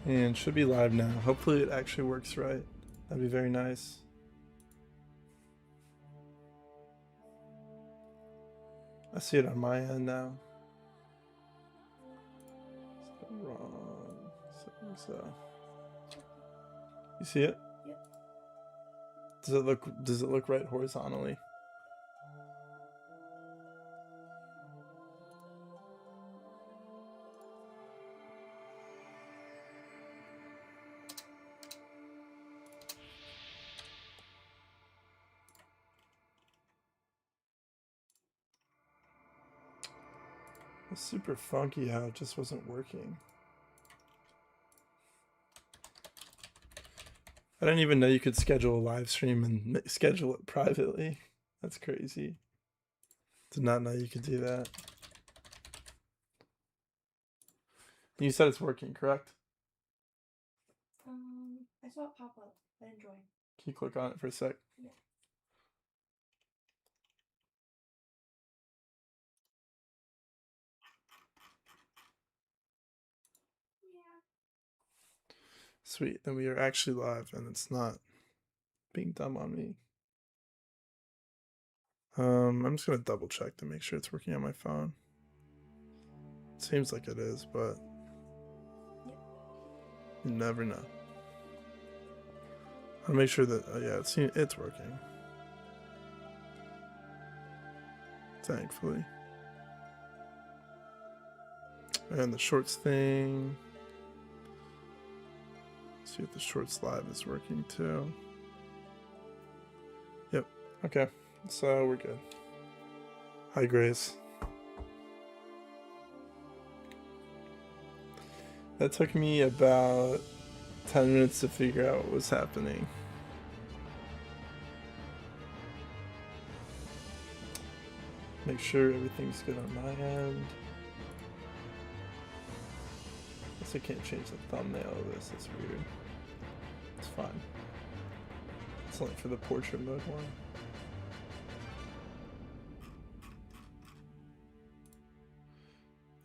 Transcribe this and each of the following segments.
And should be live now. Hopefully it actually works right. That'd be very nice. I see it on my end now. Wrong. So you see it? Yep. Does it look right horizontally? It's super funky how it just wasn't working. I didn't even know you could schedule a live stream and schedule it privately. That's crazy. Did not know you could do that. You said it's working, correct? I saw it pop up. I didn't join. Can you click on it for a sec? Yeah. Sweet. Then we are actually live and it's not being dumb on me. I'm just gonna double check to make sure it's working on my phone. It seems like it is, but you never know. I'll make sure that yeah, it's working. Thankfully. And the shorts thing. See if the shorts live is working too. Yep. Okay. So we're good. Hi, Grace. That took me about 10 minutes to figure out what was happening. Make sure everything's good on my end. Guess I can't change the thumbnail of this. It's weird. It's fine. It's only for the portrait mode one.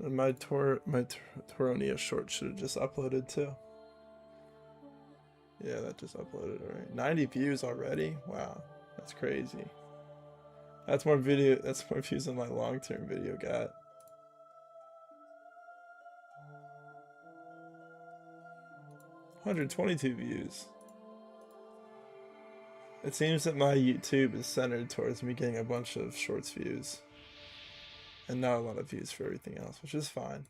And my Toronia short should have just uploaded too. Yeah, that just uploaded already. 90 views already? Wow, that's crazy. That's more views than my long-term video got. $122 views. It seems that my YouTube is centered towards me getting a bunch of shorts views. And not a lot of views for everything else, which is fine.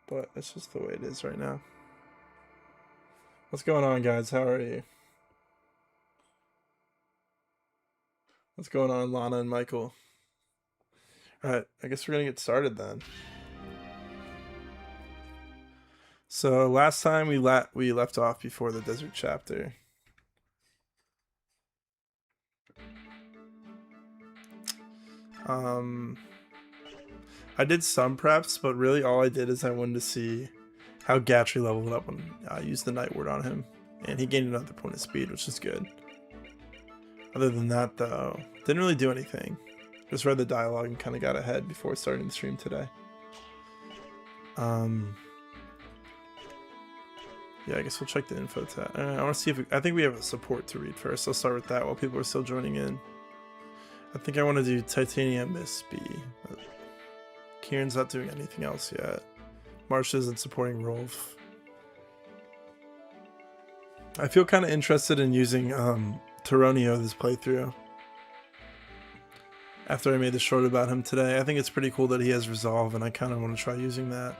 But it's just the way it is right now. What's going on, guys? How are you? What's going on, Lana and Michael? Alright, I guess we're gonna get started then. So last time we left off before the desert chapter. I did some preps, but really all I did is I wanted to see how Gatry leveled up when I used the Night Ward on him. And he gained another point of speed, which is good. Other than that, though, didn't really do anything. Just read the dialogue and kind of got ahead before starting the stream today. Yeah, I guess we'll check the info tab. I want to see if I think we have a support to read first. I'll start with that while people are still joining in. I think I want to do Titania Miss B. Kieran's not doing anything else yet. Marsha isn't supporting Rolf. I feel kind of interested in using Toronio this playthrough. After I made the short about him today, I think it's pretty cool that he has resolve, and I kind of want to try using that.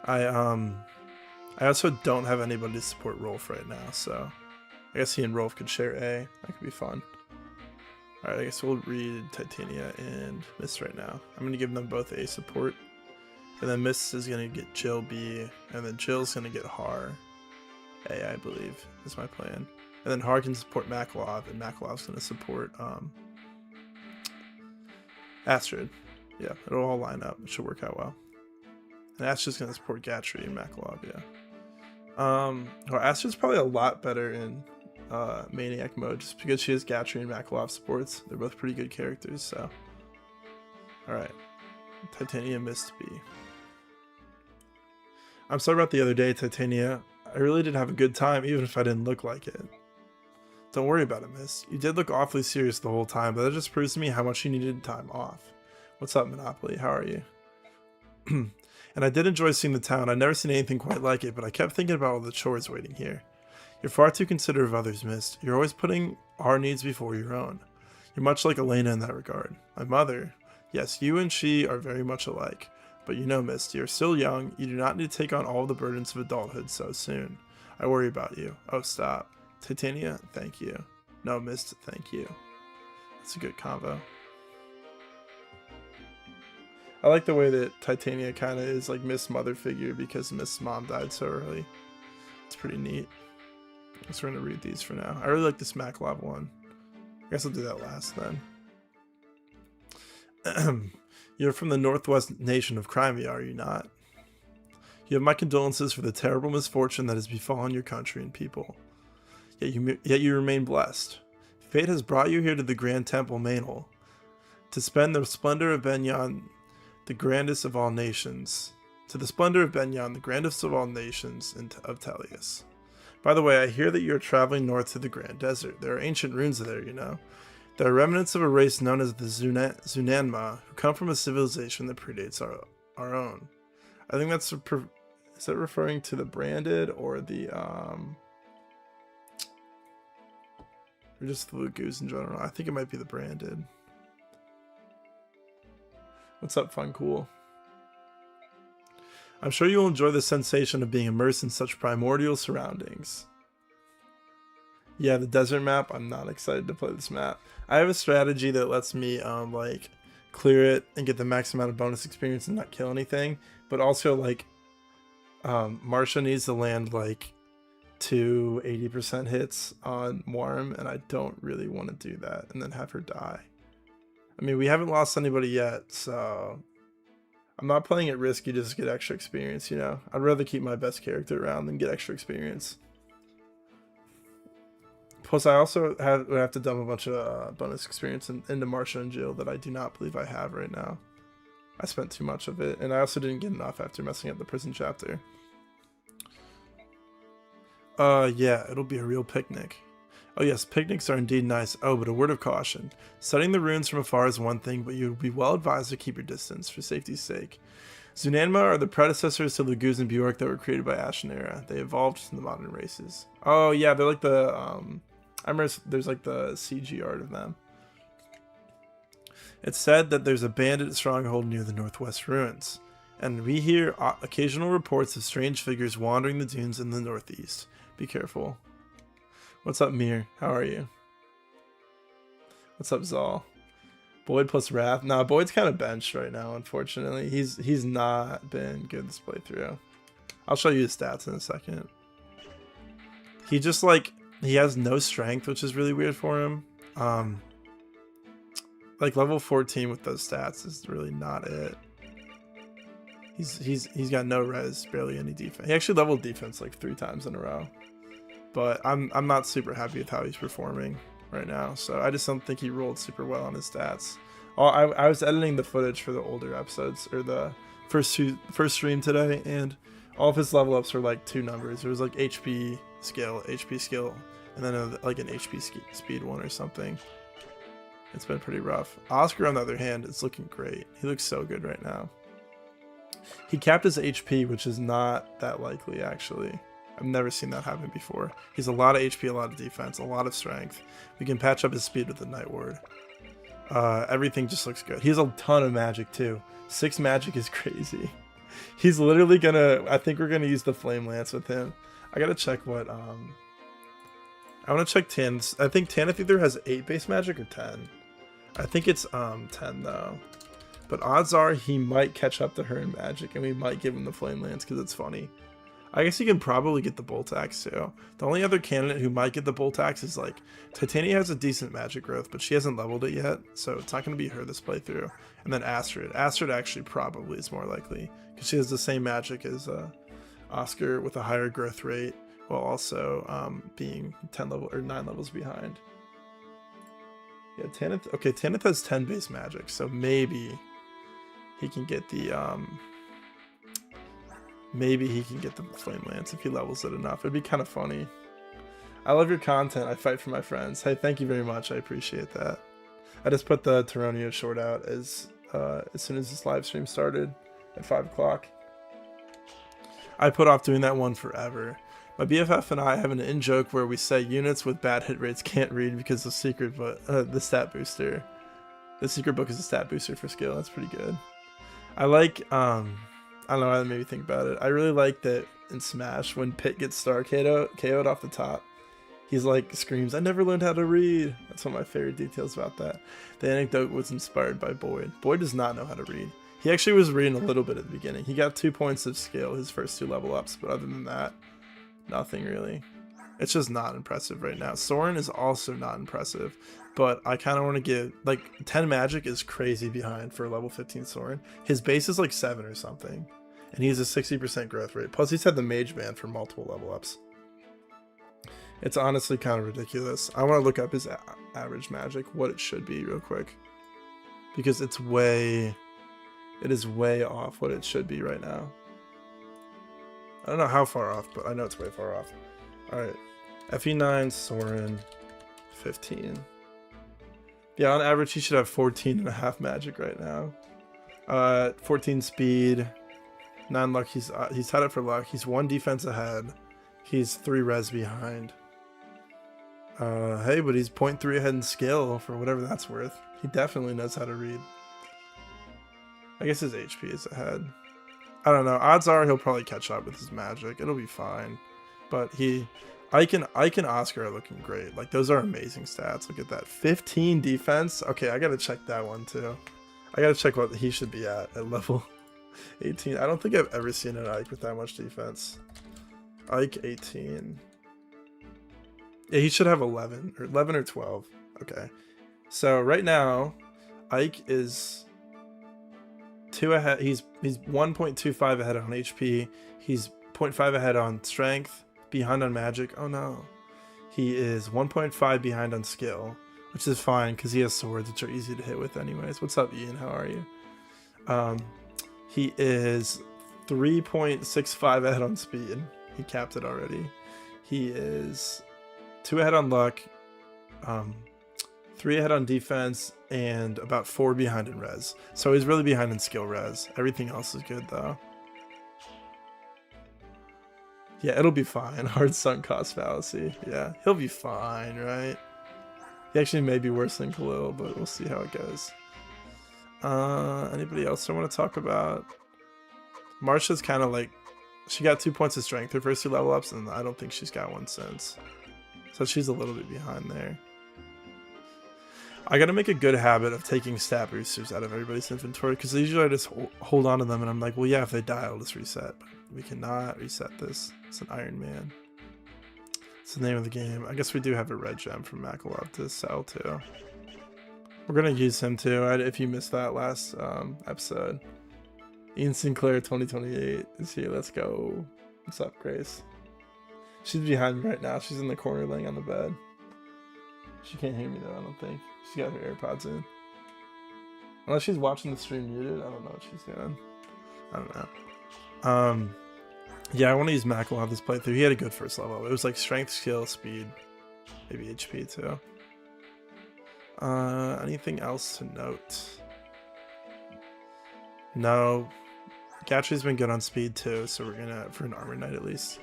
I also don't have anybody to support Rolf right now, so I guess he and Rolf could share A. That could be fun. Alright, I guess we'll read Titania and Miss right now. I'm going to give them both A support. And then Miss is going to get Jill B, and then Jill's going to get Har A, I believe, is my plan. And then Har can support Makalov, and Makalov's going to support Astrid. Yeah, it'll all line up. It should work out well. And Astrid's going to support Gatry and Makalov, yeah. Well, Astrid's probably a lot better in Maniac mode, just because she has Gatry and Makalov supports. They're both pretty good characters, so. Alright. Titania Mist B. I'm sorry about the other day, Titania. I really did have a good time, even if I didn't look like it. Don't worry about it, miss. You did look awfully serious the whole time, but that just proves to me how much you needed time off. What's up, Monopoly? How are you? And I did enjoy seeing the town. I'd never seen anything quite like it, but I kept thinking about all the chores waiting here. You're far too considerate of others, miss. You're always putting our needs before your own. You're much like Elena in that regard. My mother. Yes, you and she are very much alike. But you know, miss, you're still young. You do not need to take on all the burdens of adulthood so soon. I worry about you. Oh, stop. Titania, thank you. No, miss, thank you. That's a good combo. I like the way that Titania kind of is like Miss Mother figure because Miss Mom died so early. It's pretty neat. I guess we're going to read these for now. I really like this Mac Lab one. I guess I'll do that last then. You're from the Northwest Nation of Crimea, are you not? You have my condolences for the terrible misfortune that has befallen your country and people. Yet you remain blessed. Fate has brought you here to the Grand Temple Manal to spend the splendor of Benyon, the grandest of all nations. To the splendor of Benyon, the grandest of all nations of Tellius. By the way, I hear that you are traveling north to the Grand Desert. There are ancient ruins there, you know. There are remnants of a race known as the Zunanma, who come from a civilization that predates our own. I think that's is that referring to the branded or the or just the Lugus in general? I think it might be the branded. What's up, Fun Cool? I'm sure you'll enjoy the sensation of being immersed in such primordial surroundings. Yeah, the desert map, I'm not excited to play this map. I have a strategy that lets me like clear it and get the max amount of bonus experience and not kill anything, but also like Marsha needs to land like 2 80% hits on Worm, and I don't really want to do that and then have her die. I mean, we haven't lost anybody yet, so I'm not playing at risk. You just get extra experience, you know. I'd rather keep my best character around than get extra experience. Plus, I also would have to dump a bunch of bonus experience into Marsha and Jill that I do not believe I have right now. I spent too much of it, and I also didn't get enough after messing up the prison chapter. Yeah, it'll be a real picnic. Oh yes, picnics are indeed nice. Oh, but a word of caution. Studying the ruins from afar is one thing, but you would be well advised to keep your distance for safety's sake. Zunanma are the predecessors to Lugus and Bjork that were created by Ashenera. They evolved from the modern races. Oh yeah, they're like the I remember there's like the CG art of them. It's said that there's a bandit stronghold near the northwest ruins, and we hear occasional reports of strange figures wandering the dunes in the northeast. Be careful. What's up, Mir? How are you? What's up, Zal? Boyd plus Wrath. Nah, Boyd's kind of benched right now, unfortunately. He's not been good this playthrough. I'll show you his stats in a second. He just like he has no strength, which is really weird for him. Like level 14 with those stats is really not it. He's got no res, barely any defense. He actually leveled defense like 3 times in a row. But I'm not super happy with how he's performing right now, so I just don't think he rolled super well on his stats. I was editing the footage for the older episodes, or the first stream today, and all of his level ups were like 2 numbers. There was like HP skill, and then like an HP speed one or something. It's been pretty rough. Oscar, on the other hand, is looking great. He looks so good right now. He capped his HP, which is not that likely, actually. I've never seen that happen before. He's a lot of HP, a lot of defense, a lot of strength. We can patch up his speed with the Night Ward. Everything just looks good. He has a ton of magic, too. 6 magic is crazy. He's literally gonna... I think we're gonna use the Flame Lance with him. I gotta check what... I want to check Tan's. I think Tanith either has 8 base magic or 10. I think it's 10 though. But odds are he might catch up to her in magic, and we might give him the Flame Lance because it's funny. I guess he can probably get the Bolt Axe too. The only other candidate who might get the Bolt Axe is like Titania has a decent magic growth, but she hasn't leveled it yet, so it's not going to be her this playthrough. And then Astrid. Astrid actually probably is more likely because she has the same magic as Oscar with a higher growth rate, while also being 10 level or 9 levels behind. Yeah, Tanith. Okay, Tanith has 10 base magic, so maybe he can get the maybe he can get the Flame Lance if he levels it enough. It'd be kind of funny. I love your content. I fight for my friends. Hey, thank you very much. I appreciate that. I just put the Tyronia short out as soon as this live stream started at 5 o'clock. I put off doing that one forever. My BFF and I have an in-joke where we say units with bad hit rates can't read because the secret the stat booster. The secret book is a stat booster for skill. That's pretty good. I like, I don't know why that made me think about it. I really like that in Smash, when Pit gets star KO'd off the top, he's like, screams, "I never learned how to read." That's one of my favorite details about that. The anecdote was inspired by Boyd. Boyd does not know how to read. He actually was reading a little bit at the beginning. He got 2 points of skill his first 2 level ups, but other than that, nothing really. It's just not impressive right now. Soren is also not impressive, but I kind of want to give, like, 10 magic is crazy behind for a level 15 Soren. His base is like 7 or something, and he has a 60% growth rate. Plus he's had the mage ban for multiple level ups. It's honestly kind of ridiculous. I want to look up his average magic, what it should be real quick, because it is way off what it should be right now. I don't know how far off, but I know it's way far off. Alright. FE9, Soren, 15. Yeah, on average, he should have 14.5 magic right now. 14 speed, 9 luck. He's had it for luck. He's 1 defense ahead. He's 3 res behind. Hey, but he's 0.3 ahead in skill for whatever that's worth. He definitely knows how to read. I guess his HP is ahead. I don't know. Odds are he'll probably catch up with his magic. It'll be fine. But Ike and Oscar are looking great. Like, those are amazing stats. Look at that. 15 defense. Okay, I gotta check that one too. I gotta check what he should be at level 18. I don't think I've ever seen an Ike with that much defense. Ike 18. Yeah, he should have 11 or 12. Okay. So right now, Ike is 2 ahead. He's 1.25 ahead on HP. He's 0.5 ahead on strength. Behind on magic. Oh no. He is 1.5 behind on skill, which is fine because he has swords which are easy to hit with anyways. What's up, Ian? How are you? He is 3.65 ahead on speed. He capped it already. He is 2 ahead on luck, 3 ahead on defense, and about 4 behind in res. So he's really behind in skill res. Everything else is good though. Yeah, it'll be fine. Hard sunk cost fallacy. Yeah, he'll be fine, right? He actually may be worse than Khalil, but we'll see how it goes. Anybody else I want to talk about? Marsha's kind of like, she got 2 points of strength her first 2 level ups, and I don't think she's got one since. So she's a little bit behind there. I gotta make a good habit of taking stat boosters out of everybody's inventory, because usually I just hold on to them and I'm like, well, yeah, if they die, I'll just reset. But we cannot reset this. It's an Ironman. It's the name of the game. I guess we do have a red gem from Makalov to sell too. We're gonna use him too. If you missed that last episode, Ian Sinclair 2028 is here. Let's go. What's up, Grace? She's behind me right now. She's in the corner laying on the bed. She can't hear me though, I don't think. She's got her AirPods in. Unless she's watching the stream muted. I don't know what she's doing. I don't know. Yeah, I want to use Makalov this playthrough. He had a good first level. It was like strength, skill, speed, maybe HP too. Anything else to note? No. Gatry's been good on speed too, so we're gonna, for an armor knight at least.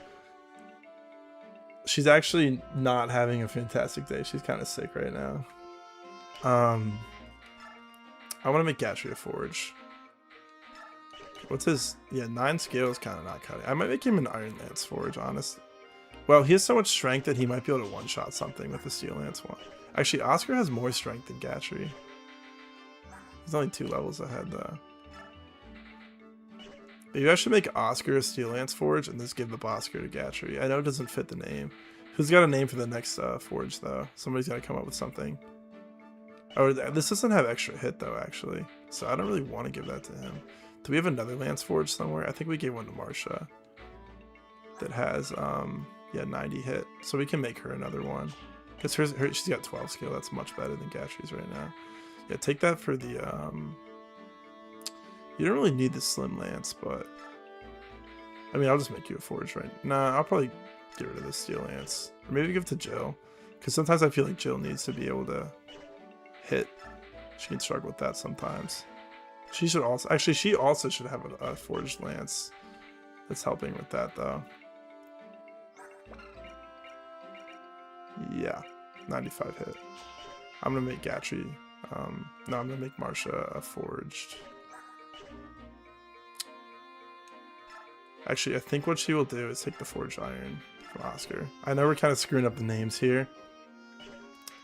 She's actually not having a fantastic day. She's kind of sick right now. I want to make Gatry a forge. What's his? Yeah, 9 skill is kind of not cutting. I might make him an Iron Lance forge, honest. Well, he has so much strength that he might be able to one-shot something with the Steel Lance one. Actually, Oscar has more strength than Gatry. He's only 2 levels ahead, though. Maybe I should make Oscar a Steel Lance forge and just give the Oscar to Gatry. I know it doesn't fit the name. Who's got a name for the next forge, though? Somebody's got to come up with something. Oh, this doesn't have extra hit, though, actually. So I don't really want to give that to him. Do we have another Lance forge somewhere? I think we gave one to Marsha. That has, yeah, 90 hit. So we can make her another one. Because she's got 12 skill. That's much better than Gatry's right now. Yeah, take that for the, you don't really need the Slim Lance, but I mean, I'll just make you a forge, right? Nah, I'll probably get rid of the steel lance. Or maybe give it to Jill. Because sometimes I feel like Jill needs to be able to hit. She can struggle with that sometimes. She should also... Actually, she also should have a forged lance. That's helping with that, though. Yeah. 95 hit. I'm going to make Gatry... no, I'm going to make Marsha a forged... Actually, I think what she will do is take the forged iron from Oscar. I know we're kind of screwing up the names here.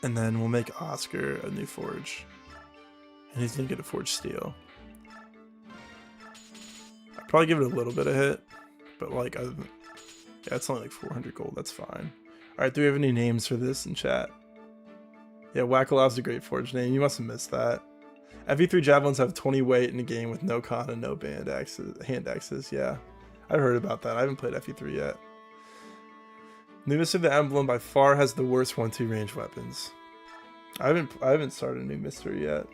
And then we'll make Oscar a new forge. And he's going to get a forged steel. I'd probably give it a little bit of hit. But like, yeah, it's only like 400 gold. That's fine. Alright, do we have any names for this in chat? Yeah, Wackalow's a great forge name. You must have missed that. FE3 javelins have 20 weight in a game with no con and no hand axes. Yeah. I've heard about that. I haven't played FE3 yet. New Mystery of the Emblem by far has the worst 1-2 range weapons. I haven't started a new mystery yet.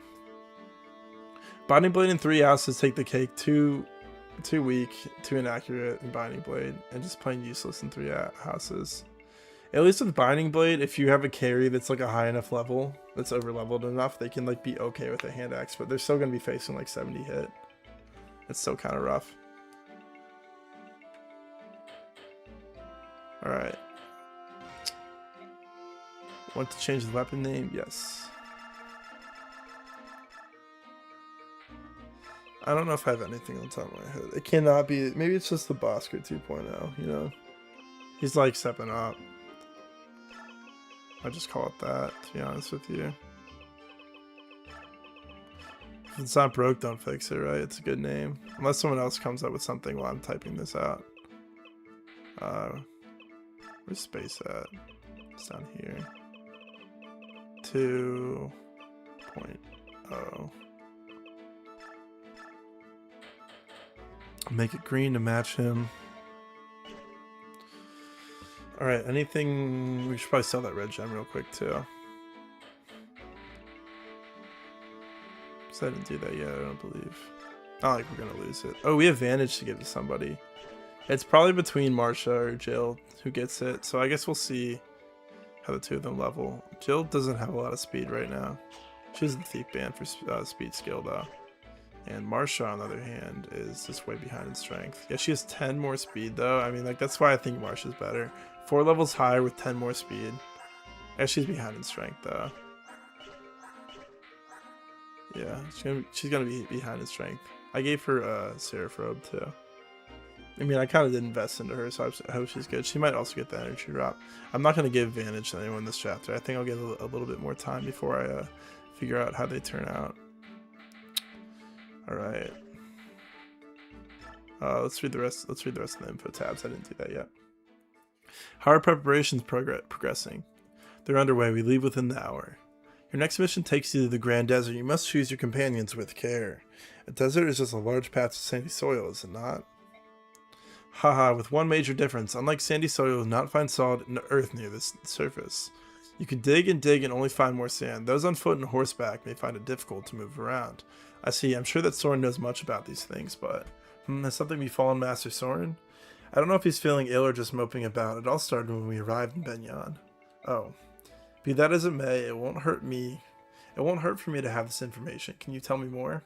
Binding Blade and 3 houses take the cake. Too weak, too inaccurate in Binding Blade, and just plain useless in 3 houses. At least with Binding Blade, if you have a carry that's like a high enough level, that's over leveled enough, they can like be okay with a hand axe, but they're still gonna be facing like 70 hit. It's still kind of rough. Alright. Want to change the weapon name? Yes. I don't know if I have anything on top of my head. It cannot be. Maybe it's just the Bosker 2.0, you know? He's like stepping up. I just call it that, to be honest with you. If it's not broke, don't fix it, right? It's a good name. Unless someone else comes up with something while I'm typing this out. Where's space at? It's down here. 2.0. Make it green to match him. Alright, anything... We should probably sell that red gem real quick, too. Because I didn't do that yet, I don't believe. Not like we're going to lose it. Oh, we have Vantage to give to somebody. It's probably between Marsha or Jill who gets it, so I guess we'll see how the two of them level. Jill doesn't have a lot of speed right now. She has the Thief Band for speed skill, though. And Marsha, on the other hand, is just way behind in strength. Yeah, she has 10 more speed, though. I mean, like, that's why I think Marsha's better. 4 levels higher with 10 more speed. Yeah, she's behind in strength, though. Yeah, she's gonna be behind in strength. I gave her Seraph Robe, too. I mean, I kind of did invest into her, so I hope she's good. She might also get the energy drop. I'm not going to give Vantage to anyone this chapter. I think I'll get a little bit more time before I figure out how they turn out. Alright. Let's read the rest of the info tabs. I didn't do that yet. How are preparations progressing? They're underway. We leave within the hour. Your next mission takes you to the Grand Desert. You must choose your companions with care. A desert is just a large patch of sandy soil, is it not? Haha, with one major difference. Unlike sandy soil, you will not find solid earth near the surface. You can dig and only find more sand. Those on foot and horseback may find it difficult to move around. I see. I'm sure that Soren knows much about these things, but... has something befallen Master Soren? I don't know if he's feeling ill or just moping about. It all started when we arrived in Benyon. Oh. Be that as it may, it won't hurt me. It won't hurt for me to have this information. Can you tell me more?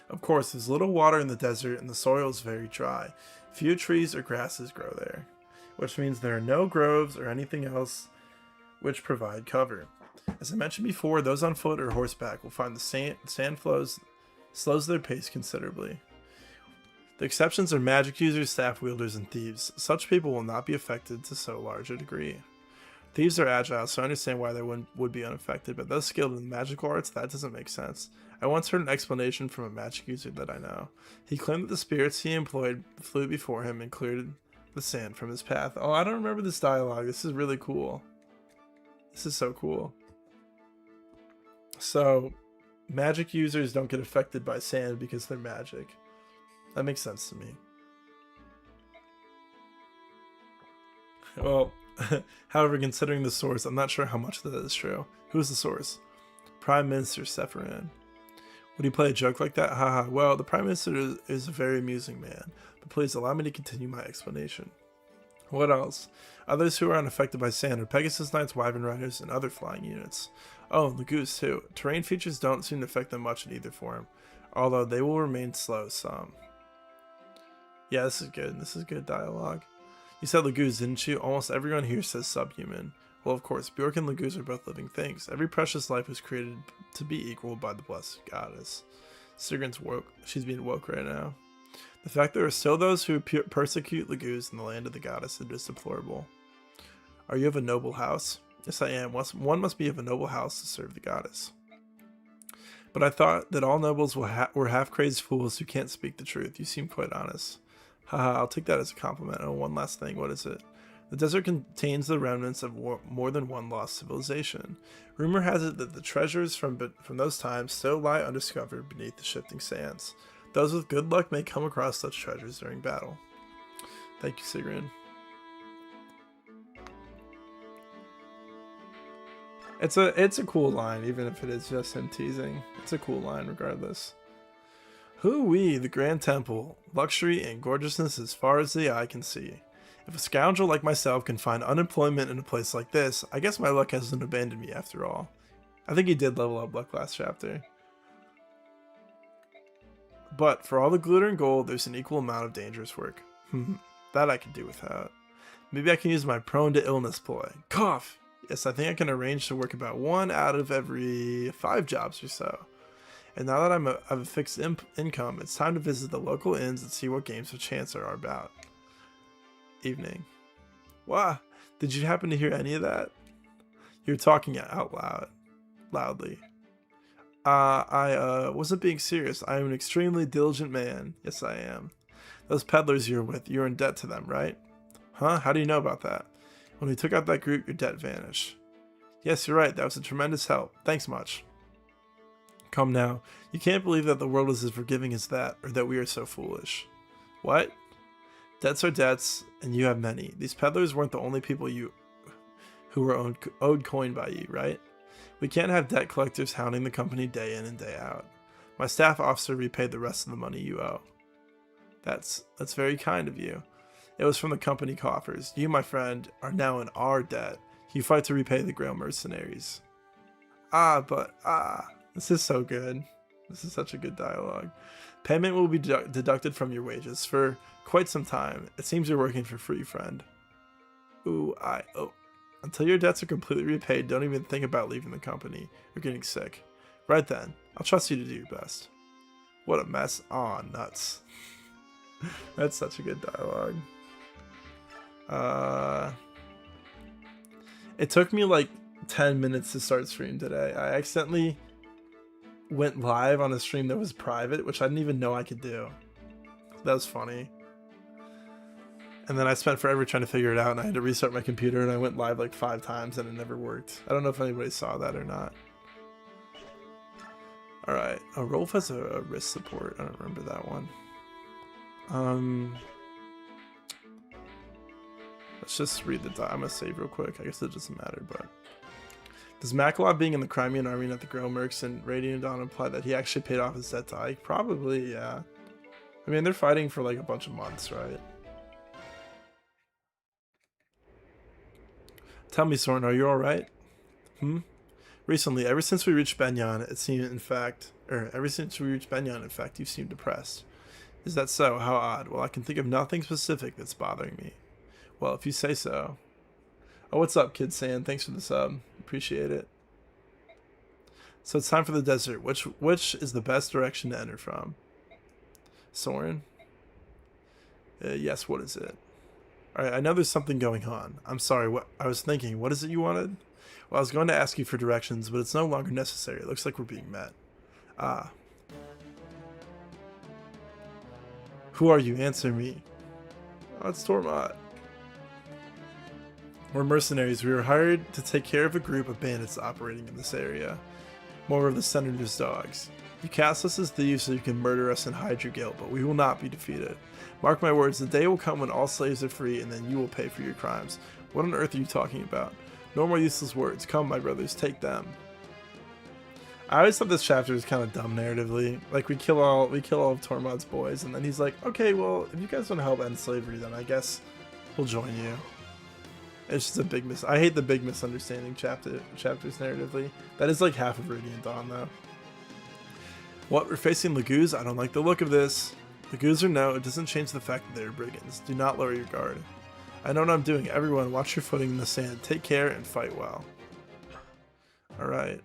Of course, there's little water in the desert and the soil is very dry. Few trees or grasses grow there, which means there are no groves or anything else which provide cover. As I mentioned before, those on foot or horseback will find the sand slows their pace considerably. The exceptions are magic users, staff wielders, and thieves. Such people will not be affected to so large a degree. Thieves are agile, so I understand why they would be unaffected, but those skilled in magical arts, that doesn't make sense. I once heard an explanation from a magic user that I know. He claimed that the spirits he employed flew before him and cleared the sand from his path. Oh, I don't remember this dialogue. This is really cool. This is so cool. So, magic users don't get affected by sand because they're magic. That makes sense to me. Well, however, considering the source, I'm not sure how much of that is true. Who's the source? Prime Minister Sephiroth. Would he play a joke like that? Haha. Well, the Prime Minister is a very amusing man, but please allow me to continue my explanation. What else? Others who are unaffected by sand are Pegasus Knights, Wyvern Riders, and other flying units. Oh, and Lagoos too. Terrain features don't seem to affect them much in either form, although they will remain slow some. Yeah, this is good. This is good dialogue. You said Lagoos, didn't you? Almost everyone here says subhuman. Well, of course, Bjork and Lagoos are both living things. Every precious life was created to be equal by the blessed goddess. Sigrun's woke. She's being woke right now. The fact there are still those who persecute Lagoos in the land of the goddess is just deplorable. Are you of a noble house? Yes, I am. One must be of a noble house to serve the goddess. But I thought that all nobles were half-crazed fools who can't speak the truth. You seem quite honest. Haha, I'll take that as a compliment. Oh, one last thing. What is it? The desert contains the remnants of more than one lost civilization. Rumor has it that the treasures from those times still lie undiscovered beneath the shifting sands. Those with good luck may come across such treasures during battle. Thank you, Sigrun. It's a cool line, even if it is just him teasing. It's a cool line regardless. Hoo-wee, the Grand Temple. Luxury and gorgeousness as far as the eye can see. If a scoundrel like myself can find unemployment in a place like this, I guess my luck hasn't abandoned me after all. I think he did level up luck last chapter. But for all the glitter and gold, there's an equal amount of dangerous work. That I can do without. Maybe I can use my prone to illness ploy. Cough! Yes, I think I can arrange to work about 1 out of every 5 jobs or so. And now that I have a fixed income, it's time to visit the local inns and see what games of chance are about. Evening. Wow, did you happen to hear any of that? You're talking out loudly. I wasn't being serious. I am an extremely diligent man. Yes, I am. Those peddlers you're with, you're in debt to them, right? Huh? How do you know about that? When we took out that group, your debt vanished. Yes, you're right. That was a tremendous help. Thanks much. Come now. You can't believe that the world is as forgiving as that, or that we are so foolish. What? Debts are debts, and you have many. These peddlers weren't the only people who were owed coin by you, right? We can't have debt collectors hounding the company day in and day out. My staff officer repaid the rest of the money you owe. That's very kind of you. It was from the company coffers. You, my friend, are now in our debt. You fight to repay the Grail mercenaries. This is so good. This is such a good dialogue. Payment will be deducted from your wages for quite some time. It seems you're working for free, friend. Until your debts are completely repaid, don't even think about leaving the company. You're getting sick. Right then, I'll trust you to do your best. What a mess. Aw, nuts. That's such a good dialogue. It took me like 10 minutes to start stream today. I accidentally went live on a stream that was private, which I didn't even know I could do. That was funny. And then I spent forever trying to figure it out, and I had to restart my computer, and I went live like 5 times, and it never worked. I don't know if anybody saw that or not. Alright. Oh, Rolf has a wrist support. I don't remember that one. Let's just read the I'm gonna save real quick. I guess it doesn't matter, but does Makalov being in the Crimean army and at the Grail Mercs and Radiant Dawn imply that he actually paid off his debt to Ike? Probably, yeah. I mean, they're fighting for like a bunch of months, right? Tell me, Soren, are you alright? Recently, ever since we reached Benyon, it seemed, in fact, you seem depressed. Is that so? How odd. Well, I can think of nothing specific that's bothering me. Well, if you say so. Oh, what's up, Kid Sand? Thanks for the sub. Appreciate it. So it's time for the desert. Which is the best direction to enter from? Soren? Yes, what is it? Alright, I know there's something going on. I'm sorry, I was thinking, what is it you wanted? Well, I was going to ask you for directions, but it's no longer necessary. It looks like we're being met. Who are you? Answer me. Oh, it's Tormod. We're mercenaries. We were hired to take care of a group of bandits operating in this area. More of the Senator's dogs. You cast us as thieves so you can murder us and hide your guilt, but we will not be defeated. Mark my words, the day will come when all slaves are free, and then you will pay for your crimes. What on earth are you talking about? No more useless words. Come, my brothers, take them. I always thought this chapter was kind of dumb narratively. Like we kill all of Tormod's boys, and then he's like, okay, well, if you guys want to help end slavery, then I guess we'll join you. It's just a big I hate the big misunderstanding chapters narratively. That is like half of Radiant Dawn though. What, we're facing Laguz? I don't like the look of this. Laguz or no, it doesn't change the fact that they're brigands. Do not lower your guard. I know what I'm doing. Everyone, watch your footing in the sand. Take care and fight well. Alright,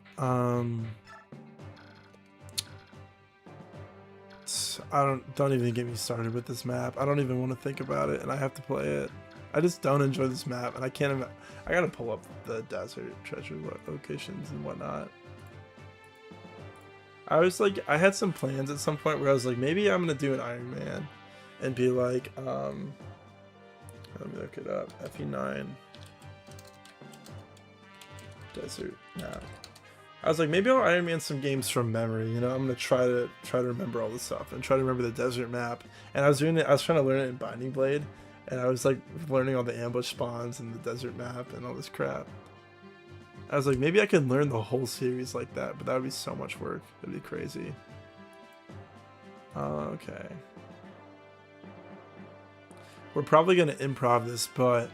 don't even get me started with this map. I don't even want to think about it, and I have to play it. I just don't enjoy this map, and I can't. I gotta pull up the desert treasure locations and whatnot. I was like, I had some plans at some point where I was like, maybe I'm gonna do an Ironman, and be like, let me look it up. FE9 desert map. I was like, maybe I'll Ironman some games from memory. You know, I'm gonna try to remember all this stuff and try to remember the desert map. And I was doing it. I was trying to learn it in Binding Blade, and I was like learning all the ambush spawns and the desert map and all this crap. I was like, maybe I could learn the whole series like that, but that would be so much work. It'd be crazy. Okay. We're probably gonna improv this, but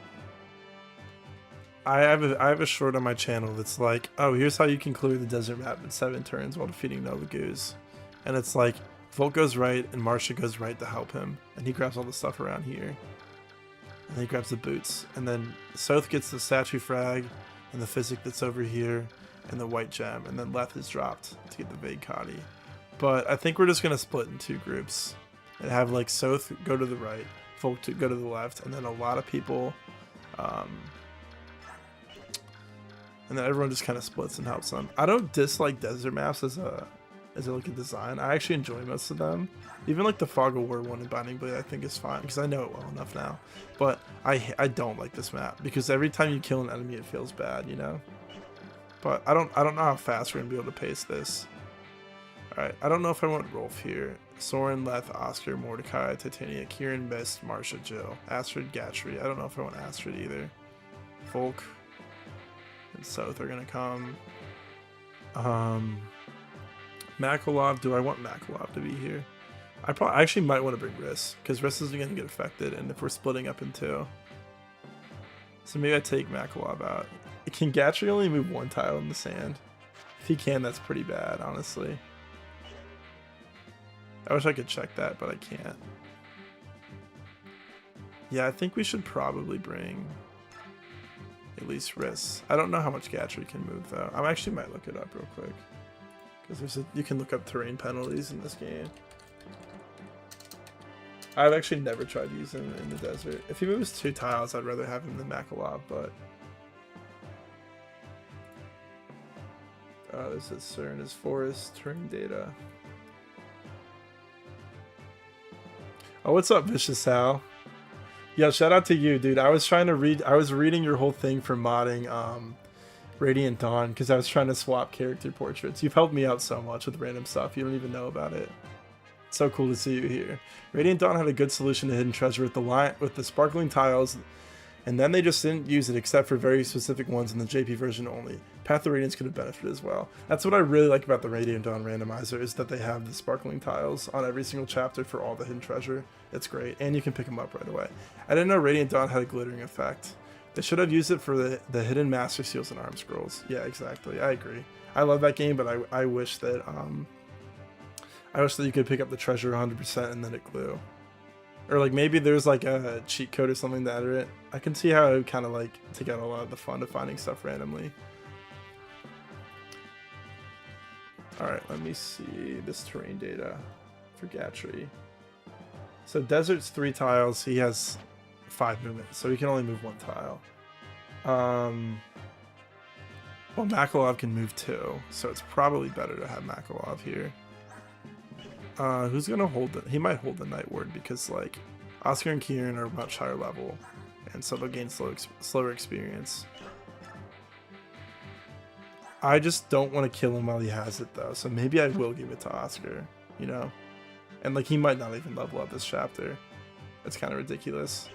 I have a short on my channel that's like, oh, here's how you can clear the desert map in 7 turns while defeating Nova Goose. And it's like, Volt goes right and Marcia goes right to help him. And he grabs all the stuff around here. And then he grabs the boots. And then Soth gets the statue frag and the physic that's over here and the white gem. And then Leth is dropped to get the Vague Kadi. But I think we're just going to split in 2 groups. And have like Soth go to the right, Volt to go to the left. And then a lot of people... and then everyone just kind of splits and helps them. I don't dislike desert maps as like a design. I actually enjoy most of them. Even like the Fog of War one in Binding Blade I think is fine because I know it well enough now. But I don't like this map because every time you kill an enemy it feels bad, you know? But I don't know how fast we're gonna be able to pace this. Alright, I don't know if I want Rolf here. Soren, Leth, Oscar, Mordecai, Titania, Kieran, Mist, Marcia, Jill, Astrid, Gatry. I don't know if I want Astrid either. Volk and Soth are gonna come. Makalov, do I want Makalov to be here? I actually might want to bring Riss, because Riss isn't gonna get affected, and if we're splitting up in 2. So maybe I take Makalov out. Can Gatry only move 1 tile in the sand? If he can, that's pretty bad, honestly. I wish I could check that, but I can't. Yeah, I think we should probably bring at least Riss. I don't know how much Gatry can move though. I actually might look it up real quick. Because you can look up terrain penalties in this game. I've actually never tried using him in the desert. If he moves 2 tiles, I'd rather have him than Makalov, but... this is Sir in his forest, terrain data. Oh, what's up, Vicious Sal? Yo, shout out to you, dude. I was reading your whole thing for modding Radiant Dawn because I was trying to swap character portraits. You've helped me out so much with random stuff. You don't even know about it. It's so cool to see you here. Radiant Dawn had a good solution to hidden treasure with the sparkling tiles, and then they just didn't use it except for very specific ones in the JP version only. Path of Radiance could have benefited as well. That's what I really like about the Radiant Dawn randomizer is that they have the sparkling tiles on every single chapter for all the hidden treasure. It's great, and you can pick them up right away. I didn't know Radiant Dawn had a glittering effect. They should have used it for the hidden master seals and arm scrolls. Yeah, exactly. I agree. I love that game, but I wish that you could pick up the treasure 100% and then it glue. Or like maybe there's like a cheat code or something to enter it. I can see how it would kind of like take out a lot of the fun of finding stuff randomly. Alright, let me see this terrain data for Gatry. So desert's 3 tiles, he has 5 movements, so he can only move 1 tile. Well, Makalov can move 2, so it's probably better to have Makalov here. Who's gonna hold it? He might hold the Night Ward because like Oscar and Kieran are much higher level, and so they'll gain slower experience. I just don't want to kill him while he has it though, so maybe I will give it to Oscar, you know? And like he might not even level up this chapter. It's kind of ridiculous.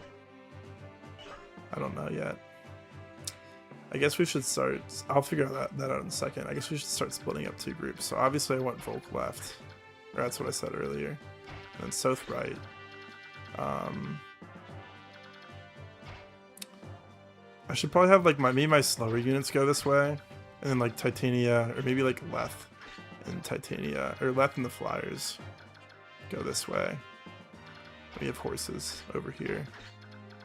I don't know yet. I guess we should start. I'll figure that out in a second. I guess we should start splitting up 2 groups. So obviously I want Volk left. Or that's what I said earlier. And then South right. I should probably have like my slower units go this way. And then like Titania, or maybe like Leth and Titania, or Leth and the Flyers go this way. We have horses over here.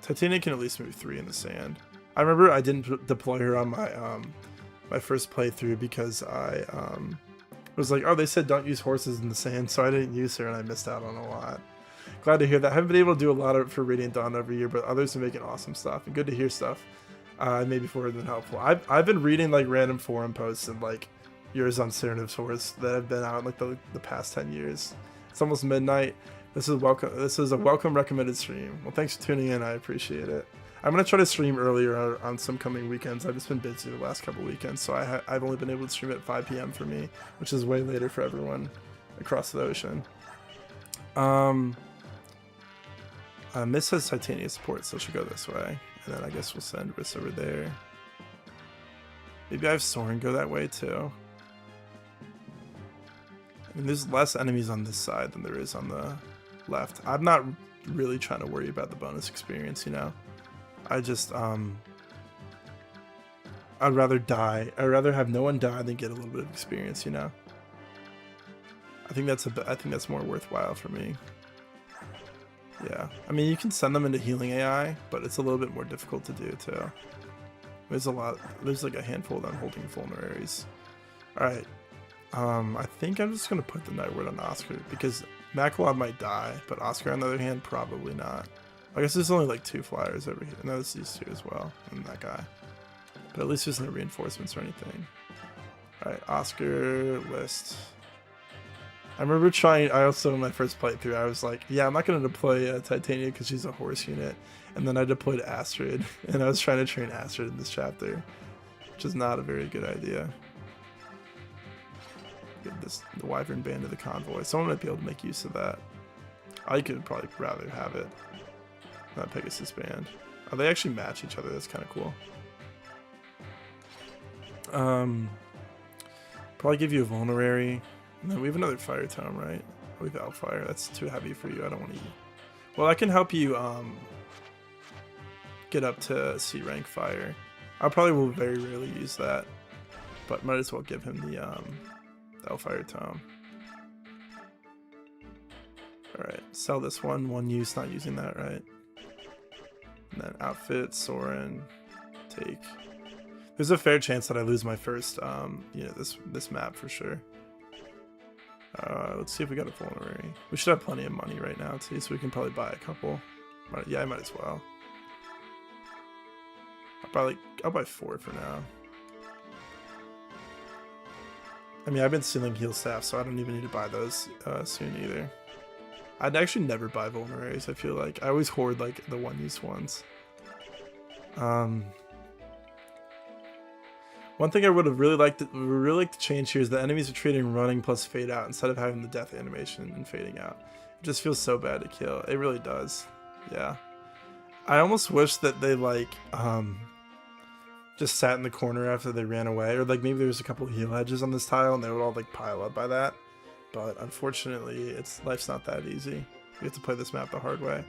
Titania can at least move 3 in the sand. I remember I didn't deploy her on my my first playthrough because I was like, oh, they said don't use horses in the sand, so I didn't use her and I missed out on a lot. Glad to hear that. I haven't been able to do a lot of it for Radiant Dawn every year, but others are making awesome stuff and good to hear stuff. Maybe before it's been helpful. I've been reading like random forum posts and like yours on Cyrano's Horse that have been out like the past 10 years. It's almost midnight. This is a welcome recommended stream. Well, thanks for tuning in. I appreciate it. I'm gonna try to stream earlier on some coming weekends. I've just been busy the last couple weekends, so I've only been able to stream at 5 p.m. for me, which is way later for everyone across the ocean. Miss has Titania support, so she'll go this way, and then I guess we'll send Riss over there. Maybe I have Soren go that way too. I mean, there's less enemies on this side than there is on the left. I'm not really trying to worry about the bonus experience, you know. I just I'd rather die. I'd rather have no one die than get a little bit of experience, you know. I think that's more worthwhile for me. Yeah, I mean, you can send them into healing AI, but it's a little bit more difficult to do too. There's like a handful of them holding vulneraries. All right, I think I'm just gonna put the Nightward on Oscar because Makalov might die, but Oscar on the other hand probably not. I guess there's only like 2 flyers over here. No, there's these 2 as well, and that guy. But at least there's no reinforcements or anything. All right, Oscar list. I remember trying. I also in my first playthrough, I was like, yeah, I'm not gonna deploy Titania because she's a horse unit, and then I deployed Astrid, and I was trying to train Astrid in this chapter, which is not a very good idea. Get the Wyvern Band of the Convoy. Someone might be able to make use of that. I could probably rather have it. That Pegasus Band. Oh, they actually match each other. That's kind of cool. Probably give you a Vulnerary. And then we have another Fire Tome, right? We have Outfire. That's too heavy for you. I don't want to use. Well, I can help you get up to C rank Fire. I probably will very rarely use that, but might as well give him the Outfire Tome. All right, sell this one use. Not using that, right? And then outfit, Soren, take. There's a fair chance that I lose my first, this map for sure. Let's see if we got a vulnerary. We should have plenty of money right now too, so we can probably buy a couple. Yeah, I might as well. I'll buy 4 for now. I mean, I've been stealing heal staff, so I don't even need to buy those soon either. I'd actually never buy vulneraries. I feel like I always hoard like the one-use ones. One thing I would have really liked to change here is the enemies are treating running plus fade out instead of having the death animation and fading out. It just feels so bad to kill. It really does. Yeah. I almost wish that they like just sat in the corner after they ran away, or like maybe there was a couple heal hedges on this tile and they would all like pile up by that. But unfortunately, life's not that easy. We have to play this map the hard way.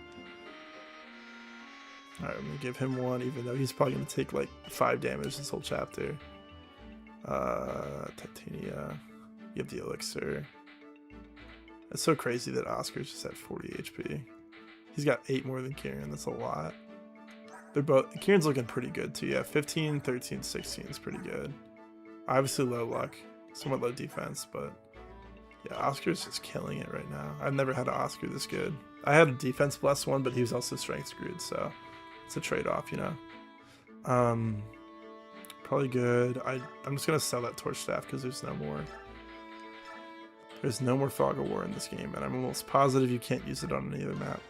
Alright, I'm gonna give him 1, even though he's probably gonna take like 5 damage this whole chapter. Titania. You have the elixir. It's so crazy that Oscar's just at 40 HP. He's got 8 more than Kieran. That's a lot. They're both. Kieran's looking pretty good too. Yeah, 15, 13, 16 is pretty good. Obviously low luck, somewhat low defense, but yeah, Oscar's just killing it right now. I've never had an Oscar this good. I had a defense plus one, but he was also strength screwed, so it's a trade-off, you know. Probably good. I'm just gonna sell that torch staff because there's no more. There's no more Fog of War in this game, and I'm almost positive you can't use it on any other map.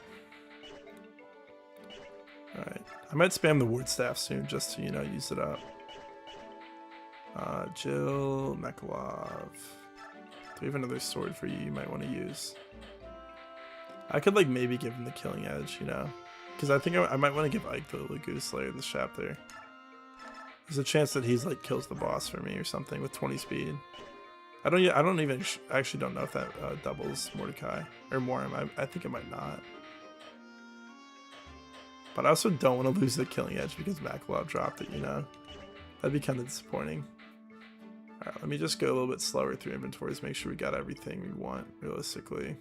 Alright. I might spam the ward staff soon just to, use it up. Jill, Mekalov. Do we have another sword for you might want to use? I could like maybe give him the killing edge, because I think I might want to give Ike the Lagoon Slayer this chapter. There's a chance that he's like kills the boss for me or something with 20 speed. I don't even actually don't know if that doubles Mordecai or Morim. I think it might not. But I also don't want to lose the killing edge because Makalov dropped it, you know? That'd be kind of disappointing. Alright, let me just go a little bit slower through inventories, make sure we got everything we want, realistically.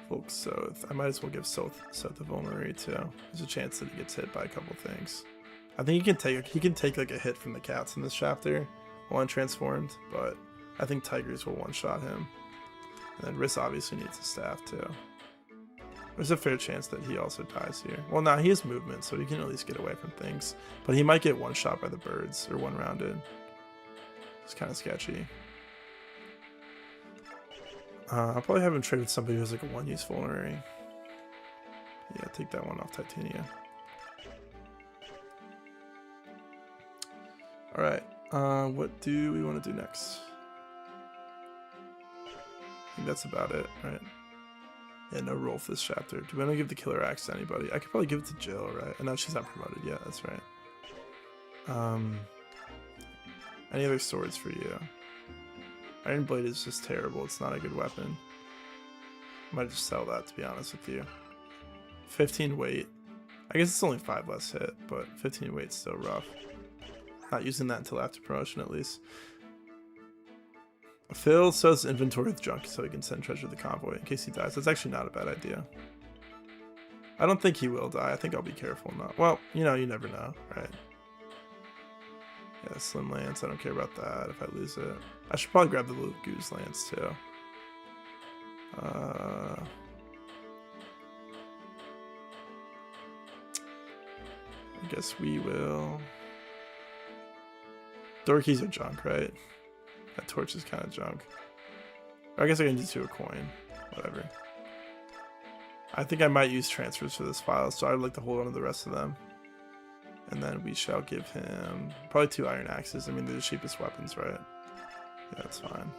Folk Soth. I might as well give Soth a vulnerary too. There's a chance that he gets hit by a couple things. I think he can take like a hit from the cats in this chapter while untransformed, but I think Tigers will one-shot him. And then Riss obviously needs a staff too. There's a fair chance that he also dies here. Well, now he has movement, so he can at least get away from things. But he might get one-shot by the birds, or one-rounded. It's kind of sketchy. I'll probably have him trade with somebody who has like a one-use vulnerary. Yeah, take that one off Titania. Alright, what do we want to do next? I think that's about it, right? Yeah, no roll for this chapter. Do we want to give the killer axe to anybody? I could probably give it to Jill, right? And no, she's not promoted yet, that's right. Any other swords for you? Iron Blade is just terrible, it's not a good weapon. I might just sell that, to be honest with you. 15 weight. I guess it's only 5 less hit, but 15 weight's still rough. Not using that until after promotion, at least. Phil sells inventory with junk so he can send treasure to the convoy in case he dies. That's actually not a bad idea. I don't think he will die. I think I'll be careful not. Well, you know, you never know, right? Yeah, Slim Lance. I don't care about that if I lose it. I should probably grab the little Goose Lance too. I guess we will. Door keys are junk, right? That torch is kind of junk. Or I guess I can just do a coin. Whatever. I think I might use transfers for this file, so I'd like to hold on to the rest of them. And then we shall give him probably 2 iron axes. I mean, they're the cheapest weapons, right? Yeah, that's fine.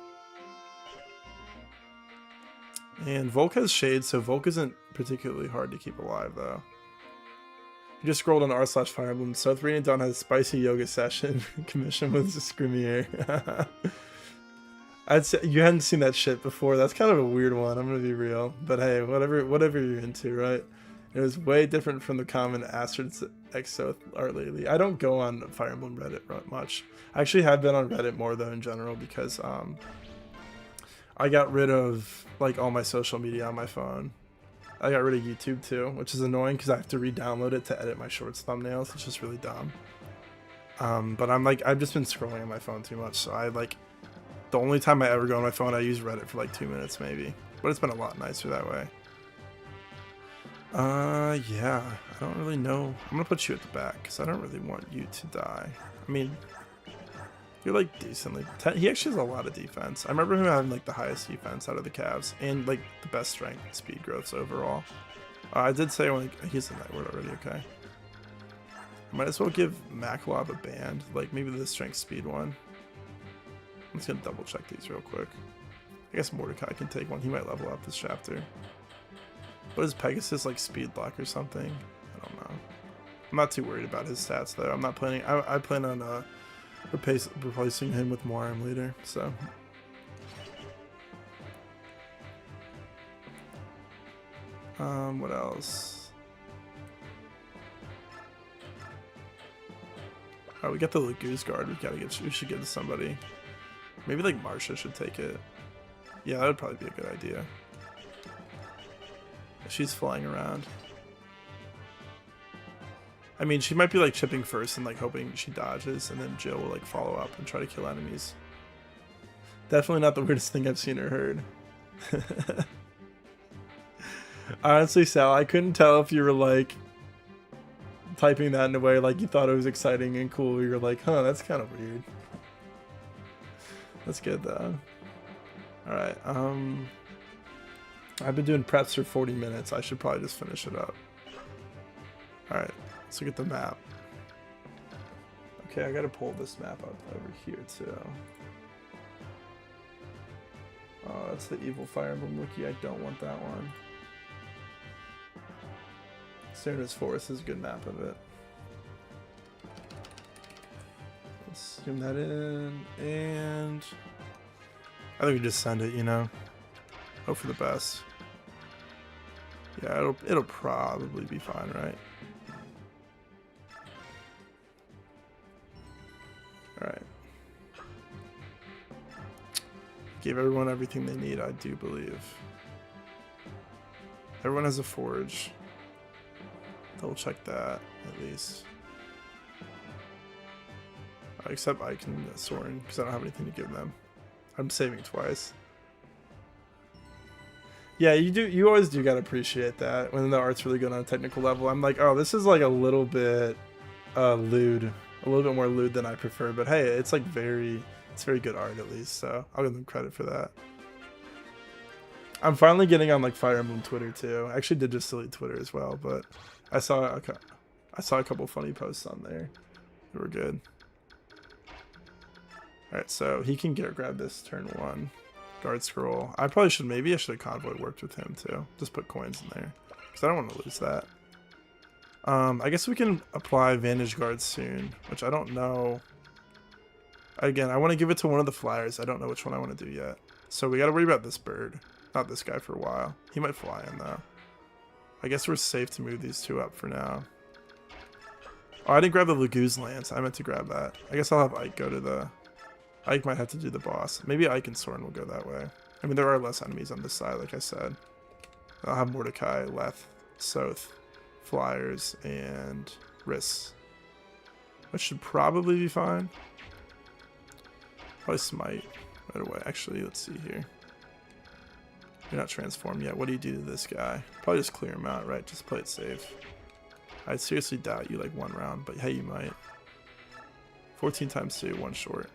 And Volk has Shade, so Volk isn't particularly hard to keep alive, though. You just scrolled on r/Fire Emblem. So 3 and Dawn has a spicy yoga session commission with Scrimmier. I'd say you hadn't seen that shit before. That's kind of a weird one. I'm gonna be real, but hey, whatever you're into, right? It was way different from the common Astrid's Exoth art lately. I don't go on Fire Emblem Reddit much. I actually have been on Reddit more though in general because I got rid of like all my social media on my phone. I got rid of YouTube too, which is annoying because I have to re-download it to edit my shorts thumbnails. It's just really dumb. But I've just been scrolling on my phone too much, so the only time I ever go on my phone, I use Reddit for like 2 minutes maybe. But it's been a lot nicer that way. Yeah, I don't really know. I'm gonna put you at the back because I don't really want you to die. I mean, you're like decently. He actually has a lot of defense. I remember him having like the highest defense out of the Cavs and like the best strength and speed growths overall. I did say he's a Nightward already. Okay. Might as well give Makalov a band, like maybe the strength speed one. I'm just gonna double check these real quick. I guess Mordecai can take one. He might level up this chapter. What is Pegasus, like speed lock or something? I don't know. I'm not too worried about his stats though. I'm not planning. I plan on replacing him with Morim later. So. What else? Oh, we got the Lagoose Guard. We should give to somebody. Maybe like Marsha should take it. Yeah, that would probably be a good idea. She's flying around. I mean, she might be like chipping first and like hoping she dodges, and then Jill will like follow up and try to kill enemies. Definitely not the weirdest thing I've seen or heard. Honestly, Sal, I couldn't tell if you were like typing that in a way like you thought it was exciting and cool. You were like, huh, that's kind of weird. That's good though. Alright, I've been doing preps for 40 minutes. I should probably just finish it up. Alright, let's look at the map. Okay, I gotta pull this map up over here too. Oh, that's the evil Fire Emblem wiki. I don't want that one. Cernus Forest is a good map of it. Let's zoom that in, and I think we just send it, you know. Hope for the best. Yeah, it'll probably be fine, right? Alright. Gave everyone everything they need, I do believe. Everyone has a forge. Double check that, at least. Except Ike and Soren, because I don't have anything to give them. I'm saving twice. Yeah, you always do gotta appreciate that when the art's really good on a technical level. I'm like, oh, this is like a little bit lewd, a little bit more lewd than I prefer, but hey, it's like it's very good art at least, so I'll give them credit for that. I'm finally getting on like Fire Emblem Twitter too. I actually did just delete Twitter as well, but I saw a couple funny posts on there. They were good. All right, so he can grab this turn 1. Guard scroll. Maybe I should have convoy worked with him too. Just put coins in there because I don't want to lose that. I guess we can apply Vantage Guard soon, which I don't know. Again, I want to give it to one of the flyers. I don't know which one I want to do yet. So we got to worry about this bird, not this guy for a while. He might fly in though. I guess we're safe to move these 2 up for now. Oh, I didn't grab the Laguz Lance. I meant to grab that. I guess I'll have Ike go to the... Ike might have to do the boss. Maybe Ike and Soren will go that way. I mean, there are less enemies on this side, like I said. I'll have Mordecai, Leth, Soth, Flyers, and Riss. Which should probably be fine. Probably Smite right away. Actually, let's see here. You're not transformed yet. What do you do to this guy? Probably just clear him out, right? Just play it safe. I seriously doubt you like 1 round, but hey, you might. 14 times 2, 1 short.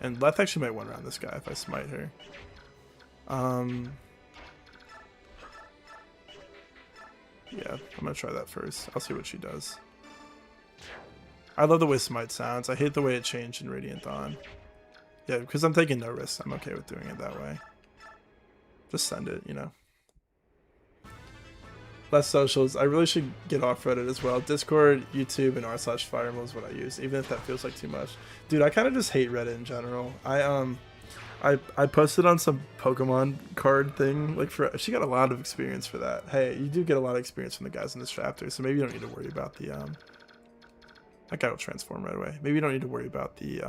And Leth actually might 1 round this guy if I smite her. Yeah, I'm gonna try that first. I'll see what she does. I love the way smite sounds. I hate the way it changed in Radiant Dawn. Yeah, because I'm taking no risks. I'm okay with doing it that way. Just send it, you know. Less socials. I really should get off Reddit as well. Discord, YouTube, and r/Fireemblem is what I use, even if that feels like too much. Dude, I kind of just hate Reddit in general. I posted on some Pokemon card thing. Like she got a lot of experience for that. Hey, you do get a lot of experience from the guys in this chapter, so maybe you don't need to worry about the that guy will transform right away. Maybe you don't need to worry about the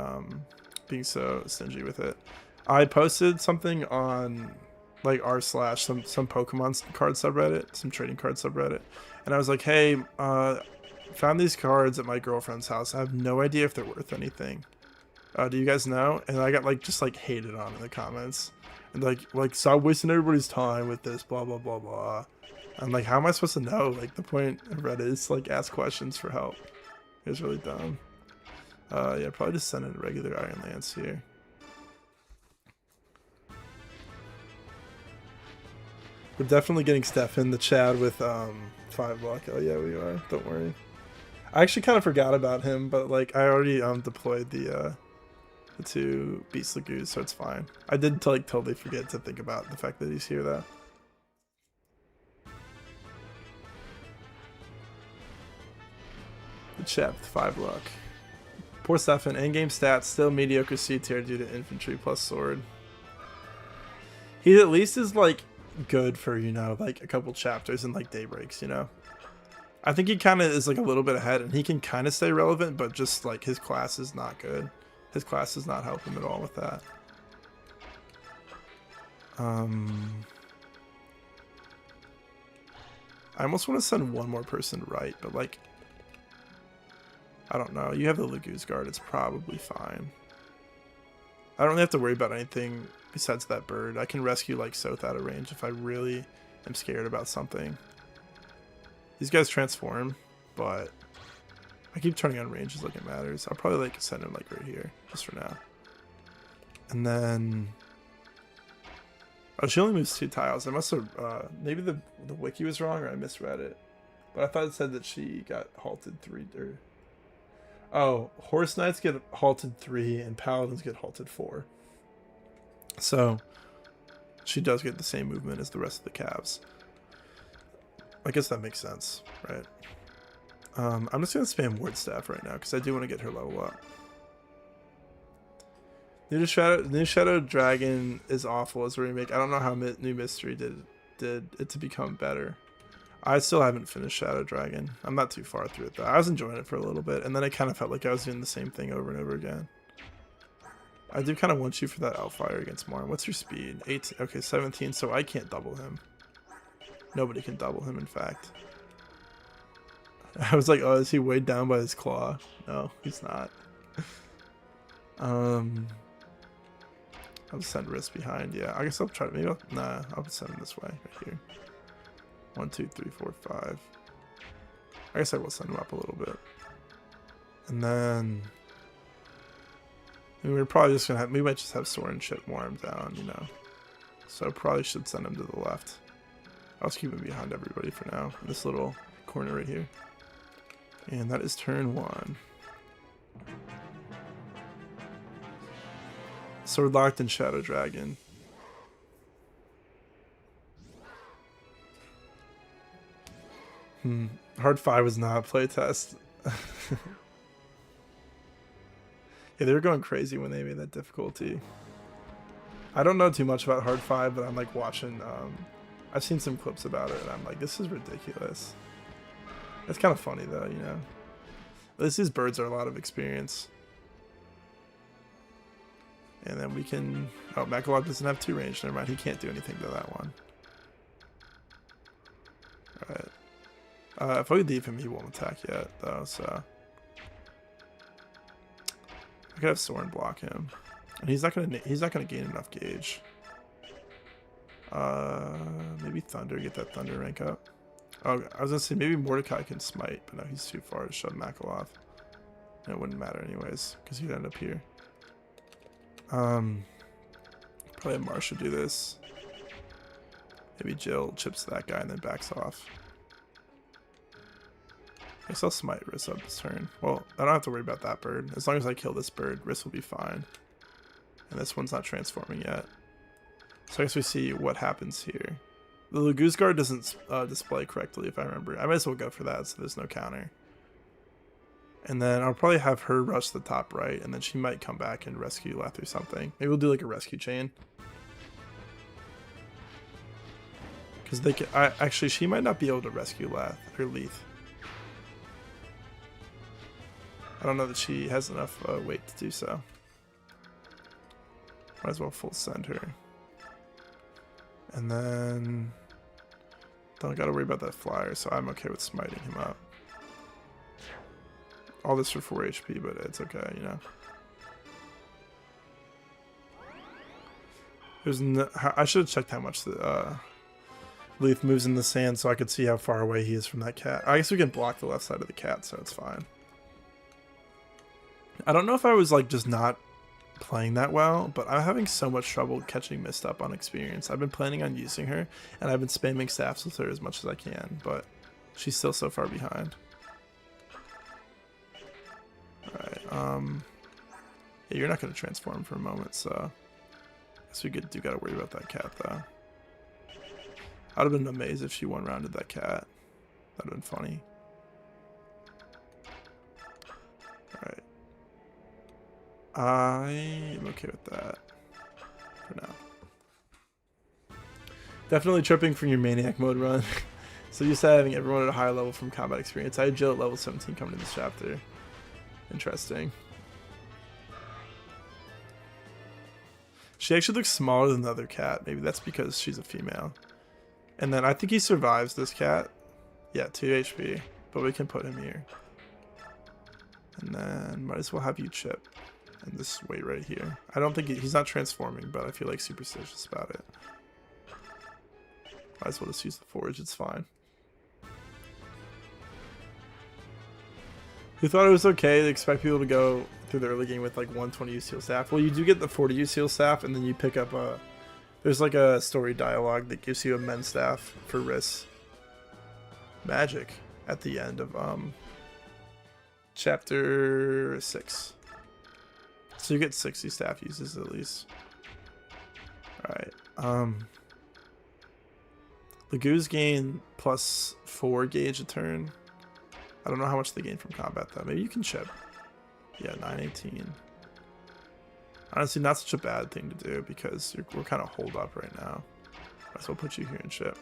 being so stingy with it. I posted something on like some Pokemon card subreddit, some trading card subreddit, and I was like, hey, found these cards at my girlfriend's house. I have no idea if they're worth anything. Do you guys know? And I got like just like hated on in the comments, and like stop wasting everybody's time with this, blah blah blah blah. I'm like, how am I supposed to know? Like the point of Reddit is to, like, ask questions for help. It was really dumb. Yeah, probably just send in a regular Iron Lance here. We're definitely getting Steph in the chat with 5 block. Oh yeah, we are. Don't worry. I actually kind of forgot about him, but like I already deployed the 2 Beast Lagoons, so it's fine. I did like totally forget to think about the fact that he's here though. The chat with 5 luck. Poor Stefan. Endgame stats still mediocre C tier due to infantry plus sword. He at least is like good for, you know, like a couple chapters and like daybreaks, you know. I think he kind of is like a little bit ahead, and he can kind of stay relevant, but just like his class is not good. His class does not help him at all with that. I almost want to send one more person right, but like, I don't know. You have the Laguz Guard. It's probably fine. I don't really have to worry about anything besides that bird. I can rescue like Soth out of range if I really am scared about something. These guys transform, but I keep turning on ranges like it matters. I'll probably like send him like right here, just for now. And then, oh, she only moves 2 tiles. I must have maybe the wiki was wrong, or I misread it. But I thought it said that she got halted 3. Oh, Horse Knights get halted 3 and Paladins get halted 4. So she does get the same movement as the rest of the calves. I guess that makes sense, right? I'm just gonna spam Ward Staff right now because I do want to get her level up. New Shadow Dragon is awful as a remake. I don't know how New Mystery did it to become better. I still haven't finished Shadow Dragon. I'm not too far through it though. I was enjoying it for a little bit, and then I kind of felt like I was doing the same thing over and over again. I do kind of want you for that Outfire against Marn. What's your speed? 18. Okay, 17. So I can't double him. Nobody can double him, in fact. I was like, oh, is he weighed down by his claw? No, he's not. I'll send Risk behind. Yeah, I guess I'll try to. Maybe I'll send him this way, right here. 1, 2, 3, 4, 5. I guess I will send him up a little bit, and then we're probably just gonna have. We might just have Soren shit more him down, you know. So probably should send him to the left. I'll just keep him behind everybody for now. In this little corner right here, and that is turn 1. Sword locked in Shadow Dragon. Hard 5 was not a playtest. Yeah, they were going crazy when they made that difficulty. I don't know too much about Hard 5, but I'm like watching. I've seen some clips about it, and I'm like, this is ridiculous. It's kind of funny though, you know. At least these birds are a lot of experience. And then we can... Oh, Mechalog doesn't have 2 range. Never mind, he can't do anything to that one. Alright. If we leave him, he won't attack yet, though, so... I could have Soren block him. And he's not gonna gain enough gauge. Maybe Thunder, get that Thunder rank up. Oh, I was gonna say maybe Mordecai can smite, but no, he's too far to shove Mechalog. And it wouldn't matter anyways, because he'd end up here. Probably Marsha do this. Maybe Jill chips that guy and then backs off. I guess I'll smite Riss up this turn. Well, I don't have to worry about that bird. As long as I kill this bird, Riss will be fine. And this one's not transforming yet. So I guess we see what happens here. The Laguz Guard doesn't display correctly, if I remember. I might as well go for that so there's no counter. And then I'll probably have her rush the top right, and then she might come back and rescue Leth or something. Maybe we'll do like a rescue chain. Because they can, actually, she might not be able to rescue Leth or Leith. I don't know that she has enough weight to do so. Might as well full send her. And then don't gotta worry about that flyer, so I'm okay with smiting him up. All this for 4 HP, but it's okay, you know. There's no, I should have checked how much the Leith moves in the sand so I could see how far away he is from that cat. I guess we can block the left side of the cat, so it's fine. I don't know if I was like just not playing that well, but I'm having so much trouble catching Mist up on experience. I've been planning on using her, and I've been spamming staffs with her as much as I can, but she's still so far behind. Alright, yeah, you're not going to transform for a moment, so I guess we do got to worry about that cat, though. I would have been amazed if she one-rounded that cat. That would have been funny. Alright. I am okay with that for now. Definitely tripping from your Maniac mode run. So you said having everyone at a higher level from combat experience. I had Jill at level 17 coming in this chapter. Interesting. She actually looks smaller than the other cat. Maybe that's because she's a female. And then I think he survives this cat. Yeah, 2 HP. But we can put him here. And then might as well have you chip. And this weight right here. I don't think he's not transforming, but I feel like superstitious about it. Might as well just use the forge, it's fine. Who thought it was okay to expect people to go through the early game with like 120 use heal staff? Well, you do get the 40 use heal staff, and then you pick up a... There's like a story dialogue that gives you a men staff for Riss magic at the end of chapter 6. So you get 60 staff uses at least. Alright. Lagoos gain +4 gauge a turn. I don't know how much they gain from combat though. Maybe you can chip. Yeah, 918. Honestly, not such a bad thing to do because we're kind of holed up right now. Might as well put you here and chip.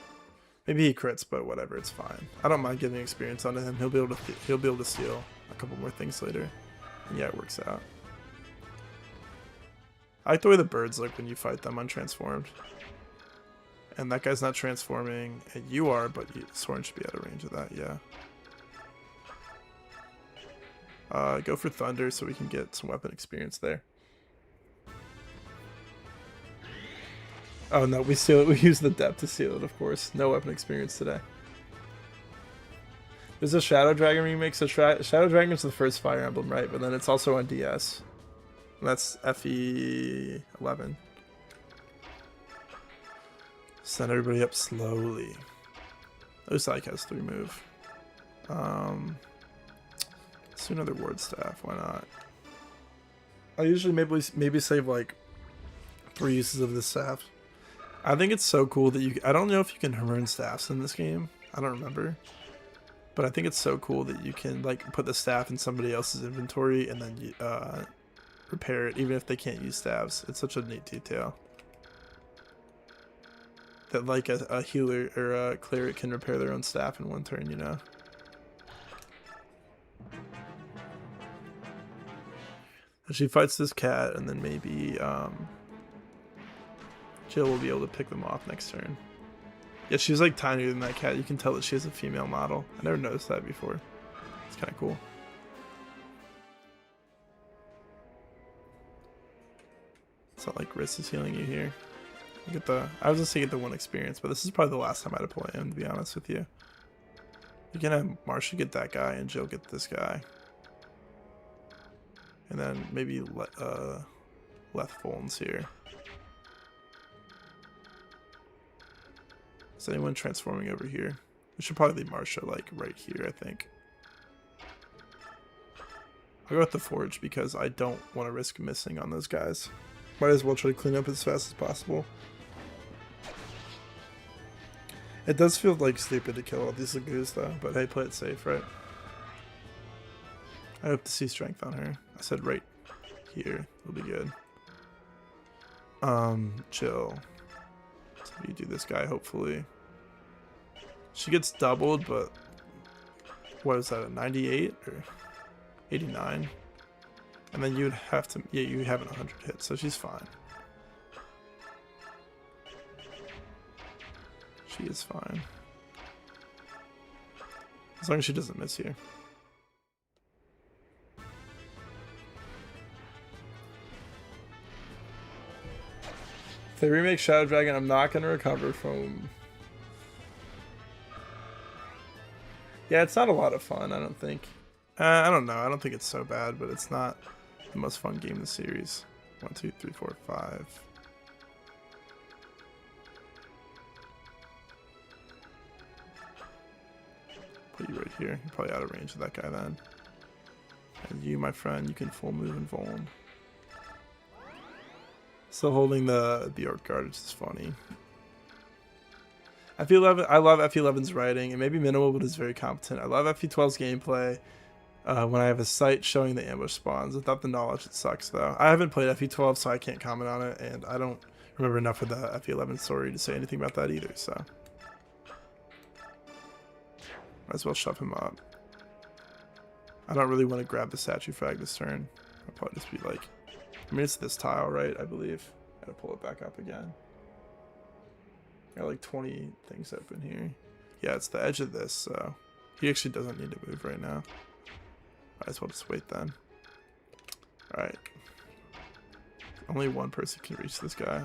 Maybe he crits, but whatever, it's fine. I don't mind giving experience onto him. He'll be able to steal a couple more things later. And yeah, it works out. I like the way the birds look when you fight them untransformed. And that guy's not transforming, and you are, but Soren should be out of range of that, yeah. Go for Thunder so we can get some weapon experience there. Oh no, we seal it. We use the depth to seal it, of course. No weapon experience today. There's a Shadow Dragon remake. So Shadow Dragon's the first Fire Emblem, right? But then it's also on DS. And that's FE11. Send everybody up slowly. Osike has 3 move. Let's do another Ward Staff. Why not? I usually maybe save like 3 uses of this staff. I think it's so cool that I don't know if you can earn staffs in this game. I don't remember. But I think it's so cool that you can like put the staff in somebody else's inventory and then repair it even if they can't use staffs. It's such a neat detail. That like a healer or a cleric can repair their own staff in 1 turn, you know? And she fights this cat and then maybe Jill will be able to pick them off next turn. Yeah, she's like tinier than that cat. You can tell that she has a female model. I never noticed that before. It's kind of cool. It's not like Riss is healing you here. I was just saying get the 1 experience, but this is probably the last time I deploy him, to be honest with you. You can have Marsha get that guy and Jill get this guy. And then maybe Leth Voln's here. Is anyone transforming over here? We should probably leave Marsha like right here, I think. I'll go with the Forge because I don't want to risk missing on those guys. Might as well try to clean up as fast as possible. It does feel like stupid to kill all these Lagoos though, but hey, play it safe, right? I hope to see strength on her. I said right here. It'll be good. Chill. So you do this guy, hopefully. She gets doubled, but what is that, a 98 or 89? And then you'd have to, yeah, you have an 100 hit, so she's fine. She is fine. As long as she doesn't miss here. If they remake Shadow Dragon, I'm not going to recover from... Yeah, it's not a lot of fun, I don't think. I don't know. I don't think it's so bad, but it's not the most fun game in the series. 1, 2, 3, 4, 5. Put you right here. You're probably out of range of that guy then. And you, my friend, you can full move and Voln. Still holding the Orc Guard, which is funny. FE11, I love FE11's writing, and maybe minimal, but it's very competent. I love FE12's gameplay. When I have a site showing the ambush spawns, without the knowledge, it sucks though. I haven't played FE12, so I can't comment on it, and I don't remember enough of the FE11 story to say anything about that either. So might as well shove him up. I don't really want to grab the statue frag this turn. I'll probably just be like, I mean, it's this tile, right? I believe. Gotta pull it back up again. Got like 20 things open here. Yeah, it's the edge of this, so he actually doesn't need to move right now. Might as well just wait then. Alright. Only 1 person can reach this guy.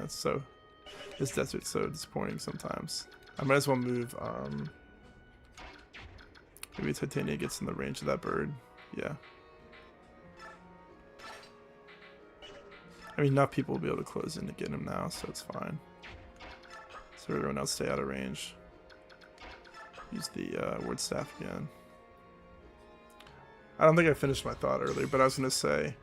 This desert's so disappointing sometimes. I might as well move, maybe Titania gets in the range of that bird. Yeah. I mean, enough people will be able to close in to get him now, so it's fine. So everyone else stay out of range. Use the word staff again. I don't think I finished my thought earlier, but I was going to say,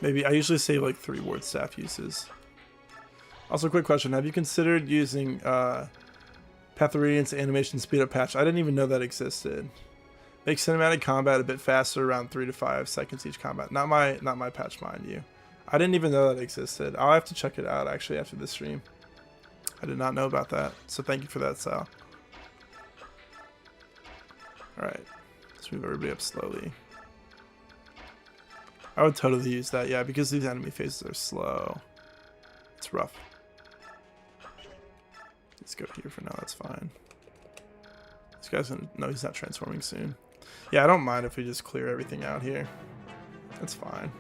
maybe I usually save like 3 ward staff uses. Also, quick question: have you considered using Path of Radiance animation speed up patch? I didn't even know that existed. Make cinematic combat a bit faster, around 3 to 5 seconds each combat. Not my patch, mind you. I didn't even know that existed. I'll have to check it out actually after this stream. I did not know about that, so thank you for that, Sal. Alright, let's move everybody up slowly. I would totally use that, yeah, because these enemy phases are slow. It's rough. Let's go here for now, that's fine. This guy's gonna... No, he's not transforming soon. Yeah, I don't mind if we just clear everything out here. That's fine.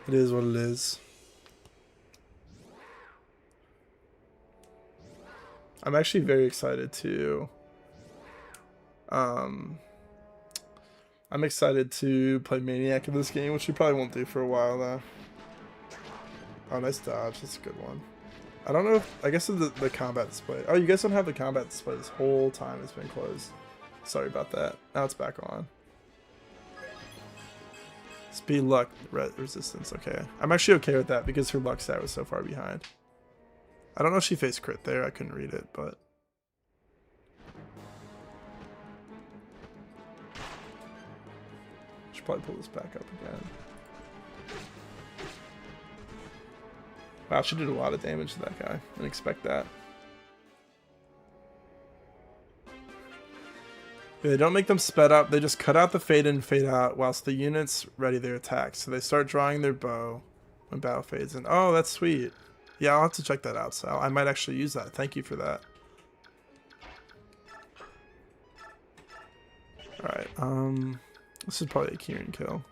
It is what it is. I'm actually very excited to... I'm excited to play Maniac in this game, which we probably won't do for a while, though. Oh, nice dodge. That's a good one. I don't know if... I guess the combat display... Oh, you guys don't have the combat display this whole time. It's been closed. Sorry about that. Now it's back on. Speed, luck, resistance. Okay. I'm actually okay with that because her luck stat was so far behind. I don't know if she faced crit there. I couldn't read it, but... Should probably pull this back up again. Wow, she did a lot of damage to that guy. Didn't expect that. Yeah, they don't make them sped up. They just cut out the fade in and fade out whilst the units ready their attacks. So they start drawing their bow when battle fades in. Oh, that's sweet. Yeah, I'll have to check that out, Sal. I might actually use that. Thank you for that. Alright, this is probably a Kieran kill.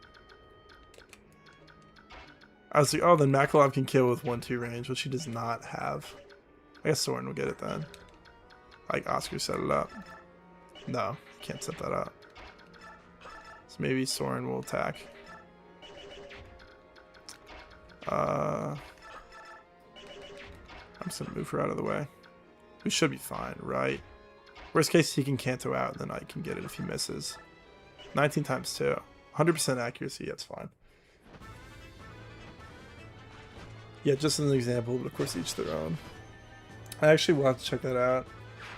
I was like, oh, then Makalov can kill with 1-2 range, which he does not have. I guess Soren will get it then. Like Oscar set it up. No, he can't set that up. So maybe Soren will attack. I'm just gonna move her out of the way. We should be fine, right? Worst case, he can Kanto out, and then I can get it if he misses. 19 times 2. 100% accuracy, that's fine. Yeah, just as an example, but of course each their own. I actually will have to check that out.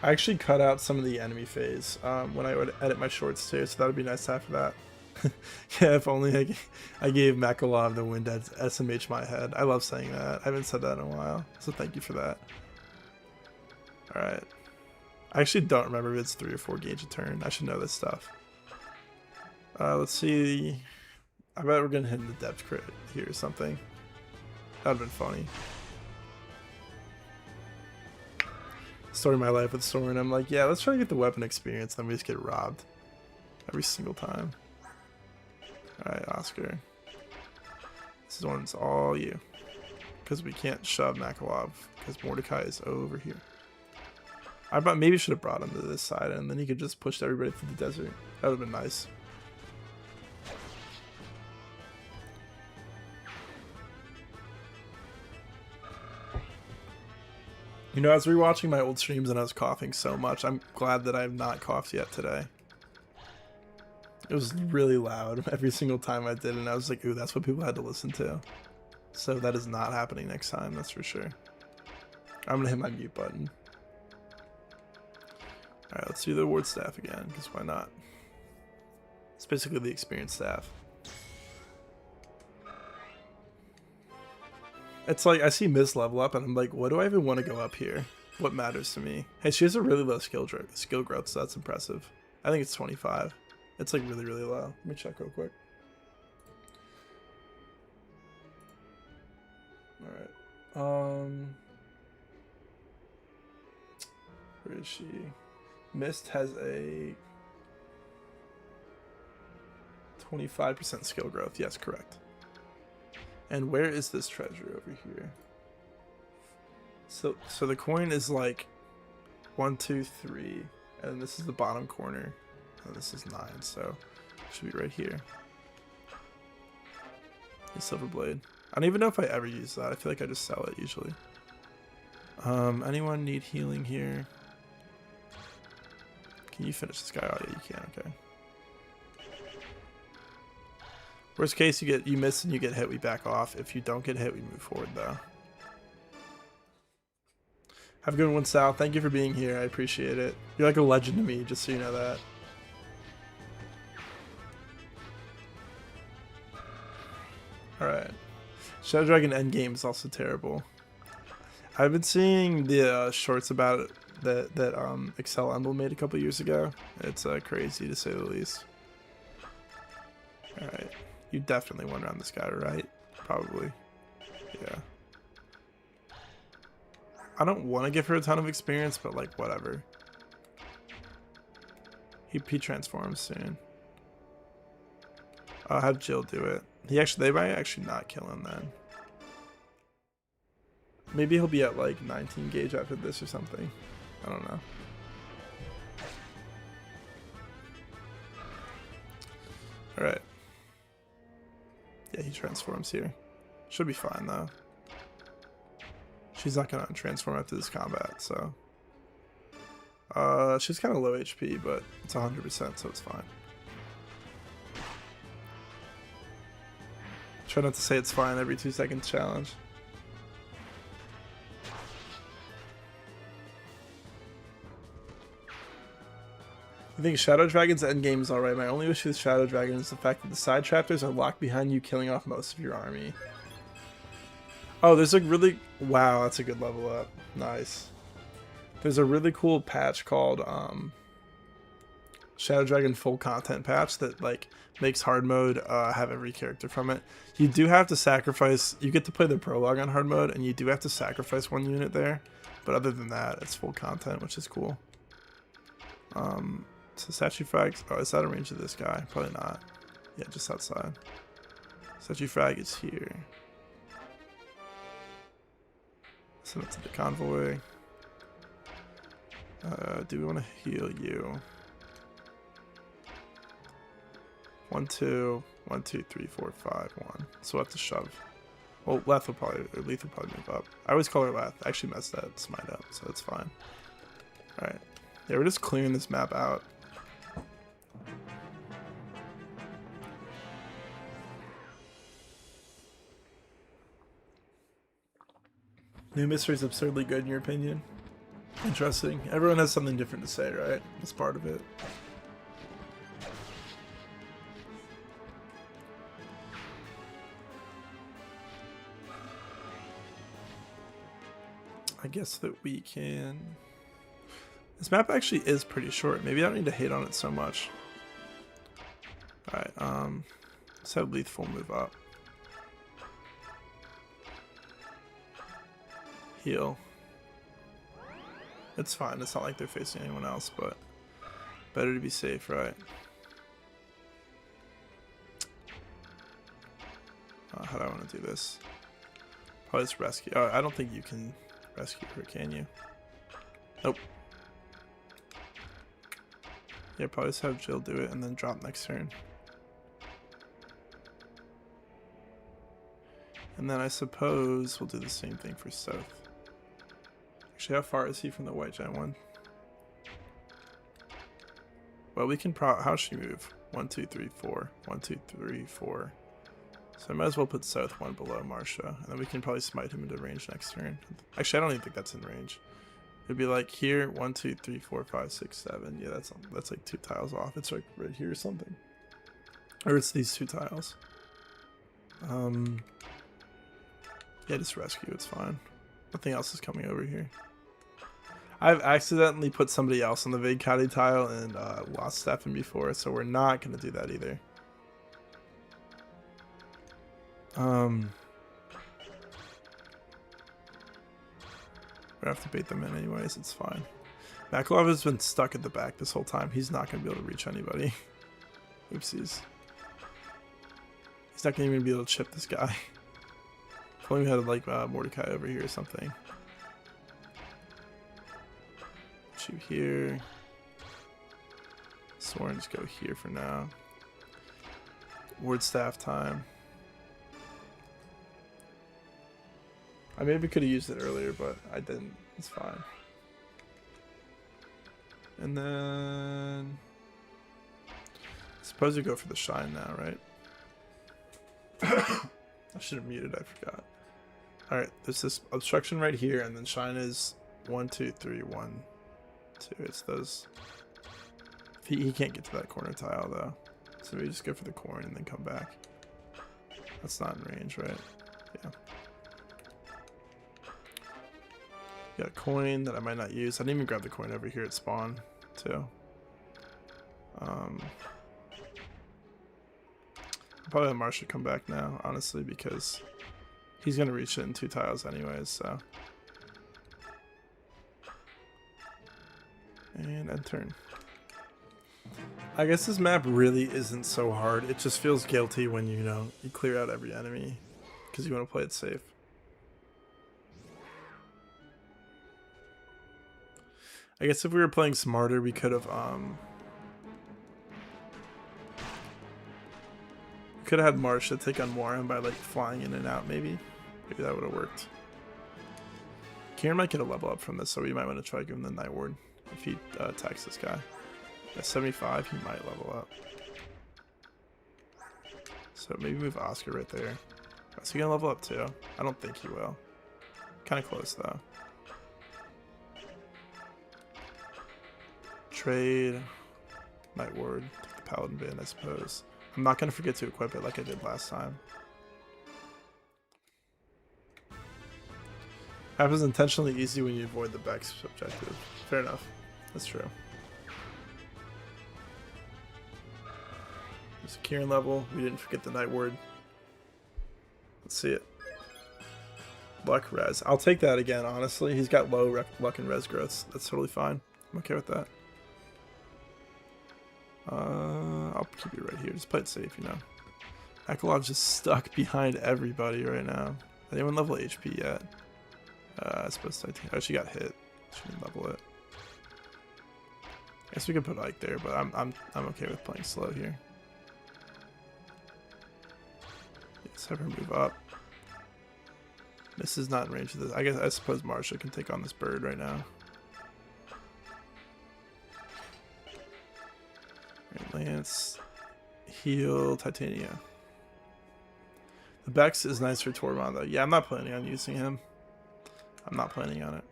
I actually cut out some of the enemy phase when I would edit my shorts too, so that would be nice after that. Yeah, if only I gave Makalov the win to SMH my head. I love saying that. I haven't said that in a while, so thank you for that. Alright. I actually don't remember if it's 3 or 4 gauge a turn. I should know this stuff. Let's see. I bet we're gonna hit the depth crit here or something. That would've been funny. Story of my life with Soren. I'm like, yeah, let's try to get the weapon experience, then we just get robbed. Every single time. Alright, Oscar. This one's all you. Because we can't shove Makalov, because Mordecai is over here. I maybe should have brought him to this side, and then he could just push everybody through the desert. That would have been nice. You know, I was rewatching my old streams and I was coughing so much. I'm glad that I have not coughed yet today. It was really loud every single time I did, and I was like, ooh, that's what people had to listen to. So that is not happening next time, that's for sure. I'm gonna hit my mute button. Alright, let's do the award staff again, because why not? It's basically the experience staff. It's like, I see Miss level up, and I'm like, what do I even want to go up here? What matters to me? Hey, she has a really low skill growth, so that's impressive. I think it's 25. It's like really, really low. Let me check real quick. Alright. Where is she? Mist has a 25% skill growth. Yes, correct. And where is this treasure over here? So the coin is like 1, 2, 3, and this is the bottom corner, and this is 9, so it should be right here. The silver blade. I don't even know if I ever use that. I feel like I just sell it usually. Anyone need healing here? Can you finish this guy? Oh yeah, you can. Okay. Worst case, you miss and you get hit, we back off. If you don't get hit, we move forward though. Have a good one, Sal. Thank you for being here. I appreciate it. You're like a legend to me, just so you know that. Alright. Shadow Dragon Endgame is also terrible. I've been seeing the shorts about it that Excel Emblem made a couple years ago. It's crazy to say the least. Alright. You definitely went around this guy, right? Probably. Yeah. I don't want to give her a ton of experience, but like whatever. He transforms soon. I'll have Jill do it. They might actually not kill him then. Maybe he'll be at like 19 gauge after this or something. I don't know. Alright. Yeah, he transforms here. Should be fine though. She's not gonna transform after this combat, so. She's kind of low HP, but it's 100%, so it's fine. Try not to say it's fine every 2 seconds challenge. I think Shadow Dragon's endgame is alright. My only issue with Shadow Dragon is the fact that the side chapters are locked behind you, killing off most of your army. Oh, there's a really... Wow, that's a good level up. Nice. There's a really cool patch called Shadow Dragon Full Content patch that like makes hard mode have every character from it. You do have to sacrifice... You get to play the prologue on hard mode, and you do have to sacrifice one unit there. But other than that, it's full content, which is cool. So statue frag, oh, is that a range of this guy? Probably not. Yeah, just outside. Statue frag is here. Send it to the convoy. Do we want to heal you? 1, 2, 1, 2, 3, 4, 5, 1. So we'll have to shove. Well, Leth will probably, or Leith will probably move up. I always call her Leth. I actually messed that smite up, so it's fine. Alright. Yeah, we're just clearing this map out. New mystery is absurdly good in your opinion? Interesting. Everyone has something different to say, right? That's part of it. I guess that we can... This map actually is pretty short. Maybe I don't need to hate on it so much. Alright, let's have Leith full move up. Heal. It's fine. It's not like they're facing anyone else, but better to be safe, right? How do I want to do this? Probably just rescue. Oh, I don't think you can rescue her, can you? Nope. Yeah, probably just have Jill do it and then drop next turn. And then I suppose we'll do the same thing for South. Actually, how far is he from the white giant one? Well, we can how's she move? 1, 2, 3, 4. 1, 2, 3, 4. So I might as well put South one below Marsha, and then we can probably smite him into range next turn. Actually, I don't even think that's in range. It'd be like here, 1, 2, 3, 4, 5, 6, 7. Yeah, that's like 2 tiles off. It's like right here or something. Or it's these 2 tiles. Yeah, just rescue, it's fine. Nothing else is coming over here. I've accidentally put somebody else on the Vagkati tile and lost Stefan before, so we're not going to do that either. We're going to have to bait them in anyways, it's fine. Makalov has been stuck at the back this whole time. He's not going to be able to reach anybody. Oopsies. He's not going to even be able to chip this guy. If only we had like Mordecai over here or something. Put you here. Soren, just go here for now. Ward staff time. I maybe could have used it earlier, but I didn't. It's fine. And then I suppose we go for the shine now, right? I should have muted, I forgot. Alright, there's this obstruction right here, and then shine is 1, 2, 3, 1, 2. It's those. He can't get to that corner tile though, so we just go for the coin and then come back. That's not in range, right? Yeah. Got a coin that I might not use. I didn't even grab the coin over here at spawn too. Probably let Marsha come back now, honestly, because he's gonna reach it in 2 tiles anyways. So. And end turn. I guess this map really isn't so hard. It just feels guilty when you clear out every enemy because you want to play it safe. I guess if we were playing smarter, we could have had Marsha take on Warren by like flying in and out. Maybe that would have worked. Kieran might get a level up from this, so we might want to try giving the Night Ward if he attacks this guy. At 75, he might level up. So maybe move Oscar right there. Is he gonna level up too? I don't think he will. Kind of close though. Trade Night Ward, take the Paladin bin, I suppose. I'm not gonna forget to equip it like I did last time. Happens intentionally easy when you avoid the Bex objective. Fair enough. That's true. There's a Kieran level. We didn't forget the Night Ward. Let's see it. Luck res. I'll take that again, honestly. He's got low luck and res growths. That's totally fine. I'm okay with that. I'll keep it right here. Just play it safe, Akalov just stuck behind everybody right now. Anyone level HP yet? I suppose oh, she got hit. She didn't level it. I guess we could put Ike there, but I'm okay with playing slow here. Let's have her move up. This is not in range of this. I suppose Marsha can take on this bird right now. Right, Lance, heal Titania. The Bex is nice for Tormund though. Yeah, I'm not planning on using him. I'm not planning on it.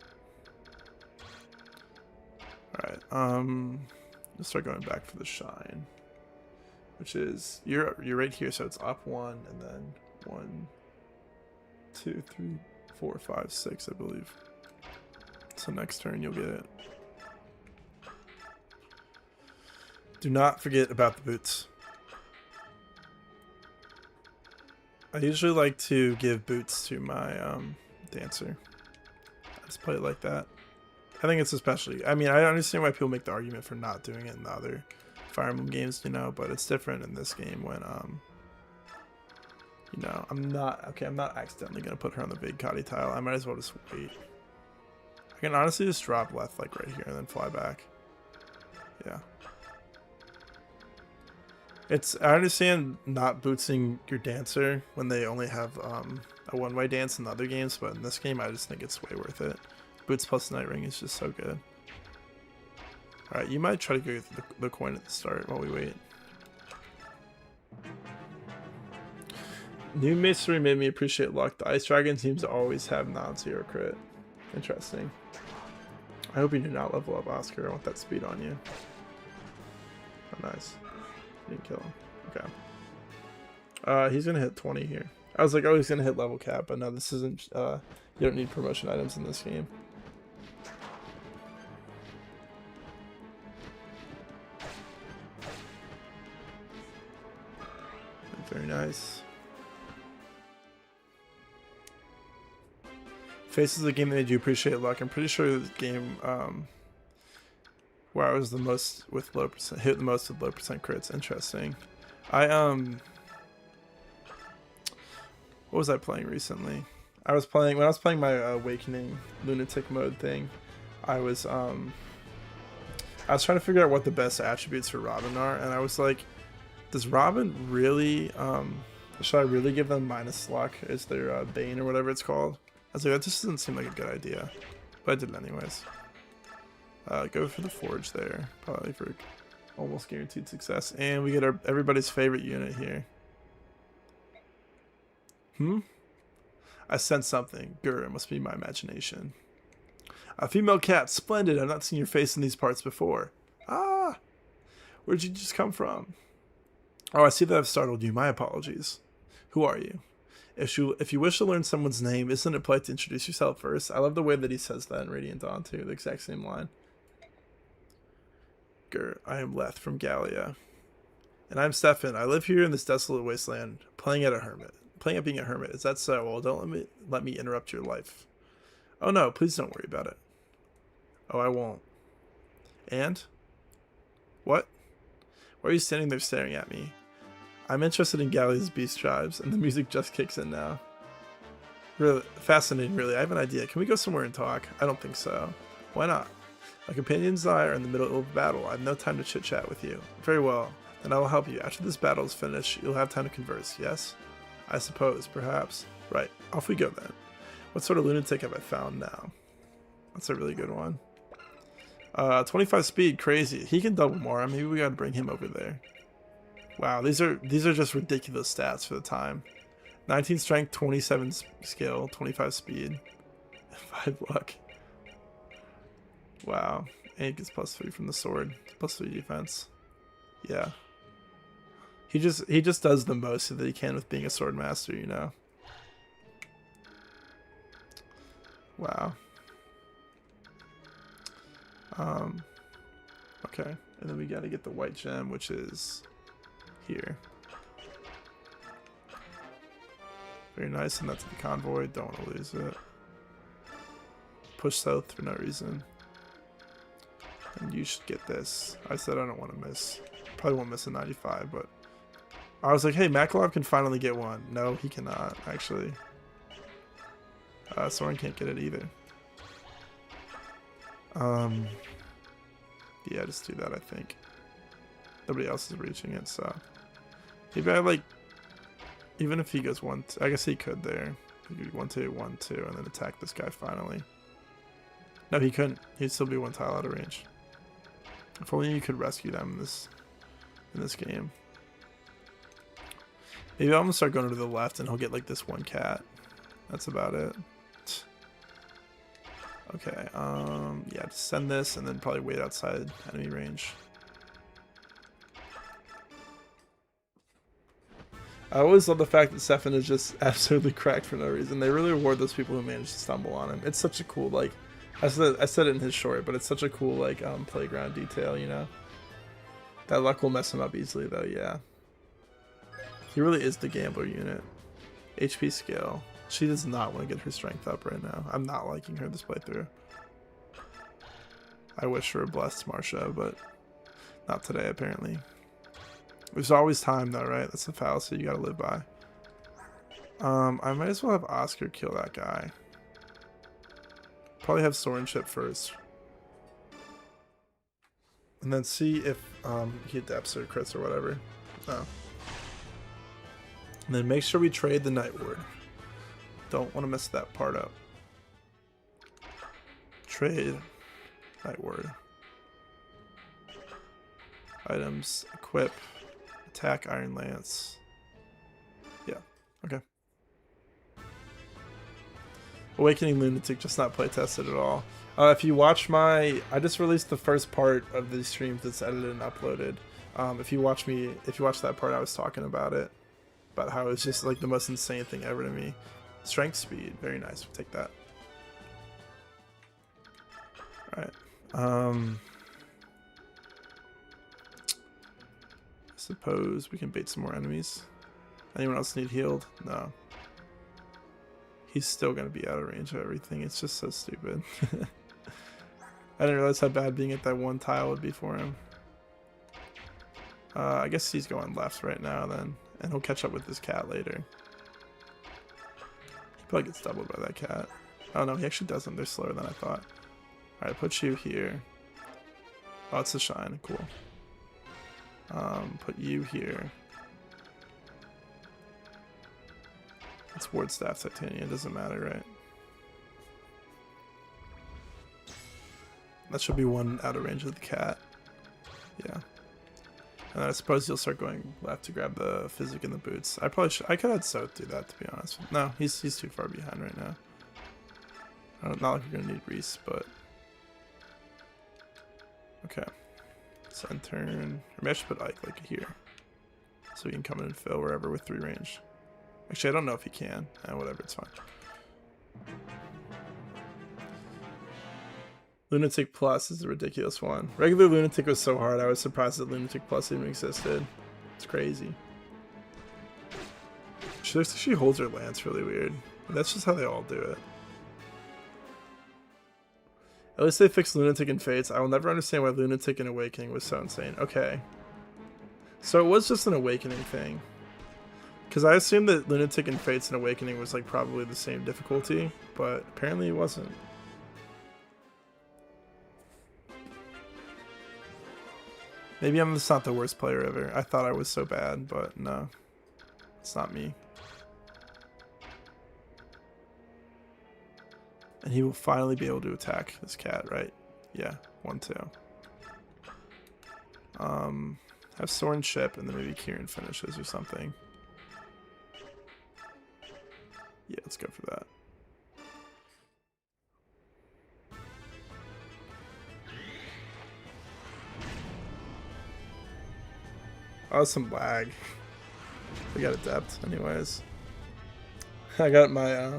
Alright, let's start going back for the shine. Which is you're right here, so it's up 1 and then 1, 2, 3, 4, 5, 6, I believe. So next turn you'll get it. Do not forget about the boots. I usually like to give boots to my dancer. I just play it like that. I think it's especially, I understand why people make the argument for not doing it in the other Fire Emblem games, but it's different in this game when, I'm not accidentally going to put her on the big Kadi tile. I might as well just wait. I can honestly just drop left, like right here, and then fly back. Yeah. I understand not bootsing your dancer when they only have a one-way dance in the other games, but in this game I just think it's way worth it. Boots plus Night Ring is just so good. Alright, you might try to get the coin at the start while we wait. New mystery made me appreciate luck. The Ice Dragon seems to always have non-zero crit. Interesting. I hope you do not level up Oscar. I want that speed on you. Oh, nice. Didn't kill him. Okay. He's gonna hit 20 here. I was like, oh, he's gonna hit level cap, but no, this isn't. You don't need promotion items in this game. Very nice. Faces the game that made you appreciate luck. I'm pretty sure the game where I was the most with low percent, hit the most with low percent crits. Interesting. What was I playing recently? When I was playing my Awakening Lunatic mode thing, I was trying to figure out what the best attributes for Robin are, and I was like, does Robin really should I really give them minus luck as their Bane or whatever it's called? I was like, that just doesn't seem like a good idea, but I did it anyways. Go for the Forge there, probably for almost guaranteed success. And we get everybody's favorite unit here. I sense something. Gur, it must be my imagination. A female cat. Splendid. I've not seen your face in these parts before. Ah. Where'd you just come from? Oh, I see that I've startled you. My apologies. Who are you? If you wish to learn someone's name, isn't it polite to introduce yourself first? I love the way that he says that in Radiant Dawn, too. The exact same line. I am Leth from Gallia. And I'm Stefan. I live here in this desolate wasteland, playing at being a hermit. Is that so? Well, don't let me interrupt your life. Oh no, please don't worry about it. Oh, I won't. And? What? Why are you standing there staring at me? I'm interested in Gallia's beast tribes, and the music just kicks in now. Really fascinating, really. I have an idea. Can we go somewhere and talk? I don't think so. Why not? My companions and I are in the middle of battle. I have no time to chit-chat with you. Very well. Then I will help you. After this battle is finished, you'll have time to converse, yes? I suppose, perhaps. Right. Off we go then. What sort of lunatic have I found now? That's a really good one. 25 speed, crazy. He can double more. Maybe we gotta bring him over there. Wow, these are just ridiculous stats for the time. 19 strength, 27 skill, 25 speed, 5 luck. Wow, and he gets +3 from the sword, +3 defense. Yeah, he just does the most that he can with being a sword master, you know. Wow. Okay, and then we gotta get the white gem, which is here. Very nice, and that's the convoy. Don't want to lose it. Push south for no reason. And you should get this. I said I don't want to miss. Probably won't miss a 95, but I was like, hey, Makalov can finally get one. No, he cannot, actually. Soren can't get it either. Yeah, just do that, I think. Nobody else is reaching it, so maybe I like, even if he goes 1, I guess he could there. He could 1, 2, 1, 2, and then attack this guy finally. No, he couldn't. He'd still be 1 tile out of range. If only you could rescue them in this game. Maybe I'm gonna start going to the left, and he'll get like this 1 cat. That's about it. Okay. Yeah, just send this, and then probably wait outside enemy range. I always love the fact that Stefan is just absolutely cracked for no reason. They really reward those people who manage to stumble on him. It's such a cool, like, I said it in his short, but it's such a cool, like, playground detail, you know? That luck will mess him up easily, though, yeah. He really is the gambler unit. HP scale. She does not want to get her strength up right now. I'm not liking her this playthrough. I wish her a blessed Marsha, but not today, apparently. There's always time, though, right? That's the fallacy you gotta live by. I might as well have Oscar kill that guy. Probably have Soren chip first. And then see if he adapts or crits or whatever. Oh. And then make sure we trade the Night Ward. Don't want to mess that part up. Trade Night Ward. Items, equip, attack Iron Lance. Yeah, okay. Awakening Lunatic, just not play tested at all. If you watch I just released the first part of these streams that's edited and uploaded. If you watch that part, I was talking about it, about how it's just like the most insane thing ever to me. Strength speed, very nice. We'll take that. All right. I suppose we can bait some more enemies. Anyone else need healed? No. He's still gonna be out of range of everything. It's just so stupid. I didn't realize how bad being at that 1 tile would be for him. I guess he's going left right now then, and he'll catch up with this cat later. He probably gets doubled by that cat. Oh no, he actually doesn't. They're slower than I thought. Alright, put you here. Oh, it's a shine. Cool. Put you here. It's Ward Staff Titania. It doesn't matter, right? That should be 1 out of range of the cat. Yeah. And then I suppose you'll start going left to grab the physic and the boots. I probably should. I could have Soth do that, to be honest. No, he's too far behind right now. Not like we're gonna need Reese, but Okay. Send turn. Or maybe I should put Ike like here. So he can come in and fill wherever with 3 range. Actually, I don't know if he can. Whatever, it's fine. Lunatic Plus is a ridiculous one. Regular Lunatic was so hard, I was surprised that Lunatic Plus even existed. It's crazy. She looks like she holds her lance really weird. That's just how they all do it. At least they fixed Lunatic and Fates. I will never understand why Lunatic and Awakening was so insane. Okay. So it was just an Awakening thing. Because I assumed that Lunatic and Fates and Awakening was like probably the same difficulty, but apparently it wasn't. Maybe I'm just not the worst player ever. I thought I was so bad, but no. It's not me. And he will finally be able to attack this cat, right? Yeah, 1-2. Have Soren ship, and then maybe Kieran finishes or something. Yeah, let's go for that. Oh, some lag. We got adept, anyways. I got my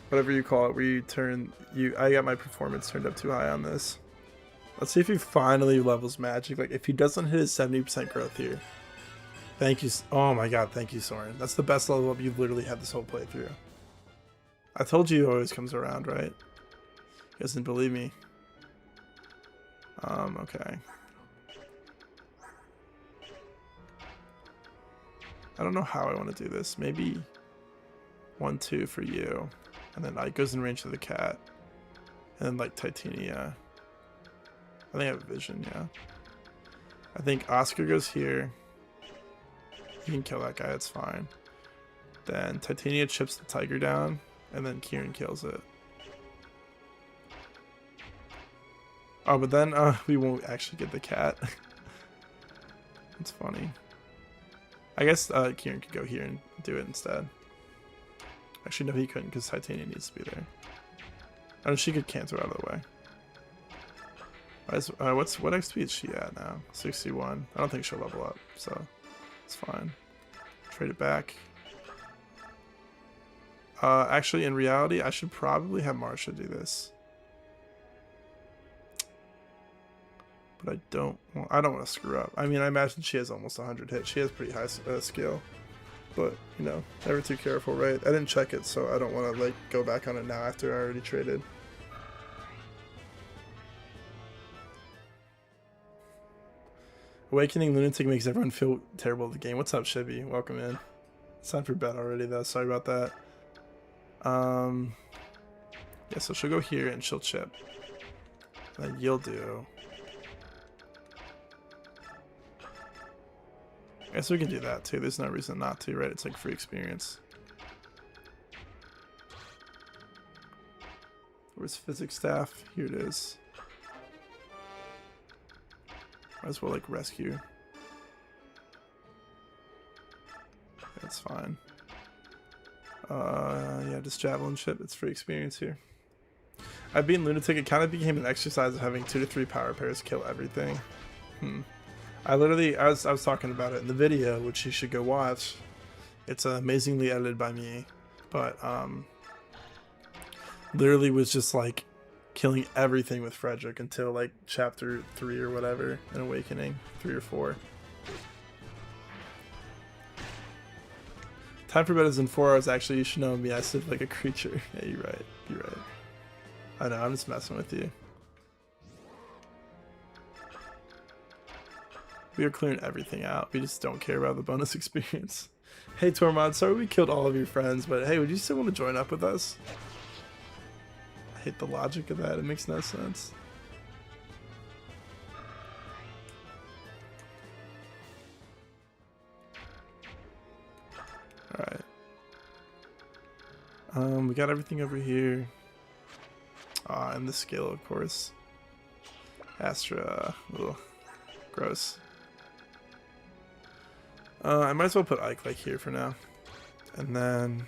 whatever you call it, where you turn I got my performance turned up too high on this. Let's see if he finally levels magic. Like if he doesn't hit his 70% growth here. Thank you. Oh my god, thank you, Soren. That's the best level up you've literally had this whole playthrough. I told you he always comes around, right? He doesn't believe me. Okay. I don't know how I want to do this. Maybe 1-2 for you. And then Ike goes in range of the cat. And then like Titania. I think I have a vision, yeah. I think Oscar goes here. He can kill that guy, it's fine. Then Titania chips the tiger down. And then Kieran kills it. Oh, but then we won't actually get the cat. That's funny. I guess Kieran could go here and do it instead. Actually, no, he couldn't because Titania needs to be there. Oh, she could cancel out of the way. What XP is she at now? 61. I don't think she'll level up, so it's fine. Trade it back. Actually, in reality, I should probably have Marsha do this. But I don't want to screw up. I mean, I imagine she has almost 100 hits. She has pretty high skill. But, you know, never too careful, right? I didn't check it, so I don't want to, like, go back on it now after I already traded. Awakening Lunatic makes everyone feel terrible at the game. What's up, Shibby? Welcome in. It's time for bed already, though. Sorry about that. Yeah, so she'll go here and she'll chip. Then you'll do... I guess we can do that too. There's no reason not to, right? It's like free experience. Where's physics staff? Here it is. Might as well like rescue. That's fine. Yeah, just javelin ship. It's free experience here. I've been Lunatic. It kind of became an exercise of having 2 to 3 power pairs kill everything. I was talking about it in the video, which you should go watch. It's amazingly edited by me, but literally was just like killing everything with Frederick until like chapter 3 or whatever in Awakening, 3 or 4. Time for bed is in 4 hours. Actually, you should know me. I sleep like a creature. Yeah, you're right. You're right. I know. I'm just messing with you. We are clearing everything out. We just don't care about the bonus experience. Hey, Tormod, sorry we killed all of your friends, but hey, would you still want to join up with us? I hate the logic of that. It makes no sense. Alright. We got everything over here. And the skill, of course. Astra. Ugh. Gross. I might as well put Ike like here for now. And then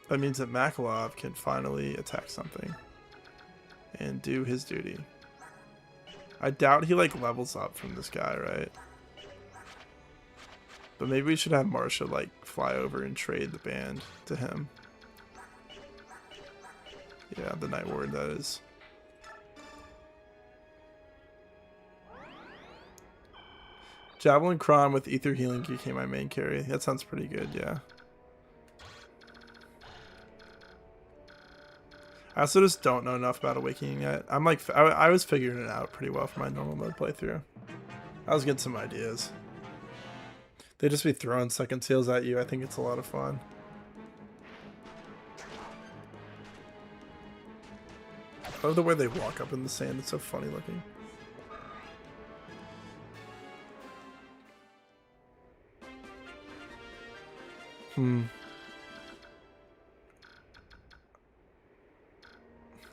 that means that Makalov can finally attack something and do his duty. I doubt he like levels up from this guy, right? But maybe we should have Marsha like fly over and trade the band to him. Yeah, the Night Ward, that is. Javelin Crom with Ether Healing became my main carry. That sounds pretty good, yeah. I also just don't know enough about Awakening yet. I'm like, I was figuring it out pretty well for my normal mode playthrough. I was getting some ideas. They just be throwing second seals at you. I think it's a lot of fun. I love the way they walk up in the sand. It's so funny looking.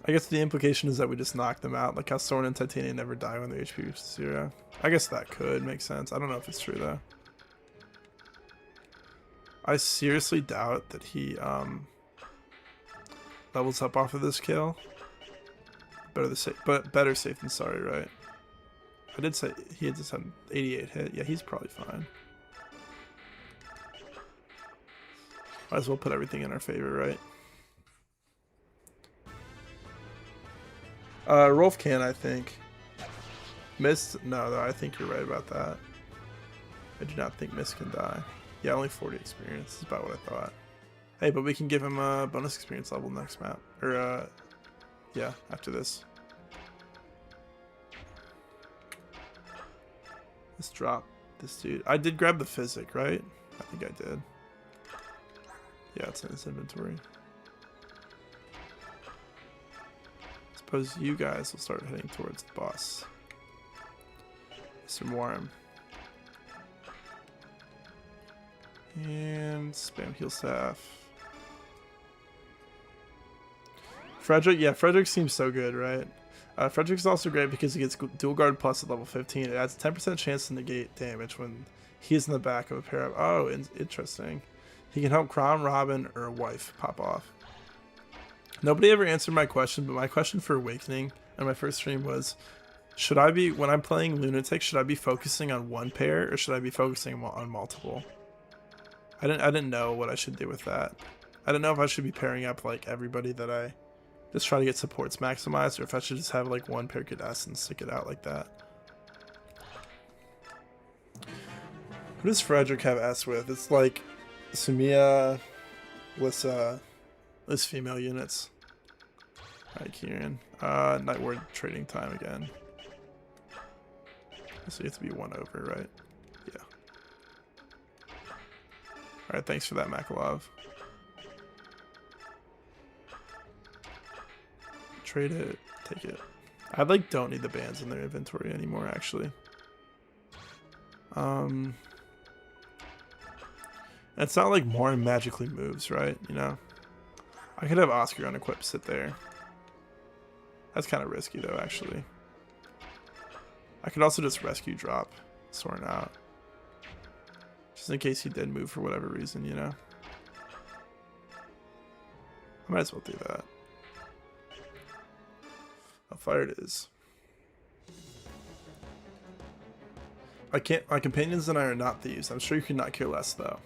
I guess the implication is that we just knock them out, like how Soren and Titania never die when their HP reaches 0. I guess that could make sense. I don't know if it's true though. I seriously doubt that he levels up off of this kill. Better safe than sorry, right? I did say he had just had 88 hit. Yeah, he's probably fine. Might as well put everything in our favor, right? Rolf can, I think. Mist? No, though, I think you're right about that. I do not think Mist can die. Yeah, only 40 experience is about what I thought. Hey, but we can give him a bonus experience level next map. Or, yeah, after this. Let's drop this dude. I did grab the physic, right? I think I did. Yeah, it's in his inventory. Suppose you guys will start heading towards the boss. Mr. Warm. And spam heal staff. Frederick, yeah, Frederick seems so good, right? Frederick's also great because he gets dual guard plus at level 15. It adds 10% chance to negate damage when he's in the back of a pair of... Oh, interesting. He can help Crom, Robin, or a wife pop off. Nobody ever answered my question, but my question for Awakening on my first stream was, should I be, when I'm playing Lunatic, should I be focusing on one pair or should I be focusing on multiple? I didn't know what I should do with that. I don't know if I should be pairing up like everybody that I just try to get supports maximized, or if I should just have like one pair get S and stick it out like that. Who does Frederick have S with? It's like Sumia, Lissa, those female units. Alright, Kieran. Night Ward trading time again. So you have to be 1 over, right? Yeah. Alright, thanks for that, Makalov. Trade it, take it. I like don't need the bands in their inventory anymore, actually. It's not like more magically moves, right? You know? I could have Oscar unequipped sit there. That's kind of risky though, actually. I could also just rescue drop Soren out. Just in case he did move for whatever reason, you know? I might as well do that. How fire it is. My companions and I are not thieves. I'm sure you could not care less though.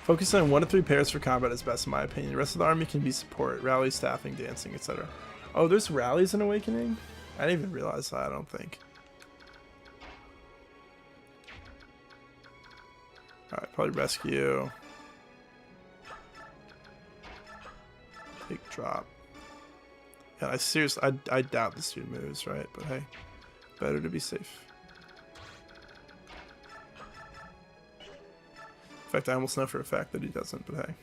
Focus on 1 to 3 pairs for combat is best in my opinion. The rest of the army can be support, rally, staffing, dancing, etc. Oh, there's rallies in Awakening? I didn't even realize that, I don't think. Alright, probably rescue. Take drop. Yeah, I doubt this dude moves, right? But hey, better to be safe. In fact, I almost know for a fact that he doesn't, but hey.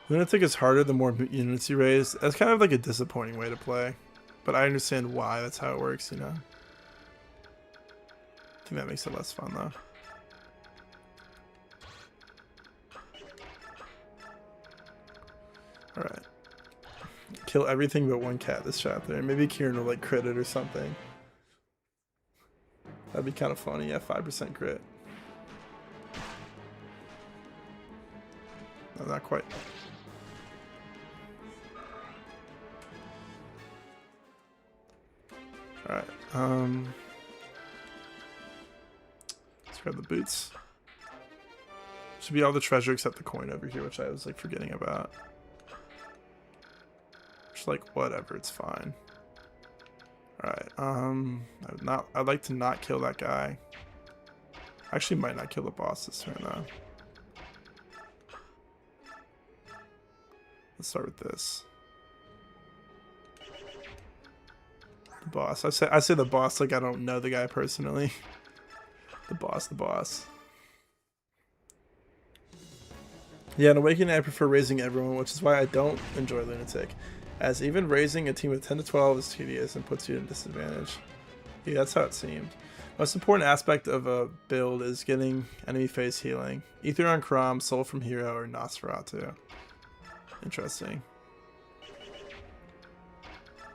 Lunatic is harder the more units you raise. That's kind of like a disappointing way to play. But I understand why that's how it works, you know? I think that makes it less fun, though. Alright. Kill everything but one cat this chapter. Maybe Kieran will, like, crit it or something. That'd be kind of funny. Yeah, 5% crit. No, not quite. Alright, let's grab the boots. Should be all the treasure except the coin over here, which I was like forgetting about. Just like whatever, it's fine. Alright, I'd like to not kill that guy. Actually might not kill the boss this turn though. Let's start with this. The boss. I say the boss like I don't know the guy personally. The boss. Yeah, in Awakening I prefer raising everyone, which is why I don't enjoy Lunatic. As even raising a team of 10 to 12 is tedious and puts you at a disadvantage. Yeah, that's how it seemed. Most important aspect of a build is getting enemy phase healing. Ether on Crom, Soul from Hero, or Nosferatu. Interesting.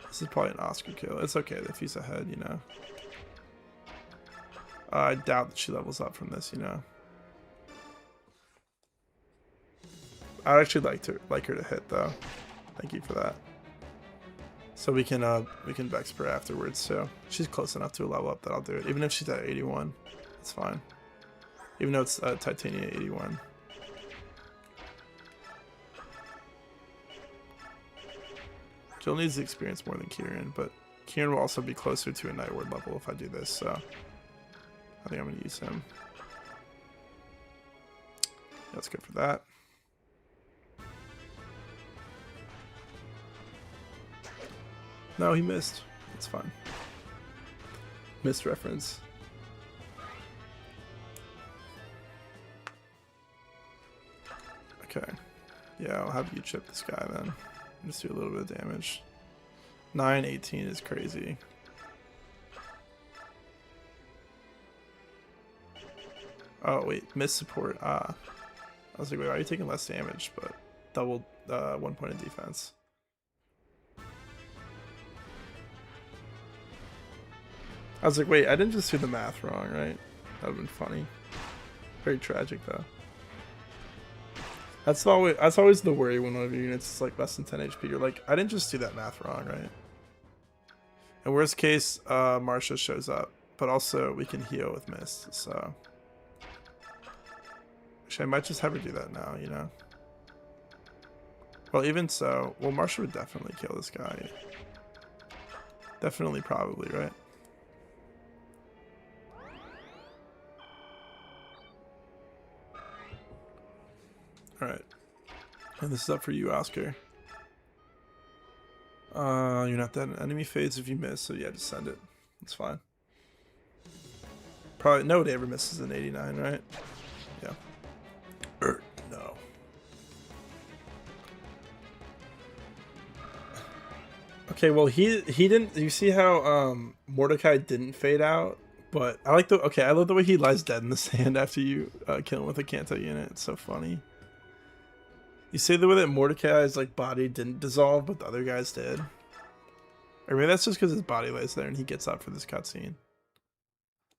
This is probably an Oscar kill. It's okay if he's ahead, you know. I doubt that she levels up from this, you know. I'd actually like her to hit though. Thank you for that. So we can Vex her afterwards. So she's close enough to a level up that I'll do it. Even if she's at 81, it's fine. Even though it's Titania 81. Jill needs the experience more than Kieran, but Kieran will also be closer to a Night Ward level if I do this. So I think I'm gonna use him. That's good for that. No, he missed. It's fine. Missed reference. Okay. Yeah, I'll have you chip this guy then. Just do a little bit of damage. 918 is crazy. Oh, wait. Miss support. I was like, wait, why are you taking less damage? But double 1 point of defense. I was like, wait, I didn't just do the math wrong, right? That would have been funny. Very tragic, though. That's always the worry when one of your units is like less than 10 HP. You're like, I didn't just do that math wrong, right? In worst case, Marsha shows up. But also, we can heal with Mist, so... Actually, I might just have her do that now, you know? Well, even so... Well, Marsha would definitely kill this guy. Definitely, probably, right? Alright. And this is up for you, Oscar. You're not that enemy fades if you miss, so yeah, just send it. It's fine. Probably nobody ever misses an 89, right? Yeah. No. Okay, well he didn't. You see how Mordecai didn't fade out, but I like the. Okay, I love the way he lies dead in the sand after you kill him with a Kanto unit. It's so funny. You see the way that Mordecai's like body didn't dissolve, but the other guys did. Or maybe that's just because his body lays there and he gets up for this cutscene.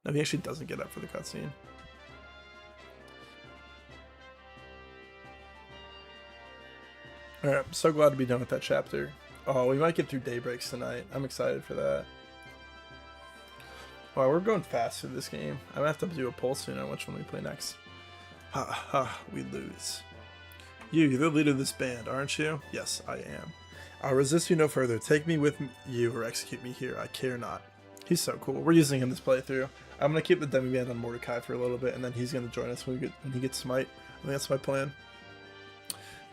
No, he actually doesn't get up for the cutscene. Alright, I'm so glad to be done with that chapter. Oh, we might get through Daybreaks tonight. I'm excited for that. Wow, we're going fast through this game. I'm gonna have to do a poll soon on which one we play next. Ha ha, we lose. You're the leader of this band, aren't you? Yes, I am. I'll resist you no further. Take me with you or execute me here. I care not. He's so cool. We're using him this playthrough. I'm going to keep the demi-band on Mordecai for a little bit, and then he's going to join us when he gets Smite. I think that's my plan.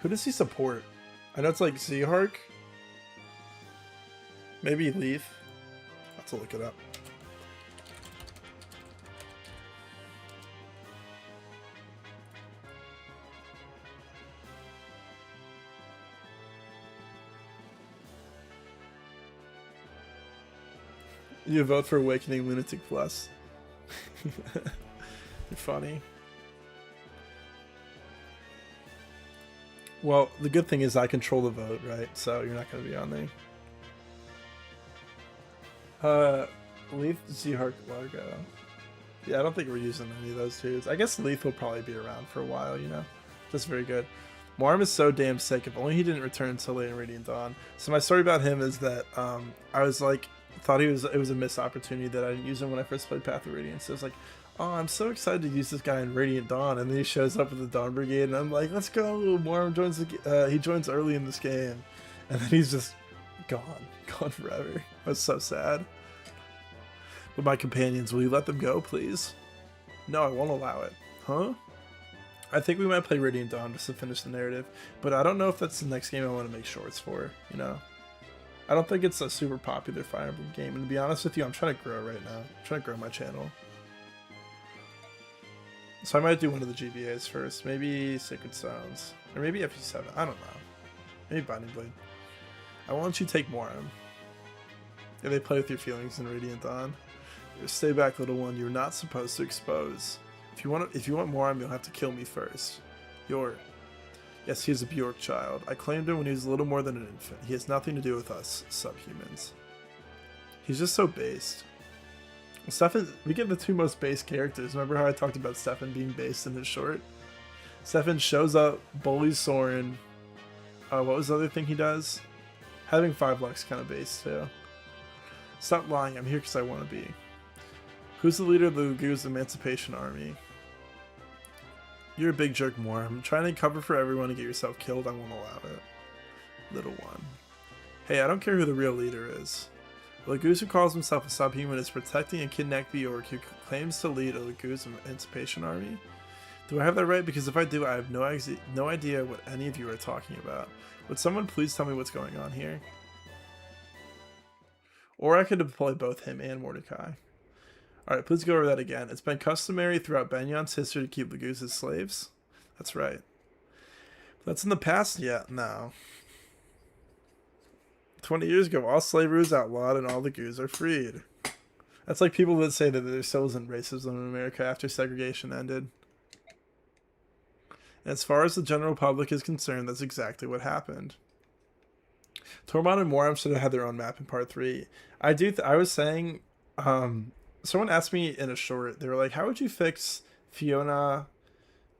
Who does he support? I know it's like Zehark. Maybe Leaf. I'll have to look it up. You vote for Awakening Lunatic Plus. You're funny. Well, the good thing is I control the vote, right? So you're not going to be on there. Leaf, Zehark, Largo. Yeah, I don't think we're using any of those dudes. I guess Leaf will probably be around for a while, you know? Just very good. Marm is so damn sick. If only he didn't return until late in Radiant Dawn. So my story about him is that I was like thought it was a missed opportunity that I didn't use him when I first played Path of Radiance. So I was like, oh, I'm so excited to use this guy in Radiant Dawn, and then he shows up with the Dawn Brigade, and I'm like, let's go. Moram joins he joins early in this game, and then he's just gone forever. I was so sad. But my companions, will you let them go, please? No, I won't allow it. Huh? I think we might play Radiant Dawn just to finish the narrative, but I don't know if that's the next game I want to make shorts for, you know? I don't think it's a super popular Fire Emblem game, and to be honest with you, I'm trying to grow right now. I'm trying to grow my channel. So I might do one of the GBAs first. Maybe Sacred Stones. Or maybe FE7. I don't know. Maybe Binding Blade. I want you to take Moram. Yeah, they play with your feelings in Radiant Dawn. Stay back, little one. You're not supposed to expose. If you want Moram, you'll have to kill me first. Yes, he is a Bjork child. I claimed him when he was little more than an infant. He has nothing to do with us, subhumans. He's just so based. Well, Stefan, we get the two most base characters. Remember how I talked about Stefan being based in his short? Stefan shows up, bullies Soren. What was the other thing he does? Having 5 Lux kind of base too. Stop lying, I'm here because I want to be. Who's the leader of the Goose Emancipation Army? You're a big jerk, Moore. I'm trying to cover for everyone to get yourself killed. I won't allow it. Little one. Hey, I don't care who the real leader is. The Lagoose who calls himself a subhuman is protecting a kidnapped Bjork who claims to lead a Lagoose Emancipation Army? Do I have that right? Because if I do, I have no idea what any of you are talking about. Would someone please tell me what's going on here? Or I could deploy both him and Mordecai. Alright, please go over that again. It's been customary throughout Benyon's history to keep Lagoos as slaves. That's right. That's in the past yet? No. 20 years ago, all slavery was outlawed and all Lagoos are freed. That's like people that say that there still isn't racism in America after segregation ended. And as far as the general public is concerned, that's exactly what happened. Tormund and Moram should have had their own map in part 3. I was saying, someone asked me in a short, they were like, how would you fix Fiona,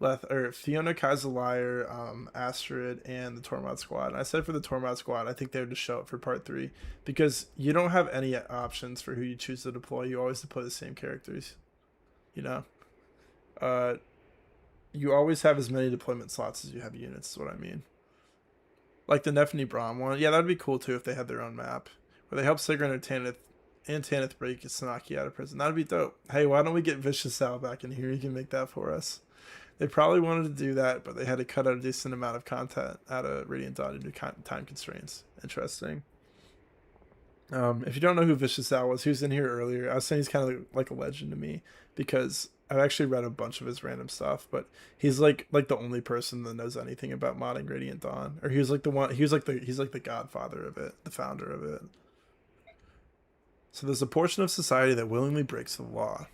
Kaiserliar, Astrid, and the Tormod squad? And I said for the Tormod squad, I think they would just show up for part 3, because you don't have any options for who you choose to deploy. You always deploy the same characters, you know? You always have as many deployment slots as you have units, is what I mean. Like the Nephany Brahm one. Yeah, that would be cool too if they had their own map. Where they help Sigrun and Tanith break Sanaki out of prison. That would be dope. Hey, why don't we get Vicious Sal back in here? You can make that for us. They probably wanted to do that, but they had to cut out a decent amount of content out of Radiant Dawn due to time constraints. Interesting. If you don't know who Vicious Sal was, he was in here earlier. I was saying he's kind of like a legend to me because I've actually read a bunch of his random stuff, but he's like the only person that knows anything about modding Radiant Dawn. Or he's like the godfather of it, the founder of it. So there's a portion of society that willingly breaks the law.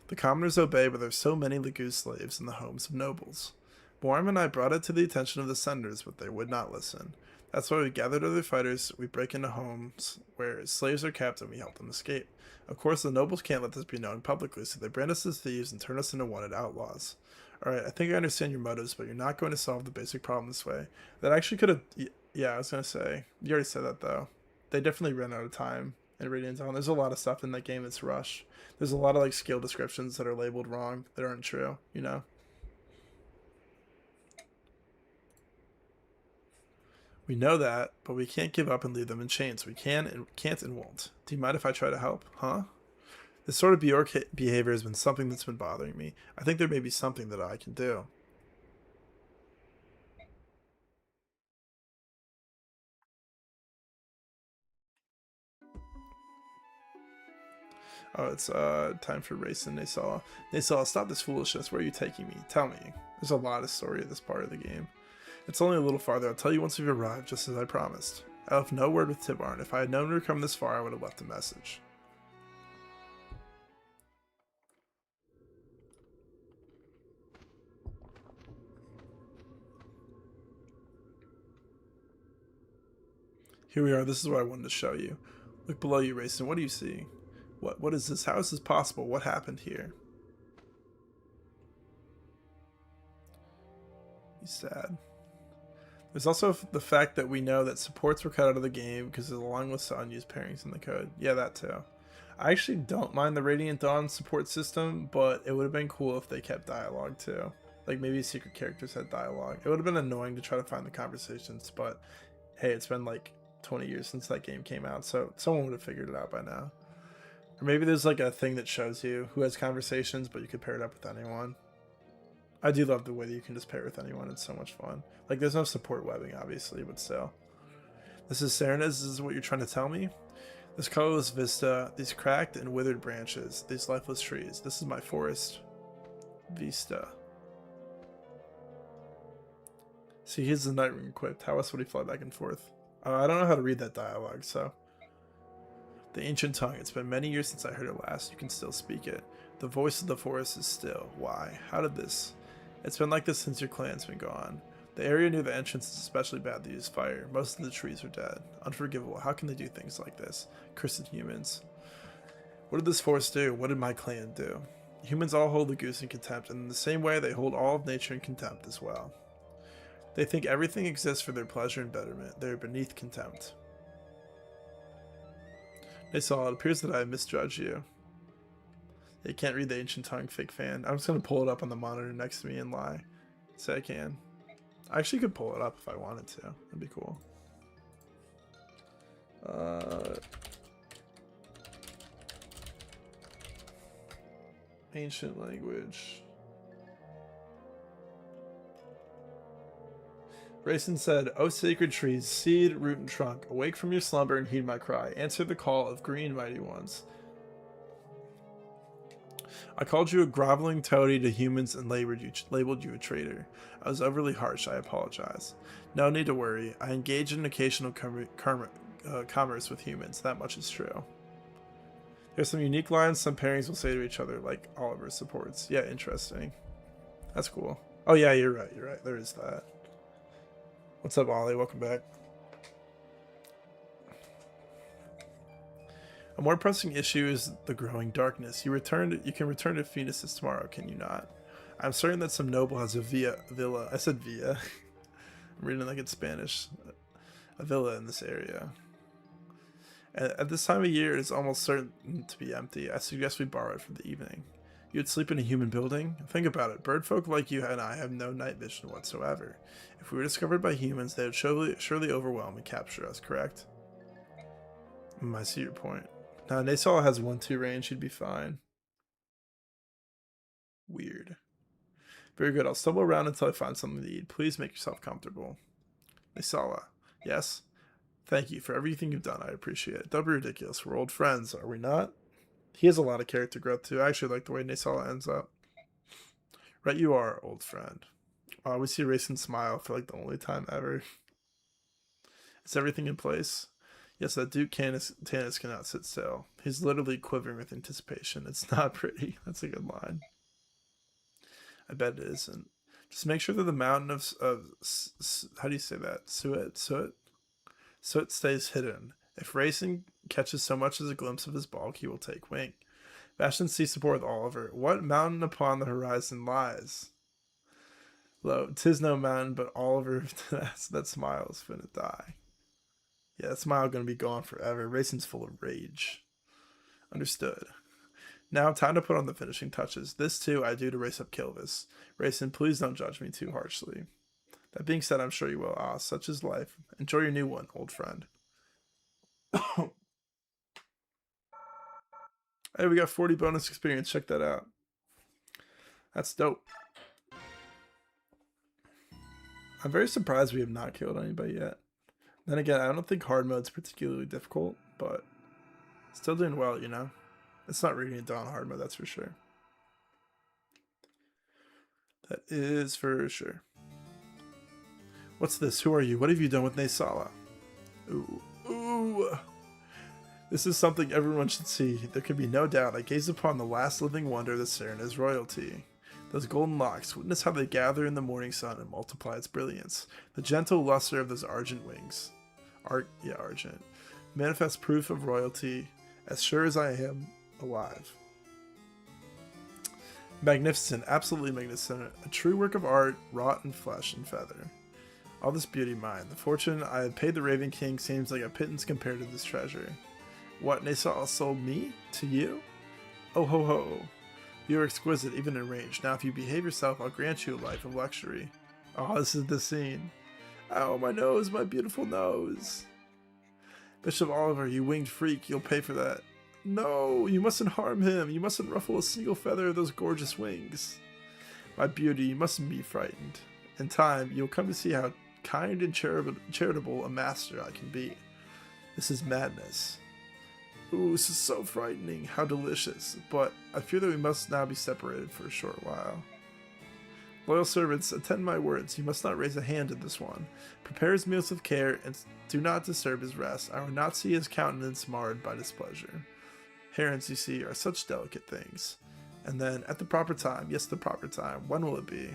The commoners obey, but there's so many Lagoose slaves in the homes of nobles. Moram and I brought it to the attention of the senators, but they would not listen. That's why we gathered other fighters, we break into homes where slaves are kept, and we help them escape. Of course, the nobles can't let this be known publicly, so they brand us as thieves and turn us into wanted outlaws. Alright, I think I understand your motives, but you're not going to solve the basic problem this way. That actually could have... Yeah, I was going to say. You already said that, though. They definitely ran out of time in Radiant Dawn. There's a lot of stuff in that game that's rushed. There's a lot of like skill descriptions that are labeled wrong, that aren't true, you know? We know that, but we can't give up and leave them in chains. We can't and won't. Do you mind if I try to help? Huh? This sort of Bjork behavior has been something that's been bothering me. I think there may be something that I can do. Oh, it's time for racing. Naysala, stop this foolishness. Where are you taking me? Tell me. There's a lot of story at this part of the game. It's only a little farther. I'll tell you once we've arrived, just as I promised. I left no word with Tibarn. If I had known we were coming this far, I would have left a message. Here we are. This is what I wanted to show you. Look below you, Racing. What do you see? What is this? How is this possible? What happened here? He's sad. There's also the fact that we know that supports were cut out of the game because there's a long list of unused pairings in the code. Yeah, that too. I actually don't mind the Radiant Dawn support system, but it would have been cool if they kept dialogue too. Like maybe secret characters had dialogue. It would have been annoying to try to find the conversations, but hey, it's been like 20 years since that game came out, so someone would have figured it out by now. Or maybe there's like a thing that shows you who has conversations, but you could pair it up with anyone. I do love the way that you can just pair with anyone. It's so much fun. Like, there's no support webbing, obviously, but still. This is Serenus. This is what you're trying to tell me? This colorless vista, these cracked and withered branches, these lifeless trees. This is my forest. Vista. See, here's the night ring equipped. How else would he fly back and forth? I don't know how to read that dialogue, so. The ancient tongue. It's been many years since I heard it last. You can still speak it. The voice of the forest is still. Why? How did this? It's been like this since your clan's been gone. The area near the entrance is especially bad to use fire. Most of the trees are dead. Unforgivable. How can they do things like this? Cursed humans. What did this forest do? What did my clan do? Humans all hold the goose in contempt, and in the same way they hold all of nature in contempt as well. They think everything exists for their pleasure and betterment. They are beneath contempt. They saw it appears that I misjudged you. You can't read the ancient tongue, fake fan. I'm just going to pull it up on the monitor next to me and lie. Say I can. I actually could pull it up if I wanted to. That'd be cool. Ancient language. Rayson said, O sacred trees, seed, root, and trunk, awake from your slumber and heed my cry. Answer the call of green mighty ones. I called you a groveling toady to humans and labeled you a traitor. I was overly harsh, I apologize. No need to worry. I engage in occasional commerce with humans, that much is true. There's some unique lines some pairings will say to each other, like Oliver's supports. Yeah, interesting. That's cool. Oh yeah, you're right, there is that. What's up, Ollie? Welcome back. A more pressing issue is the growing darkness. You can return to Phoenix's tomorrow, can you not? I'm certain that some noble has a villa. I said villa. I'm reading like it's Spanish. A villa in this area. At this time of year, it is almost certain to be empty. I suggest we borrow it for the evening. You would sleep in a human building? Think about it. Birdfolk like you and I have no night vision whatsoever. If we were discovered by humans, they would surely overwhelm and capture us, correct? I see your point. Now, Nasala has 1-2 range, he'd be fine. Weird. Very good, I'll stumble around until I find something to eat. Please make yourself comfortable. Nasala. Yes? Thank you for everything you've done, I appreciate it. Don't be ridiculous, we're old friends, are we not? He has a lot of character growth too. I actually like the way Nasala ends up. Right you are, old friend. We see Rayson smile for like the only time ever. Is everything in place? Yes, that Duke Tanis cannot sit still. He's literally quivering with anticipation. It's not pretty. That's a good line. I bet it isn't. Just make sure that the mountain of how do you say that? Soot stays hidden. If Rayson catches so much as a glimpse of his bulk, he will take wing. Bastion sees support with Oliver. What mountain upon the horizon lies? Lo, 'tis no mountain, but Oliver, that smile is finna die. Yeah, that smile gonna be gone forever. Rayson's full of rage. Understood. Now, time to put on the finishing touches. This, too, I do to race up Kilvis. Rayson, please don't judge me too harshly. That being said, I'm sure you will. Ah, such is life. Enjoy your new one, old friend. Hey, we got 40 bonus experience. Check that out. That's dope. I'm very surprised we have not killed anybody yet. Then again, I don't think hard mode's particularly difficult, but still doing well, you know? It's not Radiant Dawn hard mode, that's for sure. That is for sure. What's this? Who are you? What have you done with Nasala? Ooh. This is something everyone should see. There can be no doubt. I gaze upon the last living wonder that Saren is royalty. Those golden locks, witness how they gather in the morning sun and multiply its brilliance. The gentle luster of those argent wings. Argent. Manifest proof of royalty, as sure as I am alive. Magnificent, absolutely magnificent. A true work of art, wrought in flesh and feather. All this beauty mine. The fortune I had paid the Raven King seems like a pittance compared to this treasure. What, Naysal sold me? To you? Oh ho ho. You are exquisite, even in range. Now if you behave yourself, I'll grant you a life of luxury. Oh, this is the scene. Ow, my nose, my beautiful nose. Bishop Oliver, you winged freak, you'll pay for that. No, you mustn't harm him. You mustn't ruffle a single feather of those gorgeous wings. My beauty, you mustn't be frightened. In time, you'll come to see how kind and charitable a master I can be. This is madness. Ooh, this is so frightening. How delicious. But I fear that we must now be separated for a short while. Loyal servants, attend my words. You must not raise a hand to this one. Prepare his meals with care and do not disturb his rest. I will not see his countenance marred by displeasure. Herons, you see, are such delicate things. And then, at the proper time, yes, the proper time, when will it be?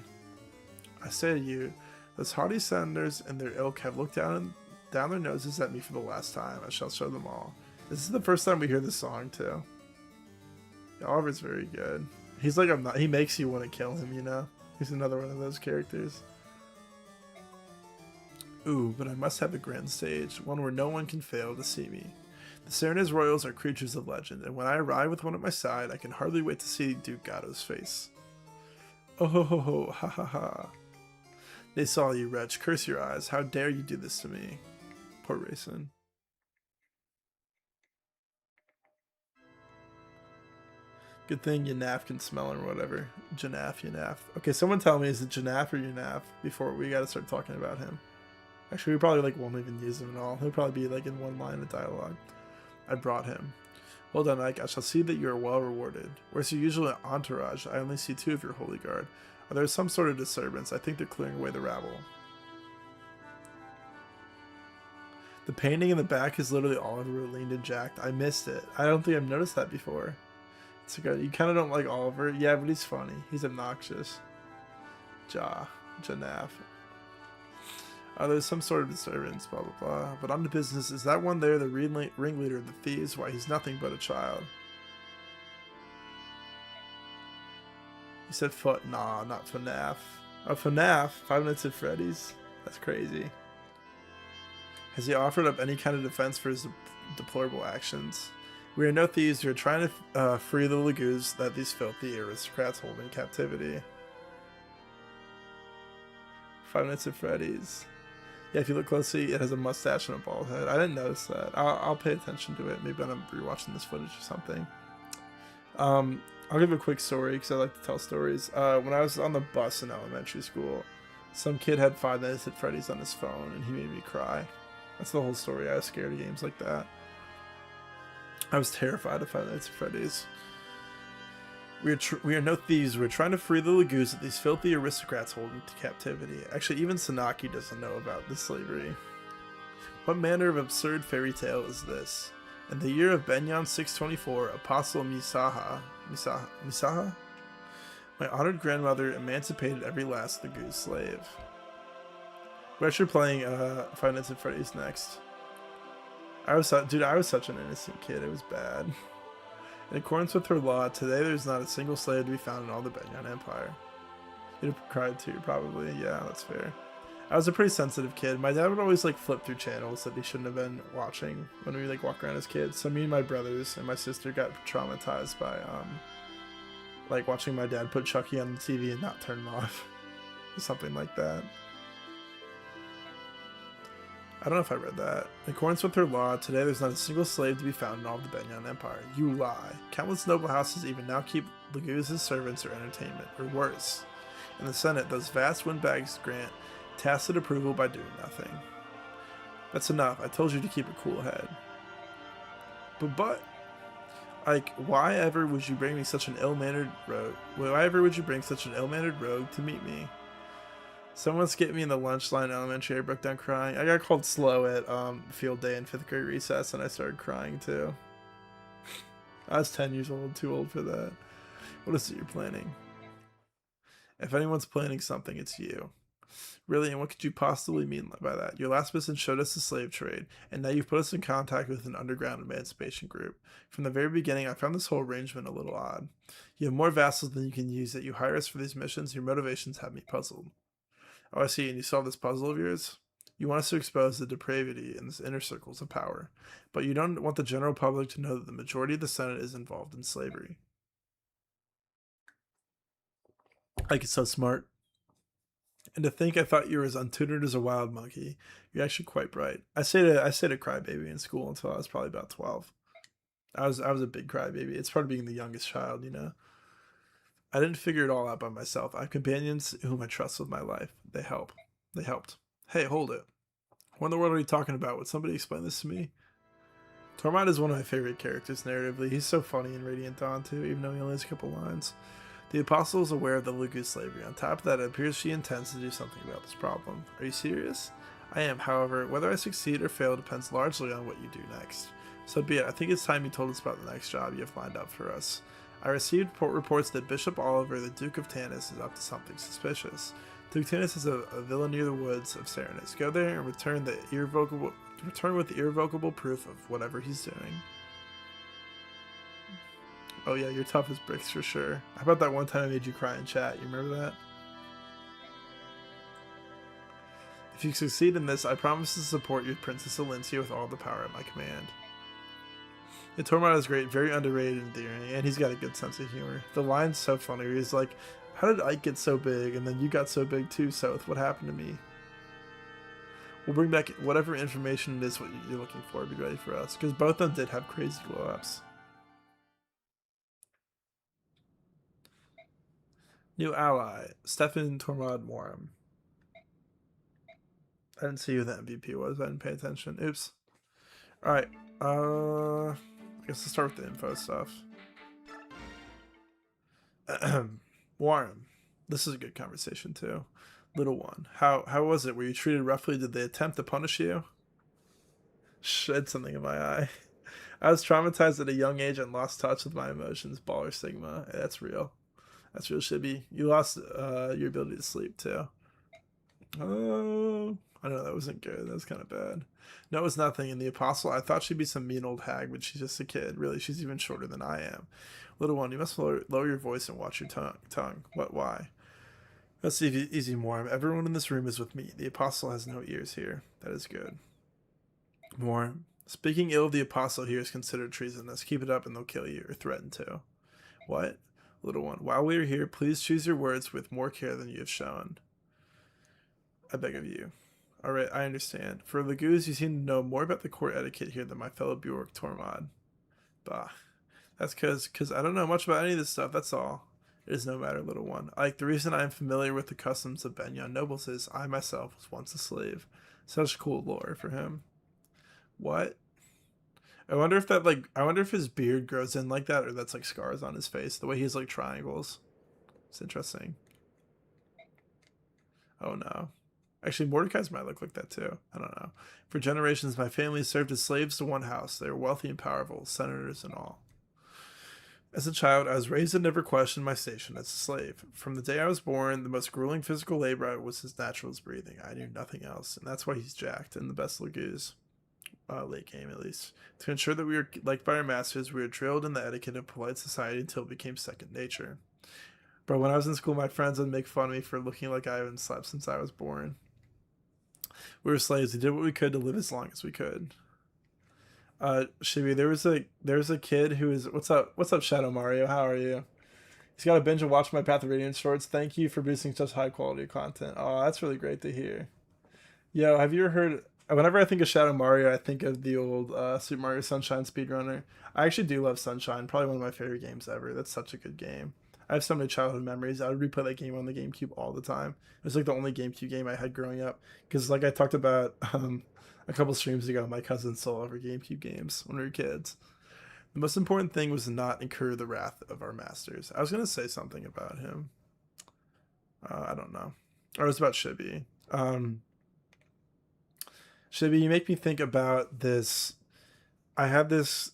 I say to you, those haughty senators and their ilk have looked down their noses at me for the last time. I shall show them all. This is the first time we hear this song, too. Yeah, Oliver's very good. He's like, he makes you want to kill him, you know? He's another one of those characters. Ooh, but I must have a grand stage, one where no one can fail to see me. The Serenades Royals are creatures of legend, and when I arrive with one at my side, I can hardly wait to see Duke Gatto's face. Oh ho ho ho, ha ha ha. They saw you, wretch. Curse your eyes. How dare you do this to me? Poor Rayson. Good thing Yanaf can smell him or whatever. Yanaf. Okay, someone tell me, is it Yanaf or Yanaf before we gotta start talking about him? Actually, we probably won't even use him at all. He'll probably be in one line of dialogue. I brought him. Well done, Ike. I shall see that you are well rewarded. Where's your usual entourage? I only see 2 of your holy guard. Are there some sort of disturbance? I think they're clearing away the rabble. The painting in the back is literally Oliver leaned and jacked. I missed it. I don't think I've noticed that before. It's like you kind of don't like Oliver. Yeah, but he's funny. He's obnoxious. Janaf. There's some sort of disturbance, blah, blah, blah. But on to business. Is that one there the ringleader of the thieves? Why, he's nothing but a child. He said nah, not FNAF. Oh, FNAF? Five Nights at Freddy's? That's crazy. Has he offered up any kind of defense for his deplorable actions? We are no thieves. We are trying to free the Lagoos that these filthy aristocrats hold in captivity. Five Nights at Freddy's. Yeah, if you look closely, it has a mustache and a bald head. I didn't notice that. I'll pay attention to it. Maybe when I'm rewatching this footage or something. I'll give a quick story because I like to tell stories. When I was on the bus in elementary school, some kid had Five Nights at Freddy's on his phone and he made me cry. That's the whole story. I was scared of games like that. I was terrified of Five Nights at Freddy's. We are no thieves. We're trying to free the Lagoos that these filthy aristocrats hold into captivity. Actually, even Sanaki doesn't know about this slavery. What manner of absurd fairy tale is this? In the year of Benyon 624, Apostle Misaha, my honored grandmother emancipated every last Lagoo slave. We're actually playing Five Nights at Freddy's next. I was such an innocent kid. It was bad. In accordance with her law, today there's not a single slave to be found in all the Benyon Empire. You'd have cried too, probably. Yeah, that's fair. I was a pretty sensitive kid. My dad would always flip through channels that he shouldn't have been watching when we walk around as kids. So me and my brothers and my sister got traumatized by watching my dad put Chucky on the TV and not turn him off. Or something like that. I don't know if I read that. In accordance with her law, today there's not a single slave to be found in all of the Benyon Empire. You lie. Countless noble houses even now keep Lagoos as servants or entertainment, or worse. In the Senate, those vast windbags grant tacit approval by doing nothing. That's enough. I told you to keep a cool head. But, why ever would you bring me such an ill-mannered rogue? Why ever would you bring such an ill-mannered rogue to meet me? Someone skipped me in the lunch line elementary. I broke down crying. I got called slow at field day in 5th grade recess, and I started crying too. I was 10 years old, too old for that. What is it you're planning? If anyone's planning something, it's you. Really, and what could you possibly mean by that? Your last mission showed us the slave trade, and now you've put us in contact with an underground emancipation group. From the very beginning, I found this whole arrangement a little odd. You have more vassals than you can use, yet you hire us for these missions. Your motivations have me puzzled. Oh, I see. And you solve this puzzle of yours? You want us to expose the depravity in the inner circles of power, but you don't want the general public to know that the majority of the Senate is involved in slavery. Like, it's so smart. And to think I thought you were as untutored as a wild monkey. You're actually quite bright. I stayed a crybaby in school until I was probably about 12. I was a big crybaby. It's part of being the youngest child, you know. I didn't figure it all out by myself. I have companions whom I trust with my life. They help. They helped. Hey, hold it. What in the world are you talking about? Would somebody explain this to me? Tormund is one of my favorite characters narratively. He's so funny in Radiant Dawn too, even though he only has a couple lines. The Apostle is aware of the Lugu slavery. On top of that, it appears she intends to do something about this problem. Are you serious? I am, however, whether I succeed or fail depends largely on what you do next. So be it. I think it's time you told us about the next job you have lined up for us. I received reports that Bishop Oliver, the Duke of Tanis, is up to something suspicious. Duke Tanis is a villa near the woods of Serenus. Go there and return with the irrevocable proof of whatever he's doing. Oh yeah, you're tough as bricks for sure. How about that one time I made you cry in chat? You remember that? If you succeed in this, I promise to support your Princess Alincia with all the power at my command. And Tormund is great, very underrated and endearing, and he's got a good sense of humor. The line's so funny. He's like, "How did Ike get so big, and then you got so big too, South? What happened to me?" We'll bring back whatever information it is what you're looking for. Be ready for us, because both of them did have crazy glow ups. New ally, Stefan Tormod Moram. I didn't see who the MVP was. I didn't pay attention. Oops. Alright. I guess let's start with the info stuff. Warren. This is a good conversation too. Little one. How was it? Were you treated roughly? Did they attempt to punish you? Shed something in my eye. I was traumatized at a young age and lost touch with my emotions. Baller Sigma. That's real. That's real shibby. You lost your ability to sleep too. Oh, I know that wasn't good. That was kind of bad. No, it was nothing. And the apostle, I thought she'd be some mean old hag, but she's just a kid. Really, she's even shorter than I am. Little one, you must lower your voice and watch your tongue. What? Why? Let's see if easy more. Everyone in this room is with me. The apostle has no ears here. That is good. More. Speaking ill of the apostle here is considered treasonous. Keep it up and they'll kill you or threaten to. What? Little one, while we are here, please choose your words with more care than you have shown. I beg of you. Alright, I understand. For Lagoos, you seem to know more about the court etiquette here than my fellow Bjork Tormod. Bah. That's because I don't know much about any of this stuff, that's all. It is no matter, little one. Like, the reason I am familiar with the customs of Benyon nobles is I myself was once a slave. Such cool lore for him. What? I wonder if his beard grows in like that, or that's like scars on his face. The way he's like triangles. It's interesting. Oh no. Actually, Mordecai's might look like that too. I don't know. For generations, my family served as slaves to one house. They were wealthy and powerful, senators and all. As a child, I was raised to never question my station as a slave. From the day I was born, the most grueling physical labor was his natural breathing. I knew nothing else, and that's why he's jacked and the best Lagoos. Late game at least. To ensure that we were liked by our masters, we were drilled in the etiquette of polite society until it became second nature. But when I was in school, my friends would make fun of me for looking like I haven't slept since I was born. We were slaves. We did what we could to live as long as we could. Shibi, there was a kid who is what's up Shadow Mario? How are you? He's got a binge and watch my Path of Radiance shorts. Thank you for boosting such high quality content. Oh, that's really great to hear. Yo, have you ever heard? Whenever I think of Shadow Mario, I think of the old Super Mario Sunshine speedrunner. I actually do love Sunshine. Probably one of my favorite games ever. That's such a good game. I have so many childhood memories. I would replay that game on the GameCube all the time. It was like the only GameCube game I had growing up. Because like I talked about a couple streams ago, my cousin stole over GameCube games when we were kids. The most important thing was to not incur the wrath of our masters. I was gonna say something about him. I don't know. Or it was about Shibi. Shibi, you make me think about this. I had this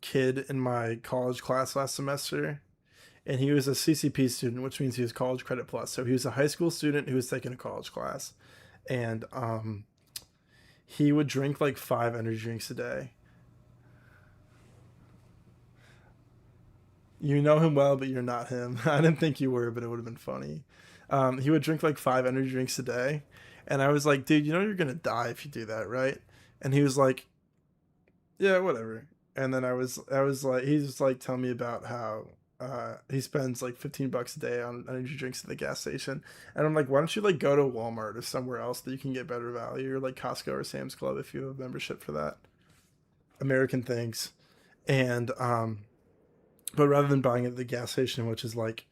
kid in my college class last semester, and he was a CCP student, which means he was college credit plus. So he was a high school student who was taking a college class, and he would drink like 5 energy drinks a day. You know him well, but you're not him. I didn't think you were, but it would have been funny. He would drink like 5 energy drinks a day, and I was like, dude, you know you're gonna die if you do that, right? And he was like, yeah, whatever. And then I was like, he was like telling me about how he spends like $15 a day on energy drinks at the gas station, and I'm like, why don't you like go to Walmart or somewhere else that you can get better value, or like Costco or Sam's Club if you have a membership for that. American things, and but rather than buying it at the gas station, which is like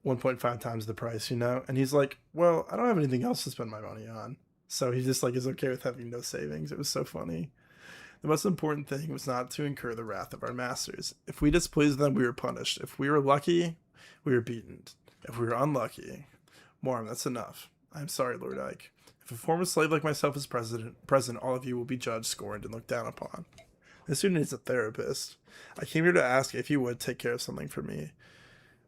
1.5 times the price, you know. And he's like, well, I don't have anything else to spend my money on, so he just like is okay with having no savings. It was so funny. The most important thing was not to incur the wrath of our masters. If we displeased them, we were punished. If we were lucky, we were beaten. If we were unlucky, Morm, that's enough. I'm sorry, Lord Ike. If a former slave like myself is present, all of you will be judged, scorned, and looked down upon. This student needs a therapist. I came here to ask if you would take care of something for me.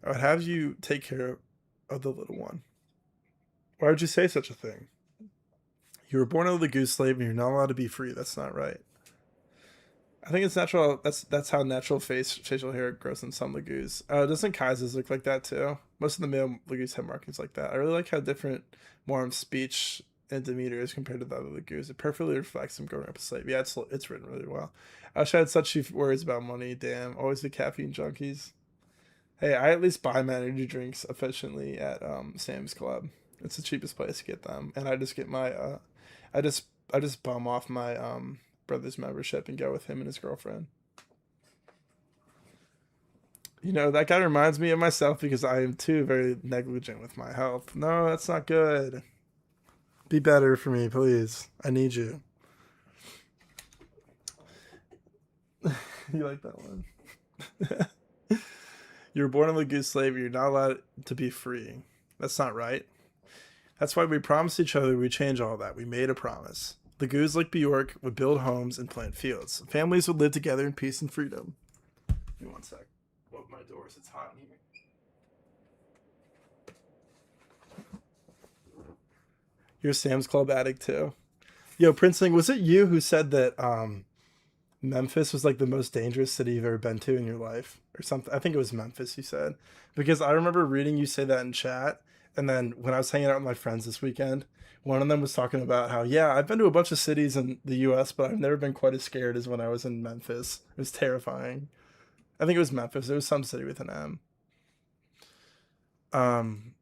I would have you take care of the little one. Why would you say such a thing? You were born out of the goose slave and you're not allowed to be free. That's not right. I think it's natural. That's how natural facial hair grows in some lagoos. Doesn't Kaiser's look like that too? Most of the male lagoos have markings like that. I really like how different Morm's speech and demeanor is compared to the other lagoos. It perfectly reflects him growing up a slave. Yeah, it's written really well. I wish I had such worries about money. Damn, always the caffeine junkies. Hey, I at least buy my energy drinks efficiently at Sam's Club. It's the cheapest place to get them, and I just get my I just I just bum off my brother's membership and go with him and his girlfriend. You know, that guy reminds me of myself because I am too very negligent with my health. No, that's not good. Be better for me, please. I need you. You like that one? You were born of a goose slave. You're not allowed to be free. That's not right. That's why we promised each other we'd change all that. We made a promise. The goose, like Bjork, would build homes and plant fields. Families would live together in peace and freedom. Give me one sec. Open my doors. It's hot in here. You're a Sam's Club addict too. Yo, Princeling, was it you who said that Memphis was like the most dangerous city you've ever been to in your life or something? I think it was Memphis you said. Because I remember reading you say that in chat, and then when I was hanging out with my friends this weekend, one of them was talking about how, yeah, I've been to a bunch of cities in the US, but I've never been quite as scared as when I was in Memphis. It was terrifying. I think it was Memphis. It was some city with an M. Um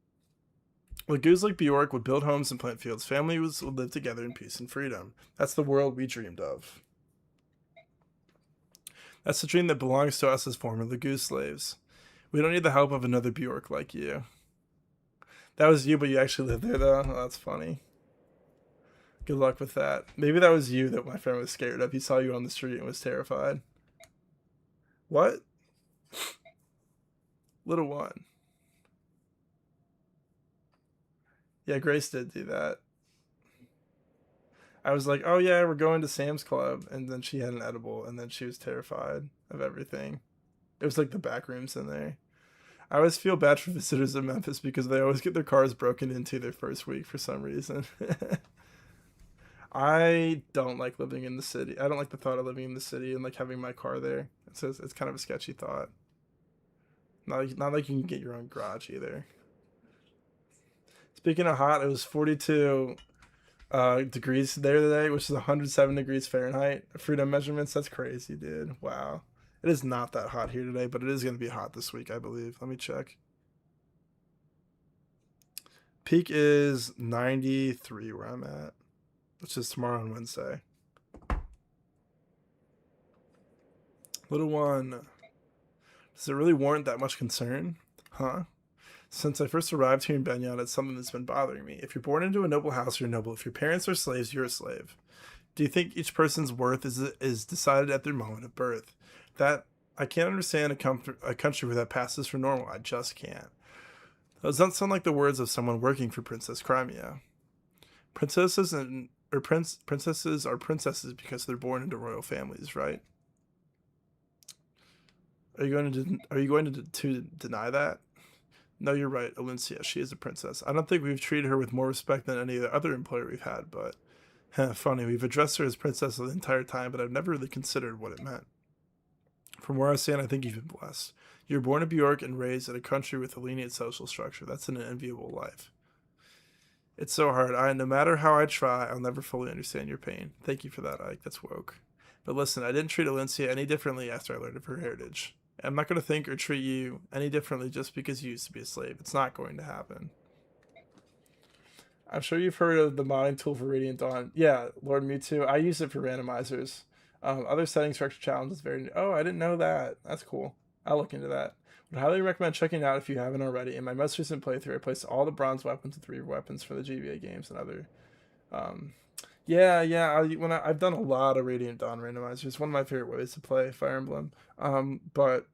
Lagoons like Bjork would build homes and plant fields. Families would live together in peace and freedom. That's the world we dreamed of. That's the dream that belongs to us as former Lagoon slaves. We don't need the help of another Bjork like you. That was you, but you actually lived there, though. Oh, that's funny. Good luck with that. Maybe that was you that my friend was scared of. He saw you on the street and was terrified. What? Little one. Yeah, Grace did do that. I was like, oh yeah, we're going to Sam's Club. And then she had an edible, and then she was terrified of everything. It was like the back rooms in there. I always feel bad for visitors in Memphis because they always get their cars broken into their first week for some reason. I don't like living in the city. I don't like the thought of living in the city and like having my car there. It's kind of a sketchy thought. Not like you can get your own garage either. Speaking of hot, it was 42 degrees there today, which is 107 degrees Fahrenheit. Freedom measurements. That's crazy, dude. Wow. It is not that hot here today, but it is going to be hot this week, I believe. Let me check. Peak is 93 where I'm at, which is tomorrow and Wednesday. Little one. Does it really warrant that much concern? Huh? Since I first arrived here in Benyon, it's something that's been bothering me. If you're born into a noble house, you're noble. If your parents are slaves, you're a slave. Do you think each person's worth is decided at their moment of birth? That I can't understand a country where that passes for normal. I just can't. Those don't sound like the words of someone working for Princess Crimea. Princesses are princesses because they're born into royal families, right? Are you going to deny that? No, you're right, Alencia. She is a princess. I don't think we've treated her with more respect than any other employer we've had, but funny, we've addressed her as princess the entire time, but I've never really considered what it meant. From where I stand, I think you've been blessed. You were born in Bjork and raised in a country with a lenient social structure. That's an enviable life. It's so hard. No matter how I try, I'll never fully understand your pain. Thank you for that, Ike. That's woke. But listen, I didn't treat Alencia any differently after I learned of her heritage. I'm not going to think or treat you any differently just because you used to be a slave. It's not going to happen. I'm sure you've heard of the modding tool for Radiant Dawn. Yeah, Lord Mewtwo. I use it for randomizers. Other settings for extra challenges very. Oh, I didn't know that. That's cool. I'll look into that. Would highly recommend checking it out if you haven't already. In my most recent playthrough, I placed all the bronze weapons and 3 weapons for the GBA games and other. I've done a lot of Radiant Dawn randomizers. One of my favorite ways to play Fire Emblem. But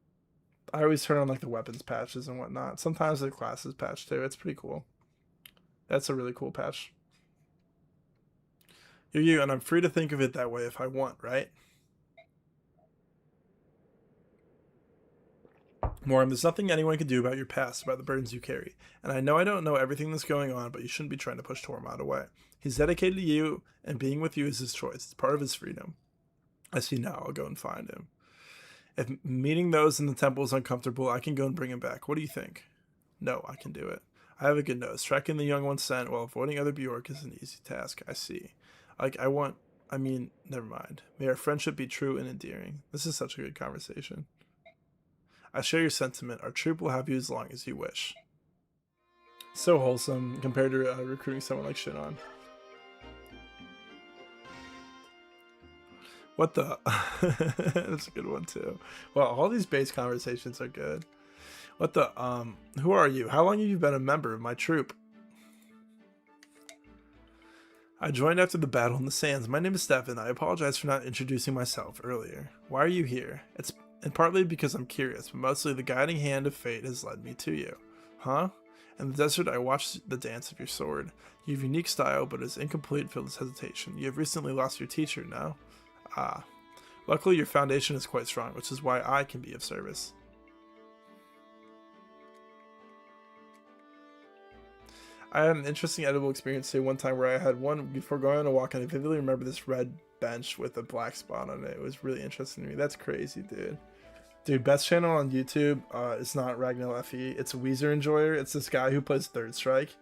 I always turn on like the weapons patches and whatnot. Sometimes the classes patch too. It's pretty cool. That's a really cool patch. You're you, and I'm free to think of it that way if I want, right? Moram, there's nothing anyone can do about your past, about the burdens you carry. And I don't know everything that's going on, but you shouldn't be trying to push Tormod away. He's dedicated to you, and being with you is his choice. It's part of his freedom. I see now. I'll go and find him. If meeting those in the temple is uncomfortable, I can go and bring him back. What do you think? No, I can do it. I have a good nose. Tracking the young one's scent while avoiding other Bjork is an easy task. I see. Never mind. May our friendship be true and endearing. This is such a good conversation. I share your sentiment. Our troop will have you as long as you wish. So wholesome compared to recruiting someone like Shinon. What the? That's a good one too. Well, all these base conversations are good. What the? Who are you? How long have you been a member of my troop? I joined after the battle in the sands. My name is Stefan. I apologize for not introducing myself earlier. Why are you here? And partly because I'm curious, but mostly the guiding hand of fate has led me to you. Huh? In the desert, I watched the dance of your sword. You have unique style, but is incomplete, filled with hesitation. You have recently lost your teacher, no? Ah. Luckily, your foundation is quite strong, which is why I can be of service. I had an interesting edible experience too one time where I had one before going on a walk, and I vividly remember this red bench with a black spot on it. It was really interesting to me. That's crazy, dude. Dude, best channel on YouTube is not Ragnell FE. It's Weezer Enjoyer. It's this guy who plays Third Strike,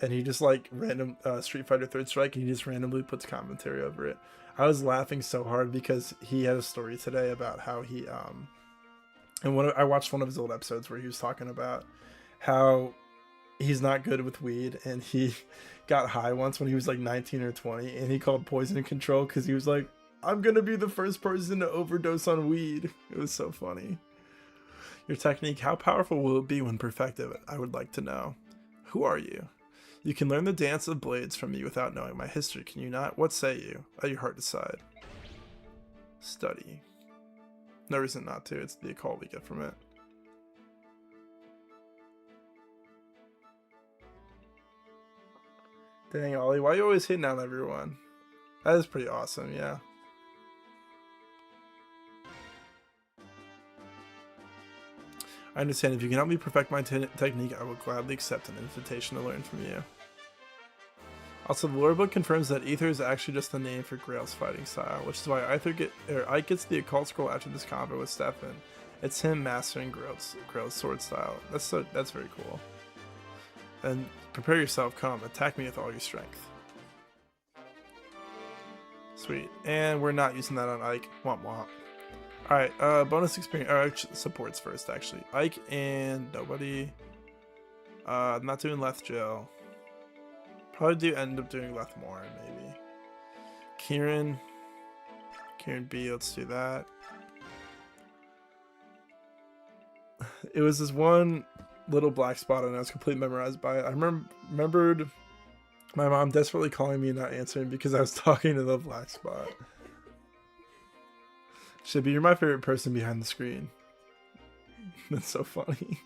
and he just like random Street Fighter Third Strike, and he just randomly puts commentary over it. I was laughing so hard because he had a story today about how he I watched one of his old episodes where he was talking about how he's not good with weed, and he got high once when he was like 19 or 20, and he called poison control because he was like, I'm gonna be the first person to overdose on weed. It was so funny. Your technique, how powerful will it be when perfected? I would like to know. Who are you? You can learn the dance of blades from me without knowing my history, can you not? What say you? Let your heart decide. Study. No reason not to. It's the occult we get from it. Dang, Ollie, why are you always hitting on everyone? That is pretty awesome, yeah. I understand. If you can help me perfect my technique, I will gladly accept an invitation to learn from you. Also, the lore book confirms that Ether is actually just the name for Grail's fighting style, which is why Ike gets the occult scroll after this combo with Stefan. It's him mastering Grail's sword style. That's very cool. And prepare yourself, come, attack me with all your strength. Sweet. And we're not using that on Ike. Womp womp. Alright, bonus experience, supports first, actually. Ike and nobody. I'm not doing Leth Jill. Probably end up doing Leth Morin, maybe. Kieran B, let's do that. It was this one little black spot, and I was completely memorized by it. I remembered my mom desperately calling me and not answering because I was talking to the black spot. Shibby, you're my favorite person behind the screen. That's so funny.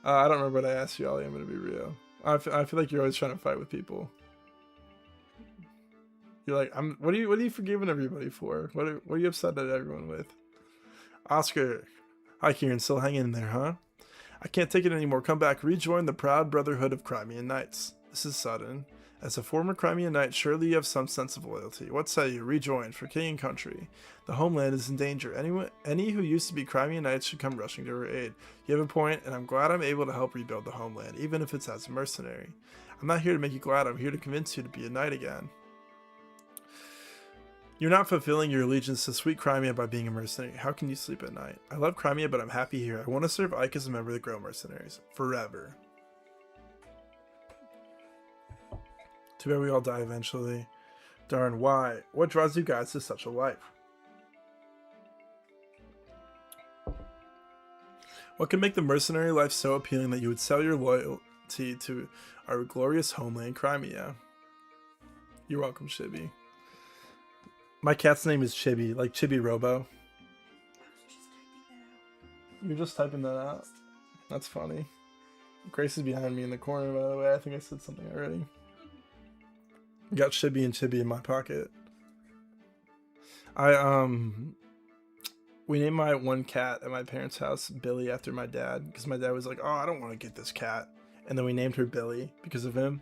I don't remember what I asked you, Ollie. I'm gonna be real. I feel like you're always trying to fight with people. You're like, what are you forgiving everybody for? What are you upset at everyone with? Oscar, hi Kieran, still hanging in there, huh? I can't take it anymore. Come back, rejoin the proud brotherhood of Crimean Knights. This is sudden. As a former Crimean knight, surely you have some sense of loyalty. What say you? Rejoin for king and country. The homeland is in danger. Any who used to be Crimean knights should come rushing to her aid. You have a point, and I'm glad I'm able to help rebuild the homeland, even if it's as a mercenary. I'm not here to make you glad. I'm here to convince you to be a knight again. You're not fulfilling your allegiance to sweet Crimea by being a mercenary. How can you sleep at night? I love Crimea, but I'm happy here. I want to serve Ike as a member of the Grow Mercenaries. Forever. Too bad we all die eventually. Darn, why? What draws you guys to such a life? What can make the mercenary life so appealing that you would sell your loyalty to our glorious homeland, Crimea? You're welcome, Chibi. My cat's name is Chibi, like Chibi Robo. You're just typing that out? That's funny. Grace is behind me in the corner, by the way. I think I said something already. Got Chibi and Chibi in my pocket. We named my one cat at my parents' house Billy after my dad, because my dad was like, oh, I don't want to get this cat. And then we named her Billy because of him.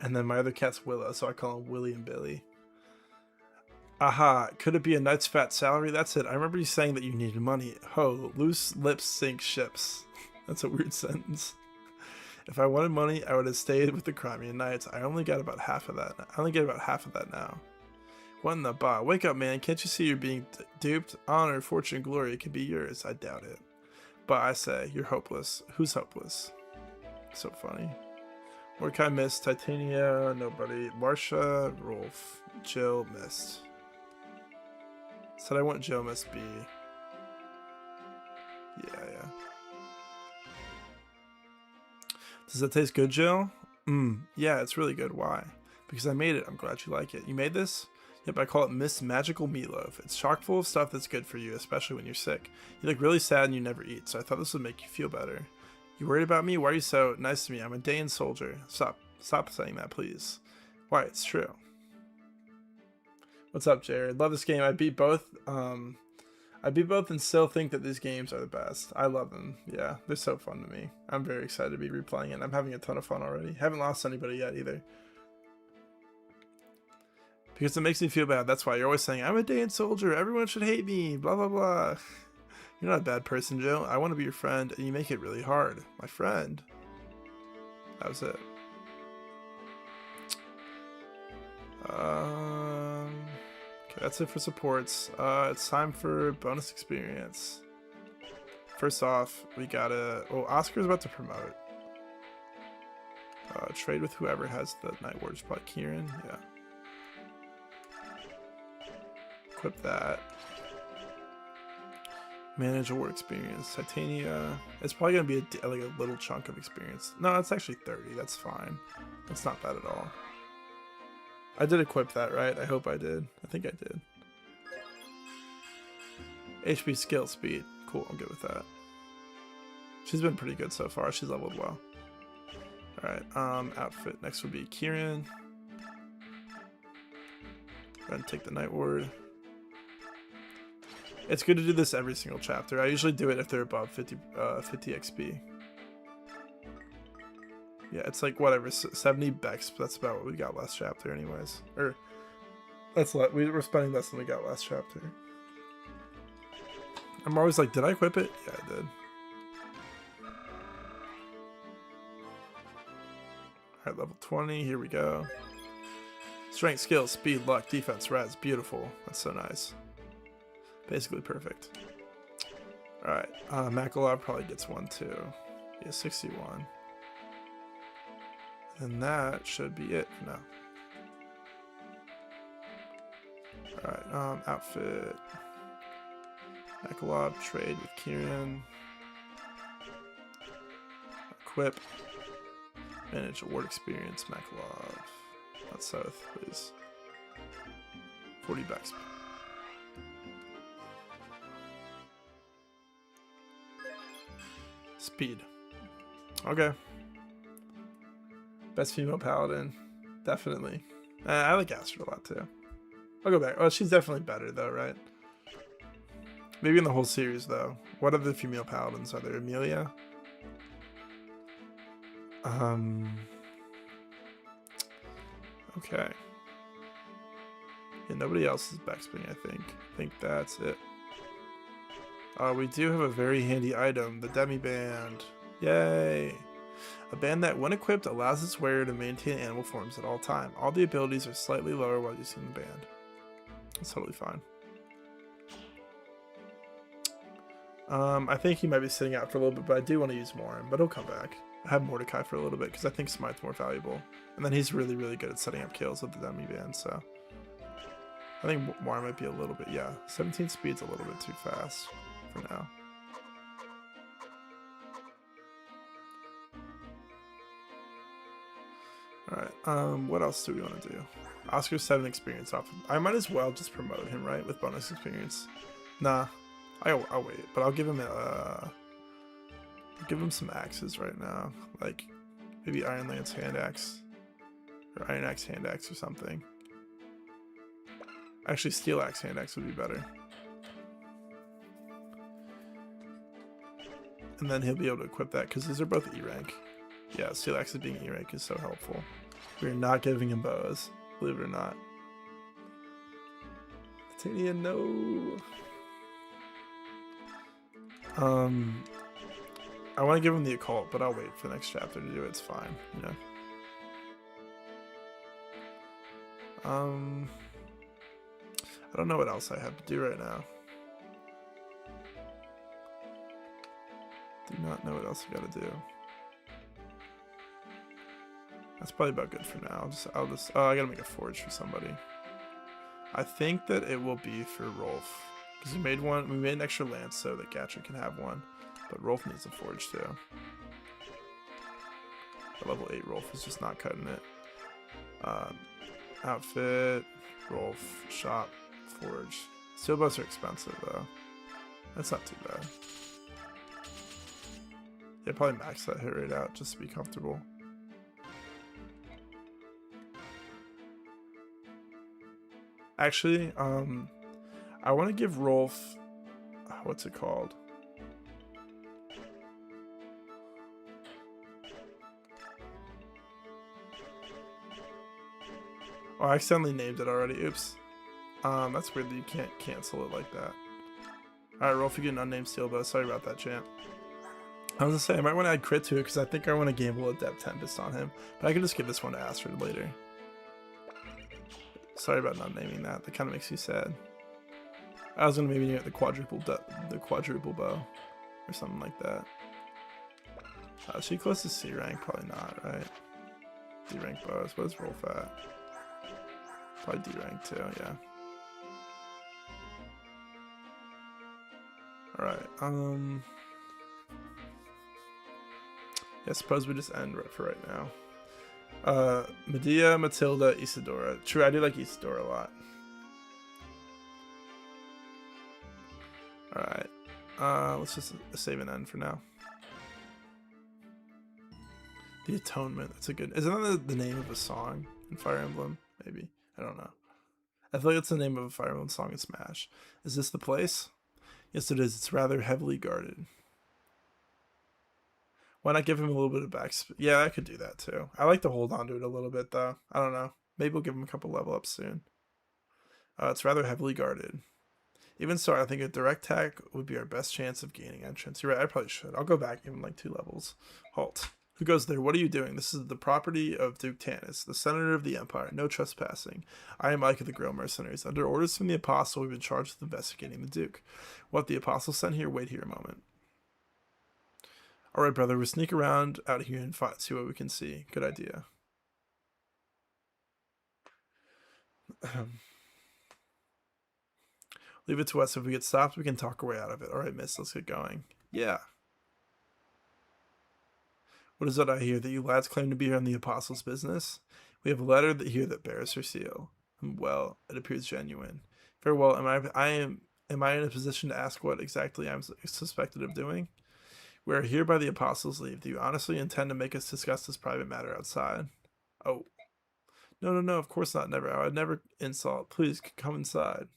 And then my other cat's Willow, so I call him Willie and Billy. Aha, could it be a knight's fat salary? That's it. I remember you saying that you needed money. Ho, loose lips sink ships. That's a weird sentence. If I wanted money, I would have stayed with the Crimean Knights. I only got about half of that. I only get about half of that now. What in the bah? Wake up, man. Can't you see you're being duped? Honor, fortune, glory, it could be yours. I doubt it. But I say, you're hopeless. Who's hopeless? So funny. Mordecai missed. Titania, nobody. Marsha, Rolf. Jill missed. Said I want Jill must be. Yeah. Does it taste good, Jill? Yeah, it's really good. Why? Because I made it. I'm glad you like it. You made this? Yep, I call it Miss Magical Meatloaf. It's chock full of stuff that's good for you, especially when you're sick. You look really sad and you never eat, so I thought this would make you feel better. You worried about me? Why are you so nice to me? I'm a Dayan soldier. Stop saying that, please. Why? It's true. What's up, Jared? Love this game. I beat both and still think that these games are the best. I love them. Yeah, they're so fun to me. I'm very excited to be replaying it. I'm having a ton of fun already. Haven't lost anybody yet either. Because it makes me feel bad. That's why you're always saying, I'm a Dayan soldier. Everyone should hate me. Blah, blah, blah. You're not a bad person, Joe. I want to be your friend, and you make it really hard. My friend. That was it. Okay, that's it for supports. It's time for bonus experience. First off, we gotta... Oh, Oscar's about to promote. Trade with whoever has the Night Ward's probably Kieran. Yeah. Equip that. Manage award experience. Titania. It's probably gonna be like a little chunk of experience. No, it's actually 30. That's fine. That's not bad at all. I did equip that, right? I hope I did. I think I did. HP, skill, speed. Cool, I'm good with that. She's been pretty good so far. She's leveled well. Alright, outfit. Next would be Kieran. Go ahead and take the Night Ward. It's good to do this every single chapter. I usually do it if they're above 50 XP. Yeah, it's like whatever, 70 Bex. That's about what we got last chapter, anyways. Or that's we were spending less than we got last chapter. I'm always like, did I equip it? Yeah, I did. Alright, level 20. Here we go. Strength, skill, speed, luck, defense, res. Beautiful. That's so nice. Basically perfect. Alright, Makalov probably gets one too. Yeah, 61. And that should be it for now. Alright, outfit. Makalov, trade with Kieran. Equip. Manage award experience, Makalov. Not south, please. 40 bucks. Speed. Okay. Best female paladin. Definitely. I like Astrid a lot too. I'll go back. Oh, she's definitely better though, right? Maybe in the whole series though. What other female paladins are there? Amelia? Okay. Yeah, nobody else is backspinning, I think. I think that's it. We do have a very handy item, the Demi Band. Yay! A band that, when equipped, allows its wearer to maintain animal forms at all time. All the abilities are slightly lower while using the band. That's totally fine. I think he might be sitting out for a little bit, but I do want to use Morin, but he'll come back. I have Mordecai for a little bit because I think Smite's more valuable. And then he's really, really good at setting up kills with the Demi Band, so... I think Morin might be a little bit, yeah. 17 speed's a little bit too fast for now. Alright, what else do we want to do? Oscar 7 experience off. I might as well just promote him, right? With bonus experience. Nah, I'll wait, but I'll give him some axes right now. Like, maybe Iron Lance hand axe. Or Iron Axe hand axe or something. Actually, Steel Axe hand axe would be better. And then he'll be able to equip that, because these are both E rank. Yeah, Steel Axe being E rank is so helpful. We're not giving him bows, believe it or not. Titania, no. I want to give him the occult, but I'll wait for the next chapter to do it. It's fine, you know. I don't know what else I have to do right now. Do not know what else I gotta do. That's probably about good for now. I'll just oh, I gotta make a forge for somebody. I think that it will be for Rolf. Because we made an extra lance so that Gatcha can have one. But Rolf needs a forge too. The level 8 Rolf is just not cutting it. Outfit, Rolf, shop, forge. Steel bows are expensive though. That's not too bad. Yeah, probably max that hit rate out just to be comfortable. Actually, I want to give Rolf, what's it called? Oh, I accidentally named it already. Oops. That's weird that you can't cancel it like that. Alright, Rolf, you get an unnamed steel bow. Sorry about that, champ. I was gonna say, I might want to add crit to it because I think I want to gamble a Depth Tempest on him. But I can just give this one to Astrid later. Sorry about not naming that. That kind of makes me sad. I was gonna maybe name it the quadruple bow, or something like that. Is she close to C rank? Probably not, right? D rank bows. What is Rolf at? Probably D rank too. Yeah. All right. Yeah, suppose we just end for right now. Medea, Matilda, Isadora. True, I do like Isadora a lot. Alright. Let's just save and end for now. The Atonement. That's a good... Isn't that the name of a song in Fire Emblem? Maybe. I don't know. I feel like it's the name of a Fire Emblem song in Smash. Is this the place? Yes, it is. It's rather heavily guarded. Why not give him a little bit of backspace? Yeah, I could do that too. I like to hold on to it a little bit though. I don't know. Maybe we'll give him a couple level ups soon. It's rather heavily guarded. Even so, I think a direct attack would be our best chance of gaining entrance. You're right, I probably should. I'll go back, give him like 2 levels. Halt. Who goes there? What are you doing? This is the property of Duke Tanis, the senator of the Empire. No trespassing. I am Ike of the Grail Mercenaries. Under orders from the Apostle, we've been charged with investigating the Duke. What the Apostle sent here? Wait here a moment. Alright, brother, we'll sneak around out here and see what we can see. Good idea. Leave it to us. If we get stopped, we can talk our way out of it. Alright, miss, let's get going. Yeah. What is it I hear? That you lads claim to be here on the Apostle's business? We have a letter here that bears her seal. Well, it appears genuine. Very well, am I in a position to ask what exactly I'm suspected of doing? We are here by the Apostles' leave. Do you honestly intend to make us discuss this private matter outside? Oh. No, of course not, never. I would never insult. Please, come inside.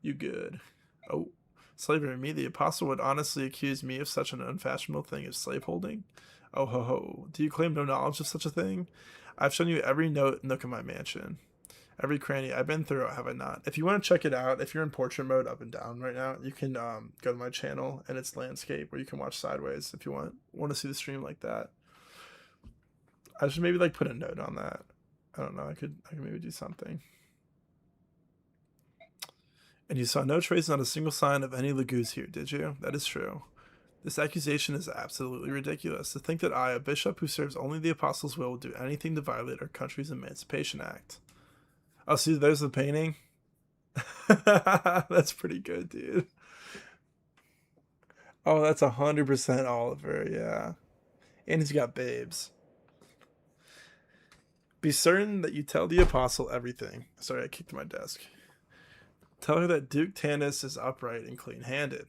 You good. Oh. Slavery, me, the Apostle would honestly accuse me of such an unfashionable thing as slaveholding? Oh ho ho. Do you claim no knowledge of such a thing? I've shown you every nook of my mansion. Every cranny. I've been through it, have I not? If you want to check it out, if you're in portrait mode up and down right now, you can go to my channel and it's landscape, or you can watch sideways if you want to see the stream like that. I should maybe like put a note on that. I don't know. I could maybe do something. And you saw no trace, not a single sign of any Lagoos here, did you? That is true. This accusation is absolutely ridiculous. To think that I, a bishop who serves only the Apostles' will, would do anything to violate our country's Emancipation Act. Oh, see, there's the painting. That's pretty good, dude. Oh, that's 100% Oliver, yeah. And he's got babes. Be certain that you tell the apostle everything. Sorry, I kicked my desk. Tell her that Duke Tanis is upright and clean-handed.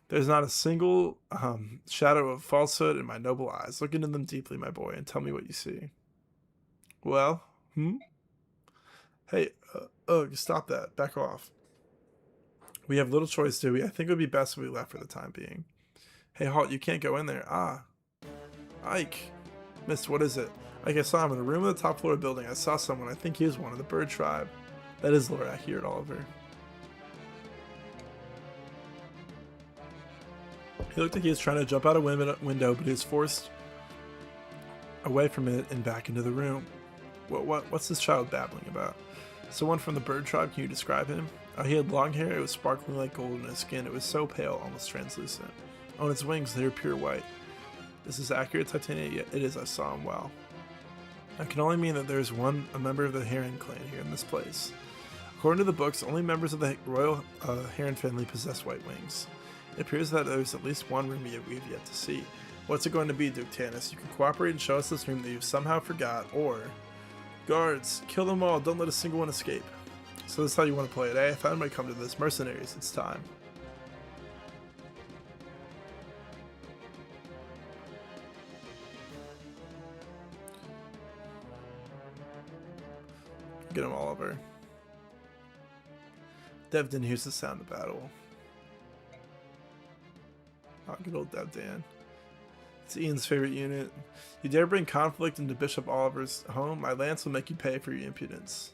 There's not a single shadow of falsehood in my noble eyes. Look into them deeply, my boy, and tell me what you see. Well, Hey, stop that. Back off. We have little choice, do we? I think it would be best if we left for the time being. Hey, Halt, you can't go in there. Ah. Ike. Mist, what is it? Ike, I saw him in a room on the top floor of the building. I saw someone. I think he was one of the bird tribe. That is lore accurate, Oliver. He looked like he was trying to jump out a window, but he was forced away from it and back into the room. What's this child babbling about? Someone from the bird tribe, can you describe him? He had long hair, it was sparkling like gold in his skin, it was so pale, almost translucent. On its wings, they were pure white. This is accurate, Titania? Yeah, it is, I saw him well. That can only mean that there's a member of the Heron clan here in this place. According to the books, only members of the royal Heron family possess white wings. It appears that there's at least one room we've yet to see. What's it going to be, Duke Tanis? You can cooperate and show us this room that you somehow forgot, or... Guards, kill them all, don't let a single one escape. So that's how you want to play it, eh? I thought I might come to this. Mercenaries, it's time. Get them all over. Devdan hears the sound of battle. Oh, good old Devdan. It's Ian's favorite unit. You dare bring conflict into Bishop Oliver's home? My lance will make you pay for your impudence.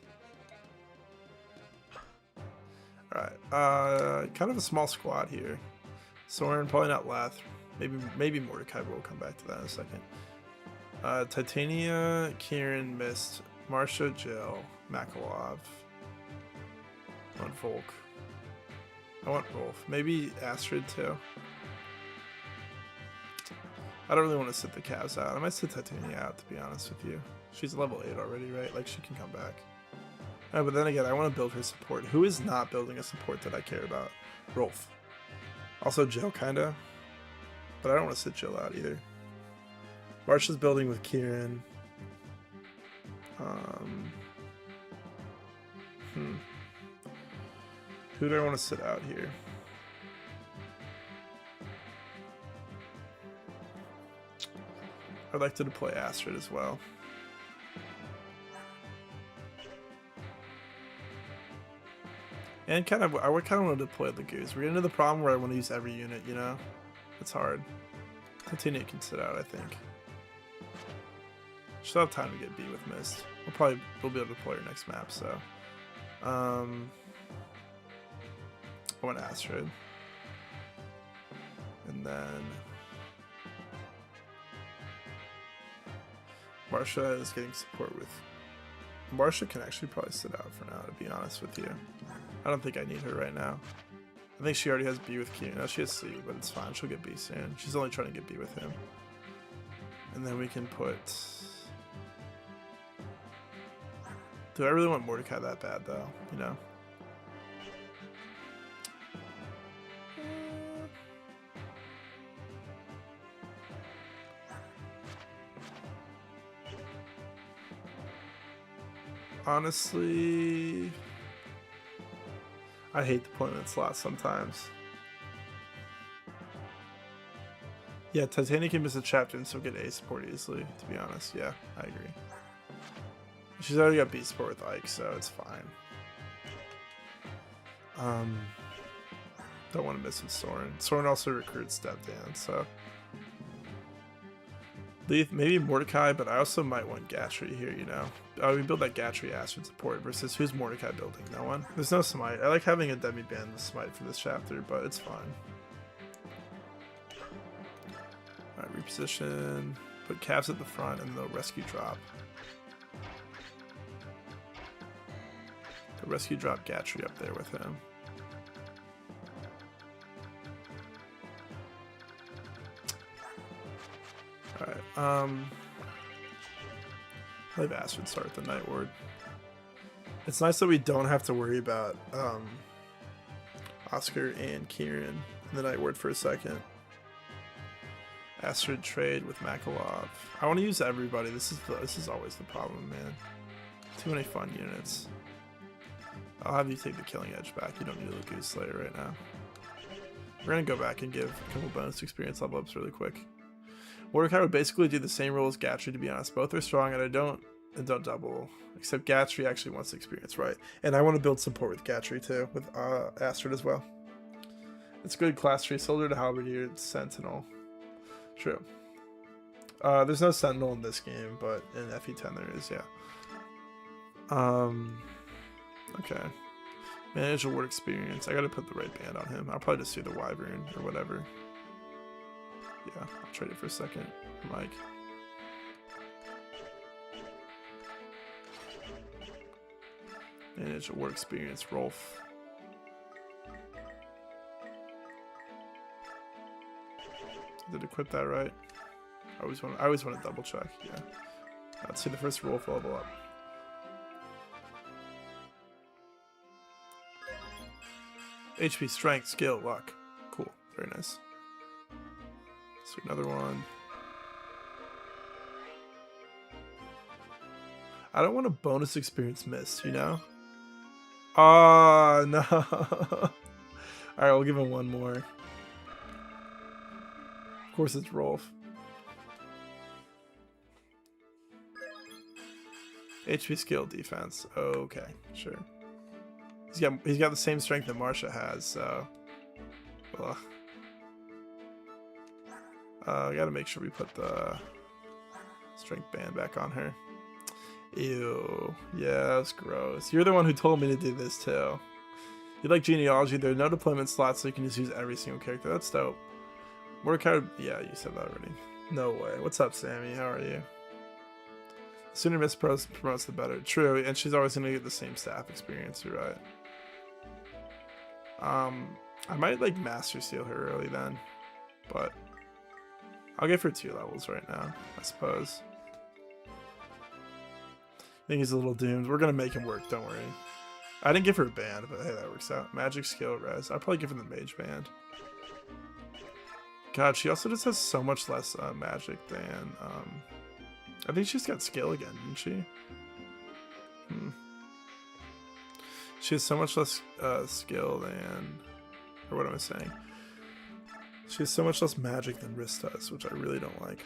Alright, kind of a small squad here. Soren, probably not Lath. Maybe Mordecai, but we'll come back to that in a second. Titania, Kieran, Mist, Marsha, Jill, Makalov. I want Volk. I want Rolf. Maybe Astrid too. I don't really want to sit the Cavs out. I might sit Titania out, to be honest with you. She's level 8 already, right? Like, she can come back. But then again, I want to build her support. Who is not building a support that I care about? Rolf. Also Jill, kinda. But I don't want to sit Jill out either. Marsha's building with Kieran. Who do I want to sit out here? I'd like to deploy Astrid as well. And I kind of want to deploy the Goose. We're getting to the problem where I want to use every unit, you know? It's hard. Titania can sit out, I think. She'll have time to get B with Mist. We'll be able to deploy her next map, so. I want Astrid. And then Marsha is getting support with... Marsha can actually probably sit out for now, to be honest with you. I don't think I need her right now. I think she already has B with Kieran. No, she has C, but it's fine. She'll get B soon. She's only trying to get B with him. And then we can put... Do I really want Mordecai that bad, though? You know? Honestly, I hate deployment slots sometimes. Yeah, Titania can miss a chapter and still get A support easily, to be honest. Yeah, I agree. She's already got B support with Ike, so it's fine. Don't want to miss with Soren. Soren also recruits Devdan, so. Maybe Mordecai, but I also might want Gatry here, you know? Oh, we build that Gatry Astrid support versus who's Mordecai building? No one? There's no Smite. I like having a demi-band with Smite for this chapter, but it's fine. Alright, reposition. Put Caps at the front and they'll rescue drop. The rescue drop Gatry up there with him. Alright, I believe Astrid start the Night Ward. It's nice that we don't have to worry about Oscar and Kieran in the Night Ward for a second. Astrid trade with Makalov. I want to use everybody. This is always the problem, man. Too many fun units. I'll have you take the Killing Edge back. You don't need a Goose Slayer right now. We're gonna go back and give a couple bonus experience level ups really quick. Mordecai would basically do the same role as Gatry, to be honest. Both are strong, and don't double. Except Gatry actually wants experience, right? And I want to build support with Gatry too, with Astrid as well. It's good class tree. Soldier to Halberdier, Sentinel. True. There's no Sentinel in this game, but in FE10 there is, yeah. Okay. Manage award experience. I gotta put the right band on him. I'll probably just do the Wyvern or whatever. Yeah, I'll trade it for a second. Mike. Manage award experience. Rolf. Did equip that right? I always want to double check. Yeah. Let's see the first Rolf level up. HP, strength, skill, luck. Cool. Very nice. Let's do another one. I don't want a bonus experience miss, you know? Oh, no. Alright, we'll give him one more. Of course it's Rolf. HP, skill, defense. Okay, sure. He's got the same strength that Marsha has, so. Ugh. I gotta make sure we put the strength band back on her. Ew. Yeah, that's gross. You're the one who told me to do this too. You like genealogy, there are no deployment slots, so you can just use every single character. That's dope. Mordecai, yeah, you said that already. No way. What's up, Sammy? How are you? The sooner Miss promotes, the better. True, and she's always gonna get the same staff experience, you're right. I might like Master Seal her early then, but I'll give her 2 levels right now, I suppose. I think he's a little doomed. We're gonna make him work, don't worry. I didn't give her a band, but hey, that works out. Magic, skill, res. I'll probably give her the mage band. God, she also just has so much less magic than I think she's got skill again, didn't she? She has so much less skill than, or what am I saying? She has so much less magic than Riss does, which I really don't like.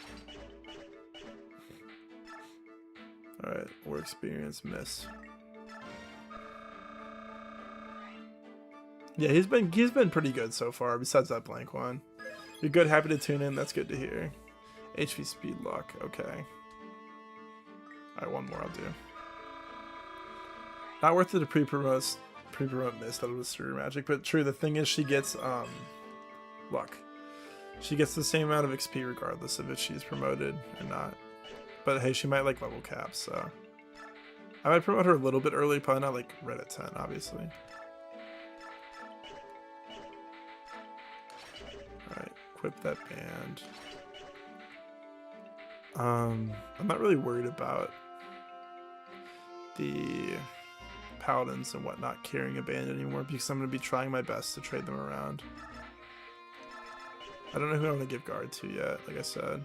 Alright, war experience, miss. Yeah, he's been pretty good so far, besides that blank one. You're good, happy to tune in, that's good to hear. HP, speed, luck, okay. Alright, one more I'll do. Not worth it to pre-promote miss, that was through magic, but true, the thing is she gets luck. She gets the same amount of XP regardless of if she's promoted or not. But hey, she might like level cap, so I might promote her a little bit early, probably not like right at 10, obviously. Alright, equip that band. I'm not really worried about the paladins and whatnot carrying a band anymore because I'm going to be trying my best to trade them around. I don't know who I'm going to give guard to yet, like I said.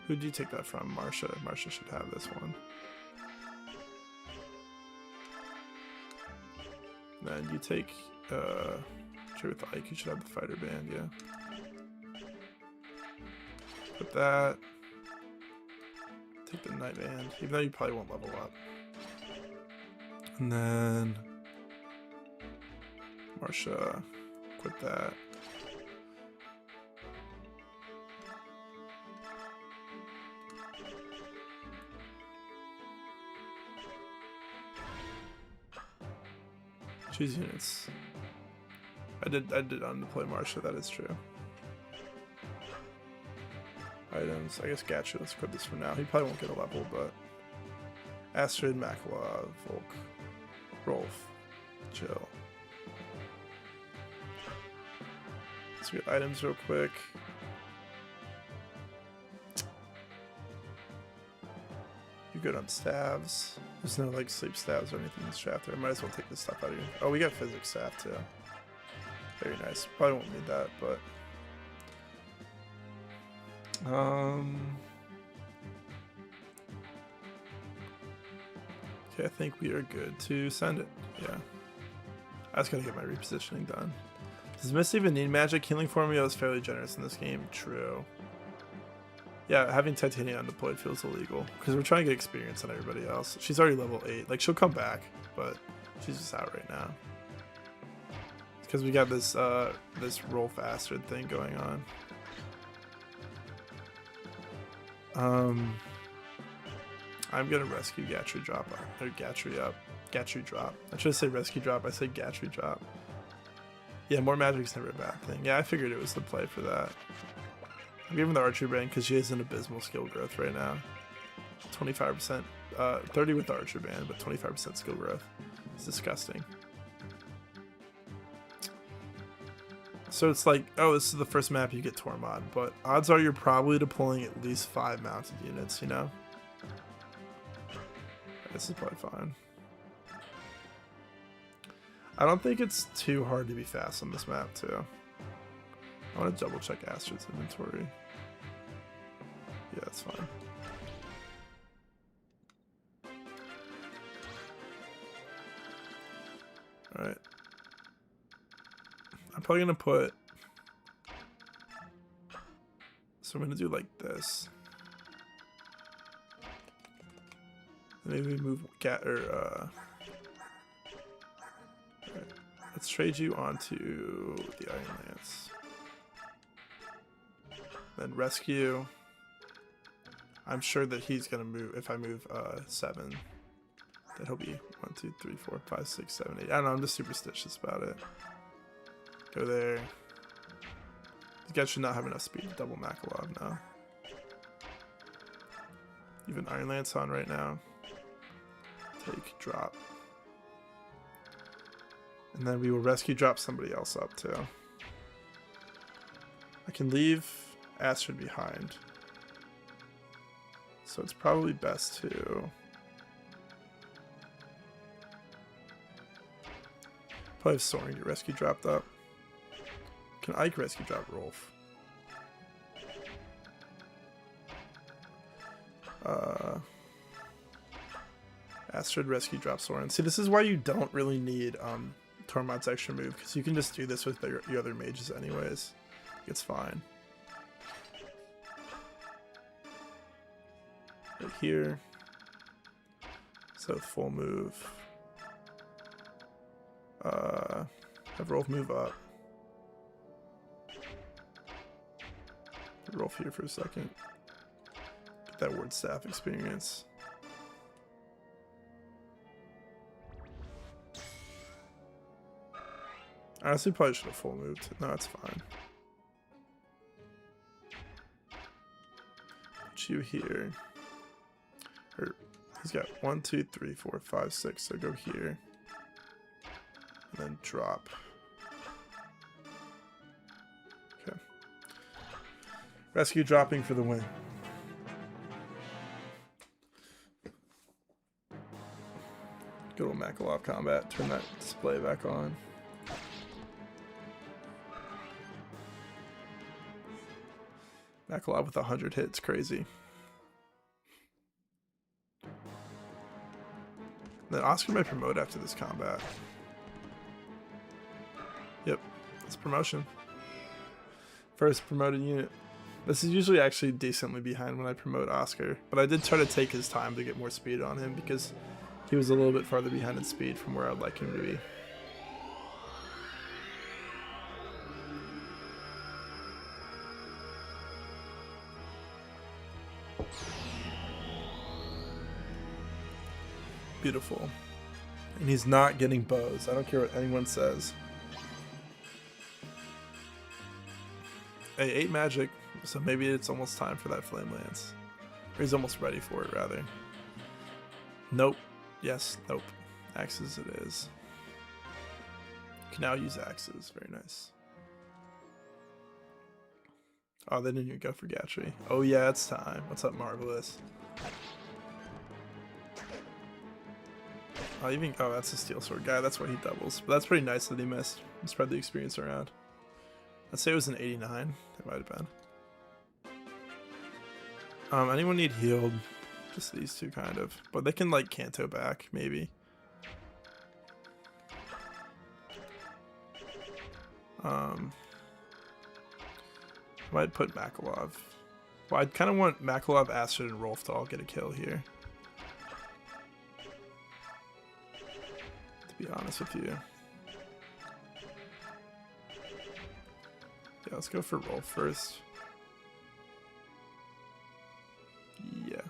Who'd you take that from? Marsha. Marsha should have this one. Then you take trade with Ike, you should have the fighter band, yeah. Put that. Take the night band, even though you probably won't level up. And then Marsha, quit that. Choose units. I did undeploy Marsha, that is true. Items, I guess Gatcher, let's equip this for now. He probably won't get a level, but Astrid, Makala, Volk, Rolf, Jill. Let's get items real quick. You good on staves. There's no like sleep staves or anything in this chapter. I might as well take this stuff out of here. Oh, we got physics staff too. Very nice. Probably won't need that, but okay, I think we are good to send it. Yeah. I just gotta get my repositioning done. Does Mist even need magic? Healing formula is fairly generous in this game. True. Yeah, having Titania undeployed feels illegal because we're trying to get experience on everybody else. She's already level 8. Like, she'll come back, but she's just out right now. Because we got this this roll faster thing going on. I'm gonna rescue Gatry drop or Gatry up. Gatry drop. I should say rescue drop. I said Gatry drop. Yeah, more magic's never a bad thing. Yeah, I figured it was the play for that. I'm giving the archery band because she has an abysmal skill growth right now. 25%, 30 with the archer band, but 25% skill growth. It's disgusting. So it's like, oh, this is the first map you get Tormod, but odds are you're probably deploying at least 5 mounted units, you know? This is probably fine. I don't think it's too hard to be fast on this map, too. I want to double check Astrid's inventory. Yeah, that's fine. Alright. I'm probably going to put... So I'm going to do like this. Maybe we move Cat or right. Let's trade you onto the Iron Lance. Then rescue. I'm sure that he's gonna move if I move 7. That he'll be 1, 2, 3, 4, 5, 6, 7, 8. I don't know, I'm just superstitious about it. Go there. These guys should not have enough speed to double Makalov now. Even Iron Lance on right now. Take, drop. And then we will rescue drop somebody else up too. I can leave Astrid behind. So it's probably best to probably have Soren get rescue dropped up. Can Ike rescue drop Rolf? Astrid rescue drop Soren. See, this is why you don't really need Tormod's extra move, because you can just do this with your other mages anyways. It's fine. Right here. So full move. Have Rolf move up. Put Rolf here for a second. Get that ward staff experience. Honestly, probably should have full moved. No, it's fine. Put you here. Or he's got 1, 2, 3, 4, 5, 6. So go here, and then drop. Okay. Rescue dropping for the win. Good old Makalov combat. Turn that display back on. Makalov with 100 hits, crazy. Then Oscar might promote after this combat. Yep, it's promotion. First promoted unit. This is usually actually decently behind when I promote Oscar, but I did try to take his time to get more speed on him because he was a little bit farther behind in speed from where I'd like him to be. Beautiful. And he's not getting bows. I don't care what anyone says. Hey, 8 magic, so maybe it's almost time for that Flame Lance. Or he's almost ready for it, rather. Nope. Yes, nope. Axes it is. Can now use axes. Very nice. Oh, they didn't even go for Gatry. Oh yeah, it's time. What's up, Marvelous? Oh, that's a Steel Sword guy. That's why he doubles. But that's pretty nice that he missed. Spread the experience around. Let's say it was an 89. It might have been. Anyone need healed? Just these two, kind of. But they can, like, Kanto back, maybe. I might put Makalov. Well, I kind of want Makalov, Astrid, and Rolf to all get a kill here. To be honest with you. Yeah, let's go for Rolf first. Yeah.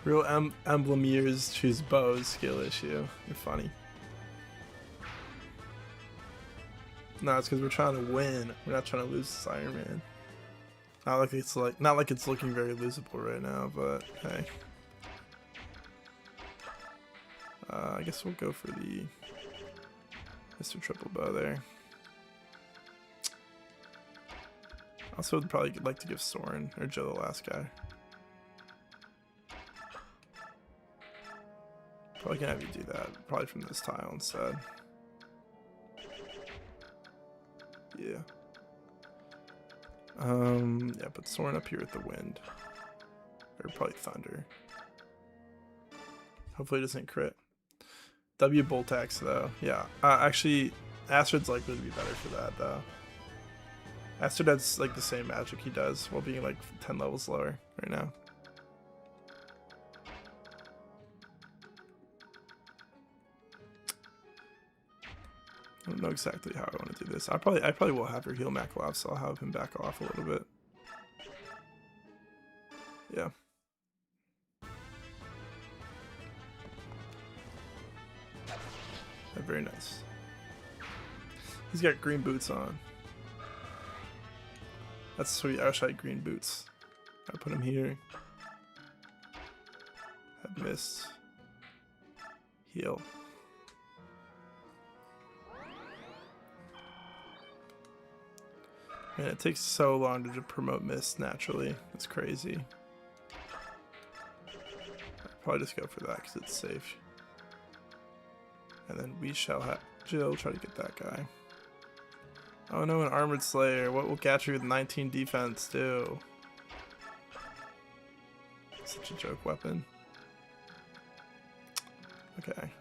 Real emblem years choose bows skill issue. You're funny. No, it's because we're trying to win. We're not trying to lose this Ironman. Not like it's looking very losable right now, but hey. I guess we'll go for the Mr. Triple Bow there. Also would probably like to give Soren or Joe the last guy. Probably gonna have you do that. Probably from this tile instead. Yeah. Yeah, put Soren up here with the wind. Or probably thunder. Hopefully it doesn't crit. W Bolt Axe though. Yeah. Actually, Astrid's likely to be better for that though. Astrid has like the same magic he does while being like 10 levels lower right now. I don't know exactly how I want to do this. I probably will have her heal Makalov, so I'll have him back off a little bit. Yeah. Yeah, very nice. He's got green boots on. That's sweet. I wish I had green boots. I put him here. Have mist. Heal. Man, it takes so long to promote mist naturally. It's crazy. I'll probably just go for that because it's safe. And then we shall have Jill try to get that guy. Oh no, an Armored Slayer. What will Gatry with 19 defense do? Such a joke weapon. Okay,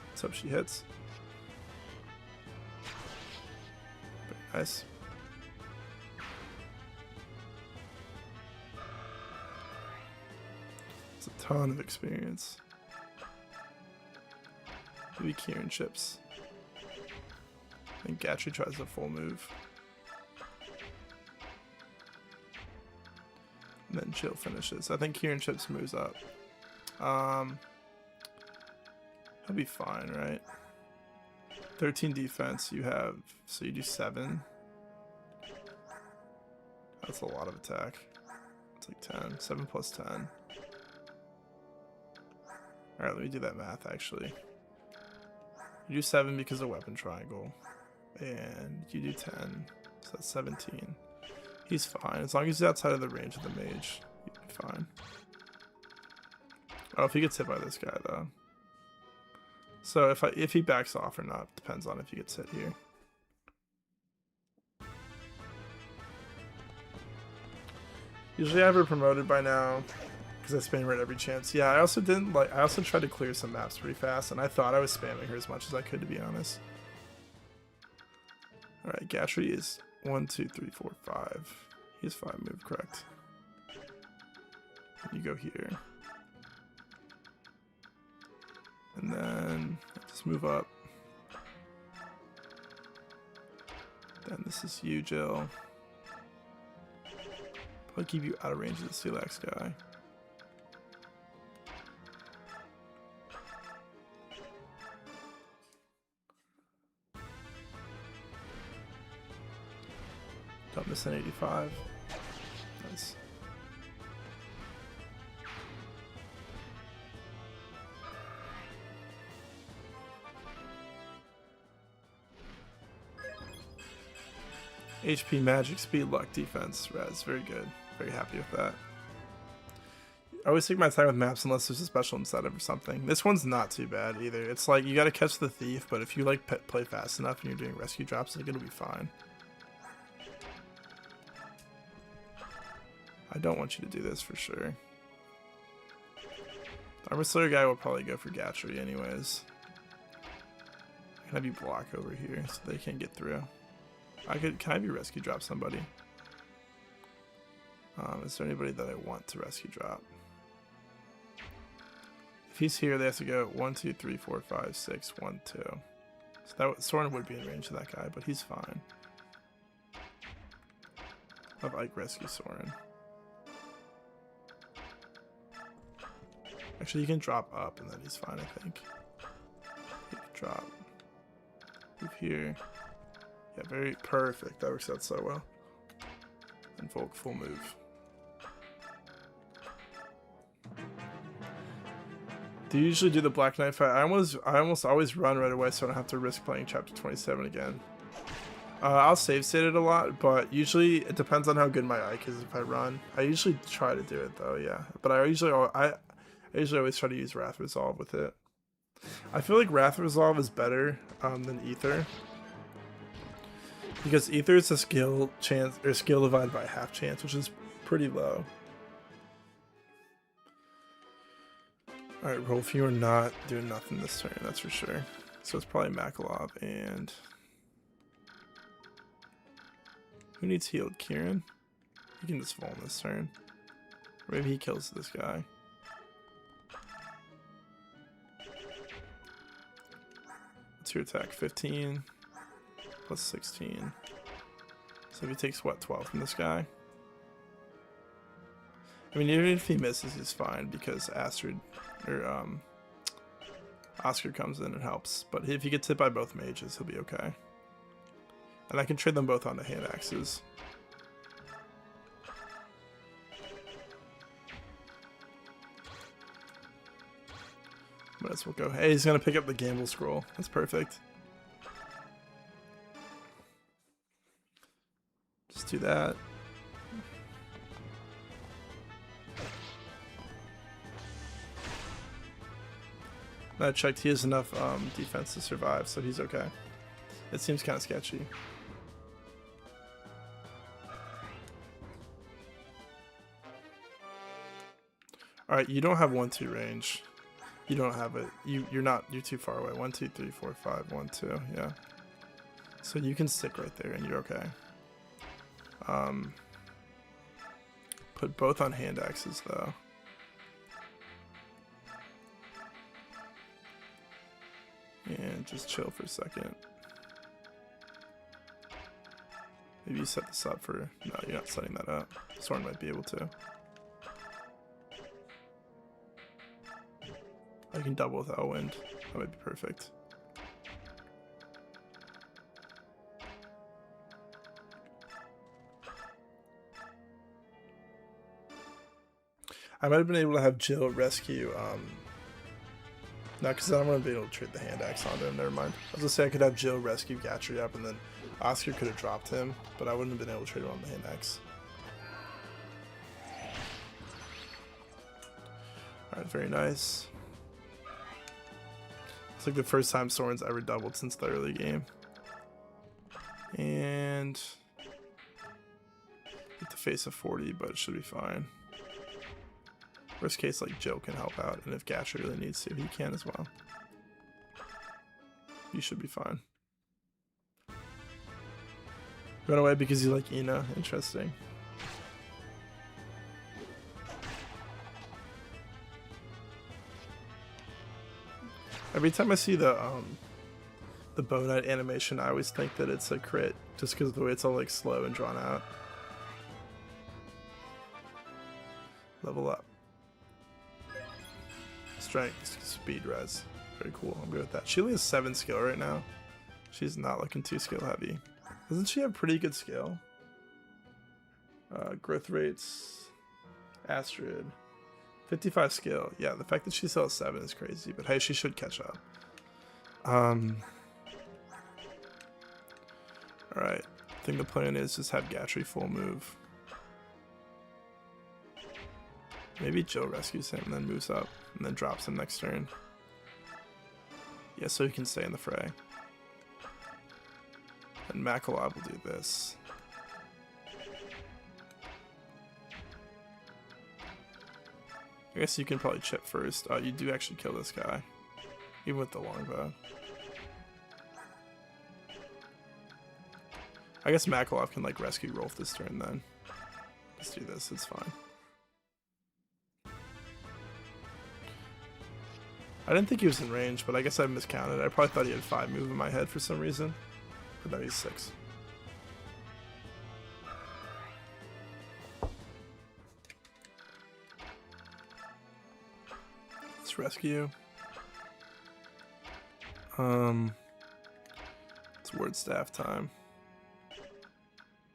let's hope she hits. Very nice. It's a ton of experience. Maybe Kieran chips. I think Gatry tries a full move. And then Jill finishes. I think Kieran chips moves up. He'll be fine, right? 13 defense you have, so you do 7. That's a lot of attack. It's like 10. 7 plus 10. Alright, let me do that math actually. You do 7 because of weapon triangle. And you do 10. So that's 17. He's fine. As long as he's outside of the range of the mage, he'll be fine. Oh, if he gets hit by this guy though. So if he backs off or not depends on if he gets hit here. Usually I have her promoted by now because I spam her at every chance. Yeah, I also tried to clear some maps pretty fast, and I thought I was spamming her as much as I could, to be honest. All right, Gatry is 1, 2, 3, 4, 5. He has 5 move, correct? And you go here. And then just move up. Then this is you, Jill. Probably keep you out of range of the Steelax guy. Don't miss an 85. Nice. HP, magic, speed, luck, defense, res. Very good. Very happy with that. I always take my time with maps unless there's a special incentive or something. This one's not too bad either. It's like you gotta catch the thief, but if you like play fast enough and you're doing rescue drops, like it'll be fine. I don't want you to do this for sure. The Armor Slayer guy will probably go for Gatchery anyways. I can have you block over here so they can't get through. Can I have you rescue drop somebody? Is there anybody that I want to rescue drop? If he's here, they have to go 1, 2, 3, 4, 5, 6, 1, 2. So that Soren would be in range of that guy, but he's fine. I'll have Ike rescue Soren. Actually, you can drop up and then he's fine, I think. Drop. Move here. Yeah, very perfect. That works out so well. And Volk full move. Do you usually do the Black Knight fight? I almost always run right away so I don't have to risk playing chapter 27 again. I'll save state it a lot, but usually it depends on how good my Ike is if I run. I usually try to do it though, yeah. But I usually always try to use Wrath Resolve with it. I feel like Wrath Resolve is better than Ether. Because Ether is a skill chance or skill divided by half chance, which is pretty low. Alright, Rolf, you are not doing nothing this turn, that's for sure. So it's probably Makalov and... Who needs healed? Kieran? He can just fall this turn. Or maybe he kills this guy. What's your attack? 15 plus 16. So if he takes what, 12 from this guy? I mean, even if he misses, he's fine because Astrid or Oscar comes in and helps. But if he gets hit by both mages, he'll be okay. And I can trade them both onto hand axes. Might as well go. Hey, he's gonna pick up the gamble scroll. That's perfect. Just do that. I checked, he has enough defense to survive, so he's okay. It seems kind of sketchy. Alright, you don't have 1-2 range. You don't have it. You're too far away. 1, 2, 3, 4, 5, 1, 2, yeah. So you can stick right there and you're okay. Put both on hand axes though. And just chill for a second. Maybe you set this up for... No, you're not setting that up. Soren might be able to. I can double with Elwind. That might be perfect. I might have been able to have Jill rescue... No, because then I'm going to be able to trade the hand axe onto him. Never mind. I was going to say I could have Jill rescue Gatry up and then Oscar could have dropped him, but I wouldn't have been able to trade him on the hand axe. Alright, very nice. It's like the first time Soren's ever doubled since the early game. And... Get the face of 40, but it should be fine. Worst case, like, Jill can help out, and if Gatcher really needs to, he can as well. You should be fine. Run away because you like Ina. Interesting. Every time I see the the Bow Knight animation, I always think that it's a crit just because of the way it's all like slow and drawn out. Level up. Strength, speed, res. Very cool. I'm good with that. She only has 7 skill right now. She's not looking too skill heavy. Doesn't she have pretty good skill? Growth rates. Astrid. 55 skill. Yeah, the fact that she still has 7 is crazy, but hey, she should catch up. Alright. I think the plan is just have Gatry full move. Maybe Jill rescues him and then moves up and then drops him next turn. Yeah, so he can stay in the fray. And Makalob will do this. I guess you can probably chip first. You do actually kill this guy. Even with the longbow. I guess Makalob can like rescue Rolf this turn then. Let's do this, it's fine. I didn't think he was in range, but I guess I miscounted. I probably thought he had 5 move in my head for some reason. But no, he's 6. Let's rescue. It's word staff time.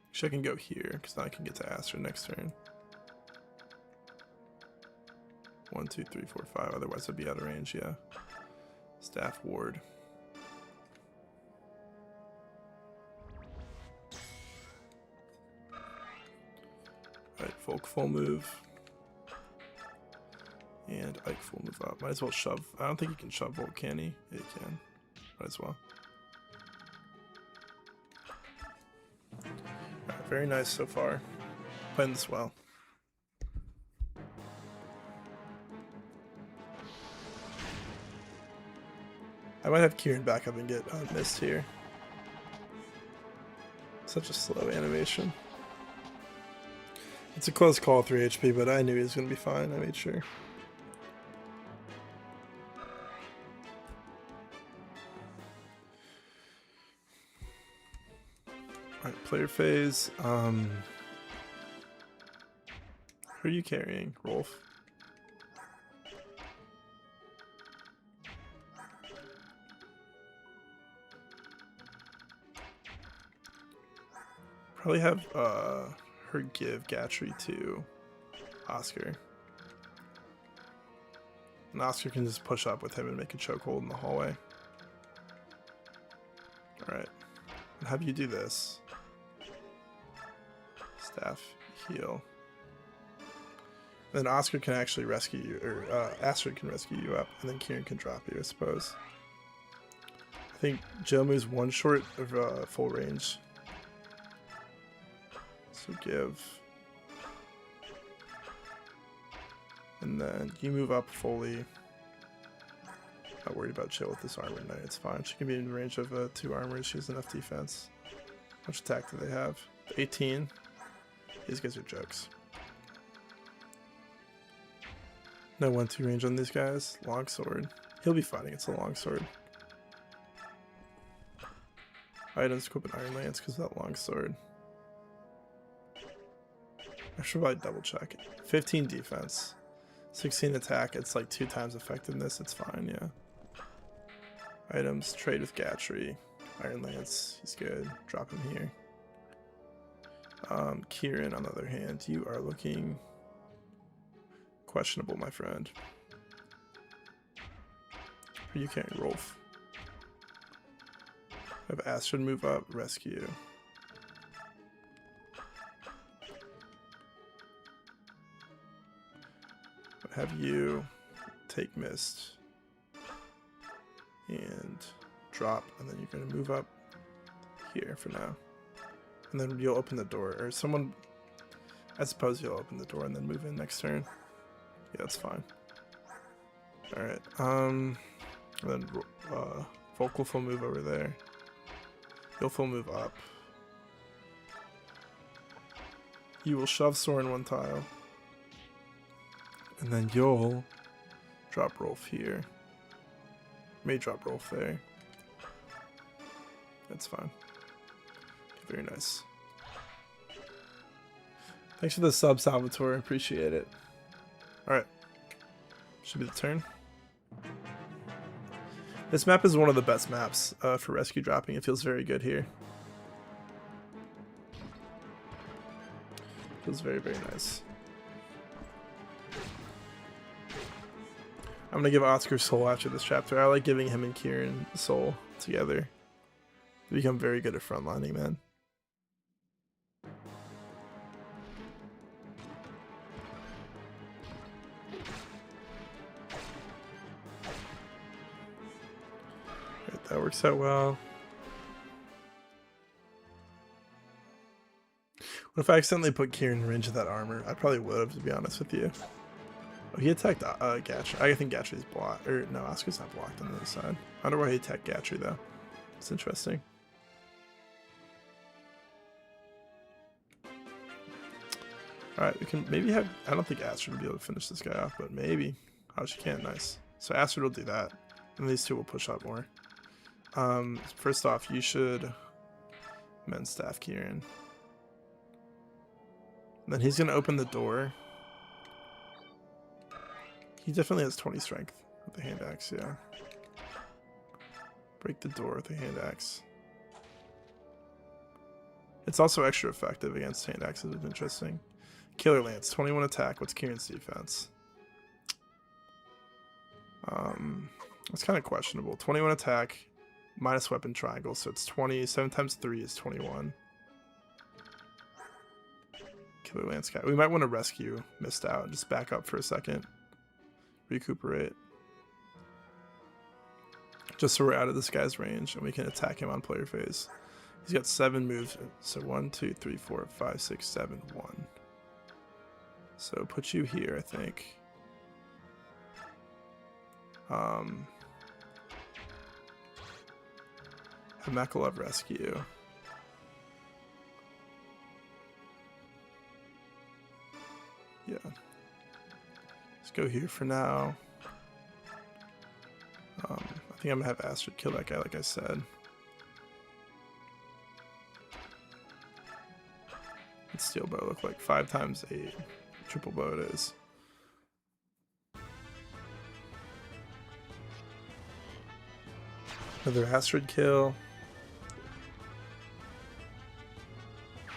Actually, I can go here, because now I can get to Astra next turn. 1, 2, 3, 4, 5. Otherwise, I'd be out of range, yeah. Staff ward. Alright, Volk full move. And Ike full move up. Might as well shove. I don't think he can shove Volk, can he? Yeah, he can. Might as well. Alright, very nice so far. Playing this well. I might have Kieran back up and get missed here. Such a slow animation. It's a close call, 3 HP, but I knew he was going to be fine. I made sure. Alright, player phase. Who are you carrying? Rolf? Probably have her give Gatry to Oscar. And Oscar can just push up with him and make a chokehold in the hallway. Alright. And have you do this. Staff, heal. And then Oscar can actually rescue you, or Astrid can rescue you up, and then Kieran can drop you, I suppose. I think Jill moves 1 short of full range. So give. And then you move up fully. Not worried about Jill with this armor knight, it's fine. She can be in range of 2 armors, she has enough defense. How much attack do they have? 18. These guys are jokes. No 1-2 range on these guys. Longsword. He'll be fighting, it's a longsword. Items, equip an Iron Lance because of that longsword. I should probably double check it. 15 defense. 16 attack, it's like 2 times effectiveness, it's fine, yeah. Items, trade with Gatry. Iron Lance, he's good. Drop him here. Kieran, on the other hand, you are looking questionable, my friend. Are you carrying Rolf? I have Astrid move up, rescue. Have you take Mist and drop, and then you're going to move up here for now. And then you'll open the door, or someone, I suppose you'll open the door and then move in next turn. Yeah, that's fine. Alright, and then Volk will full move over there. You'll full move up. You will shove Soren 1 tile. And then you'll drop Rolf here. May drop Rolf there. That's fine. Very nice. Thanks for the sub, Salvatore. Appreciate it. Alright. Should be the turn. This map is one of the best maps for rescue dropping. It feels very good here. Feels very, very nice. I'm gonna give Oscar Soul after this chapter. I like giving him and Kieran Soul together. They become very good at frontlining, man. Right, that works out well. What if I accidentally put Kieran in range of that armor? I probably would have, to be honest with you. Oh, he attacked Gatry. I think Gatry's blocked. Or, no, Oscar's not blocked on the other side. I wonder why he attacked Gatry, though. It's interesting. Alright, we can maybe have... I don't think Astrid will be able to finish this guy off, but maybe. Oh, she can. Nice. So Astrid will do that. And these two will push up more. First off, you should... Men's staff Kieran. And then he's going to open the door. He definitely has 20 strength with the hand axe, yeah. Break the door with the hand axe. It's also extra effective against hand axes, which is interesting. Killer Lance, 21 attack. What's Kieran's defense? It's kind of questionable. 21 attack, minus weapon triangle, so it's 20. 7 times 3 is 21. Killer Lance guy. We might want to rescue Missed Out and just back up for a second. Recuperate. Just so we're out of this guy's range and we can attack him on player phase. He's got 7 moves. So 1, 2, 3, 4, 5, 6, 7, 1. So put you here, I think. Have Makalov rescue. Yeah. Let's go here for now. I think I'm gonna have Astrid kill that guy, like I said. What's steel bow look like? 5 times 8. Triple bow it is. Another Astrid kill.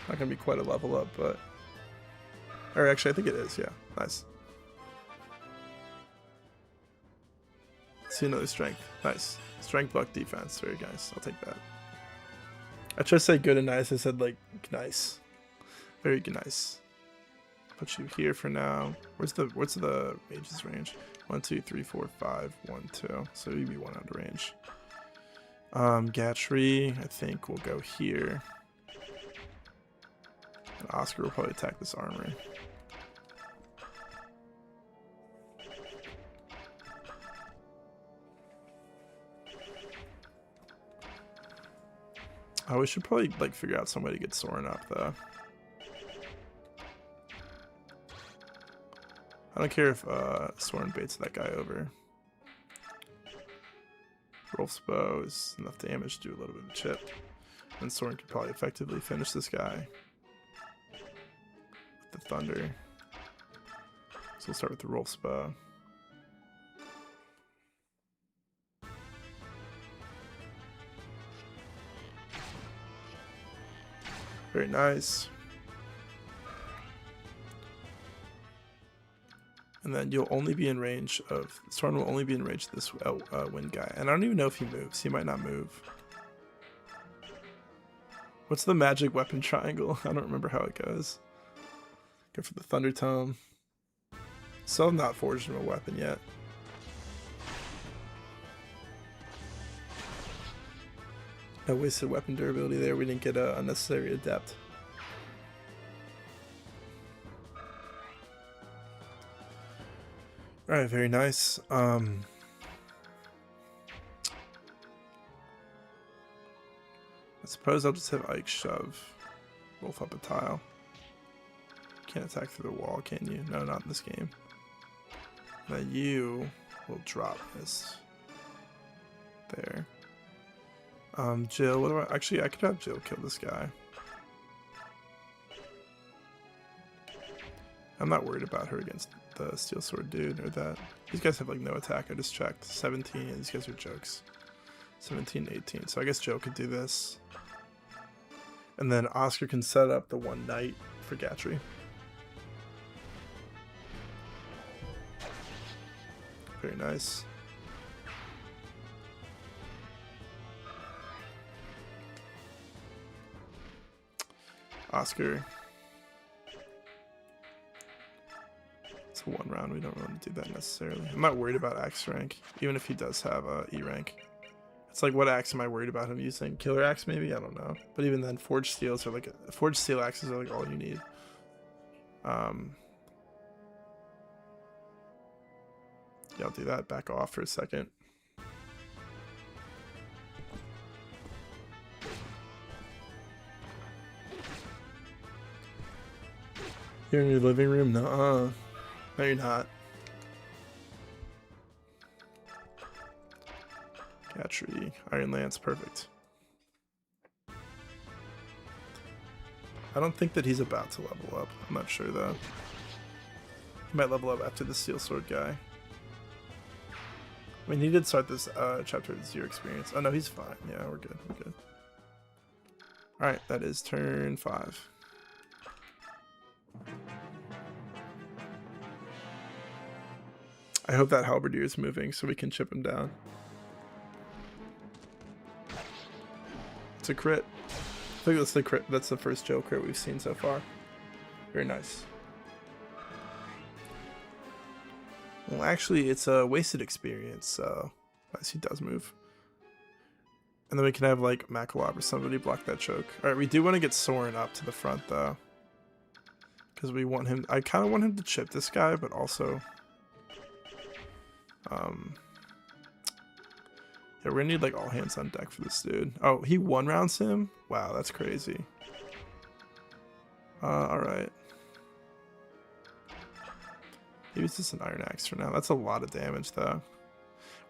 Not gonna be quite a level up, but... Or actually, I think it is, yeah. Nice. See another strength. Nice. Strength, luck, defense. Very nice. I'll take that. I tried to say good and nice. I said, like, nice. Very nice. Put you here for now. What's the mage's range? 1, 2, 3, 4, 5, 1, 2. So you'd be 1 out of range. Gatry, I think, will go here. And Oscar will probably attack this armory. Oh, we should probably like figure out some way to get Soren up though. I don't care if Soren baits that guy over. Rolf's bow is enough damage to do a little bit of chip. And Soren could probably effectively finish this guy with the thunder. So we'll start with the Rolf's bow. Very nice. And then you'll only be in range of... Soren will only be in range of this wind guy. And I don't even know if he moves. He might not move. What's the magic weapon triangle? I don't remember how it goes. Go for the Thunder Tome. Still not forged him a weapon yet. No wasted weapon durability there. We didn't get a unnecessary adept. Alright, very nice. I suppose I'll just have Ike shove Wolf up a tile. Can't attack through the wall, can you? No, not in this game. Then you will drop this there. Jill, what do I... Actually, I could have Jill kill this guy. I'm not worried about her against the Steel Sword dude or that. These guys have like no attack. I just checked. 17, and these guys are jokes. 17, 18. So I guess Jill could do this. And then Oscar can set up the one knight for Gatry. Very nice. Oscar. It's a 1 round. We don't really do that necessarily. I'm not worried about axe rank, even if he does have a E rank. It's like, what axe am I worried about him using? Killer axe maybe? I don't know. But even then, forged steels are like forged steel axes are like all you need. Yeah, I'll do that. Back off for a second. You're in your living room? No, no, you're not. Gatry, Iron Lance, perfect. I don't think that he's about to level up. I'm not sure though. He might level up after the Steel Sword guy. I mean, he did start this chapter with 0 experience. Oh no, he's fine. Yeah, we're good. We're good. Alright, that is turn 5. I hope that halberdier is moving so we can chip him down. It's a crit. I think that's the crit. That's the first Joe crit we've seen so far. Very nice. Well, actually, it's a wasted experience, so nice, he does move. And then we can have like Makalov or somebody block that choke. All right, we do want to get Soren up to the front though, because we want him. I kind of want him to chip this guy, but also, yeah, we're gonna need like all hands on deck for this dude. Oh, he 1 rounds him. Wow, that's crazy. All right. Maybe it's just an Iron Axe for now. That's a lot of damage though.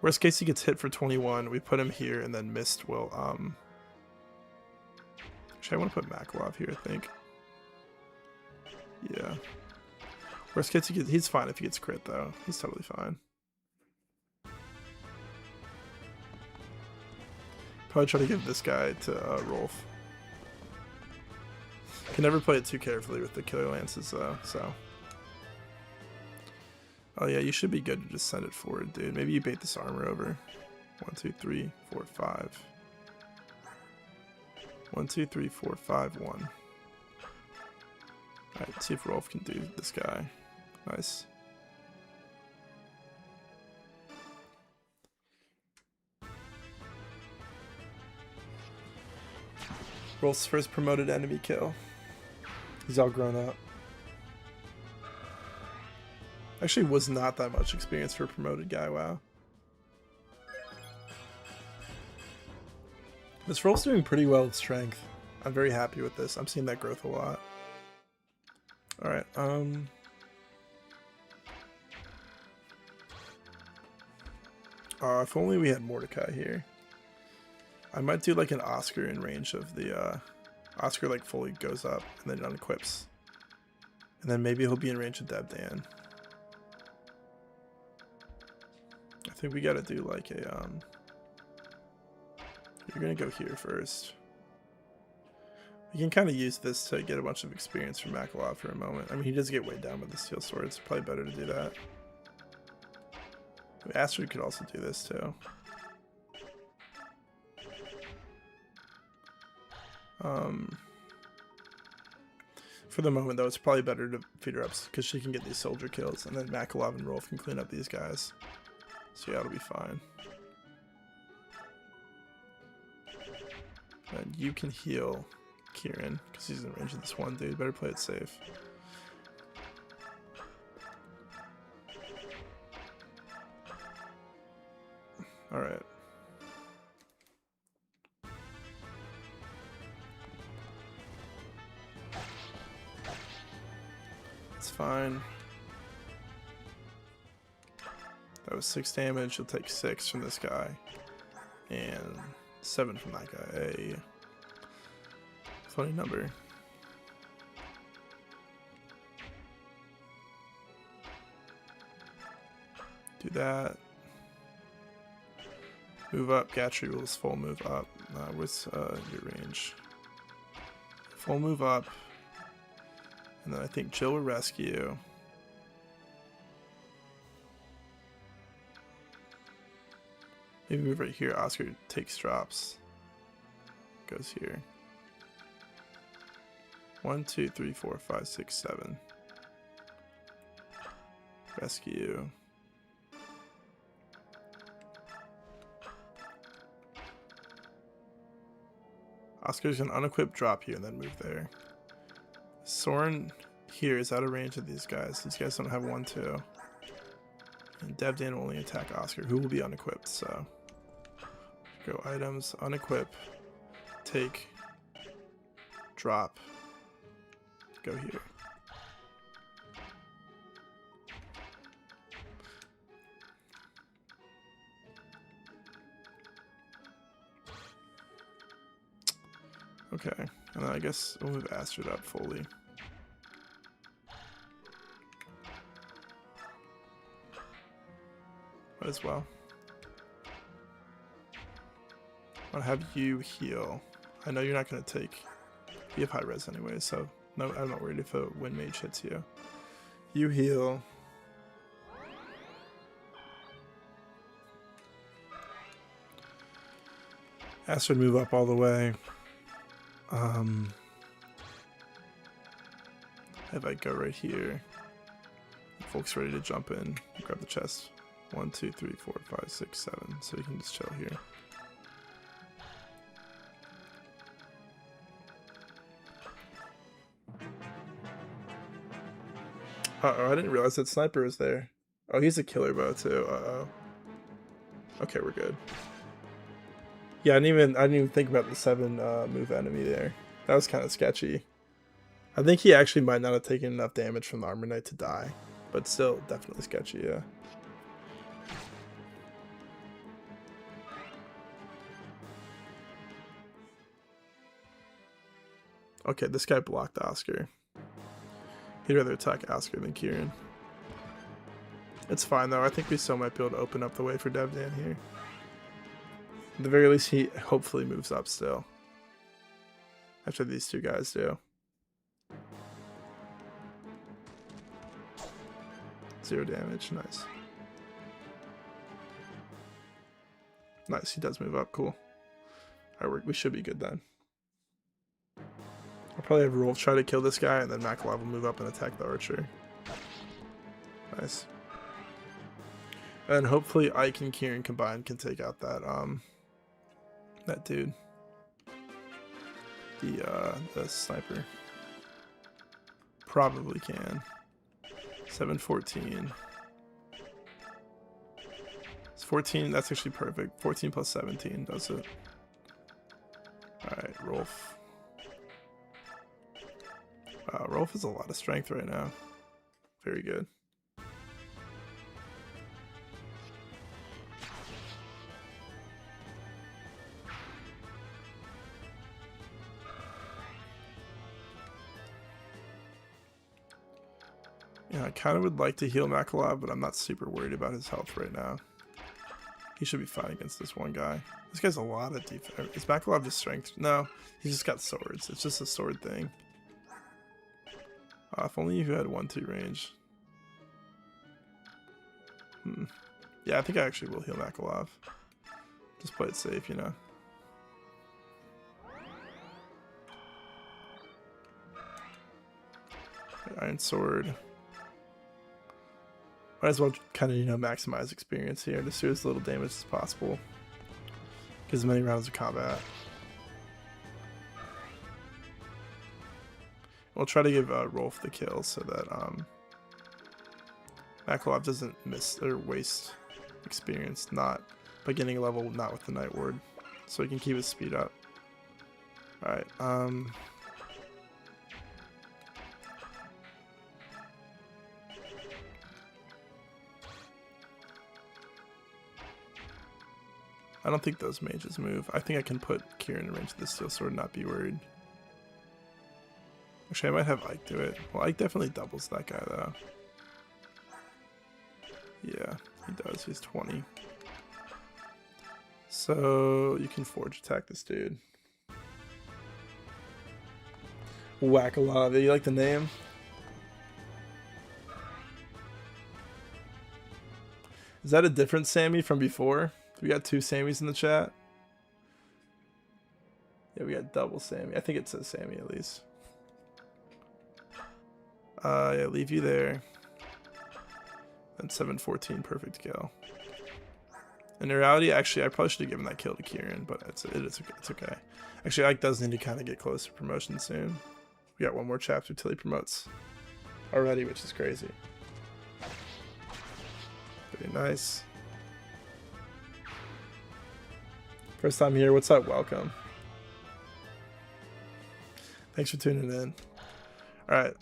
Worst case, he gets hit for 21. We put him here, and then Mist will, actually, I want to put Makalov here, I think. Yeah. Worst case, he's fine if he gets crit, though. He's totally fine. Probably try to give this guy to, Rolf. Can never play it too carefully with the Killer Lances, though, so. Oh yeah, you should be good to just send it forward, dude. Maybe you bait this armor over. 1, 2, 3, 4, 5. 1, 2, 3, 4, 5, 1. Alright, see if Rolf can do this guy. Nice. Rolf's first promoted enemy kill. He's all grown up. Actually was not that much experience for a promoted guy, wow. This Rolf's doing pretty well with strength. I'm very happy with this. I'm seeing that growth a lot. Alright, if only we had Mordecai here. I might do like an Oscar in range of the, Oscar like fully goes up and then unequips. And then maybe he'll be in range of Debdan. I think we gotta do like a, you're gonna go here first. We can kind of use this to get a bunch of experience from Makalov for a moment. I mean, he does get weighed down with the Steel Sword. It's probably better to do that. I mean, Astrid could also do this too. For the moment though, it's probably better to feed her up because she can get these soldier kills, and then Makalov and Rolf can clean up these guys. So yeah, it'll be fine. And you can heal Kieran because he's in range of this one dude. Better play it safe. Alright. It's fine. That was 6 damage. He'll take 6 from this guy. And 7 from that guy. Hey. Funny number. Do that. Move up. Gatry rules. Full move up. What's your range? Full move up. And then I think Jill will rescue. Maybe move right here. Oscar takes drops. Goes here. 1, 2, 3, 4, 5, 6, 7. Rescue. Oscar's gonna unequip, drop here, and then move there. Soren here is out of range of these guys. These guys don't have 1, 2. And Devdan will only attack Oscar, who will be unequipped, so. Go items, unequip, take, drop, go here. Okay, and then I guess we'll move Astrid up fully. Might as well. I'll have you heal. I know you're not going to take... You have high res anyway, so no, I'm not worried if a wind mage hits you. You heal. Astrid move up all the way. If I go right here, folks ready to jump in, grab the chest. 1, 2, 3, 4, 5, 6, 7. So you can just chill here. Uh-oh, I didn't realize that sniper was there. Oh, he's a killer bow too. Uh-oh. Okay, we're good. Yeah, I didn't even think about the 7 move enemy there. That was kind of sketchy. I think he actually might not have taken enough damage from the Armor Knight to die, but still definitely sketchy, yeah. Okay, this guy blocked Oscar. He'd rather attack Oscar than Kieran. It's fine though, I think we still might be able to open up the way for Devdan here. At the very least, he hopefully moves up still. After these 2 guys do. 0 damage, nice. Nice, he does move up, cool. Alright, we should be good then. I'll probably have Rolf try to kill this guy, and then Makalov will move up and attack the archer. Nice. And hopefully Ike and Kieran combined can take out that that dude. The sniper. Probably can. 714. It's 14, that's actually perfect. 14 plus 17 does it. Alright, Rolf. Wow, Rolf has a lot of strength right now. Very good. Yeah, I kind of would like to heal Makalov, but I'm not super worried about his health right now. He should be fine against this one guy. This guy's a lot of defense. Is Makalov just strength? No, he's just got swords. It's just a sword thing. If only you had 1-2 range. Yeah, I think I actually will heal Makalov. Just play it safe, you know. Iron Sword. Might as well kind of, you know, maximize experience here. Just do as little damage as possible. Get as many rounds of combat. We'll try to give Rolf the kill so that Makalov doesn't miss or waste experience, not by getting a level, not with the Night Ward, so he can keep his speed up. Alright, I don't think those mages move. I think I can put Kieran in range of the steel sword and not be worried. Actually, I might have Ike do it. Well, Ike definitely doubles that guy, though. Yeah, he does. He's 20. So you can forge attack this dude. Whack-a-lot. You like the name? Is that a different Sammy from before? We got 2 Sammys in the chat. Yeah, we got double Sammy. I think it says Sammy at least. Yeah, leave you there. And 714, perfect kill. In reality, actually, I probably should have given that kill to Kieran, but it's okay. Actually, Ike does need to kind of get close to promotion soon. We got 1 more chapter till he promotes already, which is crazy. Pretty nice. First time here. What's up? Welcome. Thanks for tuning in. All right.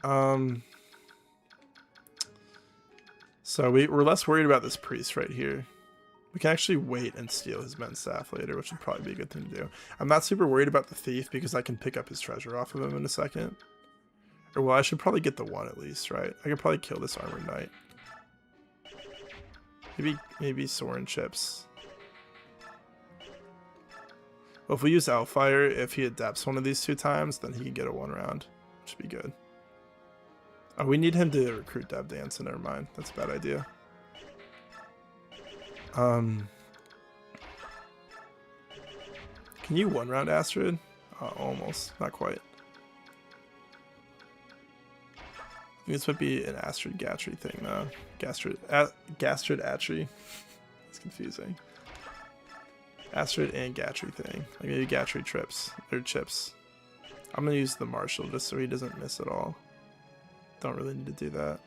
So we're less worried about this priest right here. We can actually wait and steal his men's staff later, which would probably be a good thing to do. I'm not super worried about the thief because I can pick up his treasure off of him in a second. Or well, I should probably get the 1 at least, right? I could probably kill this armored knight. Maybe Soren chips. Well, if we use Outfire, if he adapts one of these 2 times, then he can get a 1 round, which would be good. Oh, we need him to recruit Dev Dance, so never mind. That's a bad idea. Can you 1 round Astrid? Almost, not quite. I think this might be an Astrid Gatry thing though. Gastrid Atry. It's confusing. Astrid and Gatry thing. Like maybe Gatry trips or chips. I'm gonna use the Marshal just so he doesn't miss at all. Don't really need to do that.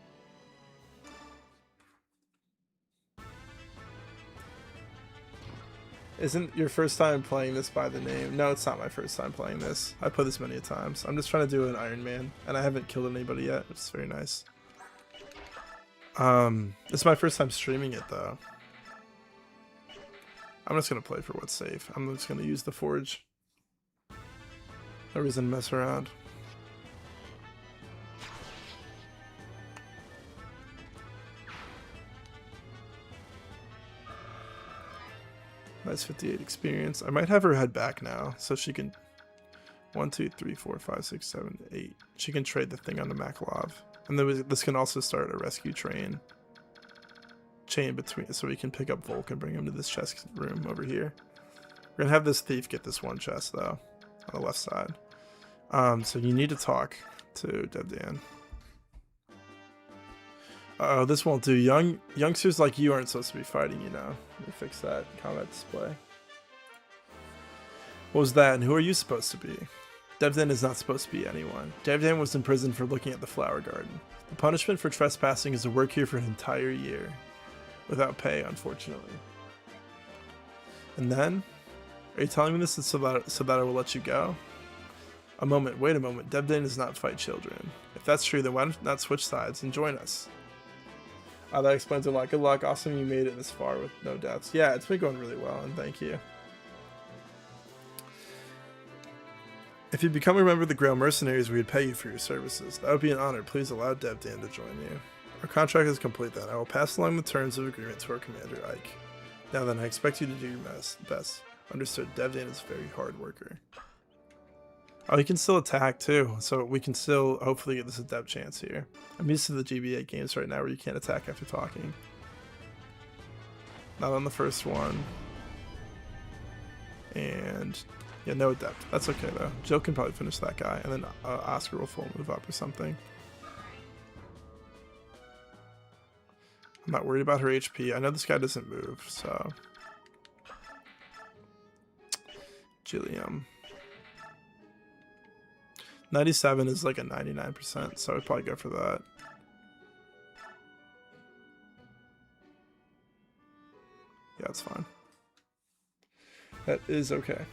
Isn't your first time playing this by the name? No, it's not my first time playing this. I played this many times. I'm just trying to do an Ironman, and I haven't killed anybody yet, which is very nice. This is my first time streaming it, though. I'm just going to play for what's safe. I'm just going to use the Forge. No reason to mess around. Nice 58 experience. I might have her head back now, so she can 1, 2, 3, 4, 5, 6, 7, 8. She can trade the thing on the Makalov, and then this can also start a rescue chain between, so we can pick up Volk and bring him to this chest room over here. We're gonna have this thief get this 1 chest though, on the left side. So you need to talk to Devdan. Uh-oh, this won't do. Youngsters like you aren't supposed to be fighting, you know. Let me fix that combat display. What was that, and who are you supposed to be? Devdan is not supposed to be anyone. Devdan was in prison for looking at the flower garden. The punishment for trespassing is to work here for an entire year. Without pay, unfortunately. And then? Are you telling me this so that I will let you go? A moment, wait a moment. Devdan does not fight children. If that's true, then why not switch sides and join us? That explains a lot. Good luck. Awesome you made it this far with no deaths. Yeah, it's been going really well, and thank you. If you become a member of the Grail Mercenaries, we would pay you for your services. That would be an honor. Please allow Devdan to join you. Our contract is complete then. I will pass along the terms of agreement to our commander, Ike. Now then, I expect you to do your best. Understood. Devdan is a very hard worker. Oh, he can still attack too, so we can still hopefully get this adept chance here. I'm used to the GBA games right now where you can't attack after talking. Not on the first one. And yeah, no adept. That's okay though. Jill can probably finish that guy, and then Oscar will full move up or something. I'm not worried about her HP. I know this guy doesn't move, so. Gilliam. 97 is like a 99%, so I'd probably go for that. Yeah, that's fine. That is okay.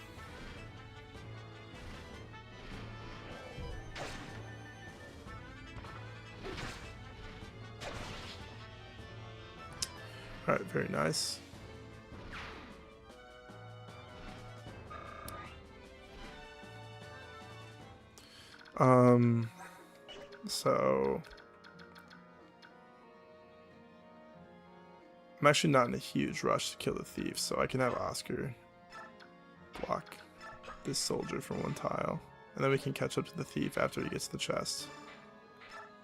Alright, very nice. So I'm actually not in a huge rush to kill the thief, so I can have Oscar block this soldier from one tile, and then we can catch up to the thief after he gets the chest,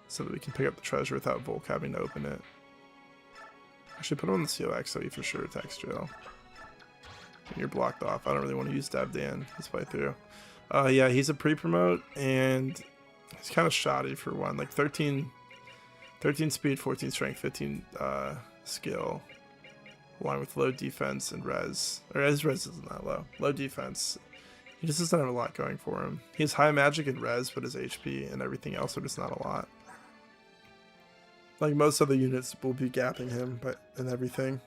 so that we can pick up the treasure without Volk having to open it. Actually, put him on the COX so he for sure attacks Jill. And you're blocked off. I don't really want to use Dab Dan this playthrough. Yeah, he's a pre-promote, and he's kind of shoddy for one. Like 13 speed, 14 strength, 15 skill, along with low defense and res. Or his res isn't that low. Low defense. He just doesn't have a lot going for him. He has high magic and res, but his HP and everything else are just not a lot. Like most other units will be gapping him, and everything.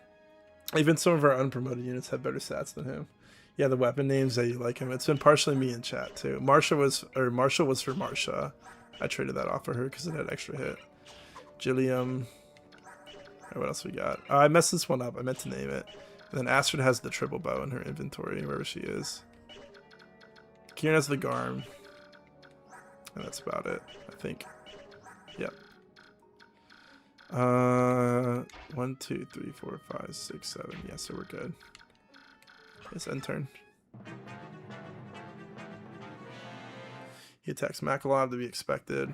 Even some of our unpromoted units have better stats than him. Yeah, the weapon names that you like him. It's been partially me in chat too. Marshall was for Marsha. I traded that off for her because it had extra hit. Gilliam. Right, what else we got? I messed this one up. I meant to name it. And then Astrid has the triple bow in her inventory wherever she is. Kieran has the Garm. And that's about it, I think. Yep. 1, 2, 3, 4, 5, 6, 7. Yeah, so we're good. It's end turn. He attacks Makalov to be expected.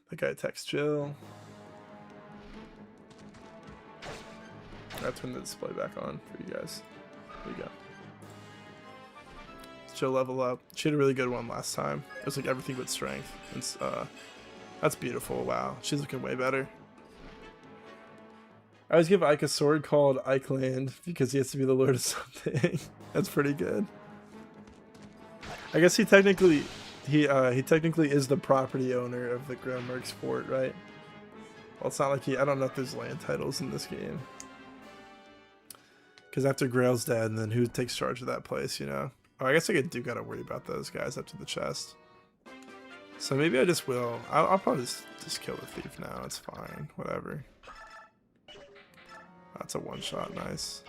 The guy attacks Jill. I turn the display back on for you guys. There you go. Jill level up. She had a really good one last time. It was like everything but strength. It's, that's beautiful. Wow. She's looking way better. I always give Ike a sword called Ikeland because he has to be the lord of something. That's pretty good. I guess he technically is the property owner of the Grandmerk's fort, right? Well, it's not like I don't know if there's land titles in this game. Because after Grail's dead, and then who takes charge of that place, you know? Oh, I guess I do gotta worry about those guys up to the chest. So maybe I just will. I'll probably just kill the thief now. It's fine. Whatever. That's a one-shot. Nice.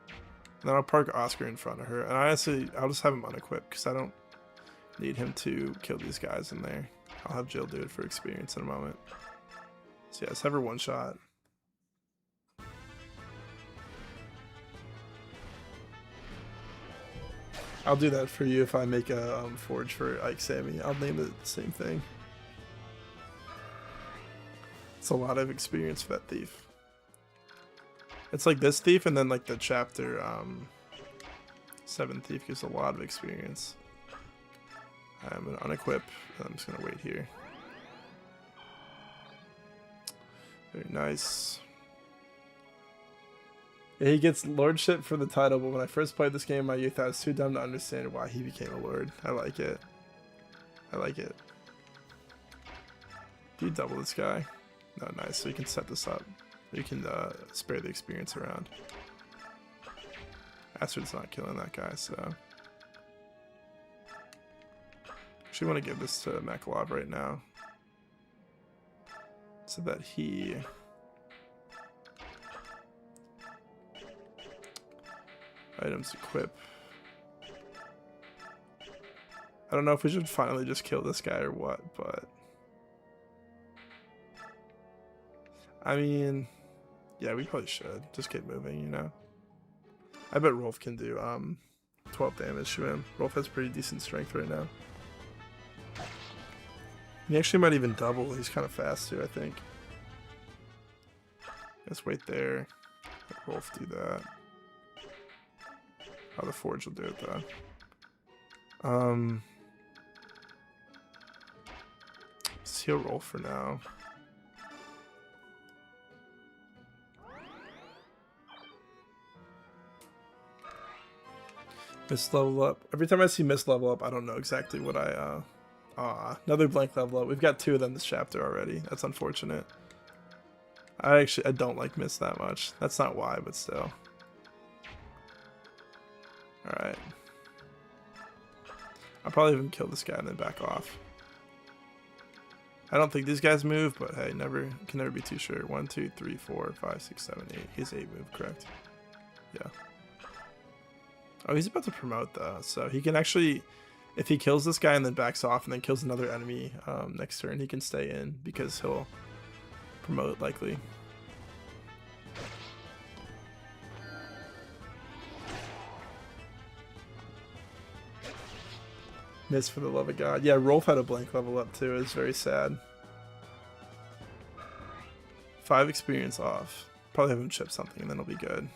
And then I'll park Oscar in front of her. And honestly, I'll just have him unequipped because I don't need him to kill these guys in there. I'll have Jill do it for experience in a moment. So yeah, let's have her one-shot. I'll do that for you if I make a forge for Ike Sammy. I'll name it the same thing. It's a lot of experience for that thief. It's like this thief and then like the chapter 7 thief gives a lot of experience. I'm going to unequip and I'm just going to wait here. Very nice. Yeah, he gets lordship for the title, but when I first played this game in my youth, I was too dumb to understand why he became a lord. I like it. I like it. Do you double this guy? No, nice. So you can set this up. You can spare the experience around. Astrid's not killing that guy, so. Actually want to give this to Makalov right now. So that he... Items equip. I don't know if we should finally just kill this guy or what, but... I mean... Yeah, we probably should. Just keep moving, you know? I bet Rolf can do 12 damage to him. Rolf has pretty decent strength right now. He actually might even double. He's kind of fast too, I think. Let's wait there. Let Rolf do that. Oh, the forge will do it though. Let's heal Rolf for now. Miss level up. Every time I see miss level up, I don't know exactly what I another blank level up. We've got 2 of them this chapter already. That's unfortunate. I don't like miss that much. That's not why, but still. Alright. I'll probably even kill this guy and then back off. I don't think these guys move, but hey, can never be too sure. 1, 2, 3, 4, 5, 6, 7, 8. He's 8 move, correct? Yeah. Oh, he's about to promote though, so he can actually, if he kills this guy and then backs off and then kills another enemy next turn, he can stay in because he'll promote likely. Miss for the love of God. Yeah, Rolf had a blank level up too. It's very sad. 5 experience off. Probably have him chip something and then it'll be good.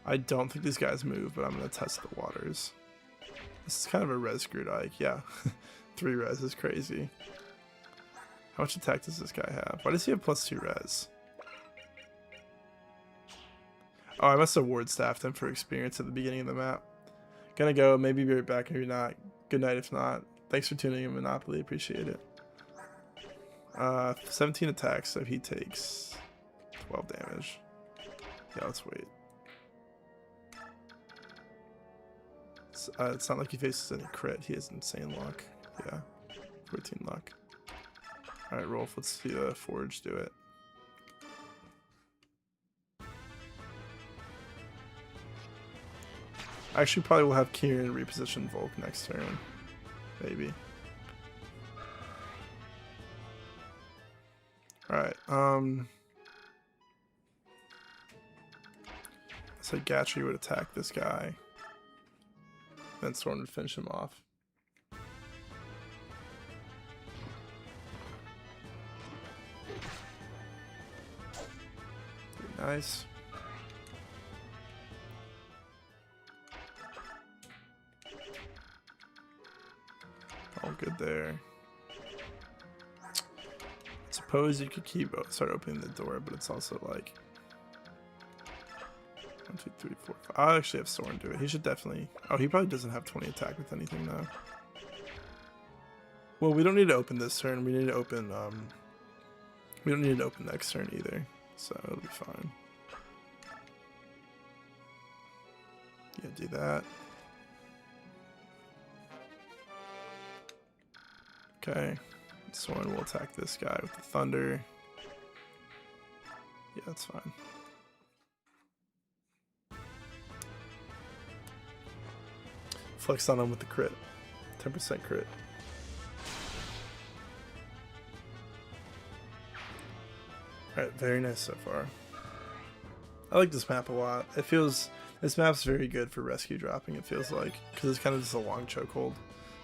I don't think these guys move, but I'm going to test the waters. This is kind of a res Grudike. Yeah. 3 res is crazy. How much attack does this guy have? Why does he have +2 res? Oh, I must have ward staffed him for experience at the beginning of the map. Gonna go, maybe be right back, maybe not. Good night if not. Thanks for tuning in, Monopoly, appreciate it. 17 attacks, so he takes 12 damage. Yeah, let's wait. It's not like he faces any crit, he has insane luck. Yeah, 14 luck. Alright, Rolf, let's see the Forge do it. I actually probably will have Kieran reposition Volk next turn. Maybe. Alright, I said Gatry would attack this guy. Then Soren would finish him off. Very nice. All good there. I suppose you could start opening the door, but it's also like 1, 2, 3, 4, 5. I'll actually have Soren do it. He should definitely. Oh, he probably doesn't have 20 attack with anything though. Well, we don't need to open this turn. We need to open. We don't need to open next turn either, so it'll be fine. Yeah, do that. Okay, Soren will attack this guy with the thunder. Yeah, that's fine. Flex on him with the crit. 10% crit. Alright, very nice so far. I like this map a lot. It feels... This map's very good for rescue dropping, it feels like. Because it's kind of just a long chokehold.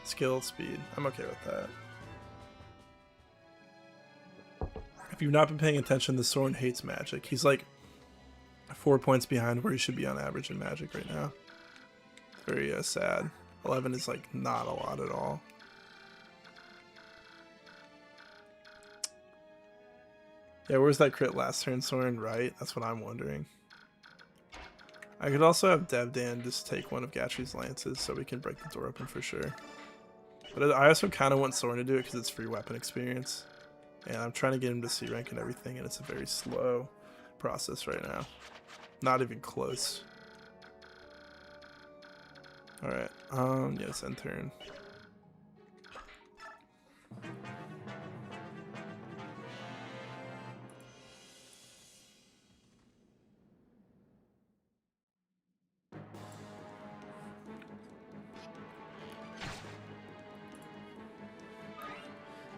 Skill, speed. I'm okay with that. If you've not been paying attention, the Soren hates magic. He's like 4 points behind where he should be on average in magic right now. Very sad. 11 is like not a lot at all. Yeah, where's that crit last turn, Soren? Right? That's what I'm wondering. I could also have Devdan just take one of Gatry's lances so we can break the door open for sure. But I also kind of want Soren to do it because it's free weapon experience. And I'm trying to get him to C rank and everything, and it's a very slow process right now. Not even close. Alright, yeah, it's end turn.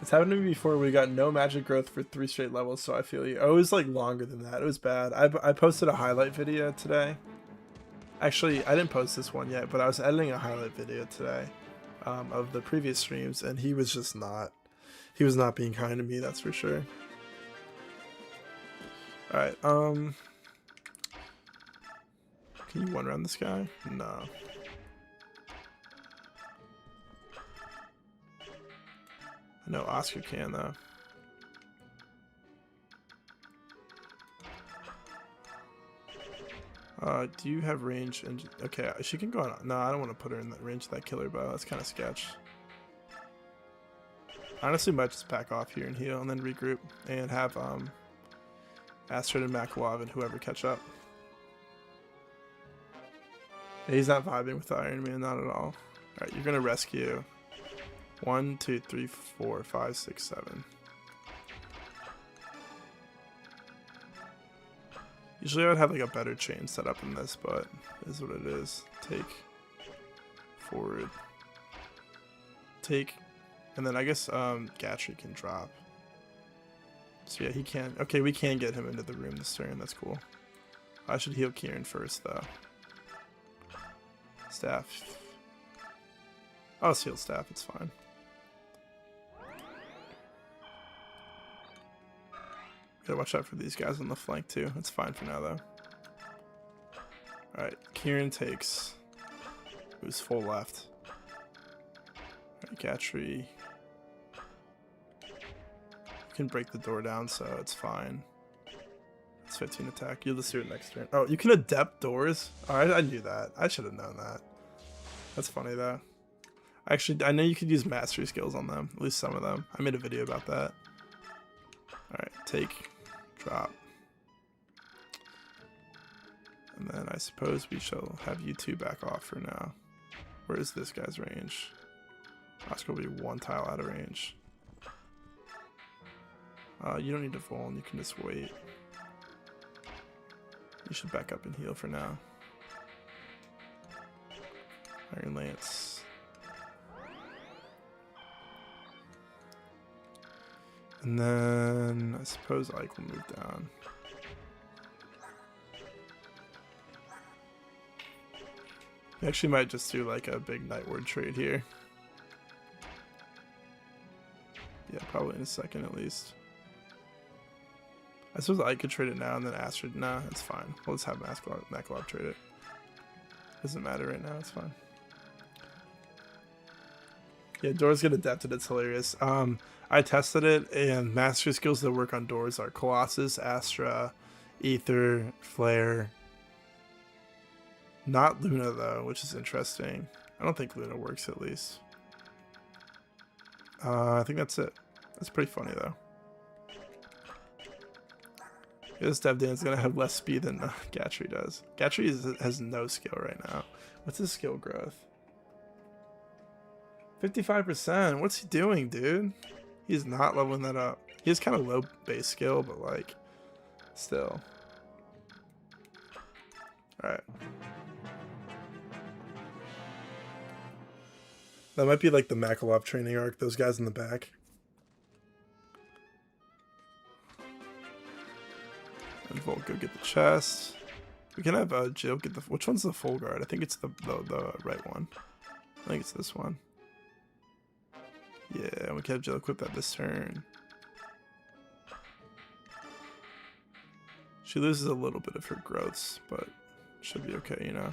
It's happened to me before. We got no magic growth for 3 straight levels, so I feel you. Oh, it was like longer than that. It was bad. I posted a highlight video today. Actually, I didn't post this one yet, but I was editing a highlight video today of the previous streams, and he was just not. He was not being kind to me, that's for sure. Alright, can you one round this guy? No. I know Oscar can though. Do you have range? And okay, she can go on. No, I don't want to put her in the range of that killer bow. That's kind of sketch. Honestly, might just back off here and heal, and then regroup and have Astrid and Makalov and whoever catch up. Yeah, he's not vibing with the Ironman, not at all. All right, you're gonna rescue. 1, 2, 3, 4, 5, 6, 7. Usually I would have like a better chain set up in this, but it is what it is. Take, forward, take, and then I guess Gatry can drop. So yeah, he can. Okay, we can get him into the room this turn. That's cool. I should heal Kieran first though. Staff. I'll heal staff. It's fine. Gotta watch out for these guys on the flank too. It's fine for now though. Alright, Kieran takes. Who's full left? Alright, Gatry. You can break the door down, so it's fine. It's 15 attack. You'll just do it next turn. Oh, you can adept doors? Oh, I knew that. I should have known that. That's funny though. Actually, I know you could use mastery skills on them. At least some of them. I made a video about that. Alright, take. Drop. And then I suppose we shall have you two back off for now. Where is this guy's range? Oscar will be one tile out of range. You don't need to Vuln, you can just wait. You should back up and heal for now. Iron Lance. And then I suppose Ike will move down. We actually might just do like a big Nightward trade here. Yeah, probably in a second at least. I suppose I could trade it now and then Astrid. Nah, it's fine. We'll just have Makalov trade it. Doesn't matter right now, it's fine. Yeah, doors get adapted, it's hilarious. I tested it, and mastery skills that work on doors are Colossus, Astra, Ether, Flare. Not Luna though, which is interesting. I don't think Luna works at least. I think that's it. That's pretty funny though. This Dev Dan's gonna have less speed than Gatry does. Gatry has no skill right now. What's his skill growth? 55%. What's he doing, dude? He's not leveling that up. He has kind of low base skill, but like, still. Alright. That might be like the Makalov training arc, those guys in the back. And Volt go get the chest. We can have Jill get the... Which one's the full guard? I think it's the right one. I think it's this one. Yeah, and we can have Jill equip that this turn. She loses a little bit of her growths, but should be okay, you know.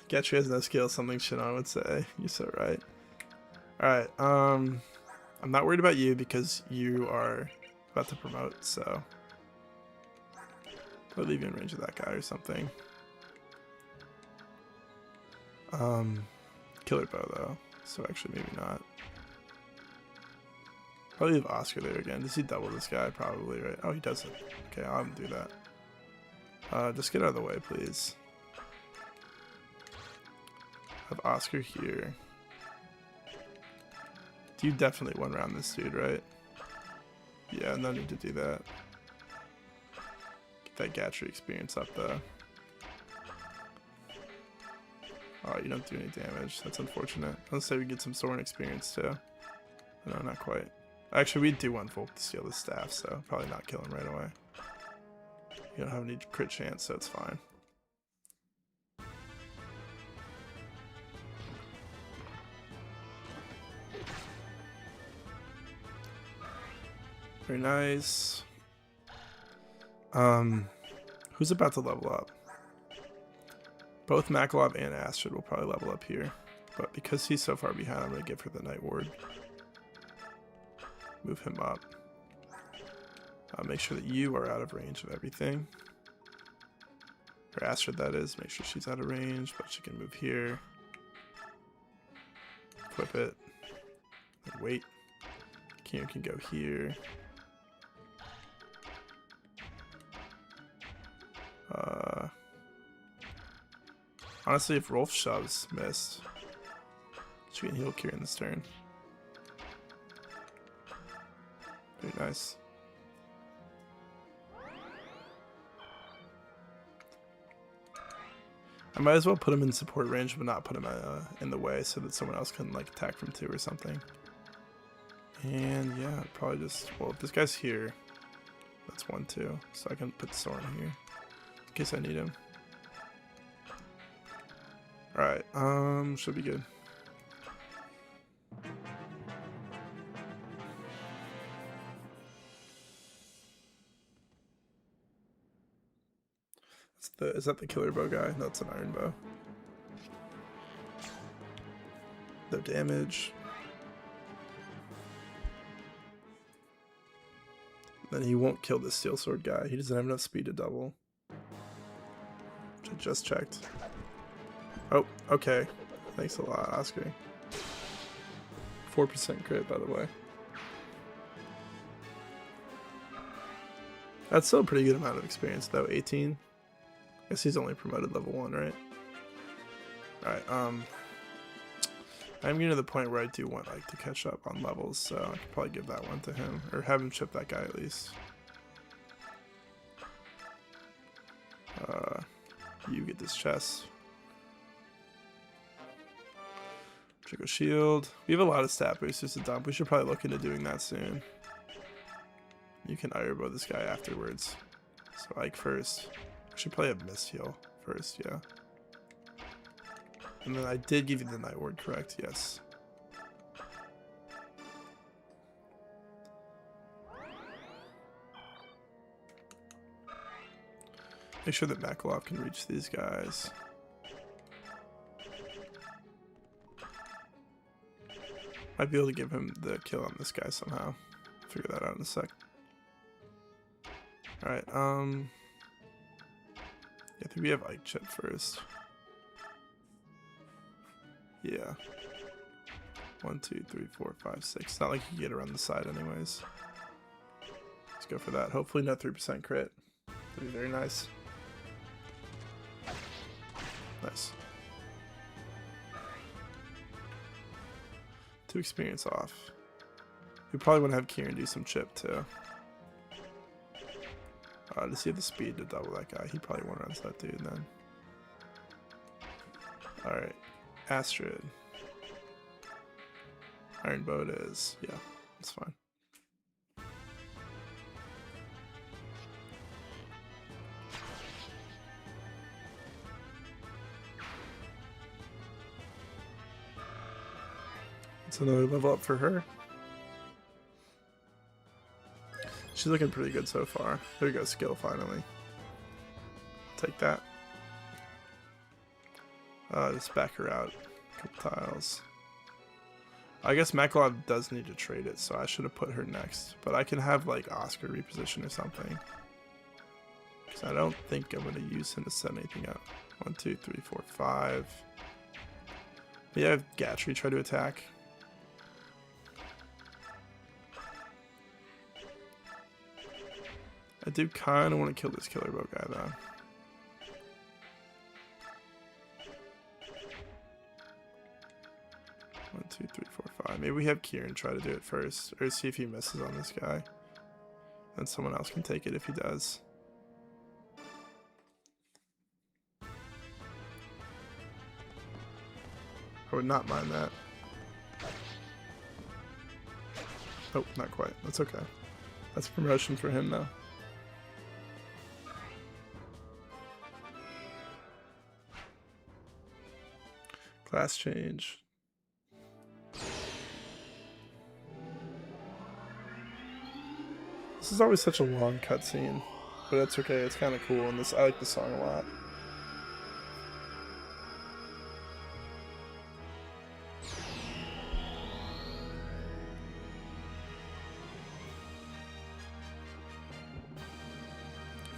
Gatry has no skill, something Shinon would say. You're so right. Alright, I'm not worried about you because you are about to promote, so probably leave you in range of that guy or something. Killer bow though, so actually maybe not. Probably leave Oscar there again. Does he double this guy? Probably, right? Oh, he doesn't. Okay, I'll have him do that. Just get out of the way, please. Have Oscar here. You definitely one round this dude, right? Yeah, no need to do that. Get that Gatry experience up though. Oh, you don't do any damage. That's unfortunate. Let's say we get some Soren experience too. No, not quite. Actually, we do want Volk to steal the staff, so probably not kill him right away. You don't have any crit chance, so it's fine. Very nice. Who's about to level up? Both Makalov and Astrid will probably level up here. But because he's so far behind, I'm going to give her the Night Ward. Move him up. Make sure that you are out of range of everything. Or Astrid, that is. Make sure she's out of range, but she can move here. Equip it. And wait. Kieran can go here. Honestly, if Rolf shoves, missed. She can heal Kieran this turn. Very nice. I might as well put him in support range, but not put him in the way so that someone else can like attack from 2 or something. And yeah, probably just, well, if this guy's here, that's 1-2, so I can put Soren here in case I need him. Alright, should be good. Is that the killer bow guy? No, it's an iron bow. No damage. Then he won't kill this steel sword guy. He doesn't have enough speed to double. Which I just checked. Oh, okay. Thanks a lot, Oscar. 4% crit, by the way. That's still a pretty good amount of experience, though. 18. I guess he's only promoted level 1, right? Alright, I'm getting to the point where I do want like to catch up on levels, so I could probably give that one to him. Or have him chip that guy at least. You get this chest. Trickle shield. We have a lot of stat boosters to dump. We should probably look into doing that soon. You can Ironbow this guy afterwards. So Ike first. I should probably have Mist Heal first, yeah. And then I did give you the Night Ward, correct? Yes. Make sure that Makalov can reach these guys. Might be able to give him the kill on this guy somehow. Figure that out in a sec. Alright, I think we have Ike chip first. Yeah. 1, 2, 3, 4, 5, 6. Not like you can get around the side anyways. Let's go for that. Hopefully no 3% crit. That'd be very nice. Nice. 2 experience off. We probably want to have Kieran do some chip too. Does he have the speed to double that guy? He probably one runs that dude then. Alright. Astrid. Iron Bow it is. Yeah, that's fine. It's another level up for her. She's looking pretty good so far. There we go, skill finally. Take that. Just back her out a couple tiles. I guess Makalov does need to trade it, so I should have put her next. But I can have like Oscar reposition or something. Because I don't think I'm going to use him to set anything up. 1, 2, 3, 4, 5. But yeah, I have Gatry try to attack. I do kind of want to kill this killer bow guy though. One, 2, 3, 4, 5. Maybe we have Kieran try to do it first, or see if he misses on this guy. Then someone else can take it if he does. I would not mind that. Oh, not quite. That's okay. That's a promotion for him though. Class change. This is always such a long cutscene, but it's okay. It's kind of cool, and I like the song a lot.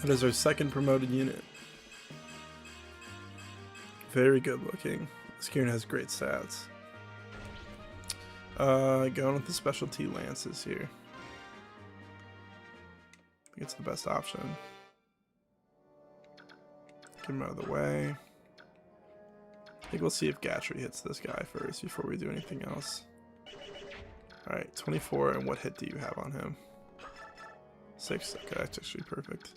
That is our second promoted unit. Very good looking. This Kieran has great stats. Going with the specialty lances here. I think it's the best option. Get him out of the way. I think we'll see if Gatry hits this guy first before we do anything else. Alright, 24, and what hit do you have on him? 6, okay, that's actually perfect.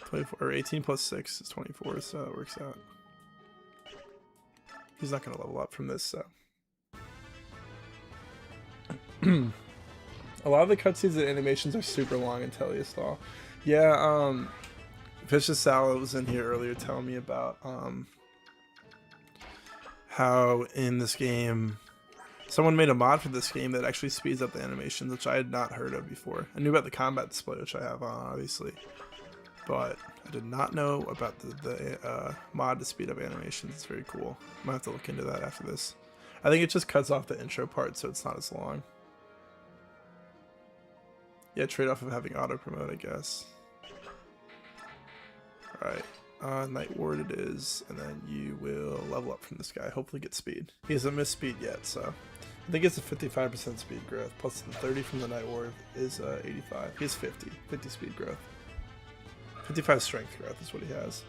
24, or 18 plus 6 is 24, so it works out. He's not going to level up from this, so. A lot of the cutscenes and animations are super long in Telestall. Yeah, Vicious Salad was in here earlier telling me about how in this game someone made a mod for this game that actually speeds up the animations, which I had not heard of before. I knew about the combat display, which I have on, obviously, but I did not know about the mod to speed up animations. It's very cool. I might have to look into that after this. I think it just cuts off the intro part, so it's not as long. Yeah, trade-off of having auto-promote, I guess. Alright, Night Ward it is, and then you will level up from this guy, hopefully get speed. He hasn't missed speed yet, so I think it's a 55% speed growth, plus the 30 from the Night Ward is 85. He has 50 speed growth. 55 strength growth is what he has.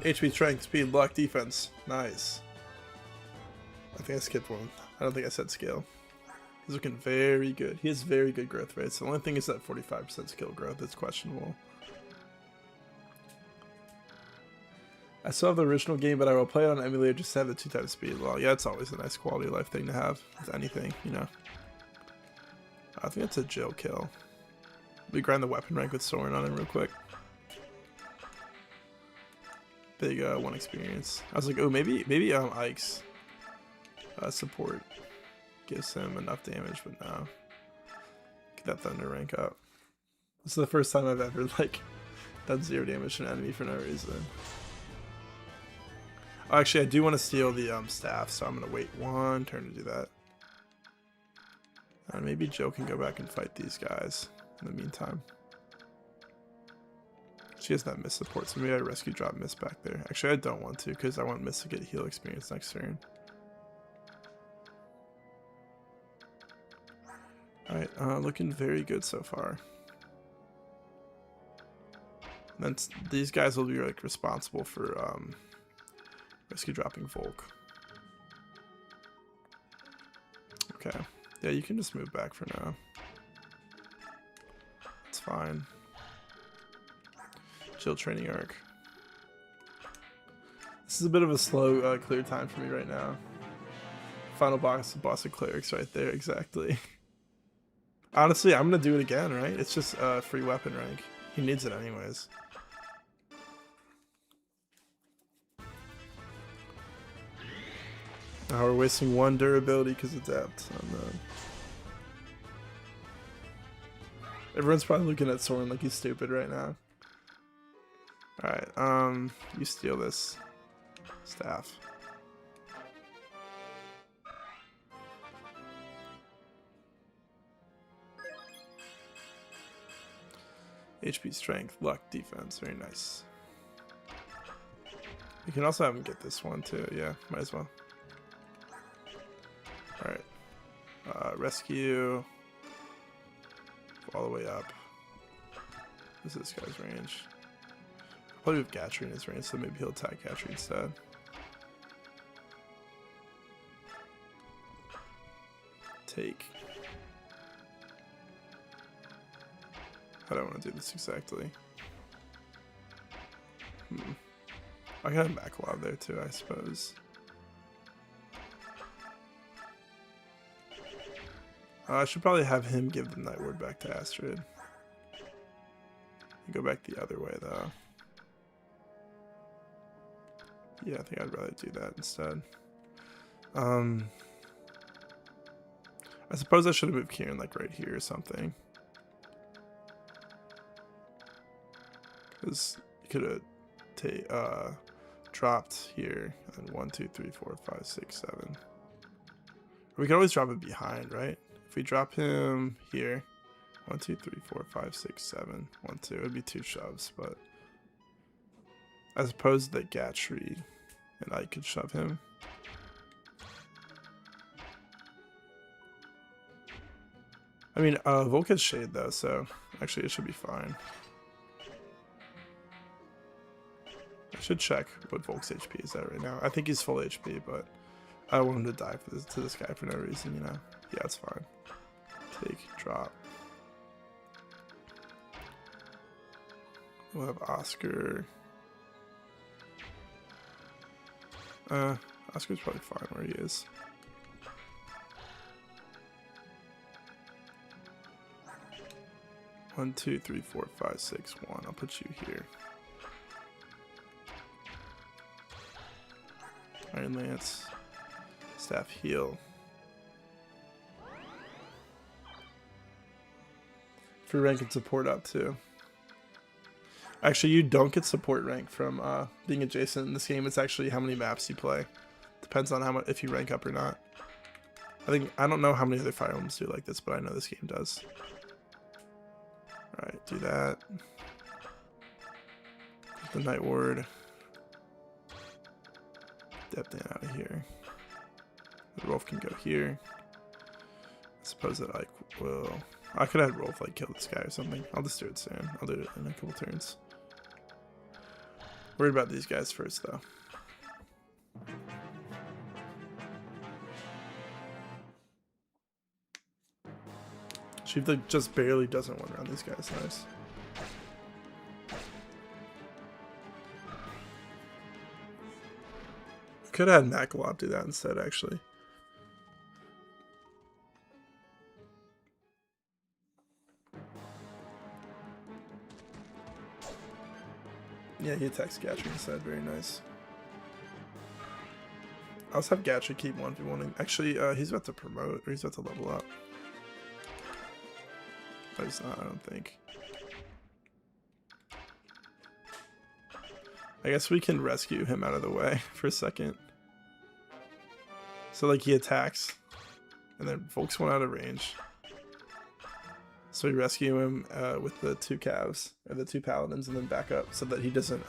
HP, strength, speed, luck, defense. Nice. I think I skipped one. I don't think I said skill. He's looking very good. He has very good growth rates. The only thing is that 45% skill growth is questionable. I still have the original game, but I will play it on emulator just to have the 2 times speed. Well, yeah, it's always a nice quality of life thing to have with anything, you know. I think it's a Jill kill. We grind the weapon rank with Soren on him real quick. Big 1 experience. I was like, oh, maybe Ike's support gives him enough damage, but no. Get that thunder rank up. This is the first time I've ever like done 0 damage to an enemy for no reason. Oh, actually, I do want to steal the staff, so I'm gonna wait 1 turn to do that. And maybe Joe can go back and fight these guys in the meantime. She has that miss support, so maybe I rescue drop miss back there. Actually, I don't want to, because I want miss to get heal experience next turn. Alright, looking very good so far. And then these guys will be like responsible for rescue dropping Volk. Okay. Yeah, you can just move back for now. It's fine. Chill training arc. This is a bit of a slow clear time for me right now. Final boss of clerics right there, exactly. Honestly, I'm gonna do it again, right? It's just free weapon rank. He needs it anyways. Now we're wasting 1 durability because of depth. Everyone's probably looking at Soren like he's stupid right now. Alright, you steal this staff. HP, strength, luck, defense. Very nice. You can also have him get this one too. Yeah, might as well. Alright. Rescue. All the way up. This is this guy's range. I'll probably have Gatry in his range, so maybe he'll attack Gatry instead. Take. I don't want to do this exactly. I got a backlog there too, I suppose. I should probably have him give the Night Ward back to Astrid. Go back the other way though. Yeah, I think I'd rather do that instead. I suppose I should have moved Kieran like right here or something. Because you could have dropped here, and then 1, 2, 3, 4, 5, 6, 7. We could always drop it behind, right? If we drop him here, 1, 2, 3, 4, 5, 6, 7, 1, 2, it would be 2 shoves, but I suppose that Gatry and I could shove him. I mean, Volk has shade though, so actually it should be fine. Should check what Volk's HP is at right now. I think he's full HP, but I don't want him to die to this guy for no reason, you know? Yeah, it's fine. Take, drop. We'll have Oscar. Oscar's probably fine where he is. One, two, three, four, five, six, one. I'll put you here. Iron Lance. Staff heal. Free rank and support up too. Actually, you don't get support rank from being adjacent in this game. It's actually how many maps you play. Depends on how much, if you rank up or not. I don't know how many other Fire Emblems do like this, but I know this game does. Alright, do that. Get the Night Ward. Depth out of here. The Rolf can go here. I suppose that I will. I could have Rolf like kill this guy or something. I'll just do it soon. I'll do it in a couple turns. Worried about these guys first though. She like just barely doesn't one around these guys. Nice. Could have had Makalop do that instead, actually. Yeah, he attacks Gatry instead. Very nice. I also have Gatry keep 1v1. Actually, he's about to promote, or he's about to level up. No, he's not, I don't think. I guess we can rescue him out of the way for a second. So, like, he attacks, and then Volk's one out of range. So we rescue him with the two calves, or the two paladins, and then back up so that he doesn't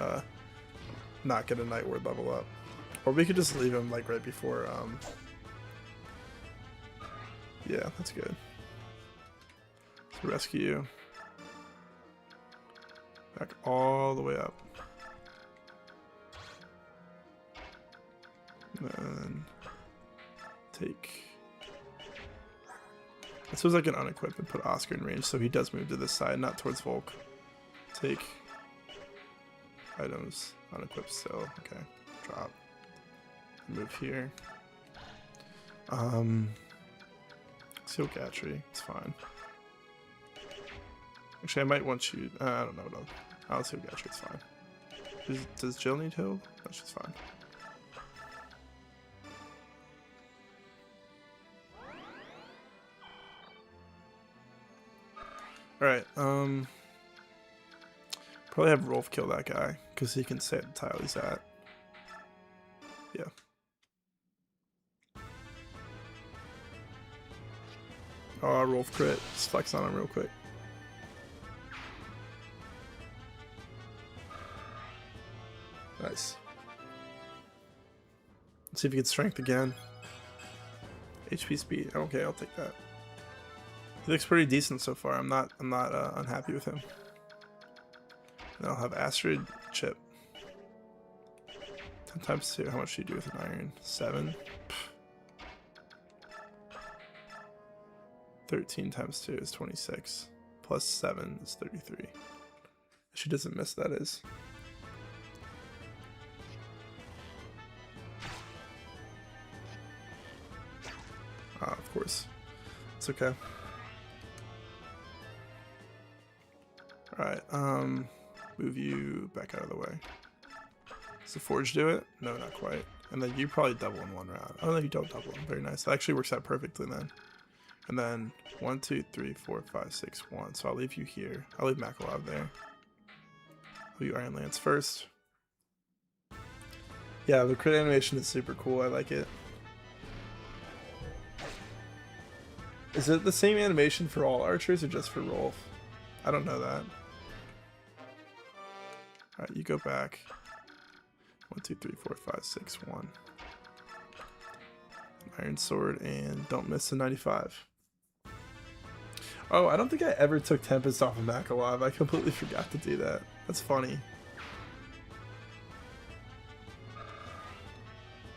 not get a Night Ward level up. Or we could just leave him, like, right before, yeah, that's good. So rescue. Back all the way up. And then take. This was like an unequip and put Oscar in range, so he does move to this side, not towards Volk. Take items, unequip still. Okay, drop. Move here. Seal Gatry, it's fine. Actually, I might want you. I don't know. I'll seal Gatry, it's fine. Does Jill need healed? No, she's fine. Alright, probably have Rolf kill that guy, because he can say the tile he's at. Yeah. Oh, Rolf crit. Just flex on him real quick. Nice. Let's see if he gets strength again. HP speed. Okay, I'll take that. He looks pretty decent so far. I'm not unhappy with him. Then I'll have Astrid chip. 10 times 2. How much do you do with an iron? 7. 13 times 2 is 26. Plus 7 is 33. She doesn't miss, that is. Ah, of course. It's okay. Alright, move you back out of the way. Does the Forge do it? No, not quite. And then you probably double in one round. Oh no, you don't double. Very nice. That actually works out perfectly then. And then 1, 2, 3, 4, 5, 6, 1. So I'll leave you here. I'll leave Makalov there. I'll leave Iron Lance first. Yeah, the crit animation is super cool. I like it. Is it the same animation for all archers or just for Rolf? I don't know that. Alright, you go back. 1, 2, 3, 4, 5, 6, 1. Iron Sword, and don't miss the 95. Oh, I don't think I ever took Tempest off of Makalov. I completely forgot to do that. That's funny.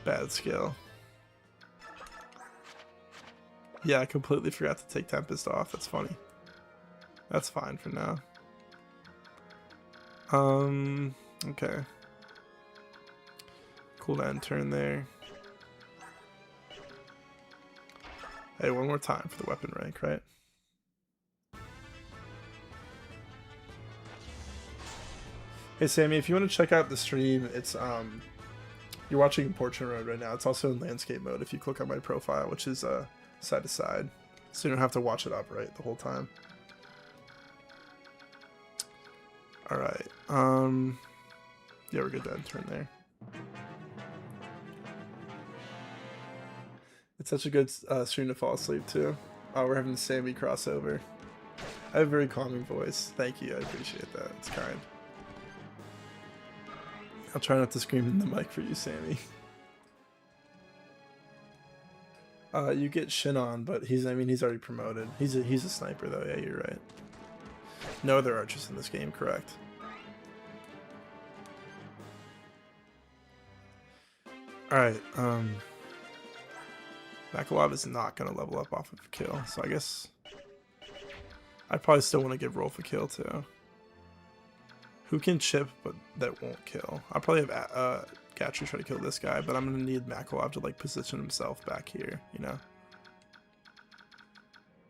Bad skill. Yeah, I completely forgot to take Tempest off. That's funny. That's fine for now. Okay. Cool to end turn there. Hey, one more time for the weapon rank, right? Hey Sammy, if you want to check out the stream, it's you're watching in portrait mode right now. It's also in landscape mode if you click on my profile, which is side to side. So you don't have to watch it upright the whole time. Alright. Yeah, we're good to end turn there. It's such a good stream to fall asleep to. Oh, we're having the Sammy crossover. I have a very calming voice. Thank you, I appreciate that. It's kind. I'll try not to scream in the mic for you, Sammy. You get Shin on, but he's already promoted. He's a sniper though, yeah, you're right. No other archers in this game, correct. Alright, Makalov is not gonna level up off of a kill, so I guess I probably still want to give Rolf a kill too. Who can chip but that won't kill? I'll probably have Gatry try to kill this guy, but I'm gonna need Makalov to like position himself back here, you know.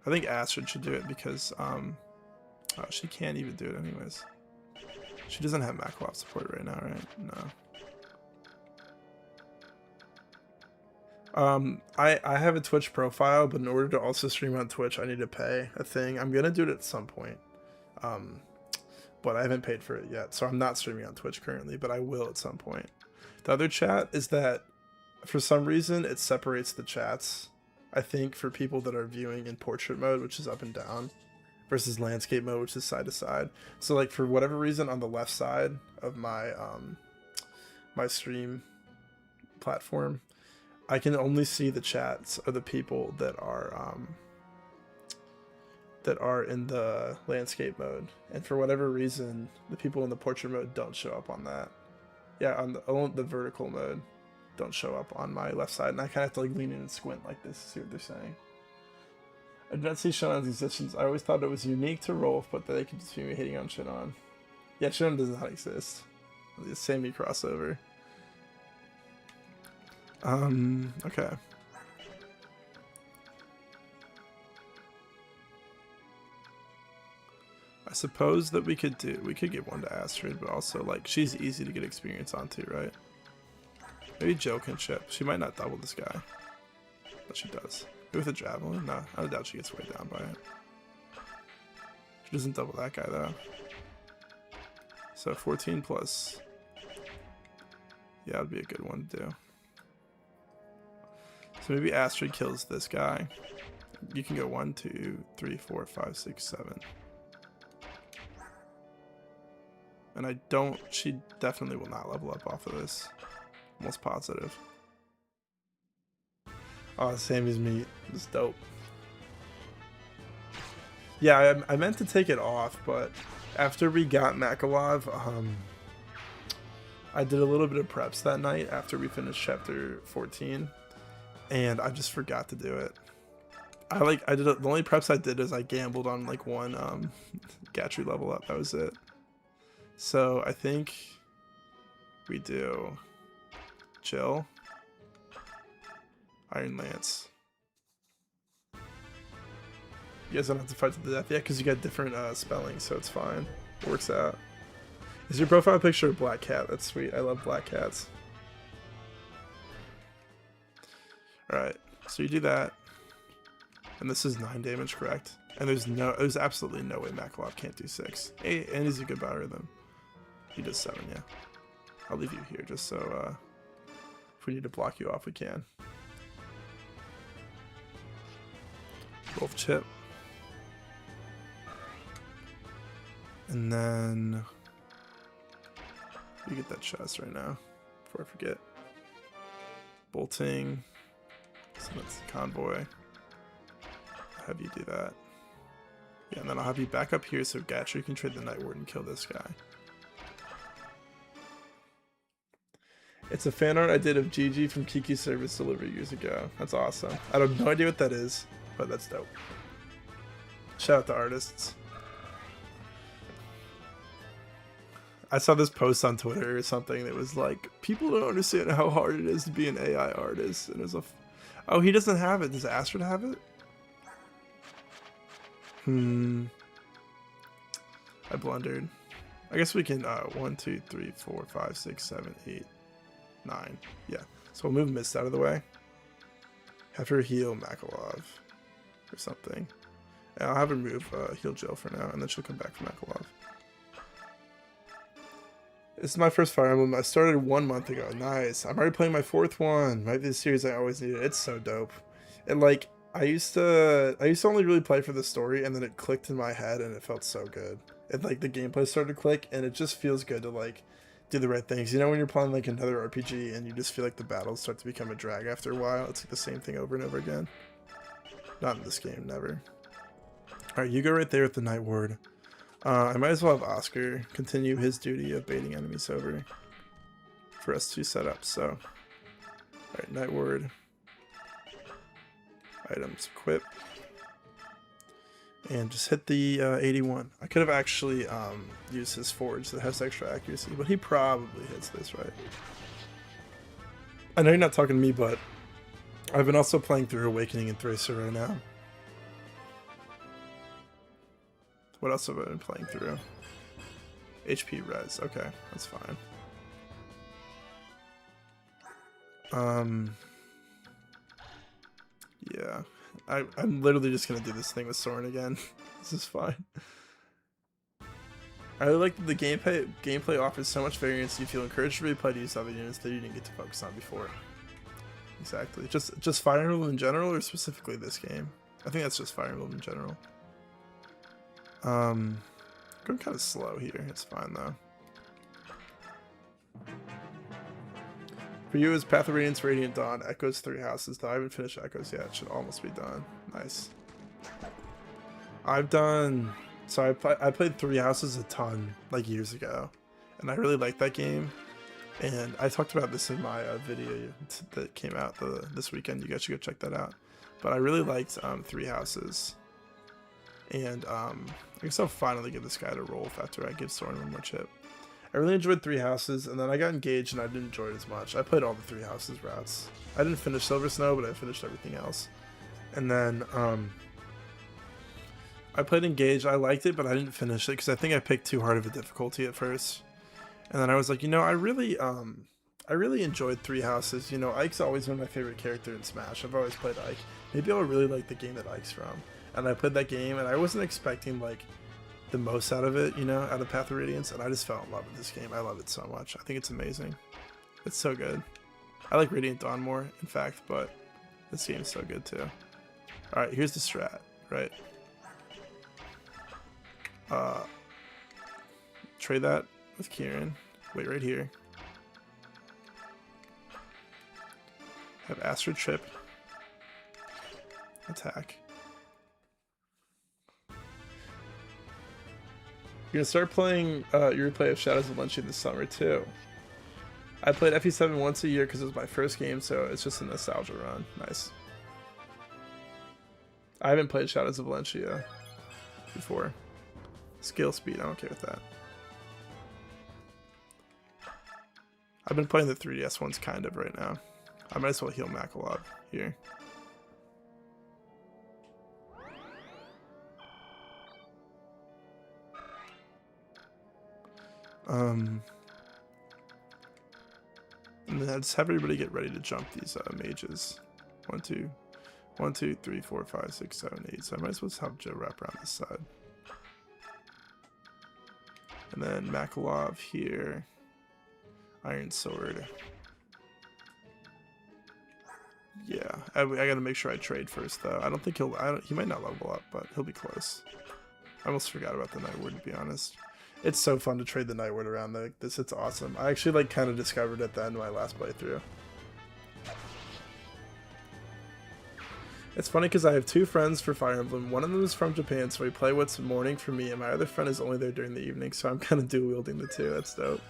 I think Astrid should do it because oh, she can't even do it anyways. She doesn't have Makalov support right now, right? No. I have a Twitch profile, but in order to also stream on Twitch, I need to pay a thing. I'm gonna do it at some point. But I haven't paid for it yet, so I'm not streaming on Twitch currently, but I will at some point. The other chat is that for some reason it separates the chats, I think, for people that are viewing in portrait mode, which is up and down, versus landscape mode, which is side to side. So like for whatever reason on the left side of my my stream platform, I can only see the chats of the people that are in the landscape mode, and for whatever reason the people in the portrait mode don't show up on that. Yeah, on the vertical mode don't show up on my left side, and I kind of have to like lean in and squint like this to see what they're saying. I did not see Shannon's existence. I always thought it was unique to Rolf, but that they could just be hating on Shannon. Yeah, Shannon does not exist. The Sammy crossover. Okay. I suppose that we could give one to Astrid, but also like she's easy to get experience onto, right? Maybe Jill can chip. She might not double this guy, but she does. Maybe with a javelin? Nah, I doubt she gets weighed down by it. She doesn't double that guy though. So 14 plus. Yeah, that'd be a good one to do. So maybe Astrid kills this guy. You can go 1, 2, 3, 4, 5, 6, 7. And she definitely will not level up off of this. Almost positive. Oh, Sammy's meat is dope. Yeah, I meant to take it off, but after we got Makalov, I did a little bit of preps that night after we finished chapter 14, and I just forgot to do it. The only preps I did is I gambled on like one Gatry level up. That was it. So I think we do Jill, Iron Lance. You guys don't have to fight to the death yet because you got different spelling, so it's fine. It works out. Is your profile picture a black cat? That's sweet. I love black cats. Alright, so you do that. And this is 9 damage, correct? And there's absolutely no way Makalov can't do 6. And he's a good biorhythm. He does 7, yeah. I'll leave you here just so if we need to block you off, we can. Wolf chip. And then you get that chest right now before I forget. Bolting. So that's the convoy. I'll have you do that. Yeah, and then I'll have you back up here so Gatry can trade the Night Ward and kill this guy. It's a fan art I did of Gigi from Kiki Service Delivery years ago. That's awesome. I have no idea what that is, but that's dope. Shout out to artists. I saw this post on Twitter or something that was like, people don't understand how hard it is to be an AI artist. And it was a, oh, he doesn't have it. Does Astrid have it? I blundered. I guess we can, 1, 2, 3, 4, 5, 6, 7, 8, 9. Yeah. So we'll move Mist out of the way. Have her heal Makalov or something. And I'll have her move heal Jill for now, and then she'll come back for Makalov. This is my first Fire Emblem. I started 1 month ago. Nice. I'm already playing my 4th one. Might be the series I always needed. It's so dope. And like, I used to only really play for the story, and then it clicked in my head, and it felt so good. And like the gameplay started to click, and it just feels good to like do the right things. You know, when you're playing like another RPG, and you just feel like the battles start to become a drag after a while. It's like the same thing over and over again. Not in this game, never. All right, you go right there with the Night Ward. I might as well have Oscar continue his duty of baiting enemies over for us to set up. So, alright, Night Ward. Items, equip. And just hit the 81. I could have actually used his Forge that has extra accuracy, but he probably hits this, right? I know you're not talking to me, but I've been also playing through Awakening and Thracer right now. What else have I been playing through? HP Res. Okay, that's fine. Yeah. I'm literally just gonna do this thing with Soren again. This is fine. I really like that the gameplay offers so much variance. You feel encouraged to replay to use other units that you didn't get to focus on before. Exactly. Just Fire Emblem in general, or specifically this game? I think that's just Fire Emblem in general. Going kind of slow here. It's fine though. For you is Path of Radiance, Radiant Dawn, Echoes 3 houses. Though I haven't finished Echoes yet. It should almost be done. Nice. I've done... So I played 3 houses a ton, like years ago. And I really liked that game. And I talked about this in my video that came out this weekend. You guys should go check that out. But I really liked 3 houses. And I guess I'll finally give this guy a roll after I give Soren one more chip. I really enjoyed 3 houses, and then I got engaged and I didn't enjoy it as much. I played all the 3 houses routes. I didn't finish Silver Snow, but I finished everything else. And then I played engaged. I liked it, but I didn't finish it because I think I picked too hard of a difficulty at first. And then I was like, you know, I really enjoyed 3 houses. You know, Ike's always been my favorite character in Smash. I've always played Ike. Maybe I'll really like the game that Ike's from. And I played that game, and I wasn't expecting like the most out of it, you know, out of Path of Radiance, and I just fell in love with this game. I love it so much. I think it's amazing. It's so good. I like Radiant Dawn more, in fact, but this game is so good too. Alright, here's the strat, right? Trade that with Kieran. Wait right here. Have Astrid trip. Attack. You're gonna start playing your replay of Shadows of Valencia this summer too. I played FE7 once a year because it was my first game, so it's just a nostalgia run. Nice. I haven't played Shadows of Valencia before. Skill speed, I'm okay with that. I've been playing the 3DS ones kind of right now. I might as well heal Makalov here. And then just have everybody get ready to jump these mages. 1, 2, 1, 2, 3, 4, 5, 6, 7, 8. So I might as well just have Joe wrap around this side. And then Makalov here. Iron Sword. Yeah, I gotta make sure I trade first though. I don't think he might not level up, but he'll be close. I almost forgot about the Night Ward, to be honest. It's so fun to trade the Night Ward around like this. It's awesome. I actually like kind of discovered at the end of my last playthrough. It's funny because I have 2 friends for Fire Emblem. One of them is from Japan, so we play what's morning for me, and my other friend is only there during the evening, so I'm kind of dual wielding the 2. That's dope.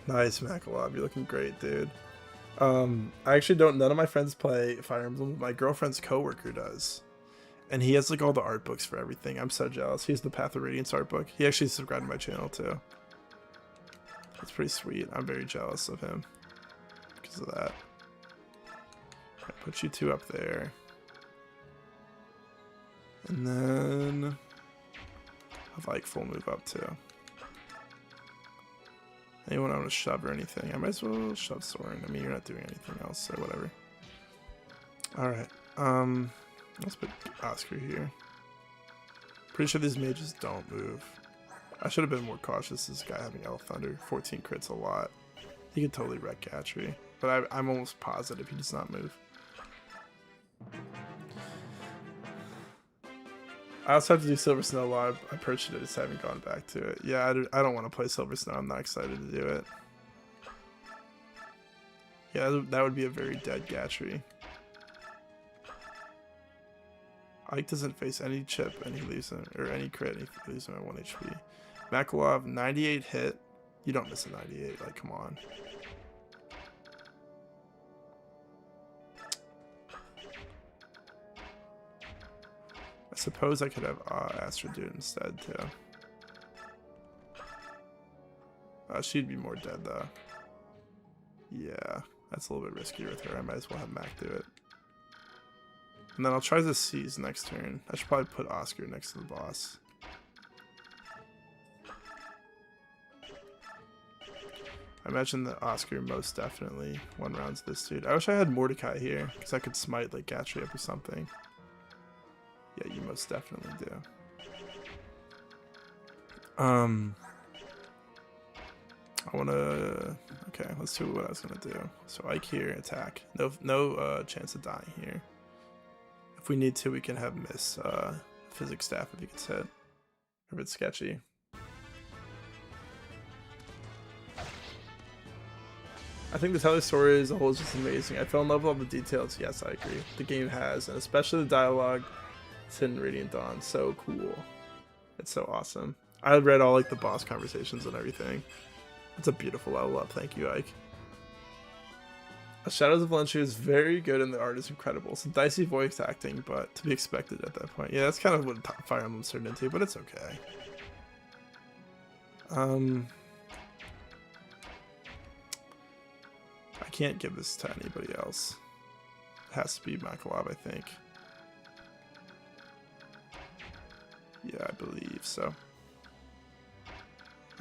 Nice, Makalov. You're looking great, dude. I actually don't. None of my friends play Fire Emblem. My girlfriend's coworker does, and he has like all the art books for everything. I'm so jealous. He has the Path of Radiance art book. He actually subscribed to my channel too. That's pretty sweet. I'm very jealous of him because of that. I put you two up there, and then have like full move up too. Anyone want to shove or anything? I might as well shove Soren. I mean, you're not doing anything else, so whatever. Alright. Let's put Oscar here. Pretty sure these mages don't move. I should have been more cautious. This guy having Elf Thunder. 14 crits a lot. He could totally wreck Gatry. But I'm almost positive he does not move. I also have to do Silver Snow Live. I purchased it, just haven't gone back to it. Yeah, I don't want to play Silver Snow. I'm not excited to do it. Yeah, that would be a very dead Gatry. Ike doesn't face any chip and he leaves him, or any crit and he leaves him at 1 HP. Makalov, 98 hit. You don't miss a 98, like, come on. I suppose I could have Astra do it instead, too. She'd be more dead, though. Yeah, that's a little bit riskier with her. I might as well have Mac do it. And then I'll try the C's next turn. I should probably put Oscar next to the boss. I imagine that Oscar most definitely one-rounds this dude. I wish I had Mordecai here, because I could smite like Gatry up or something. Yeah, you most definitely do. I wanna... Okay, let's do what I was gonna do. So Ike here, attack. No chance of dying here. If we need to, we can have miss physics staff if he gets hit. Or if it's sketchy. I think the Teller story as a whole is just amazing. I fell in love with all the details. Yes, I agree. The game has, and especially the dialogue. Sin Radiant Dawn, so cool. It's so awesome. I read all like the boss conversations and everything. It's a beautiful level up. Thank you, Ike. Shadows of Valencia is very good and the art is incredible. Some dicey voice acting, but to be expected at that point. Yeah, that's kind of what Fire Emblem's turned into, but it's okay. I can't give this to anybody else. It has to be Makalov, I think. Yeah, I believe so.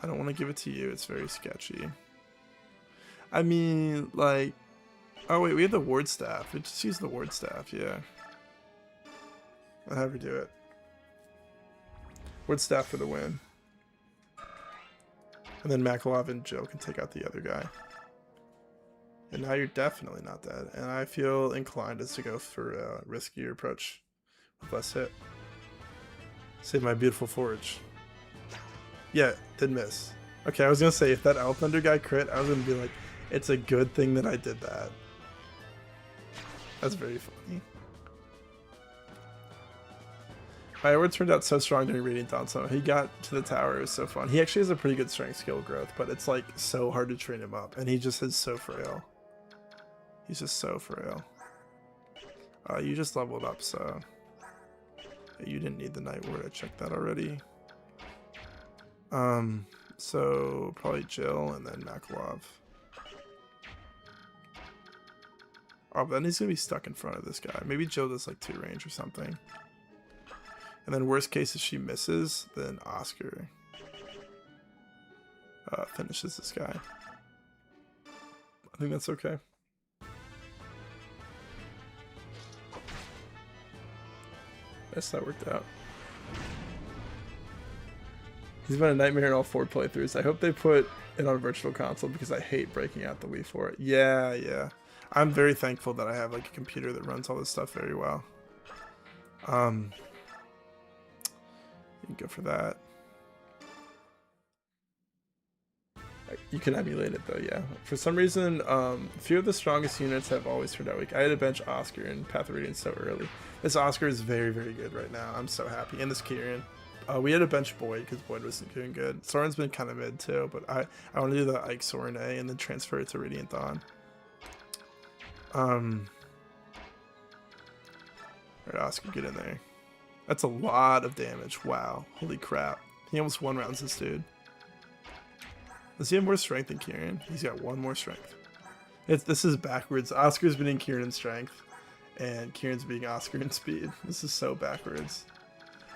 I don't want to give it to you. It's very sketchy. I mean, like... Oh, wait, we have the ward staff. We just use the ward staff, yeah. I'll have her do it. Ward staff for the win. And then Makalov and Joe can take out the other guy. And now you're definitely not dead. And I feel inclined as to go for a riskier approach with less hit. Save my beautiful forge. Yeah, did miss. Okay, I was gonna say if that Elf Thunder guy crit, I was gonna be like, it's a good thing that I did that. That's very funny. Firewood turned out so strong during Radiant Dawn, so he got to the tower. It was so fun. He actually has a pretty good strength skill growth, but it's like so hard to train him up, and he just is so frail. He's just so frail. You just leveled up, so you didn't need the Night Ward. I checked that already. So probably Jill and then Makalov. Oh, but then he's gonna be stuck in front of this guy. Maybe Jill does like 2 range or something. And then worst case, if she misses, then Oscar finishes this guy. I think that's okay. Yes, that worked out. He's been a nightmare in all 4 playthroughs. I hope they put it on Virtual Console because I hate breaking out the Wii for it. Yeah. I'm very thankful that I have like a computer that runs all this stuff very well. You can go for that. You can emulate it though, yeah. For some reason, a few of the strongest units have always turned out weak. I had to bench Oscar and Path of Radiance so early. This Oscar is very, very good right now. I'm so happy. And this Kieran. We had to bench Boyd because Boyd wasn't doing good. Soren's been kind of mid too, but I want to do the Ike Soren A and then transfer it to Radiant Dawn. Alright, Oscar, get in there. That's a lot of damage. Wow. Holy crap. He almost one rounds this dude. Does he have more strength than Kieran? He's got one more strength. This is backwards. Oscar's beating Kieran in strength, and Kieran's beating Oscar in speed. This is so backwards.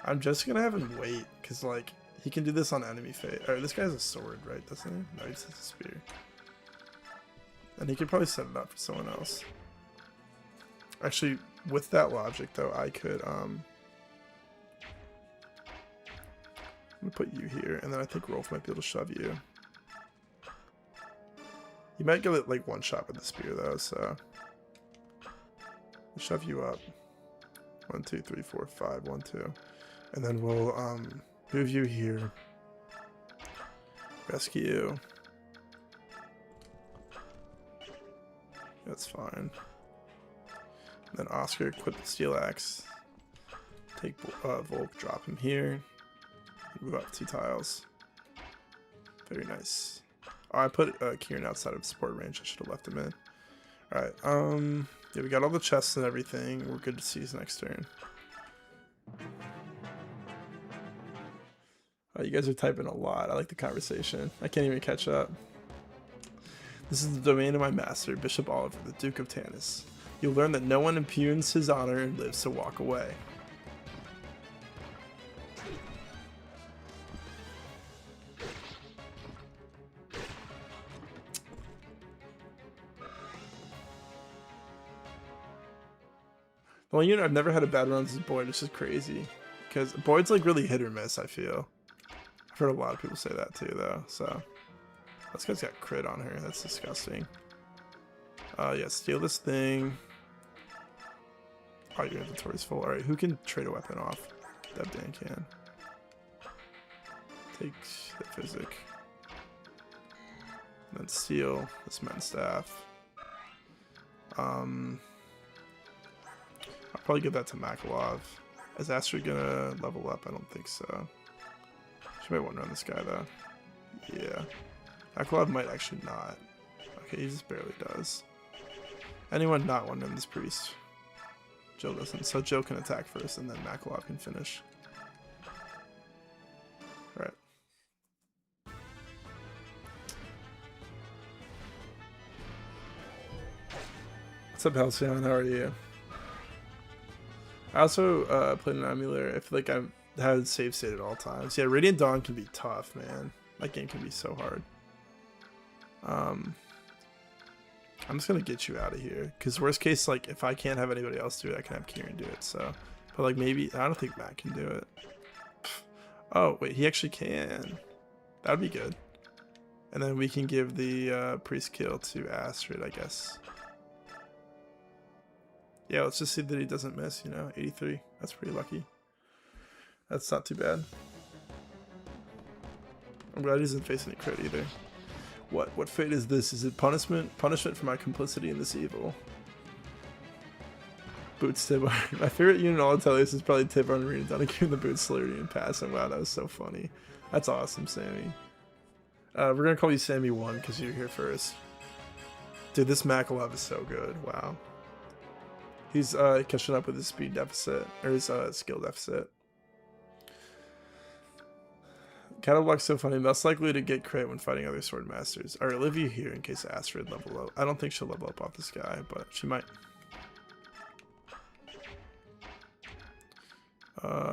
I'm just gonna have him wait, because, like, he can do this on enemy fate. Alright, this guy has a sword, right? Doesn't he? No, he just has a spear. And he could probably set it up for someone else. Actually, with that logic, though, I could, I'm gonna put you here, and then I think Rolf might be able to shove you. You might get it, like, one shot with the spear, though, so... We'll shove you up. 1, 2, 3, 4, 5, 1, 2. And then we'll, move you here. Rescue you. That's fine. And then Oscar, equip the steel axe. Take Volk, drop him here. Move up 2 tiles. Very nice. Oh, I put Kieran outside of support range. I should have left him in. Alright, yeah, we got all the chests and everything. We're good to see his next turn. Oh, you guys are typing a lot. I like the conversation. I can't even catch up. This is the domain of my master, Bishop Oliver, the Duke of Tanis. You'll learn that no one impugns his honor and lives to walk away. The only unit I've never had a bad run is Boyd, which is crazy. Because Boyd's like really hit or miss, I feel. I've heard a lot of people say that too, though, so. This guy's got crit on her, that's disgusting. Yeah, steal this thing. Oh, your inventory's full. Alright, who can trade a weapon off? Debdan can. Take the physic. And then steal this men's staff. I'll probably give that to Makalov. Is Astrid gonna level up? I don't think so. She might want to run this guy though. Yeah. Makalov might actually not. Okay, he just barely does. Anyone not want to run this priest? Jill doesn't. So Jill can attack first and then Makalov can finish. Alright. What's up, Halcyon? How are you? I also played an emulator. I feel like I've had save state at all times. Yeah, Radiant Dawn can be tough, man. That game can be so hard. I'm just gonna get you out of here, because worst case, like, if I can't have anybody else do it, I can have Kieran do it. So, but like, maybe I don't think Matt can do it. Oh wait, he actually can. That would be good. And then we can give the priest kill to Astrid, I guess. Yeah, let's just see that he doesn't miss, you know, 83. That's pretty lucky. That's not too bad. I'm glad he doesn't face any crit either. What fate is this? Is it punishment? Punishment for my complicity in this evil. Boots Tibar. My favorite unit in all of Telius is probably Tibar and Arena Donague the Boots Slurry and passing. Wow, that was so funny. That's awesome, Sammy. We're gonna call you Sammy 1 because you're here first. Dude, this Makalov is so good. Wow. He's catching up with his speed deficit, or his skill deficit. Catalog's so funny. Less likely to get crit when fighting other sword masters. Alright, live you here in case Astrid level up. I don't think she'll level up off this guy, but she might.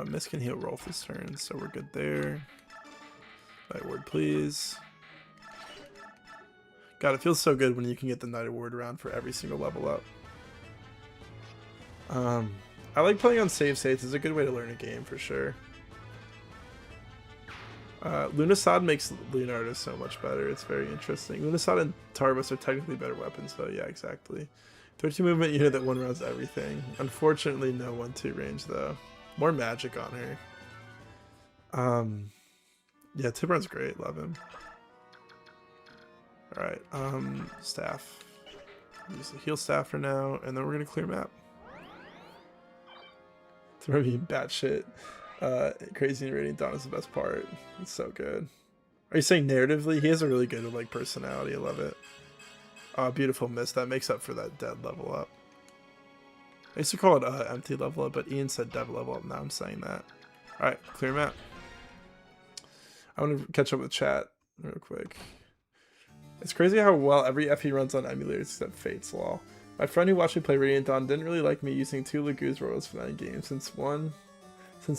Miss can heal Rolf this turn, so we're good there. Knight Ward, please. God, it feels so good when you can get the Knight Ward around for every single level up. I like playing on save states. It's a good way to learn a game for sure. Lunasad makes Leonardo so much better. It's very interesting. Lunasad and Tarbus are technically better weapons, though. Yeah, exactly. 32 movement unit that one rounds everything. Unfortunately, no 1-2 range, though. More magic on her. Yeah, Tiburon's great. Love him. Alright, staff. Use the heal staff for now, and then we're gonna clear map. Tiburon being batshit. Crazy and Radiant Dawn is the best part. It's so good. Are you saying narratively? He has a really good like personality. I love it. Beautiful Mist. That makes up for that dead level up. I used to call it empty level up, but Ian said dead level up. Now I'm saying that. All right, clear map. I want to catch up with chat real quick. It's crazy how well every FE runs on emulators except Fate's Law. My friend who watched me play Radiant Dawn didn't really like me using 2 Laguz Royals for that game since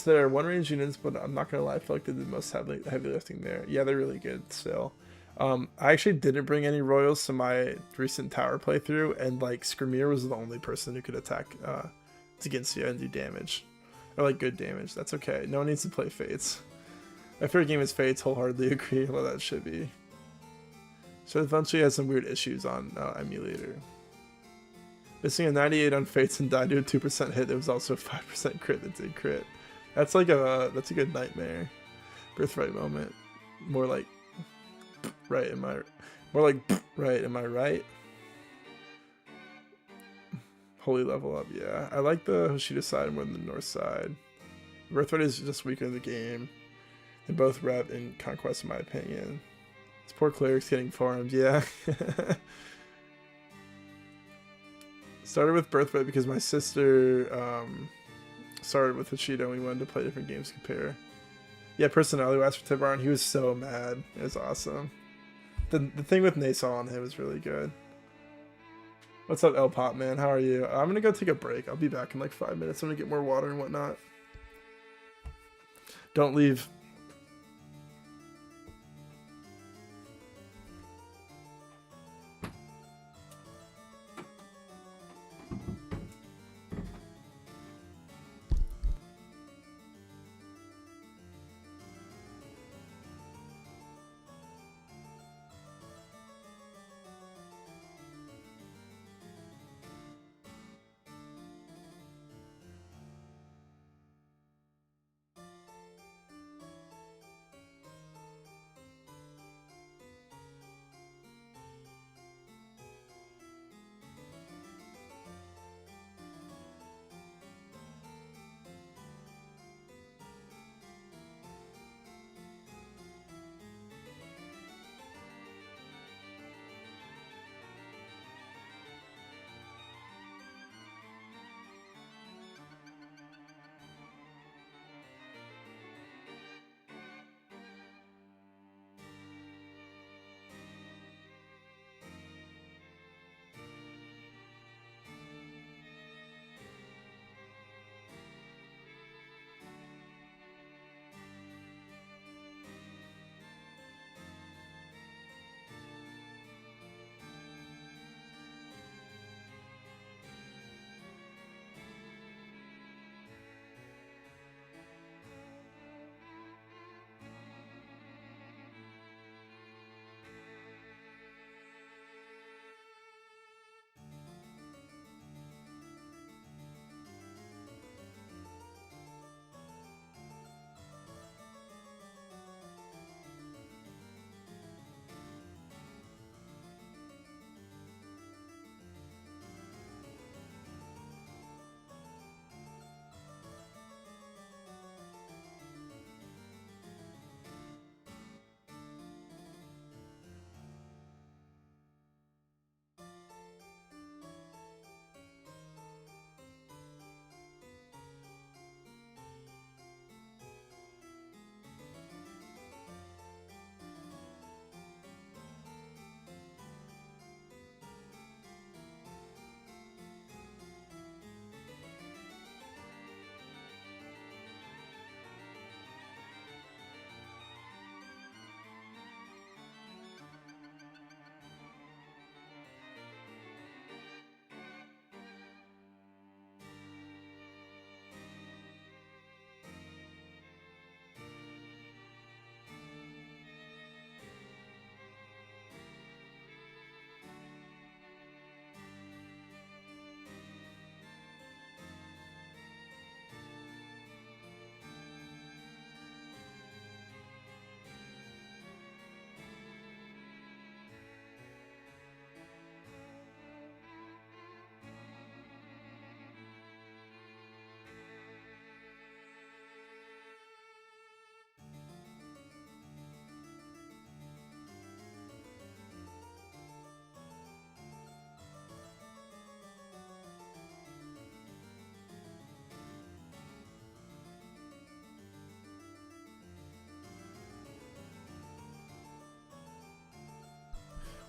there are 1 range units, but I'm not gonna lie, I feel like they did the most heavy lifting there. Yeah, they're really good still. I actually didn't bring any Royals to my recent tower playthrough, and like Skirmir was the only person who could attack against you and do damage. Or like good damage. That's okay. No one needs to play Fates. My favorite game is Fates, wholeheartedly agree. Well, that should be. So eventually has some weird issues on emulator. Missing a 98 on Fates and died to a 2% hit. There was also a 5% crit that did crit. That's like that's a good nightmare. Birthright moment. More like right, am I right, am I right? Holy level up, yeah. I like the Hoshida side more than the north side. Birthright is just weaker in the game. They both rep in Conquest in my opinion. This poor cleric's getting farmed, yeah. Started with Birthright because my sister started with Hoshida and we wanted to play different games to compare. Yeah, personality wise for Tibaron, he was so mad. It was awesome. The thing with Nason on him was really good. What's up, El Pop man? How are you? I'm gonna go take a break. I'll be back in like 5 minutes. I'm gonna get more water and whatnot. Don't leave.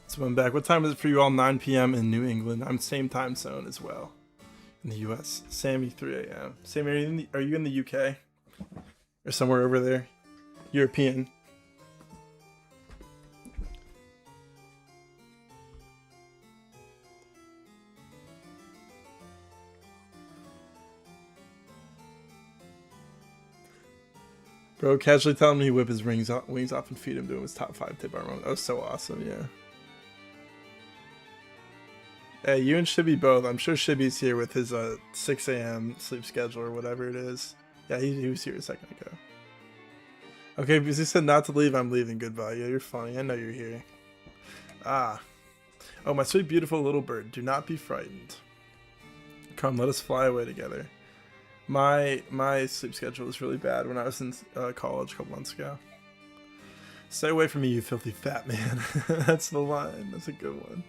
So I'm back. What time is it for you all? 9 p.m. in New England. I'm same time zone as well in the U.S. Sammy, 3 a.m. Sammy, are you in the UK or somewhere over there? European. Bro, casually telling me he whip his wings off and feed him to him his top 5 tip armor. That was so awesome, yeah. Hey, you and Shibby both. I'm sure Shibby's here with his 6 a.m. sleep schedule or whatever it is. Yeah, he was here a second ago. Okay, because he said not to leave, I'm leaving. Goodbye. Yeah, you're funny. I know you're here. Ah. Oh, my sweet, beautiful little bird. Do not be frightened. Come, let us fly away together. My sleep schedule was really bad when I was in college a couple months ago. Stay away from me, you filthy fat man. That's the line. That's a good one.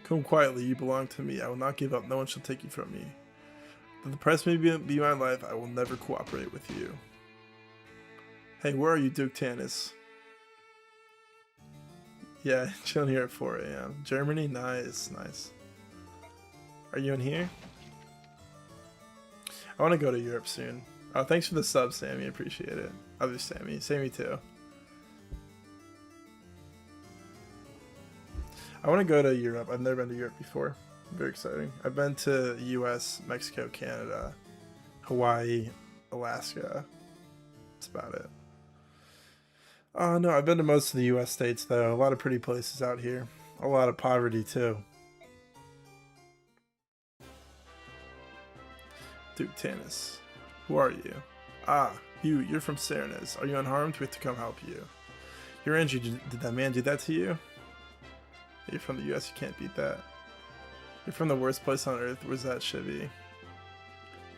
Come quietly, you belong to me. I will not give up. No one shall take you from me. Though the price may be my life, I will never cooperate with you. Hey, where are you, Duke Tanis? Yeah, chilling here at 4 a.m. Germany? Nice, nice. Are you in here? I want to go to Europe soon. Oh, thanks for the sub, Sammy. I appreciate it. Other Sammy. Sammy too. I want to go to Europe. I've never been to Europe before. Very exciting. I've been to US, Mexico, Canada, Hawaii, Alaska. That's about it. Oh no, I've been to most of the US states though. A lot of pretty places out here. A lot of poverty too. Duke Tanis. Who are you? Ah, you're from Cernus. Are you unharmed? We have to come help you. You're injured. Did that man do that to you? You're from the US, you can't beat that. You're from the worst place on earth. Where's that, Shivy?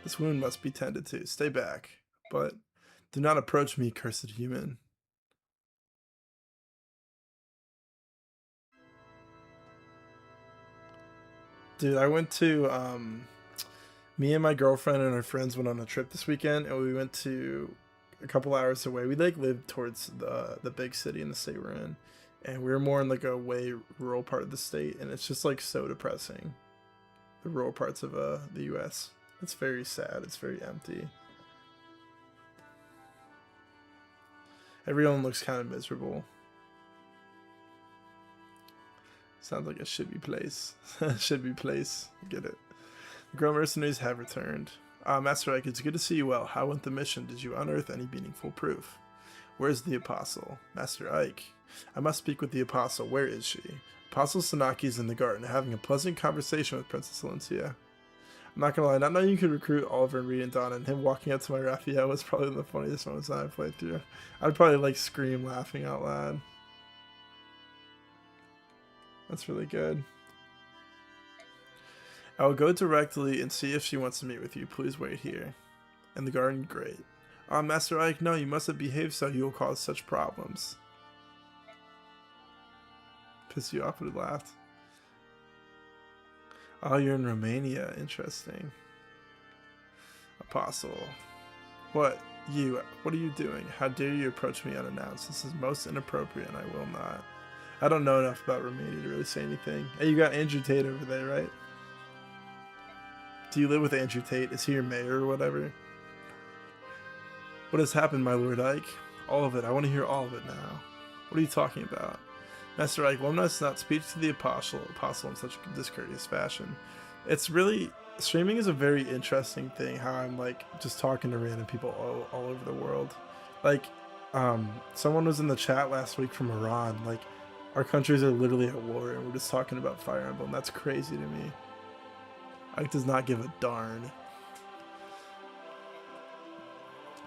This wound must be tended to. Stay back. But do not approach me, cursed human. Dude, I went to, me and my girlfriend and our friends went on a trip this weekend, and we went to a couple hours away. We like lived towards the big city in the state we're in, and we were more in like a way rural part of the state, and it's just like so depressing. The rural parts of the U.S. It's very sad. It's very empty. Everyone looks kind of miserable. Sounds like a shitty place. Shitty place. Get it. The girl mercenaries have returned. Master Ike, it's good to see you well. How went the mission? Did you unearth any meaningful proof? Where's the Apostle? Master Ike. I must speak with the Apostle. Where is she? Apostle Sanaki is in the garden, having a pleasant conversation with Princess Valencia. I'm not gonna lie, not knowing you could recruit Oliver and Reed and Donna, and him walking up to my Raphael was probably the funniest moments that I've played through. I'd probably like scream laughing out loud. That's really good. I will go directly and see if she wants to meet with you. Please wait here. In the garden, great. Master Ike, no, you mustn't behave so you will cause such problems. Piss you off, but it laughed. Oh, you're in Romania. Interesting. Apostle. What? You? What are you doing? How dare you approach me unannounced? This is most inappropriate and I will not. I don't know enough about Romania to really say anything. Hey, you got Andrew Tate over there, right? Do you live with Andrew Tate? Is he your mayor or whatever? What has happened, my Lord Ike? All of it. I want to hear all of it now. What are you talking about? Master Ike, one must not speak to the apostle in such a discourteous fashion. It's really... Streaming is a very interesting thing, how I'm like just talking to random people all over the world. Like, someone was in the chat last week from Iran. Like, our countries are literally at war and we're just talking about Fire Emblem. That's crazy to me. Ike does not give a darn.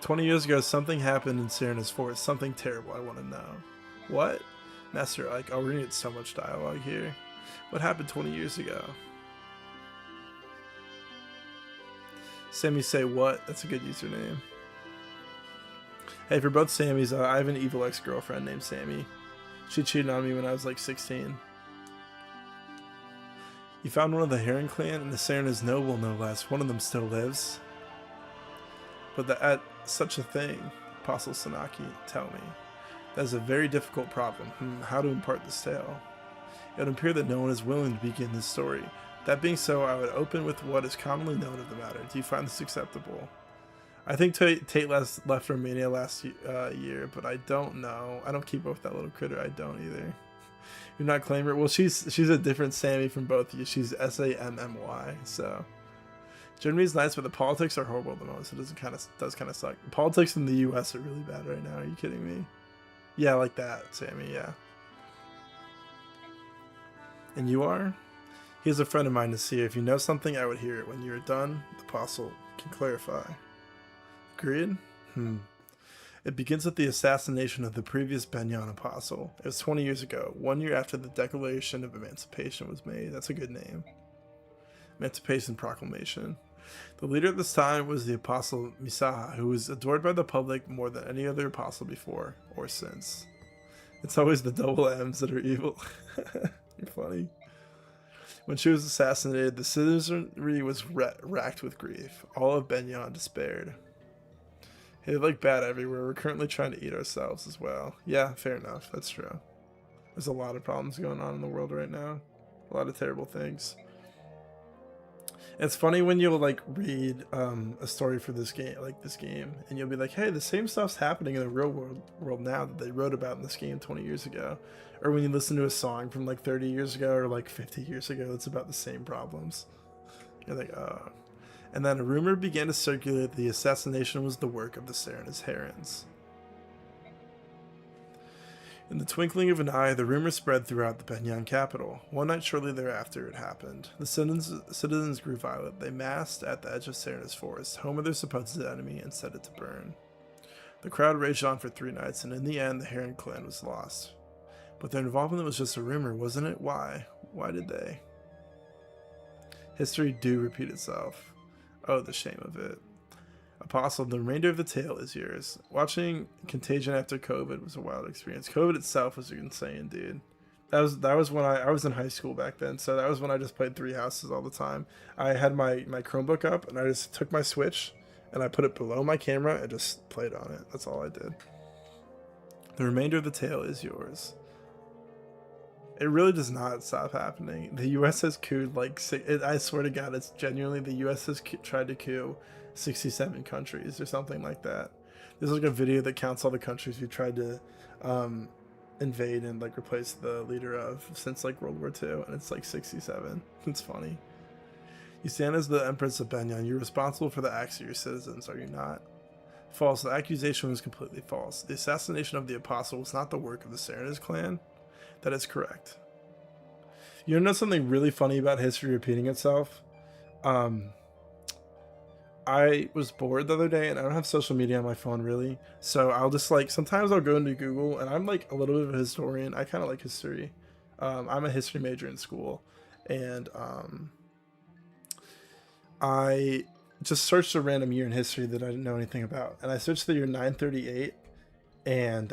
20 years ago, something happened in Cernus Forest. Something terrible. I want to know. What? Master Ike. Oh, we're gonna get so much dialogue here. What happened 20 years ago? Sammy say what? That's a good username. Hey, for both Sammys, I have an evil ex-girlfriend named Sammy. She cheated on me when I was like 16. You found one of the Heron clan, and the Cernus noble, no less. One of them still lives. But at such a thing, Apostle Sanaki? Tell me. That is a very difficult problem. How to impart this tale? It would appear that no one is willing to begin this story. That being so, I would open with what is commonly known of the matter. Do you find this acceptable? I think Tate left Romania last year, but I don't know. I don't keep up with that little critter. I don't either. You're not claiming her. Well, she's a different Sammy from both of you. She's Sammy. So Germany's nice, but the politics are horrible at the moment. So it does kind of suck. The politics in the U.S. are really bad right now. Are you kidding me? Yeah, like that, Sammy. Yeah. And you are? He is a friend of mine to see. If you know something, I would hear it. When you are done, the apostle can clarify. Agreed? It begins with the assassination of the previous Benyon apostle. It was 20 years ago, 1 year after the Declaration of Emancipation was made. That's a good name. Emancipation Proclamation. The leader at this time was the apostle Misaha, who was adored by the public more than any other apostle before or since. It's always the double M's that are evil. You're funny. When she was assassinated, the citizenry was racked with grief. All of Benyon despaired. Hey, like bad everywhere. We're currently trying to eat ourselves as well. Yeah, fair enough. That's true. There's a lot of problems going on in the world right now. A lot of terrible things. It's funny when you'll like read a story for this game, and you'll be like, "Hey, the same stuff's happening in the real world now that they wrote about in this game 20 years ago." Or when you listen to a song from like 30 years ago or like 50 years ago, it's about the same problems. You're like, "Oh." And then a rumor began to circulate that the assassination was the work of the Serenus Herons. In the twinkling of an eye, the rumor spread throughout the Benyon capital. One night shortly thereafter it happened. The citizens grew violent. They massed at the edge of Serenus Forest, home of their supposed enemy, and set it to burn. The crowd raged on for 3 nights, and in the end, the Heron clan was lost. But their involvement was just a rumor, wasn't it? Why? Why did they? History do repeat itself. Oh, the shame of it. Apostle, the remainder of the tale is yours. Watching Contagion after COVID was a wild experience. COVID itself was insane, dude. That was when I was in high school back then, so that was when I just played Three Houses all the time. I had my Chromebook up, and I just took my Switch, and I put it below my camera and just played on it. That's all I did. The remainder of the tale is yours. It really does not stop happening. The U.S. has couped I swear to God, it's genuinely the U.S. has tried to coup 67 countries or something like that. There's like a video that counts all the countries we tried to invade and like replace the leader of since like World War II, and it's like 67. It's funny. You stand as the Empress of Benyon. You're responsible for the acts of your citizens, are you not? False. The accusation was completely false. The assassination of the apostle was not the work of the Serenus clan. That is correct. You know something really funny about history repeating itself? I was bored the other day, and I don't have social media on my phone really, so I'll just like sometimes I'll go into Google, and I'm like a little bit of a historian. I kind of like history. I'm a history major in school, and I just searched a random year in history that I didn't know anything about, and I searched the year 938, and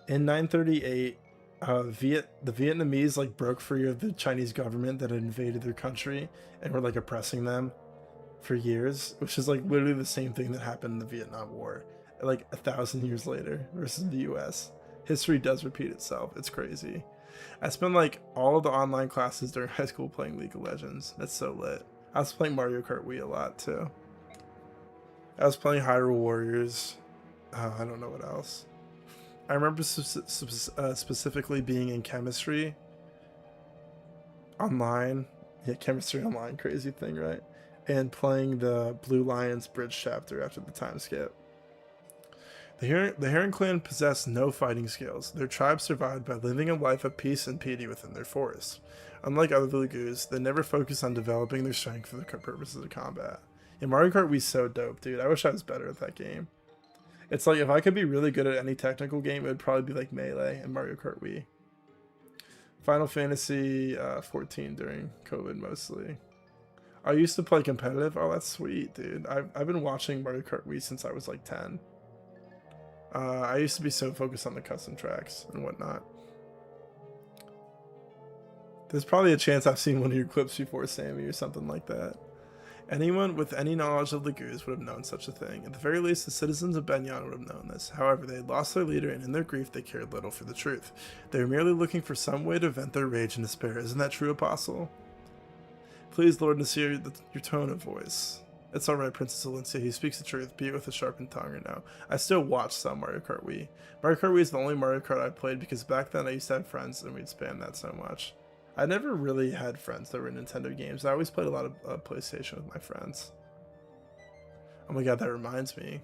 in 938. The Vietnamese like broke free of the Chinese government that had invaded their country and were like oppressing them for years, which is like literally the same thing that happened in the Vietnam War, like 1,000 years later versus the U.S. History does repeat itself. It's crazy. I spent like all of the online classes during high school playing League of Legends. That's so lit. I was playing Mario Kart Wii a lot too. I was playing Hyrule Warriors. I don't know what else. I remember specifically being in chemistry online. Yeah, chemistry online, crazy thing, right? And playing the Blue Lions Bridge chapter after the time skip. The Heron clan possessed no fighting skills. Their tribe survived by living a life of peace and piety within their forests. Unlike other Lagoos, they never focused on developing their strength for the purposes of combat. And Mario Kart Wii's so dope, dude. I wish I was better at that game. It's like if I could be really good at any technical game, it would probably be like Melee and Mario Kart Wii. Final Fantasy 14 during COVID mostly. I used to play competitive. Oh, that's sweet, dude. I've been watching Mario Kart Wii since I was like 10. I used to be so focused on the custom tracks and whatnot. There's probably a chance I've seen one of your clips before, Sammy, or something like that. Anyone with any knowledge of the Goose would have known such a thing. At the very least, the citizens of Benyon would have known this. However, they had lost their leader, and in their grief, they cared little for the truth. They were merely looking for some way to vent their rage and despair. Isn't that true, Apostle? Please, Lord Nasir, your tone of voice. It's alright, Princess Valencia. He speaks the truth, be it with a sharpened tongue or no. I still watch some Mario Kart Wii. Mario Kart Wii is the only Mario Kart I played because back then I used to have friends and we'd spam that so much. I never really had friends that were Nintendo games. I always played a lot of PlayStation with my friends. Oh my god, that reminds me.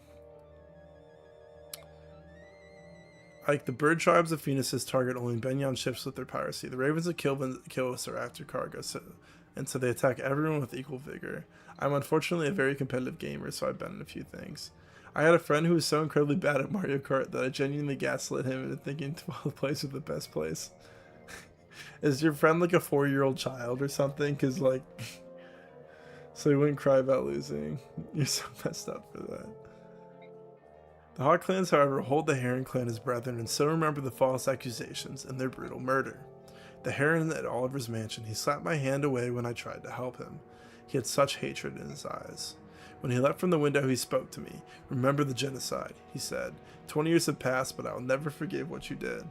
Like, the bird tribes of Phoenix's target only Benyon ships with their piracy. The ravens that kill us are after cargo, and so they attack everyone with equal vigor. I'm unfortunately a very competitive gamer, so I've been in a few things. I had a friend who was so incredibly bad at Mario Kart that I genuinely gaslit him into thinking 12th place was the best place. Is your friend like a 4-year-old child or something? Because, like, so he wouldn't cry about losing. You're so messed up for that. The Hawk clans, however, hold the Heron clan as brethren and so remember the false accusations and their brutal murder. The Heron at Oliver's mansion, he slapped my hand away when I tried to help him. He had such hatred in his eyes. When he leapt from the window, he spoke to me. Remember the genocide, he said. 20 years have passed, but I will never forgive what you did.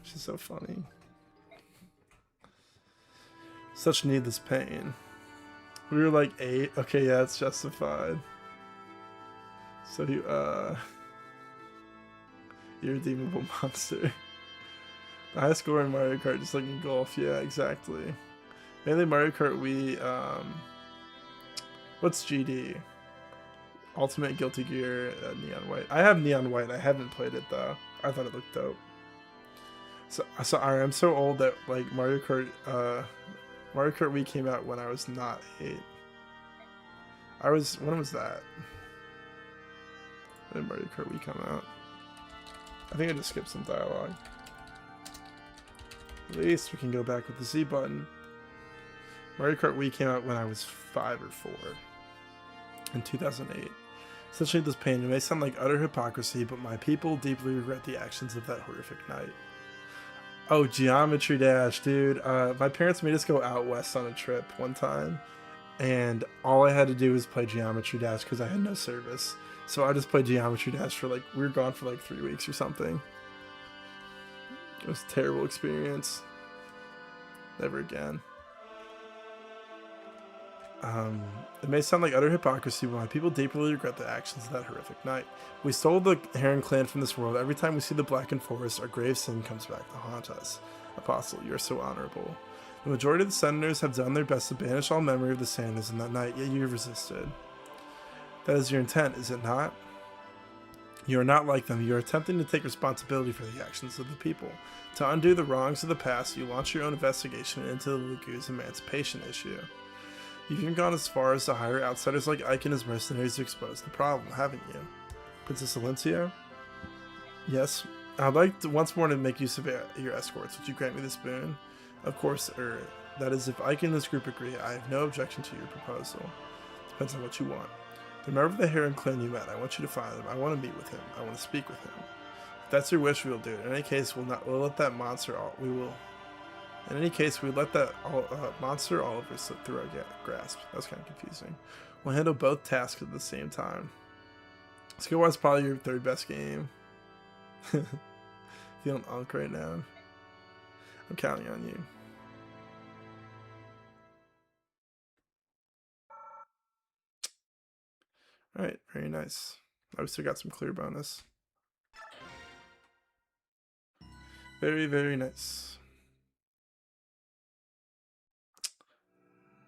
She's so funny. Such needless pain. We were like 8. Okay, yeah, it's justified. So you, irredeemable monster. The high score in Mario Kart, just like in golf. Yeah, exactly. Mainly Mario Kart Wii. What's GD? Ultimate Guilty Gear Neon White. I have Neon White. I haven't played it though. I thought it looked dope. So I'm so old that like Mario Kart Wii came out when I was not 8. When was that? When did Mario Kart Wii come out? I think I just skipped some dialogue. At least we can go back with the Z button. Mario Kart Wii came out when I was 5 or 4 in 2008. Essentially, this pain, it may sound like utter hypocrisy, but my people deeply regret the actions of that horrific night. Oh, Geometry Dash, dude. My parents made us go out west on a trip one time, and all I had to do was play Geometry Dash because I had no service. So I just played Geometry Dash for like, we were gone for like 3 weeks or something. It was a terrible experience. Never again. It may sound like utter hypocrisy, but my people deeply regret the actions of that horrific night. We stole the Heron clan from this world. Every time we see the blackened forest, our grave sin comes back to haunt us. Apostle, you are so honorable. The majority of the senators have done their best to banish all memory of the Sanders in that night, yet you have resisted. That is your intent, is it not? You are not like them. You are attempting to take responsibility for the actions of the people. To undo the wrongs of the past, you launch your own investigation into the Lagoon's emancipation issue. You've even gone as far as to hire outsiders like Ike and his mercenaries to expose the problem, haven't you? Princess Valencia? Yes. I'd like to once more to make use of your escorts. Would you grant me this boon? Of course, that is, if Ike and this group agree, I have no objection to your proposal. Depends on what you want. Remember the Heron clan you met. I want you to find him. I want to meet with him. I want to speak with him. If that's your wish, we will do it. In any case, we'll let that monster monster Oliver slip through our grasp. That's kind of confusing. We'll handle both tasks at the same time. Skill-wise, probably your 3rd best game. Feeling unk right now. I'm counting on you. Alright, very nice. I still got some clear bonus. Very, very nice.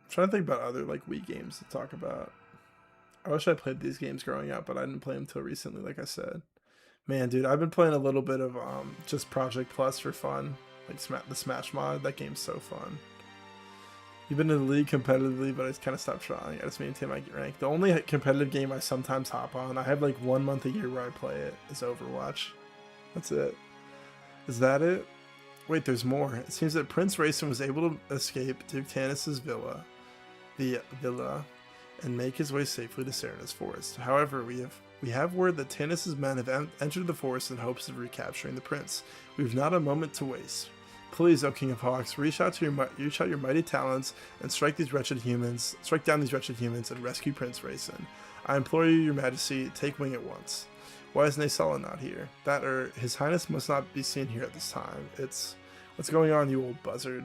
I'm trying to think about other like Wii games to talk about. I wish I played these games growing up, but I didn't play them until recently, like I said. Man, dude, I've been playing a little bit of just Project Plus for fun. Like the Smash mod. That game's so fun. You've been in the league competitively, but I just kind of stopped trying. I just maintain my rank. The only competitive game I sometimes hop on, I have like 1 month a year where I play it, is Overwatch. That's it. Is that it? Wait, there's more. It seems that Prince Rayson was able to escape Duke Tanis's villa, and make his way safely to Serenus Forest. However, we have word that Tanis's men have entered the forest in hopes of recapturing the prince. We have not a moment to waste. Please, O King of Hawks, reach out your mighty talons and strike down these wretched humans and rescue Prince Rayson. I implore you, your majesty, take wing at once. Why is Naysala not here? His Highness must not be seen here at this time. What's going on, you old buzzard?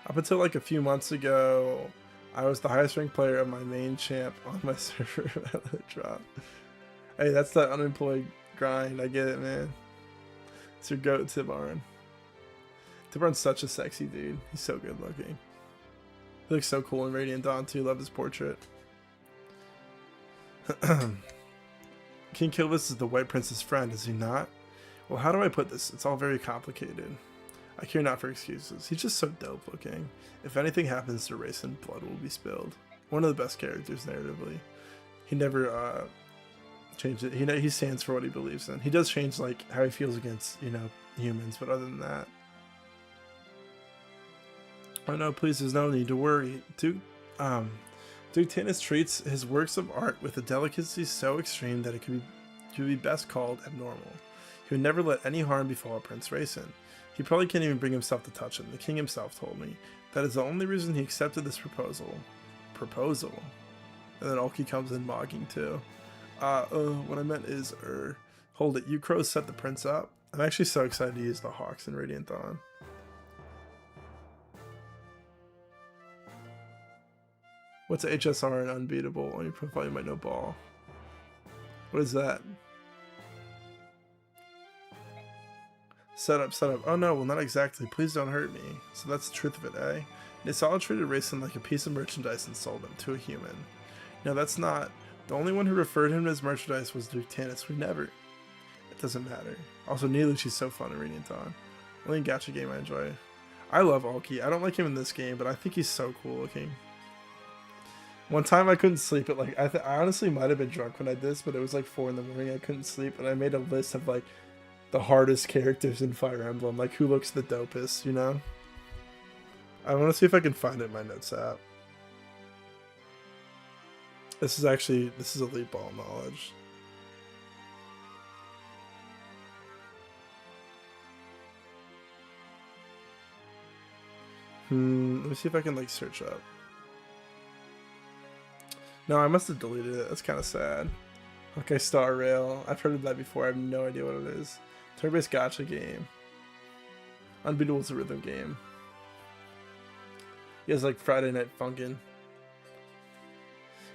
Up until like a few months ago, I was the highest ranked player of my main champ on my server. Drop. Hey, that's that unemployed grind. I get it, man. It's your goat, Tibaran. Tibaran's such a sexy dude. He's so good looking. He looks so cool in Radiant Dawn too. Love his portrait. King Kilvis is the White Prince's friend, is he not? Well, how do I put this? It's all very complicated. I care not for excuses. He's just so dope looking. If anything happens to Rayson, blood will be spilled. One of the best characters narratively. He never changed it. He stands for what he believes in. He does change like how he feels against, humans, but other than that. Oh no, please, there's no need to worry. Duke Tanis treats his works of art with a delicacy so extreme that it could be best called abnormal. He would never let any harm befall Prince Rayson. He probably can't even bring himself to touch him. The king himself told me. That is the only reason he accepted this proposal. And then Ulki comes in mocking too. What I meant is, hold it, you crows set the prince up. I'm actually so excited to use the Hawks in Radiant Dawn. What's HSR and unbeatable? On your profile you might know ball. What is that? Set up. Oh no, well not exactly. Please don't hurt me. So that's the truth of it, eh? Naysala treated Rayson like a piece of merchandise and sold him to a human. No, that's not. The only one who referred him as merchandise was Duke Tanis. We never. It doesn't matter. Also, Neeluchi's so fun in Radiant Dawn. Only gacha game I enjoy. I love Ulki. I don't like him in this game, but I think he's so cool looking. One time I couldn't sleep at like, I honestly might have been drunk when I did this, but it was like 4 in the morning. I couldn't sleep, and I made a list of like the hardest characters in Fire Emblem, like who looks the dopest, I want to see if I can find it in my notes app. This is elite ball knowledge. Let me see if I can like search up. No, I must have deleted it. That's kind of sad. Okay, Star Rail. I've heard of that before. I have no idea what it is. Turn-based gacha game. Unbeatable is a rhythm game. He has like Friday Night Funkin'.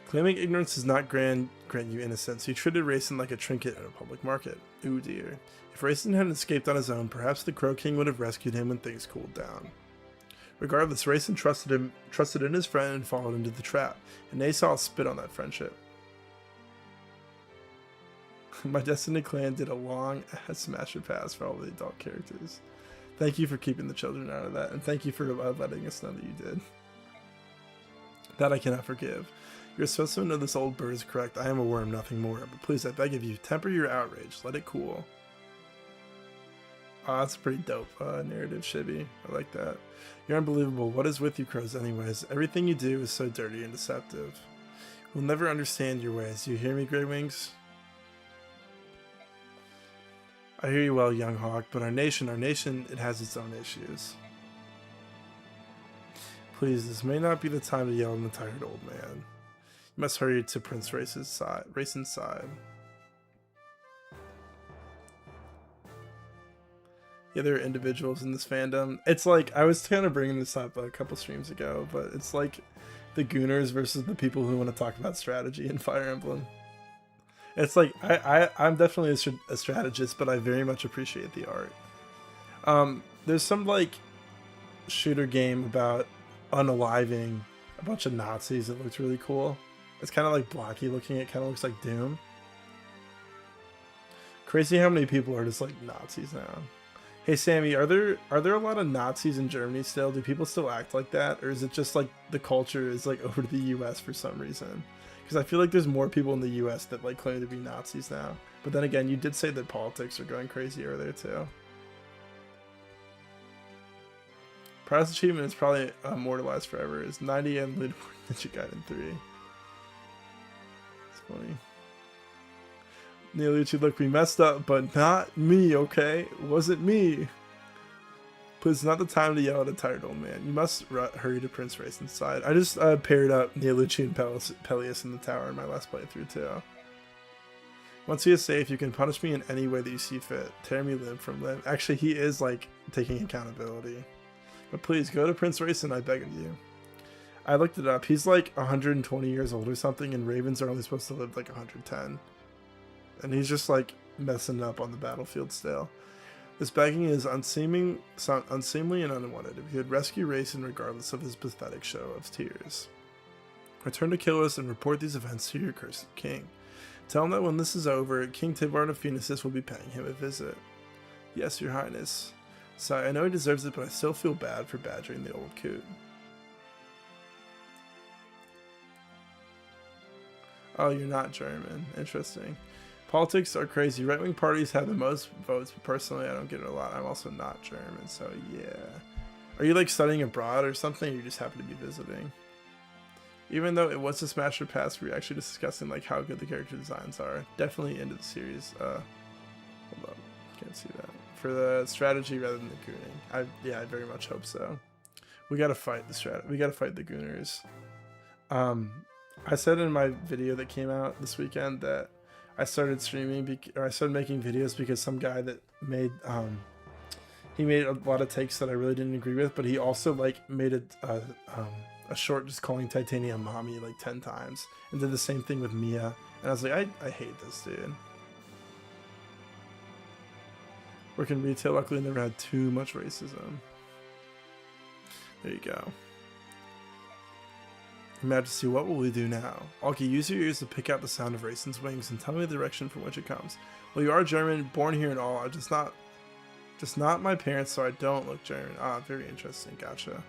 Claiming ignorance does not grant you innocence. He treated Rayson like a trinket at a public market. Ooh dear. If Rayson hadn't escaped on his own, perhaps the Crow King would have rescued him when things cooled down. Regardless, Rayson trusted in his friend and followed into the trap, and Naysala spit on that friendship. My Destiny clan did a long ass Smasher Pass for all the adult characters. Thank you for keeping the children out of that, and thank you for letting us know that you did. That I cannot forgive. You're supposed to know this old bird is correct. I am a worm, nothing more. But please, I beg of you, temper your outrage. Let it cool. Oh, that's a pretty dope narrative, Shibby. I like that. You're unbelievable. What is with you crows anyways? Everything you do is so dirty and deceptive. We'll never understand your ways. You hear me, Grey Wings? I hear you well, young hawk, but our nation, it has its own issues. Please, this may not be the time to yell at the tired old man. You must hurry to Prince Rayson's side. Yeah, there are individuals in this fandom. It's like, I was kind of bringing this up a couple streams ago, but it's like the Gooners versus the people who want to talk about strategy in Fire Emblem. It's like, I'm definitely a strategist, but I very much appreciate the art. There's some like shooter game about unaliving a bunch of Nazis that looks really cool. It's kind of like blocky looking. It kind of looks like Doom. Crazy how many people are just like Nazis now. Hey Sammy, are there a lot of Nazis in Germany still? Do people still act like that, or is it just like the culture is like over to the U.S. for some reason? Because I feel like there's more people in the U.S. that like claim to be Nazis now. But then again, you did say that politics are going crazy earlier too. Prize achievement is probably immortalized forever. Is 90 and leaderboard Ninja Gaiden 3. It's funny. Neolucci, look, we messed up, but not me, okay? It wasn't me. But it's not the time to yell at a tired old man. You must hurry to Prince Race inside. I just paired up Neolucci and Peleus in the tower in my last playthrough too. Once he is safe, you can punish me in any way that you see fit. Tear me limb from limb. Actually, he is like taking accountability. But please go to Prince Racing, I beg of you. I looked it up. He's like 120 years old or something, and ravens are only supposed to live like 110. And he's just like messing up on the battlefield still. This begging is unseemly and unwanted. If you would rescue Racing regardless of his pathetic show of tears. Return to Killis and report these events to your cursed king. Tell him that when this is over, King Tivar of Phoenicis will be paying him a visit. Yes, your highness. Sorry, I know he deserves it, but I still feel bad for badgering the old coot. Oh, you're not German. Interesting. Politics are crazy. Right-wing parties have the most votes, but personally I don't get it a lot. I'm also not German, so yeah. Are you like studying abroad or something, or you just happen to be visiting? Even though it was a smash or pass, we were actually discussing like how good the character designs are. Definitely into the series. Hold up. Can't see that. For the strategy rather than the gooning. I very much hope so. We gotta fight the we gotta fight the gooners. I said in my video that came out this weekend that I started streaming or I started making videos because some guy that made he made a lot of takes that I really didn't agree with, but he also like made a short just calling Titania mommy like 10 times and did the same thing with Mia, and I was like, I hate this dude. Working retail, luckily never had too much racism. There you go. Your Majesty, what will we do now? Alki, use your ears to pick out the sound of Racin's wings and tell me the direction from which it comes. Well, you are German, born here and all, just not my parents, so I don't look German. Ah, very interesting, gotcha.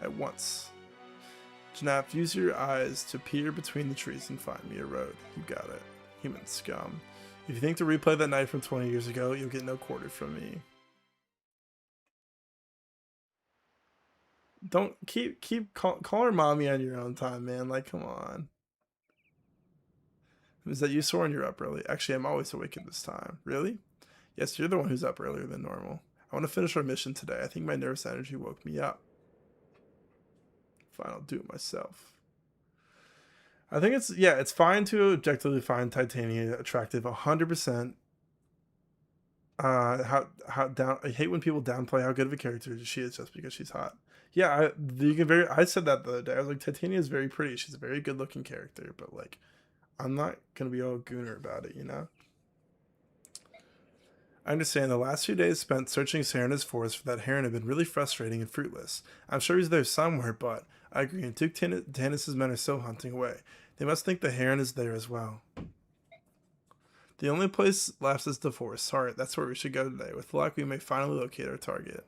At once. Janaf, use your eyes to peer between the trees and find me a road. You got it. Human scum. If you think to replay that night from 20 years ago, you'll get no quarter from me. Don't call her mommy on your own time, man. Like, come on. Is that you, Soren? You're up early. Actually, I'm always awake at this time. Really? Yes, you're the one who's up earlier than normal. I want to finish our mission today. I think my nervous energy woke me up. Fine, I'll do it myself. I think it's fine to objectively find Titania attractive 100%. I hate when people downplay how good of a character she is just because she's hot. Yeah, I said that the other day. I was like, Titania is very pretty. She's a very good looking character, but like, I'm not gonna be all gooner about it, you know? I understand the last few days spent searching Serena's forest for that heron have been really frustrating and fruitless. I'm sure he's there somewhere, but I agree, and Duke Tanis's men are still hunting away. They must think the heron is there as well. The only place left is the forest heart. That's where we should go today. With luck, we may finally locate our target.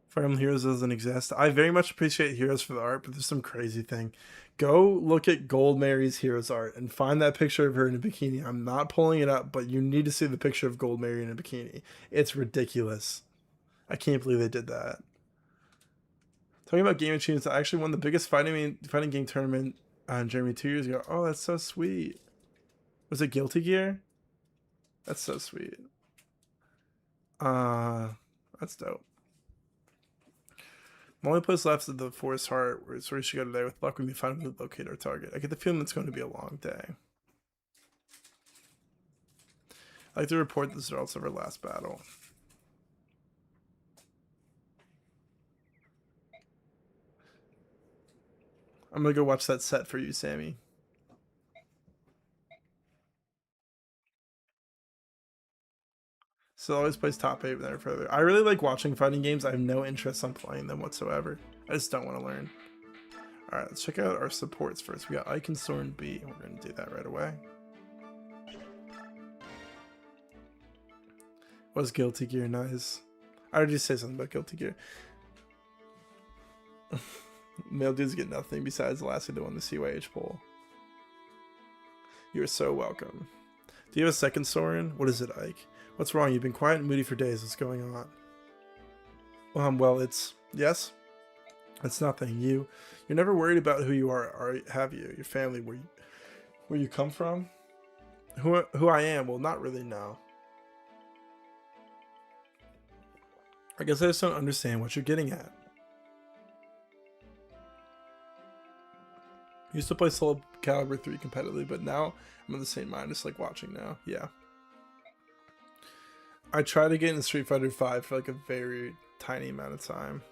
Fire Emblem Heroes doesn't exist. I very much appreciate Heroes for the art, but there's some crazy thing. Go look at Gold Mary's Heroes art and find that picture of her in a bikini. I'm not pulling it up, but you need to see the picture of Gold Mary in a bikini. It's ridiculous. I can't believe they did that. Talking about game achievements, I actually won the biggest fighting game tournament in Germany 2 years ago. Oh, that's so sweet. Was it Guilty Gear? That's so sweet. That's dope. The only place left is the Forest Heart, where we should go today. With luck, we may finally locate our target. I get the feeling it's going to be a long day. I'd like to report the results of our last battle. I'm gonna go watch that set for you, Sammy. So always plays top 8 there further. I really like watching fighting games. I have no interest in playing them whatsoever. I just don't want to learn. Alright, let's check out our supports first. We got Ike and Soren B. We're going to do that right away. Was Guilty Gear nice? I heard you say something about Guilty Gear. Male dudes get nothing besides the last one won the CYH poll. You're so welcome. Do you have a second, Soren? What is it, Ike? What's wrong? You've been quiet and moody for days. What's going on? Well, it's... Yes? It's nothing. You're never worried about who you are, have you? Your family, where you come from? Who I am? Well, not really, no. I guess I just don't understand what you're getting at. I used to play Soul Calibur 3 competitively, but now I'm in the same mind, just like watching now. Yeah. I tried to get in Street Fighter 5 for like a very tiny amount of time.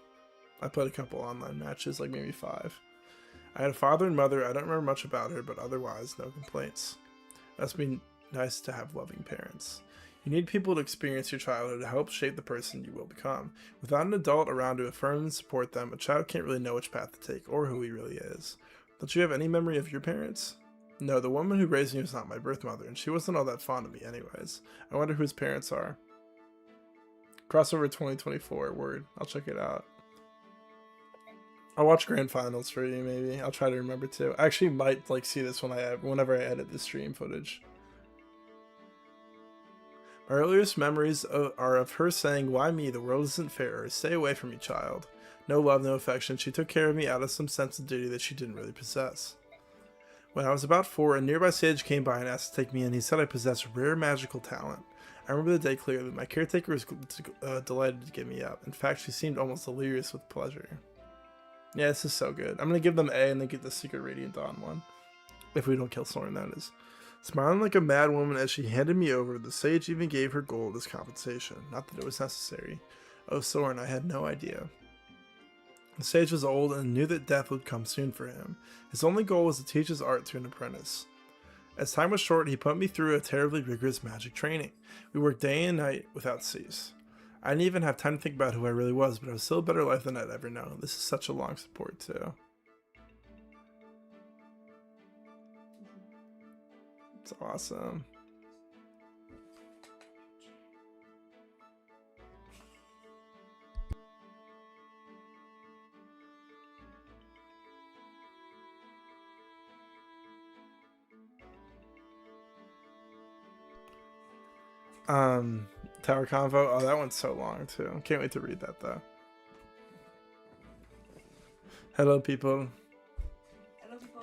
I played a couple online matches, like maybe 5. I had a father and mother. I don't remember much about her, but otherwise, no complaints. That's been nice to have loving parents. You need people to experience your childhood to help shape the person you will become. Without an adult around to affirm and support them, a child can't really know which path to take or who he really is. Don't you have any memory of your parents? No, the woman who raised me was not my birth mother, and she wasn't all that fond of me anyways. I wonder who his parents are. Crossover 2024, word. I'll check it out. I'll watch Grand Finals for you, maybe. I'll try to remember too. I actually might like see this whenever I edit the stream footage. My earliest memories are of her saying, "Why me? The world isn't fair. Stay away from me, child." No love, no affection. She took care of me out of some sense of duty that she didn't really possess. When I was about 4, a nearby sage came by and asked to take me in. He said I possessed rare magical talent. I remember the day clearly. My caretaker was delighted to give me up. In fact, she seemed almost delirious with pleasure. Yeah, this is so good. I'm going to give them A and then get the Secret Radiant Dawn one. If we don't kill Soren, that is. Smiling like a mad woman as she handed me over, the sage even gave her gold as compensation. Not that it was necessary. Oh, Soren, I had no idea. The sage was old and knew that death would come soon for him. His only goal was to teach his art to an apprentice. As time was short, he put me through a terribly rigorous magic training. We worked day and night without cease. I didn't even have time to think about who I really was, but it was still a better life than I'd ever known. This is such a long support, too. It's awesome. Tower Convo. Oh, that one's so long too. Can't wait to read that though. Hello, people. Hello, people.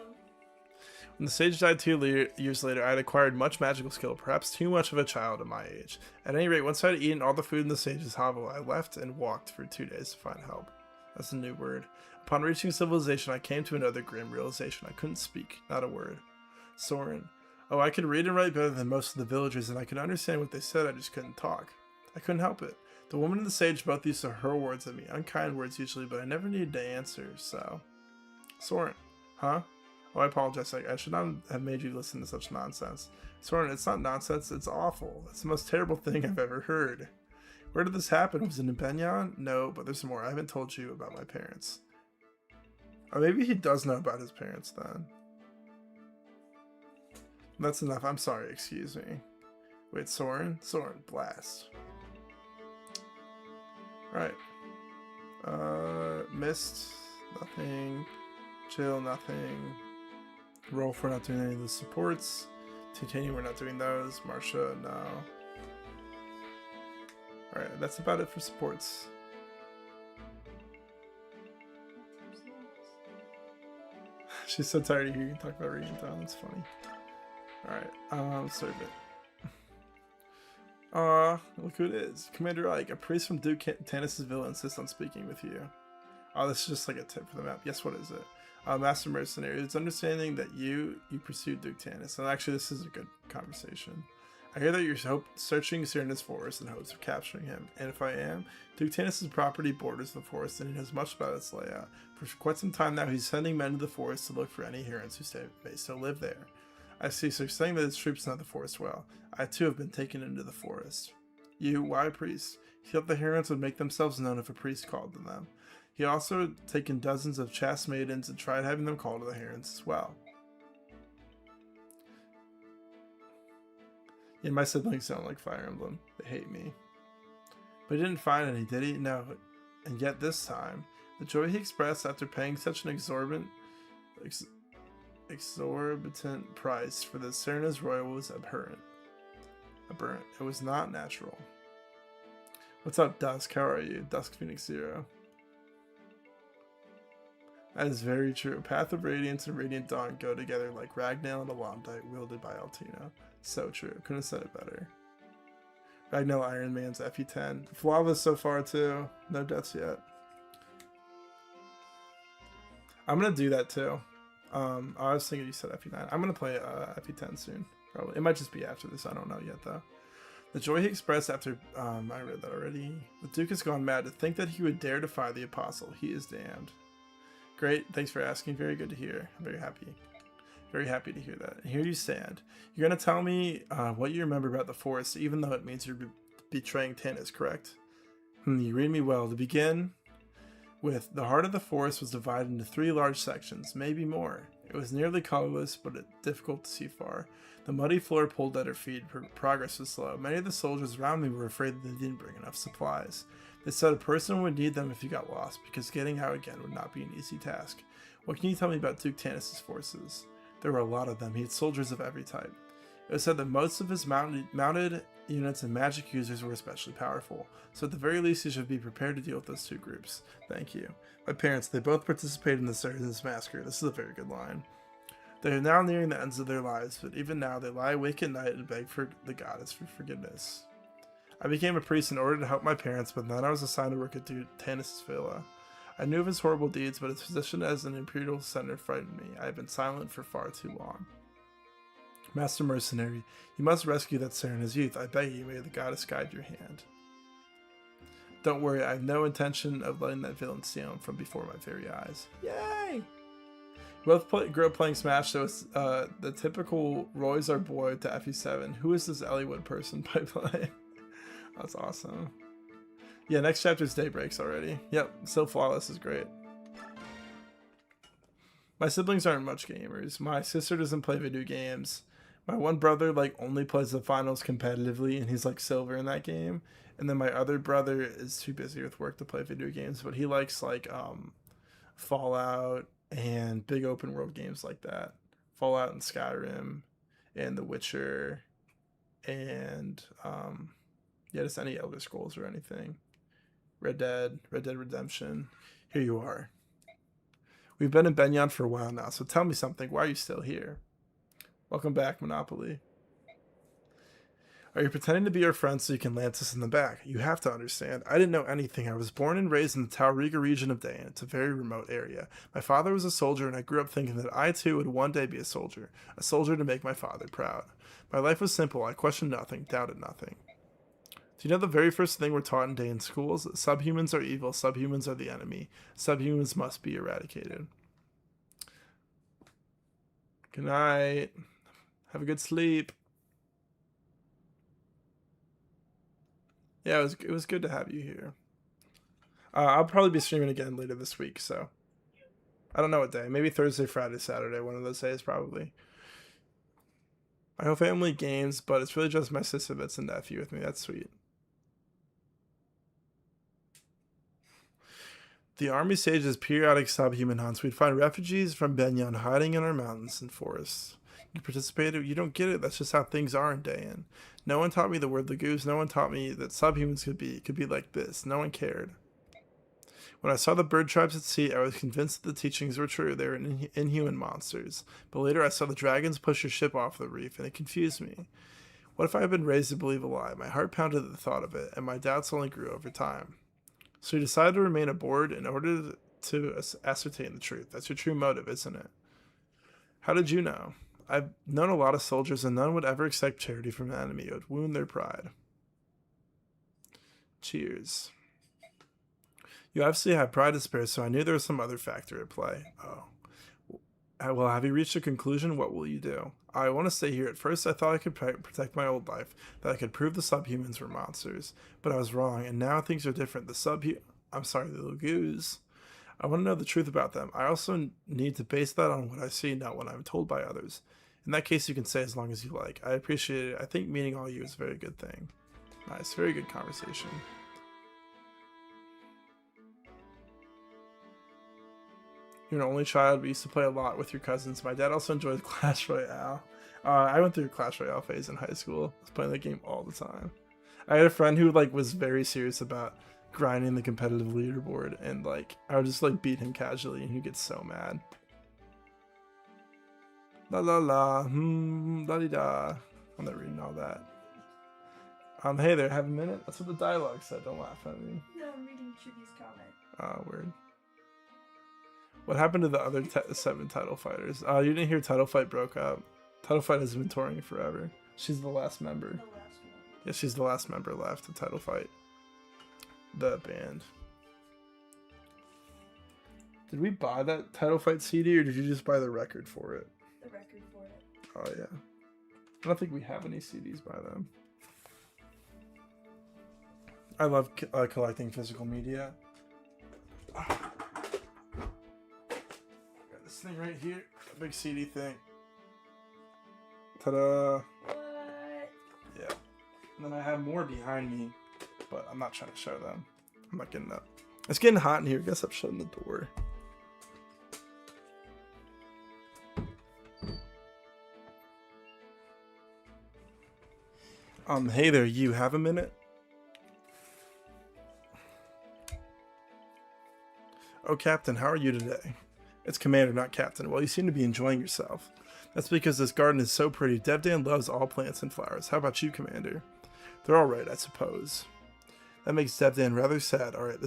When the sage died 2 years later, I had acquired much magical skill, perhaps too much of a child at my age. At any rate, once I had eaten all the food in the sage's hovel, I left and walked for 2 days to find help. That's a new word. Upon reaching civilization, I came to another grim realization. I couldn't speak, not a word. Soren. Oh, I could read and write better than most of the villagers, and I could understand what they said, I just couldn't talk. I couldn't help it. The woman and the sage both used to hurl words at me, unkind words usually, but I never needed to answer, so... Soren. Huh? Oh, I apologize, I should not have made you listen to such nonsense. Soren, it's not nonsense, it's awful. It's the most terrible thing I've ever heard. Where did this happen? Was it in Benyon? No, but there's more. I haven't told you about my parents. Or maybe he does know about his parents then. That's enough. I'm sorry, excuse me. Wait, Soren? Soren, blast. Right. Mist, nothing. Chill, nothing. Roll for not doing any of the supports. Titania, we're not doing those. Marsha, no. Alright, that's about it for supports. She's so tired of hearing you talk about Radiant Dawn, that's funny. Alright, serve it. Look who it is. Commander Ike, a priest from Duke Tanis' villa insists on speaking with you. Oh, this is just like a tip for the map. Yes, what is it? Master Mercenary, it's understanding that you pursued Duke Tanis. And actually, this is a good conversation. I hear that you're searching Cyrnus forest in hopes of capturing him. And if I am, Duke Tanis' property borders the forest and he knows much about its layout. For quite some time now, he's sending men to the forest to look for any Hurons who may still live there. I see, so you're saying that his troops know the forest well. I too have been taken into the forest. You, why a priest? He thought the Hurons would make themselves known if a priest called to them. He also taken dozens of chaste maidens and tried having them call to the Hurons as well. Yeah, my siblings sound like Fire Emblem. They hate me. But he didn't find any, did he? No. And yet this time, the joy he expressed after paying such an exorbitant price for the Serna's Royal was abhorrent. It was not natural. What's up, Dusk? How are you? Dusk Phoenix Zero. That is very true. Path of Radiance and Radiant Dawn go together like Ragnail and Alondite wielded by Altino. So true. Couldn't have said it better. Ragnail Ironman's FE10. Flawless so far too. No deaths yet. I'm gonna do that too. I was thinking you said FE9. I'm gonna play FE10 soon. Probably. It might just be after this. I don't know yet though. The joy he expressed after I read that already. The Duke has gone mad to think that he would dare defy the apostle. He is damned. Great, thanks for asking. Very good to hear. I'm very happy. Very happy to hear that. And here you stand. You're going to tell me what you remember about the forest, even though it means you're betraying Tannis, correct? You read me well. To begin with, the heart of the forest was divided into 3 large sections, maybe more. It was nearly colorless, but difficult to see far. The muddy floor pulled at her feet. Progress was slow. Many of the soldiers around me were afraid that they didn't bring enough supplies. They said a person would need them if you got lost, because getting out again would not be an easy task. What can you tell me about Duke Tannis' forces? There were a lot of them. He had soldiers of every type. It was said that most of his mounted units and magic users were especially powerful, so at the very least you should be prepared to deal with those 2 groups. Thank you. My parents, they both participated in the Saracens massacre. This is a very good line. They are now nearing the ends of their lives, but even now they lie awake at night and beg for the goddess for forgiveness. I became a priest in order to help my parents, but then I was assigned to work at Tannis' villa. I knew of his horrible deeds, but his position as an imperial center frightened me. I have been silent for far too long. Master Mercenary, you must rescue that Sir in his youth. I beg you, may the goddess guide your hand. Don't worry, I have no intention of letting that villain steal him from before my very eyes. Yay! We both grew up playing Smash, so it's the typical Roy's our boy to FE7. Who is this Elliewood person by play? That's awesome. Yeah, next chapter's Daybreaks already. Yep, still flawless is great. My siblings aren't much gamers. My sister doesn't play video games. My one brother only plays the finals competitively, and he's silver in that game. And then my other brother is too busy with work to play video games, but he likes Fallout and big open world games like that. Fallout and Skyrim and The Witcher and just any Elder Scrolls or anything. Red Dead Redemption. Here you are. We've been in Benyon for a while now, so tell me something. Why are you still here? Welcome back, Monopoly. Are you pretending to be our friend so you can lance us in the back? You have to understand. I didn't know anything. I was born and raised in the Tauriga region of Dayan. It's a very remote area. My father was a soldier, and I grew up thinking that I too would one day be a soldier to make my father proud. My life was simple. I questioned nothing, doubted nothing. Do you know the very first thing we're taught in Dayan schools? Subhumans are evil. Subhumans are the enemy. Subhumans must be eradicated. Good night. Have a good sleep. Yeah, it was good to have you here. I'll probably be streaming again later this week, so I don't know what day. Maybe Thursday, Friday, Saturday, one of those days probably. My whole family games, but it's really just my sister that's a nephew with me. That's sweet. The army stages periodic subhuman hunts. We'd find refugees from Benyon hiding in our mountains and forests. You participated? You don't get it. That's just how things are in Dayan. No one taught me the word Lagoose. No one taught me that subhumans could be like this. No one cared. When I saw the bird tribes at sea, I was convinced that the teachings were true. They were inhuman monsters. But later I saw the dragons push your ship off the reef, and it confused me. What if I had been raised to believe a lie? My heart pounded at the thought of it, and my doubts only grew over time. So you decided to remain aboard in order to ascertain the truth. That's your true motive, isn't it? How did you know? I've known a lot of soldiers, and none would ever accept charity from an enemy. It would wound their pride. Cheers. You obviously had pride to spare, so I knew there was some other factor at play. Oh. Well, have you reached a conclusion? What will you do? I want to stay here. At first, I thought I could protect my old life, that I could prove the subhumans were monsters. But I was wrong, and now things are different. The Lagoos. I want to know the truth about them. I also need to base that on what I see, not what I'm told by others. In that case, you can say as long as you like. I appreciate it. I think meeting all you is a very good thing. Nice. Very good conversation. You're an only child. We used to play a lot with your cousins. My dad also enjoyed Clash Royale. I went through a Clash Royale phase in high school. I was playing that game all the time. I had a friend who like was very serious about grinding the competitive leaderboard, and like I would just like beat him casually, and he'd get so mad. La la la, la di da. I'm not reading all that. Hey there, have a minute? That's what the dialogue said. Don't laugh at me. No, I'm reading Chibi's comment. Weird. What happened to the other 7 title fighters? You didn't hear Title Fight broke up. Title Fight has been touring forever. She's the last member. The last one. Yeah, she's the last member left of Title Fight. The band. Did we buy that Title Fight CD, or did you just buy the record for it? The record for it. Oh yeah. I don't think we have any CDs by them. I love collecting physical media. Got this thing right here, a big CD thing. Ta-da! What? Yeah. And then I have more behind me, but I'm not trying to show them. I'm not getting up. It's getting hot in here. I guess I'm shutting the door. Hey there, you have a minute? Oh, Captain, how are you today? It's Commander, not Captain. Well, you seem to be enjoying yourself. That's because this garden is so pretty. Devdan loves all plants and flowers. How about you, Commander? They're alright, I suppose. That makes Devdan rather sad. Alright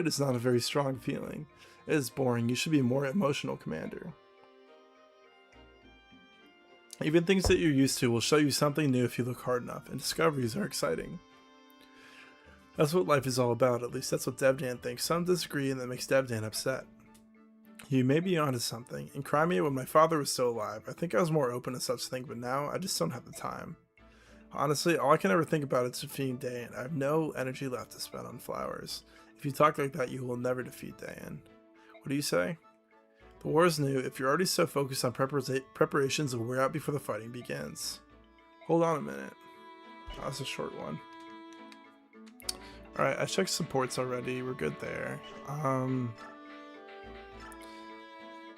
is not a very strong feeling. It is boring. You should be more emotional, Commander. Even things that you're used to will show you something new if you look hard enough, and discoveries are exciting. That's what life is all about, at least that's what Devdan thinks. Some disagree, and that makes Devdan upset. You may be onto something. In Crimea, when my father was still alive, I think I was more open to such things, but now I just don't have the time. Honestly, all I can ever think about is defeating Dayan. I have no energy left to spend on flowers. If you talk like that, you will never defeat Dayan. What do you say? The war is new. If you're already so focused on preparations, will wear out before the fighting begins. Hold on a minute. Oh, that's a short one. Alright, I checked supports already. We're good there.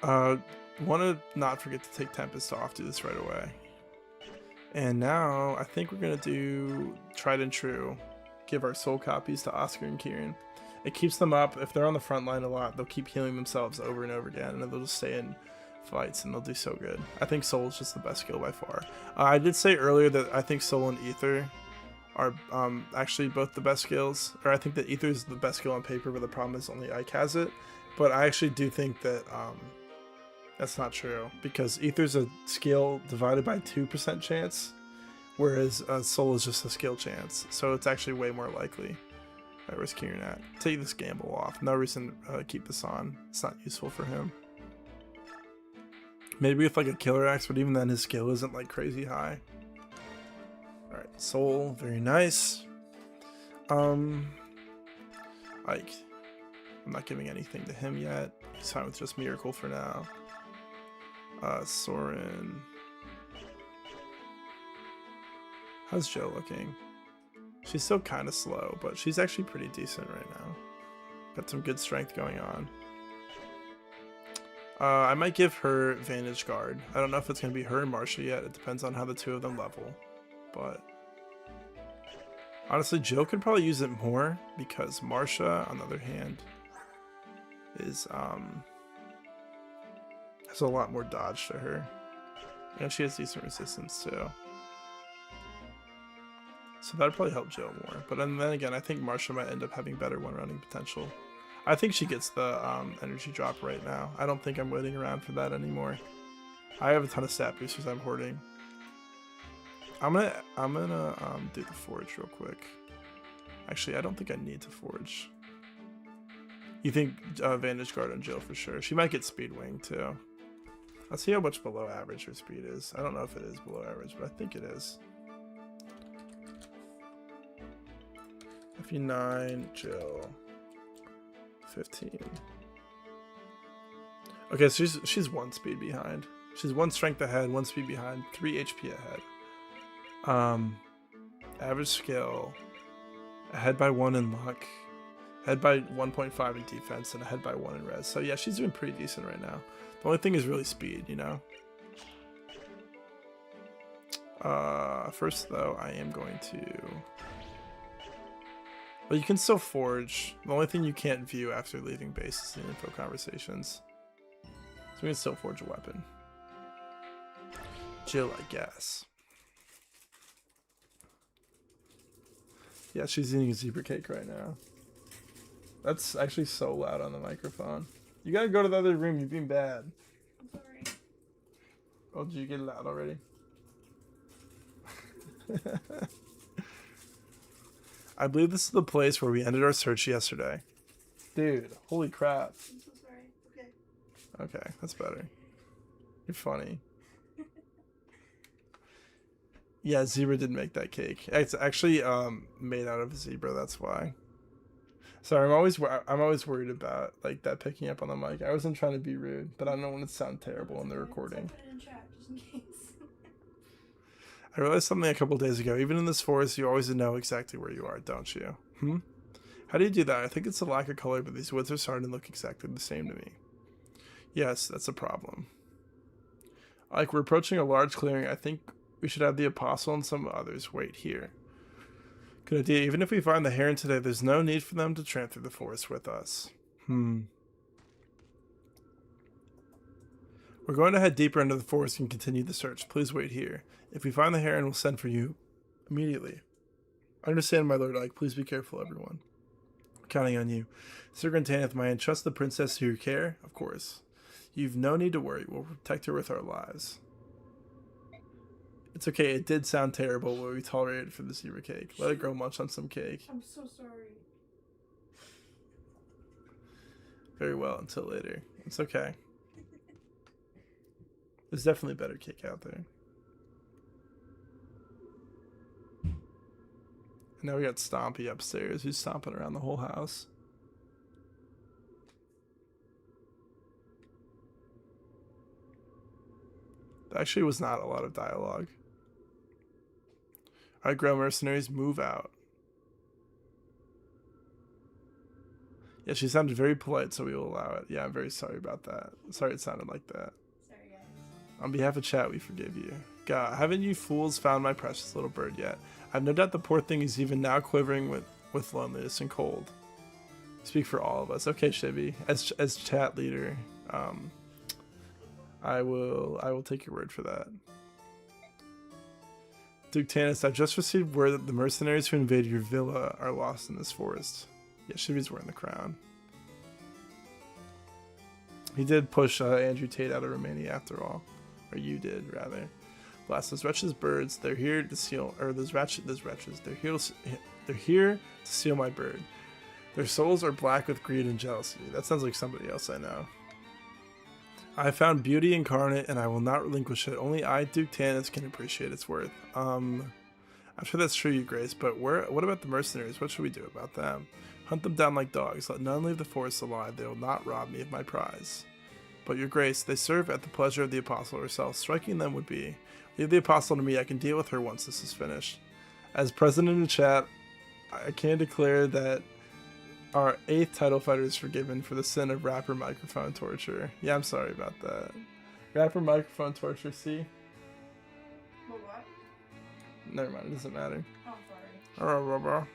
Want to not forget to take Tempest off. Do this right away. And now, I think we're going to do Tried and True. Give our soul copies to Oscar and Kieran. It keeps them up. If they're on the front line a lot, they'll keep healing themselves over and over again, and they'll just stay in fights, and they'll do so good. I think Soul is just the best skill by far. I did say earlier that I think Soul and Ether are actually both the best skills, or I think that Ether is the best skill on paper, but the problem is only Ike has it. But I actually do think that that's not true, because Ether's a skill divided by 2% chance, whereas Soul is just a skill chance, so it's actually way more likely. Alright, where's Kieran at? Take this gamble off. No reason to keep this on. It's not useful for him. Maybe with like a killer axe, but even then his skill isn't like crazy high. Alright, Soul, very nice. Ike. I'm not giving anything to him yet. He's fine with just Miracle for now. Soren. How's Joe looking? She's still kind of slow, but she's actually pretty decent right now. Got some good strength going on. I might give her Vantage Guard. I don't know if it's going to be her and Marsha yet. It depends on how the two of them level. But honestly, Jill could probably use it more, because Marsha, on the other hand, is has a lot more dodge to her. And she has decent resistance too. So that'd probably help Jill more. But then again, I think Marsha might end up having better one-running potential. I think she gets the energy drop right now. I don't think I'm waiting around for that anymore. I have a ton of stat boosters I'm hoarding. I'm gonna do the forge real quick. Actually, I don't think I need to forge. You think Vantage Guard on Jill for sure. She might get Speed Wing too. Let's see how much below average her speed is. I don't know if it is below average, but I think it is. FE9, Jill, 15. Okay, so she's 1 speed behind. She's 1 strength ahead, 1 speed behind, 3 HP ahead. Average skill, ahead by 1 in luck, Head by 1.5 in defense and a head by 1 in res. So yeah, she's doing pretty decent right now. The only thing is really speed, you know? First though, I am going to... Well, you can still forge. The only thing you can't view after leaving base is the info conversations. So we can still forge a weapon. Jill, I guess. Yeah, she's eating a zebra cake right now. That's actually so loud on the microphone. You gotta go to the other room, you're being bad. I'm sorry. Oh, did you get it out already? I believe this is the place where we ended our search yesterday. Dude, holy crap. I'm so sorry. Okay. Okay, that's better. You're funny. Yeah, zebra did make that cake. It's actually made out of a zebra, that's why. Sorry, I'm always worried about like that picking up on the mic. I wasn't trying to be rude, but I don't want it to sound terrible in the recording. Put it in chat just in case. I realized something a couple days ago. Even in this forest, you always know exactly where you are, don't you? How do you do that? I think it's a lack of color, but these woods are starting to look exactly the same to me. Yes, that's a problem. Like, we're approaching a large clearing. I think we should have the apostle and some others wait here. Good idea. Even if we find the heron today, there's no need for them to tramp through the forest with us. We're going to head deeper into the forest and continue the search. Please wait here. If we find the heron, we'll send for you immediately. I understand, my lord Ike. Please be careful, everyone. I'm counting on you. Sir Grantaneth, may I entrust the princess to your care? Of course. You've no need to worry. We'll protect her with our lives. It's okay. It did sound terrible, but we tolerated it for the zebra cake. Let it grow much on some cake. I'm so sorry. Very well, until later. It's okay. There's definitely better cake out there. And now we got Stompy upstairs, who's stomping around the whole house. There actually was not a lot of dialogue. Alright, grow mercenaries, move out. Yeah, she sounded very polite, so we will allow it. Yeah, I'm very sorry about that. Sorry it sounded like that. Sorry, guys. On behalf of chat, we forgive you. God, haven't you fools found my precious little bird yet? I've no doubt the poor thing is even now quivering with loneliness and cold. Speak for all of us. Okay, Shibby. As chat leader, I will take your word for that. Duke Tanis, I've just received word that the mercenaries who invaded your villa are lost in this forest. Yeah, Shibby's wearing the crown. He did push Andrew Tate out of Romania after all. Or you did, rather. Blast those wretched birds. They're here to steal, or those wretches. They're here to steal my bird. Their souls are black with greed and jealousy. That sounds like somebody else I know. I found beauty incarnate, and I will not relinquish it. Only I, Duke Tanis, can appreciate its worth. I'm sure that's true, Your Grace, but what about the mercenaries? What should we do about them? Hunt them down like dogs. Let none leave the forest alive. They will not rob me of my prize. But, Your Grace, they serve at the pleasure of the Apostle herself. Striking them would be... Leave the Apostle to me. I can deal with her once this is finished. As president of chat, I can declare that our 8th title fighter is forgiven for the sin of rapper microphone torture. Yeah, I'm sorry about that. Rapper microphone torture, see? What? Never mind, it doesn't matter. Oh, I'm sorry.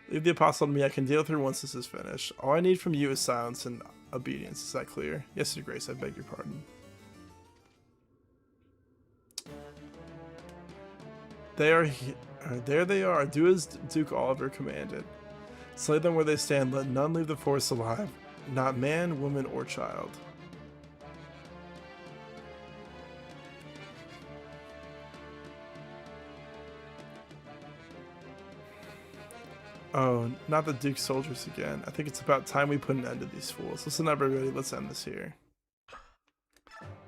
Leave the Apostle to me. I can deal with her once this is finished. All I need from you is silence and obedience. Is that clear? Yes, Your Grace, I beg your pardon. There they are. Do as Duke Oliver commanded. Slay them where they stand. Let none leave the forest alive. Not man, woman, or child. Oh, not the Duke's soldiers again. I think it's about time we put an end to these fools. Listen, everybody, let's end this here.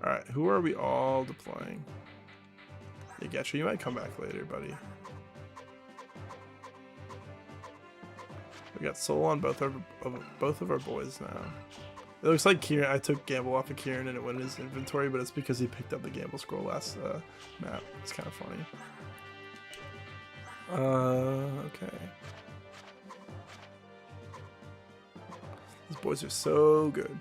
Alright, who are we all deploying? Yeah, Getcha, you might come back later, buddy. We got Soul on both of our boys now. It looks like Kieran. I took Gamble off of Kieran and it went in his inventory, but it's because he picked up the Gamble scroll last map. It's kind of funny. Okay. boys are so good.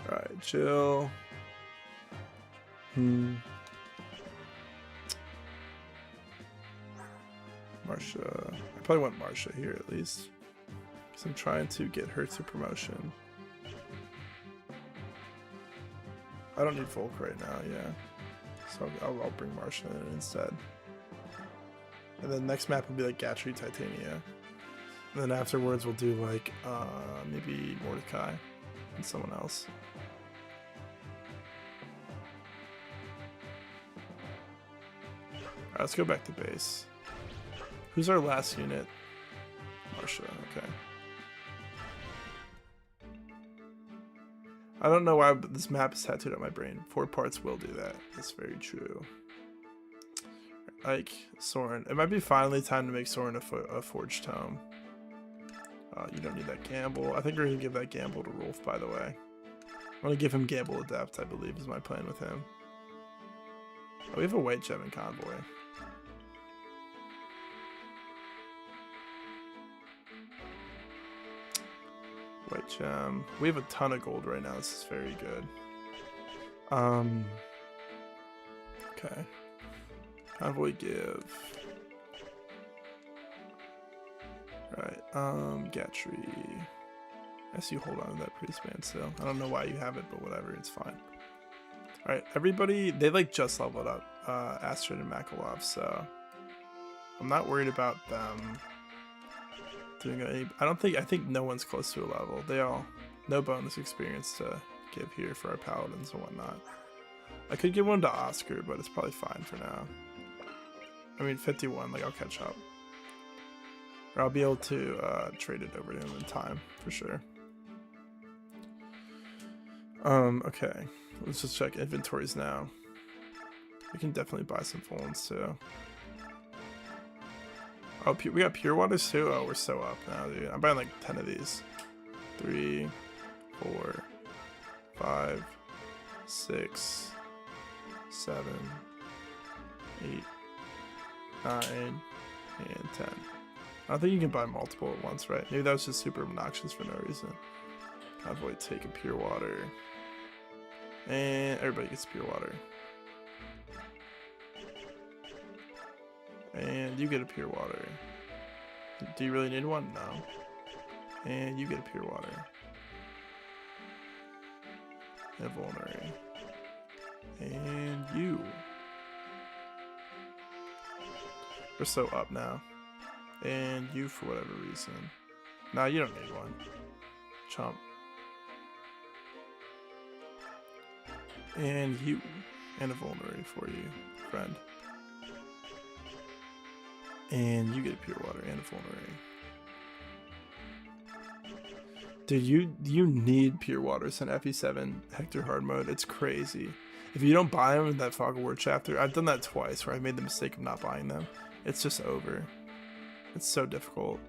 Alright, Jill. Marsha. I probably want Marsha here at least. Because I'm trying to get her to promotion. I don't need Volk right now, yeah. So I'll bring Marsha in instead. And then next map will be like Gatry Titania. And then afterwards we'll do like maybe Mordecai and someone else. Alright, let's go back to base. Who's our last unit? Marsha, okay. I don't know why, but this map is tattooed on my brain. 4 parts will do that. That's very true. Ike, Soren. It might be finally time to make Soren a Forged Tome. You don't need that Gamble. I think we're going to give that Gamble to Rolf, by the way. I'm going to give him Gamble Adept, I believe, is my plan with him. Oh, we have a White Gem in Convoy. White Gem. We have a ton of gold right now. This is very good. Okay. Convoy give. Right. Gatry. I guess you hold on to that priest band still. I don't know why you have it, but whatever, it's fine. Alright, everybody, they like just leveled up Astrid and Makalov, so I'm not worried about them doing any. I think no one's close to a level. They all, no bonus experience to give here for our paladins and whatnot. I could give one to Oscar, but it's probably fine for now. I mean, 51, like I'll catch up. Or I'll be able to trade it over to him in time, for sure. Okay. Let's just check inventories now. We can definitely buy some phones too. Oh, we got pure waters too? Oh, we're so up now, dude. I'm buying like 10 of these. 3, 4, 5, 6, 7, 8, 9, and 10. I don't think you can buy multiple at once, right? Maybe that was just super obnoxious for no reason. Convoy, take a pure water. And everybody gets pure water. And you get a pure water. Do you really need one? No. And you get a pure water. And vulnerary. And you. We're so up now. And you for whatever reason. Nah, you don't need one. Chomp. And you. And a vulnerary for you, friend. And you get a pure water and a vulnerary. Dude, you need pure waters in FE7 Hector hard mode. It's crazy. If you don't buy them in that Fog of War chapter, I've done that twice where I made the mistake of not buying them. It's just over. It's so difficult.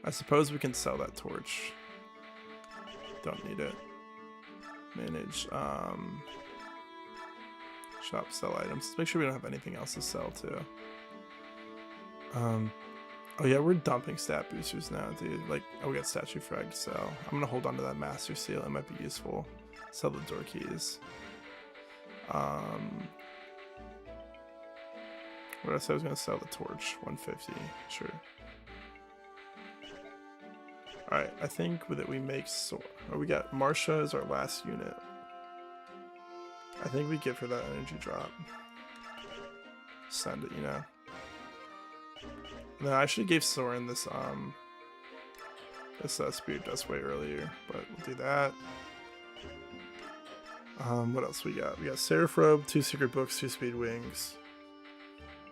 I suppose we can sell that torch. Don't need it. Manage. Shop, sell items. Let's make sure we don't have anything else to sell too. Oh yeah, we're dumping stat boosters now, dude. Like, oh, we got statue frag to sell. I'm gonna hold on to that master seal. It might be useful. Sell the door keys. What I said I was gonna sell the torch, 150. Sure. All right, I think that we make we got Marsha as our last unit. I think we give her that energy drop. Send it, you know. No, I should have gave Soren this Spirit Dust way earlier, but we'll do that. What else we got? We got Seraph Robe, 2 Secret Books, 2 Speed Wings,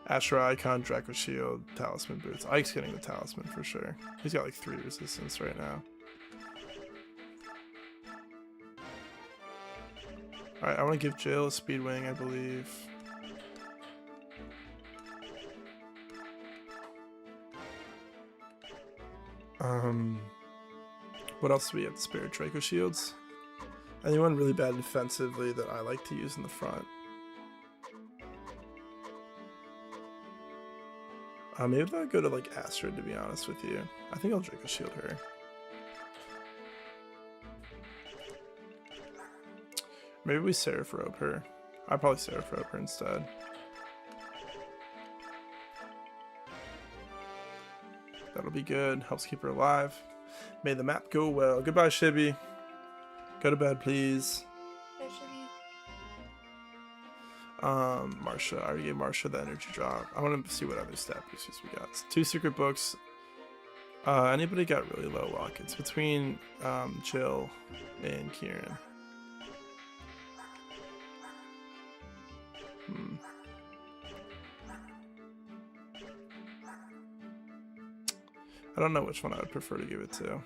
Ashra Icon, Draco Shield, Talisman Boots. Ike's getting the Talisman for sure. He's got like 3 resistance right now. Alright, I want to give Jill a Speed Wing, I believe. What else do we have? Spare Draco Shields? Anyone really bad defensively that I like to use in the front? Maybe I'll go to like Astrid, to be honest with you. I think I'll Draco Shield her. Maybe we Seraph Rope her. I'd probably Seraph Rope her instead. That'll be good. Helps keep her alive. May the map go well. Goodbye, Shibby. Go to bed, please. That should be. Marsha. I already gave Marsha the energy drop. I want to see what other stat boosters we got. 2 secret books. Anybody got really low luck? It's between Jill and Kieran. I don't know which one I would prefer to give it to.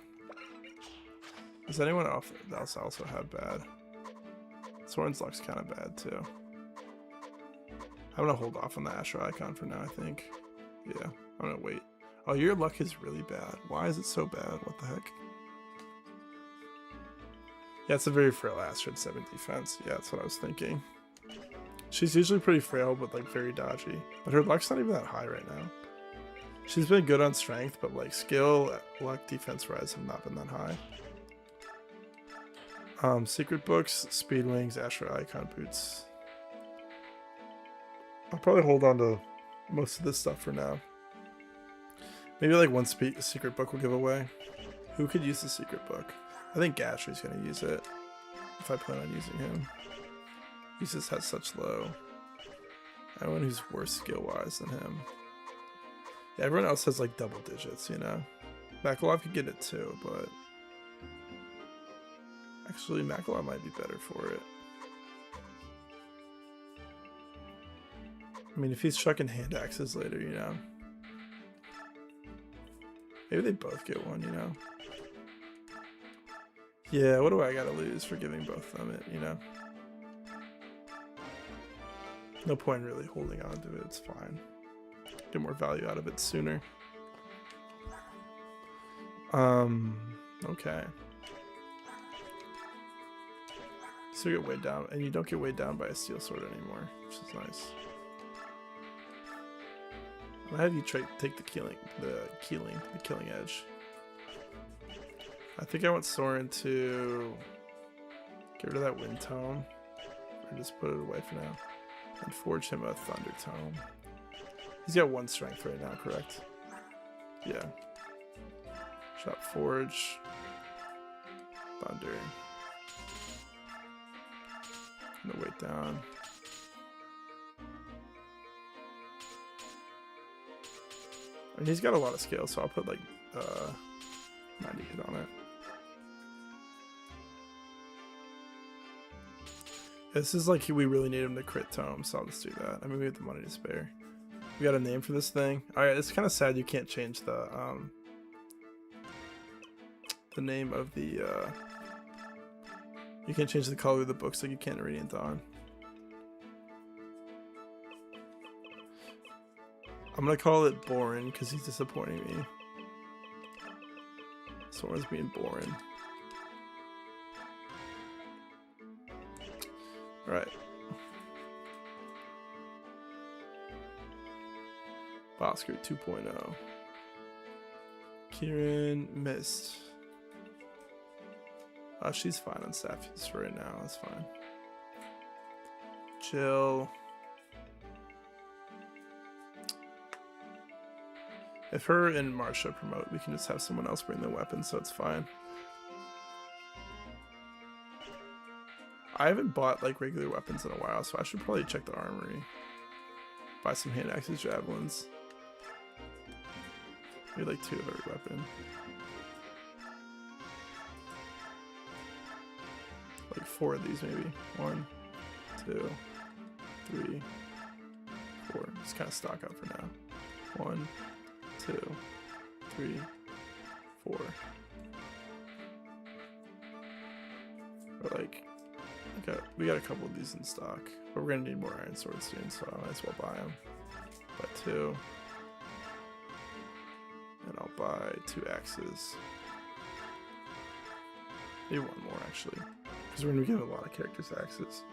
Does anyone else also have bad? Soren's luck's kind of bad too. I'm gonna hold off on the Asher icon for now, I think. Yeah, I'm gonna wait. Oh, your luck is really bad. Why is it so bad? What the heck? Yeah, it's a very frail Astrid 7 defense. Yeah, that's what I was thinking. She's usually pretty frail, but like very dodgy. But her luck's not even that high right now. She's been good on strength, but like skill, luck, defense, rise have not been that high. Secret books, speed wings, Asher icon boots. I'll probably hold on to most of this stuff for now. Maybe like one secret book will give away. Who could use the secret book? I think Gashry's gonna use it if I plan on using him. He just has such low. Anyone who's worse skill wise than him. Yeah, everyone else has like double digits, you know. Makalov could get it too, but actually Makalov might be better for it. I mean, if he's chucking hand axes later, you know. Maybe they both get one, you know. Yeah, what do I gotta lose for giving both of them it, you know? No point really holding on to it, it's fine. Get more value out of it sooner. Okay. So you get weighed down, and you don't get weighed down by a steel sword anymore, which is nice. I'm gonna have you take the killing edge. I think I want Soren to get rid of that wind tome, or just put it away for now, and forge him a thunder tome. He's got 1 strength right now, correct? Yeah. Shop forge, thunder. Gonna weight down. And he's got a lot of scale, so I'll put like 90 hit on it. This is like we really need him to crit tome, so I'll just do that. I mean, we have the money to spare. We got a name for this thing. Alright, it's kind of sad you can't change the name of the you can't change the color of the books like you can in Radiant Dawn. I'm gonna call it Boren because he's disappointing me. Soren's being boring. Alright. Bosker 2.0. Kieran missed. She's fine on staff for right now, that's fine. Jill. If her and Marsha promote, we can just have someone else bring the weapon, so it's fine. I haven't bought like regular weapons in a while, so I should probably check the armory. Buy some hand axes, javelins. Maybe like 2 of every weapon. Like 4 of these maybe. 1, 2, 3, 4. Just kind of stock up for now. 1, 2, 3, 4. Or like, we got a couple of these in stock, but we're gonna need more iron swords soon, so I might as well buy them. Buy 2, and I'll buy 2 axes. Maybe 1 more actually, because we're gonna give a lot of characters axes.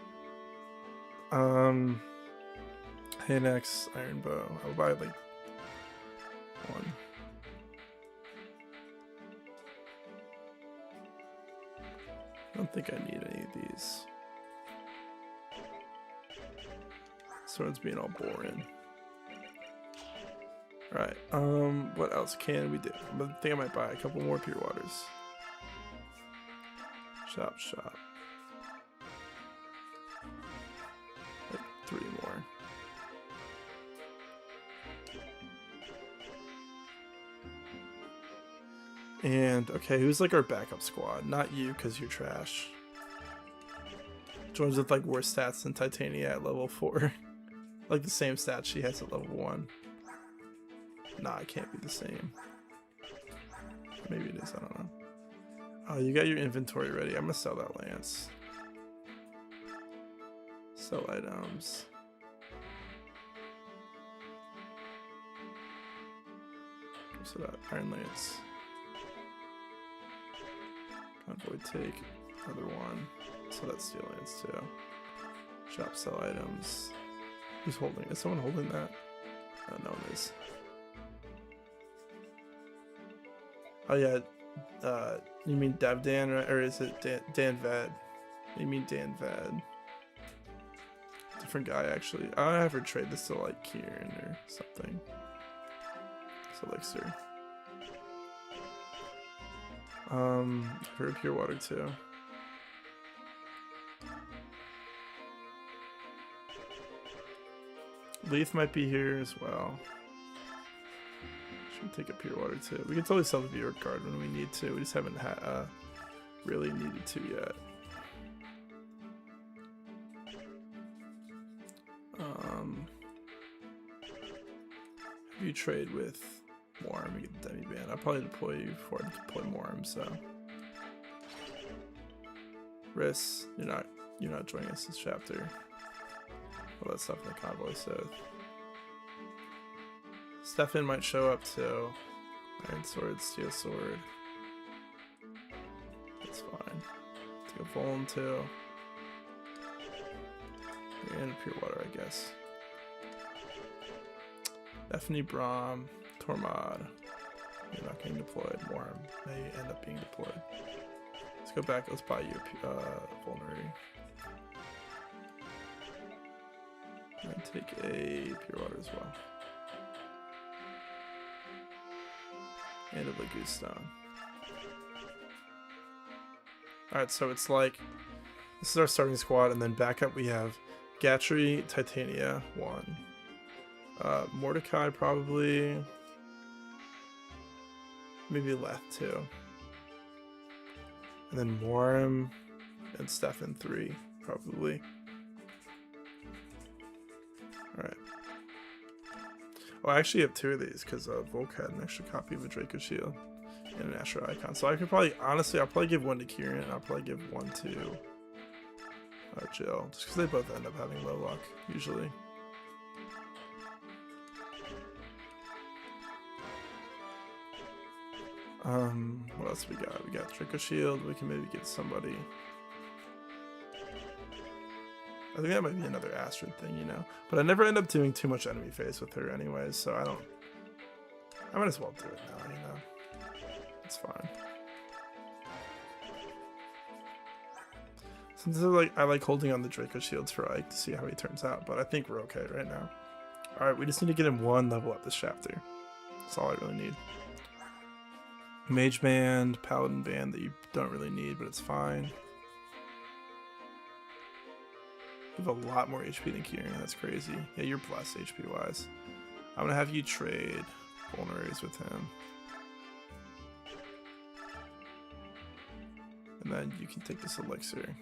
Hand axe, iron bow. I'll buy like One. I don't think I need any of these. Sword's being all boring. Alright, what else can we do? I think I might buy a couple more pure waters. Shop. Like 3 more. And, okay, who's like our backup squad? Not you, because you're trash. Joins with like worse stats than Titania at level 4. Like the same stats she has at level 1. Nah, it can't be the same. Maybe it is, I don't know. Oh, you got your inventory ready. I'm gonna sell that lance. Sell items. So that iron lance. Convoy take another one. So that's steel lance too. Shop, sell items. Who's holding? Is someone holding that? No one is. Oh yeah, you mean Devdan, right? Or is it Dan Vad? You mean Dan Vad? Different guy, actually. I have her trade this to like Kieran or something. It's Elixir. For pure water too. Leaf might be here as well. Should take a pure water too. We can totally sell the viewer card when we need to. We just haven't really needed to yet. If you trade with Morm and get the demi band, I'll probably deploy you before I deploy Morm. So, Riss, you're not joining us this chapter. All that stuff in the convoy. So, Stefan might show up too. Iron sword, steel sword. That's fine. Take a Voln too. And pure water, I guess. Daphne, Braum, Tormod. You're not getting deployed. Worm may end up being deployed. Let's go back. Let's buy you a vulnerary. And take a pure water as well. And a Lagoon Stone. Alright, so it's like this is our starting squad, and then back up we have Gatry, Titania, 1. Mordecai probably. Maybe Leth 2. And then Morim and Stefan 3, probably. Alright. Oh, I actually have 2 of these because Volk had an extra copy of a Draco Shield and an Astro Icon. So I could probably, honestly, I'll probably give 1 to Kieran and I'll probably give 1 to Jill. Just because they both end up having low luck, usually. What else we got? We got Draco Shield. We can maybe get somebody. I think that might be another Astrid thing, you know. But I never end up doing too much enemy phase with her anyways, so I might as well do it now, you know. It's fine. Sometimes I like holding on the Draco Shields for Ike to see how he turns out, but I think we're okay right now. Alright, we just need to get him 1 level up this chapter. That's all I really need. Mage band, paladin band that you don't really need, but it's fine. You have a lot more HP than Kieran, that's crazy. Yeah, you're blessed HP wise. I'm gonna have you trade vulneraries with him. And then you can take this elixir.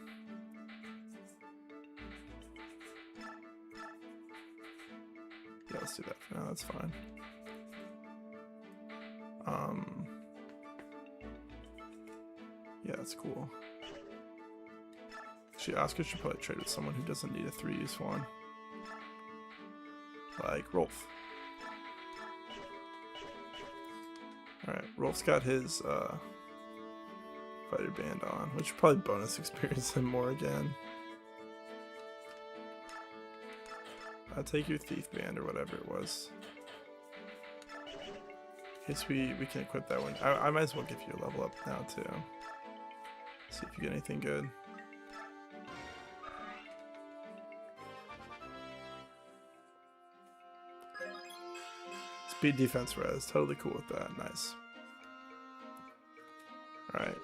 Yeah, let's do that for now, that's fine. Yeah, that's cool. Actually, Oscar should probably trade with someone who doesn't need a 3-use one. Like Rolf. Alright, Rolf's got his fighter band on, which will probably bonus experience him more again. I'll take your thief band or whatever it was. guess we can equip that one. I might as well give you a level up now too. See if you get anything good. Speed defense res, totally cool with that. Nice. Alright.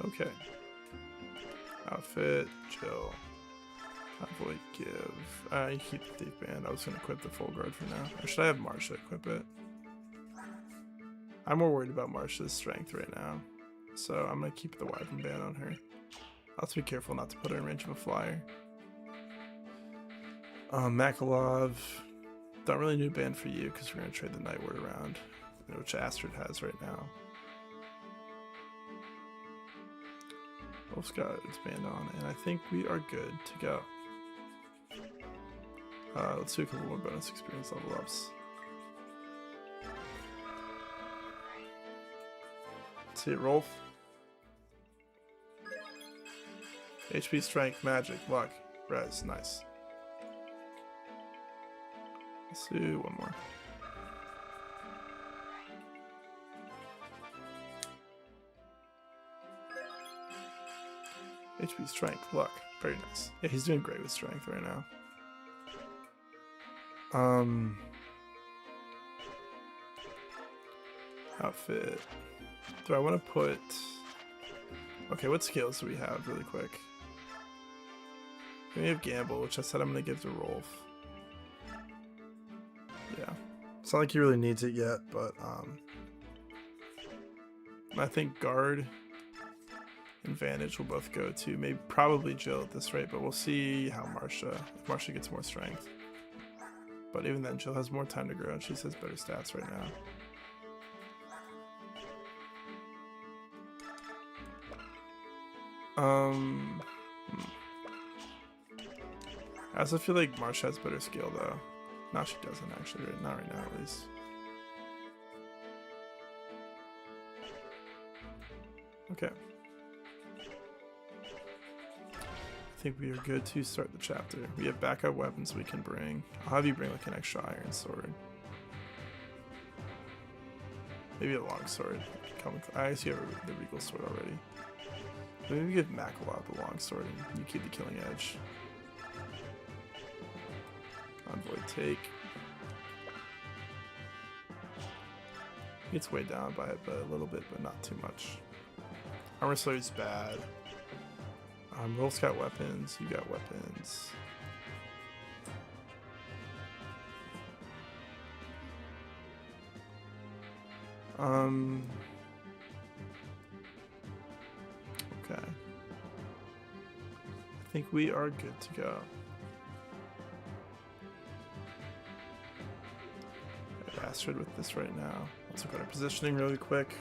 Okay. Outfit, Jill. Avoid give. You keep the thief band. I was gonna equip the full guard for now. Or should I have Marsha equip it? I'm more worried about Marsha's strength right now. So I'm gonna keep the wyvern band on her. I'll have to be careful not to put her in range of a flyer. Makalov. Don't really need a band for you because we're gonna trade the Nightward around, which Astrid has right now. Wolf's got its band on, and I think we are good to go. Let's do a couple more bonus experience level ups. Let's see it, Rolf. HP, strength, magic, luck, res, nice. Let's do one more. HP, strength, luck, very nice. Yeah, he's doing great with strength right now. Outfit. Do I want to put... Okay, what skills do we have really quick? We have Gamble, which I said I'm going to give to Rolf. Yeah. It's not like he really needs it yet, but I think Guard and Vantage will both go to maybe probably Jill at this rate, but we'll see how Marsha, if Marsha gets more strength. But even then, Jill has more time to grow and she has better stats right now. I also feel like Marsha has better skill though. No, she doesn't actually, not right now at least. Okay. I think we are good to start the chapter. We have backup weapons we can bring. I'll have you bring like an extra iron sword. Maybe a long sword. I guess you have the regal sword already. Maybe give Makalot the long sword and you keep the killing edge. Envoy take. It's weighed down by it, but a little bit, but not too much. Armor Slayer's bad. Rolf's got weapons. You got weapons. Okay. I think we are good to go. Astrid with this right now. Let's look at our positioning really quick.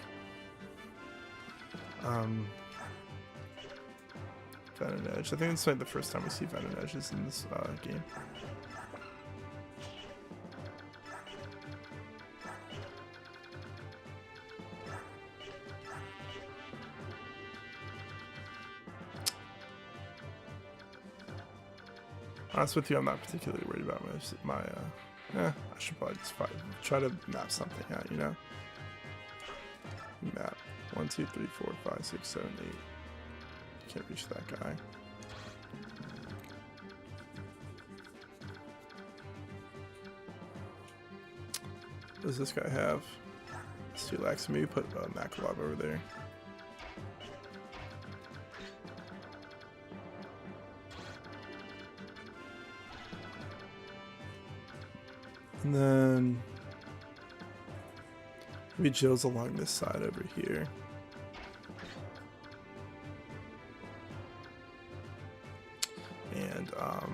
Venom Edge. I think it's like the first time we see Venom Edges in this game. Honest with you, I'm not particularly worried about I should probably just try to map something out, you know? Map 1, 2, 3, 4, 5, 6, 7, 8. Can't reach that guy. What does this guy have? Stulax. Maybe put Makalov over there. And then maybe Jill's along this side over here. And I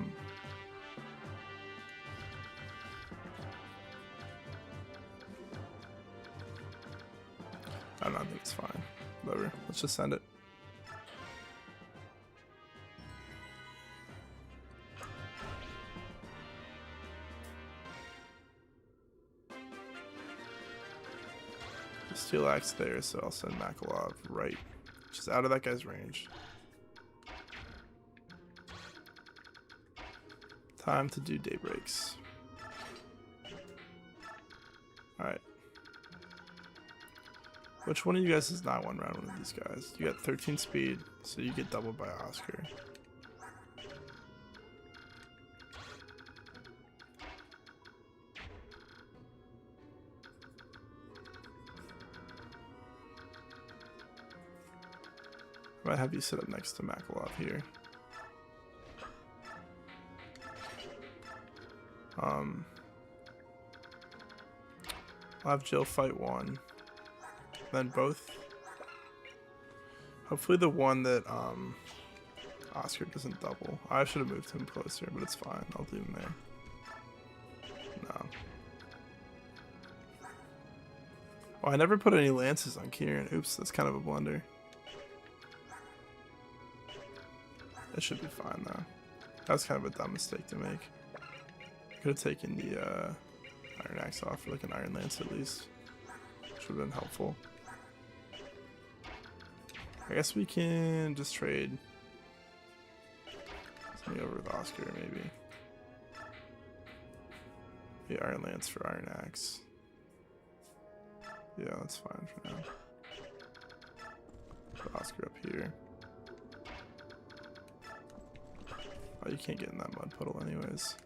don't know, I think it's fine. Whatever. Let's just send it. Stulax there, so I'll send Makalov right, which is out of that guy's range. Time to do daybreaks. Alright. Which one of you guys is not one round one of these guys? You got 13 speed, so you get doubled by Oscar. I might have you sit up next to Makalov here. I'll have Jill fight one. Then both. Hopefully the one that Oscar doesn't double. I should have moved him closer, but it's fine. I'll do him there. No. Oh, I never put any lances on Kieran. Oops, that's kind of a blunder. It should be fine though. That was kind of a dumb mistake to make. Could have taken the Iron Axe off for like an Iron Lance at least. Which would have been helpful. I guess we can just trade something over with Oscar maybe. The Iron Lance for Iron Axe. Yeah, that's fine for now. Put Oscar up here. Oh, you can't get in that mud puddle anyways.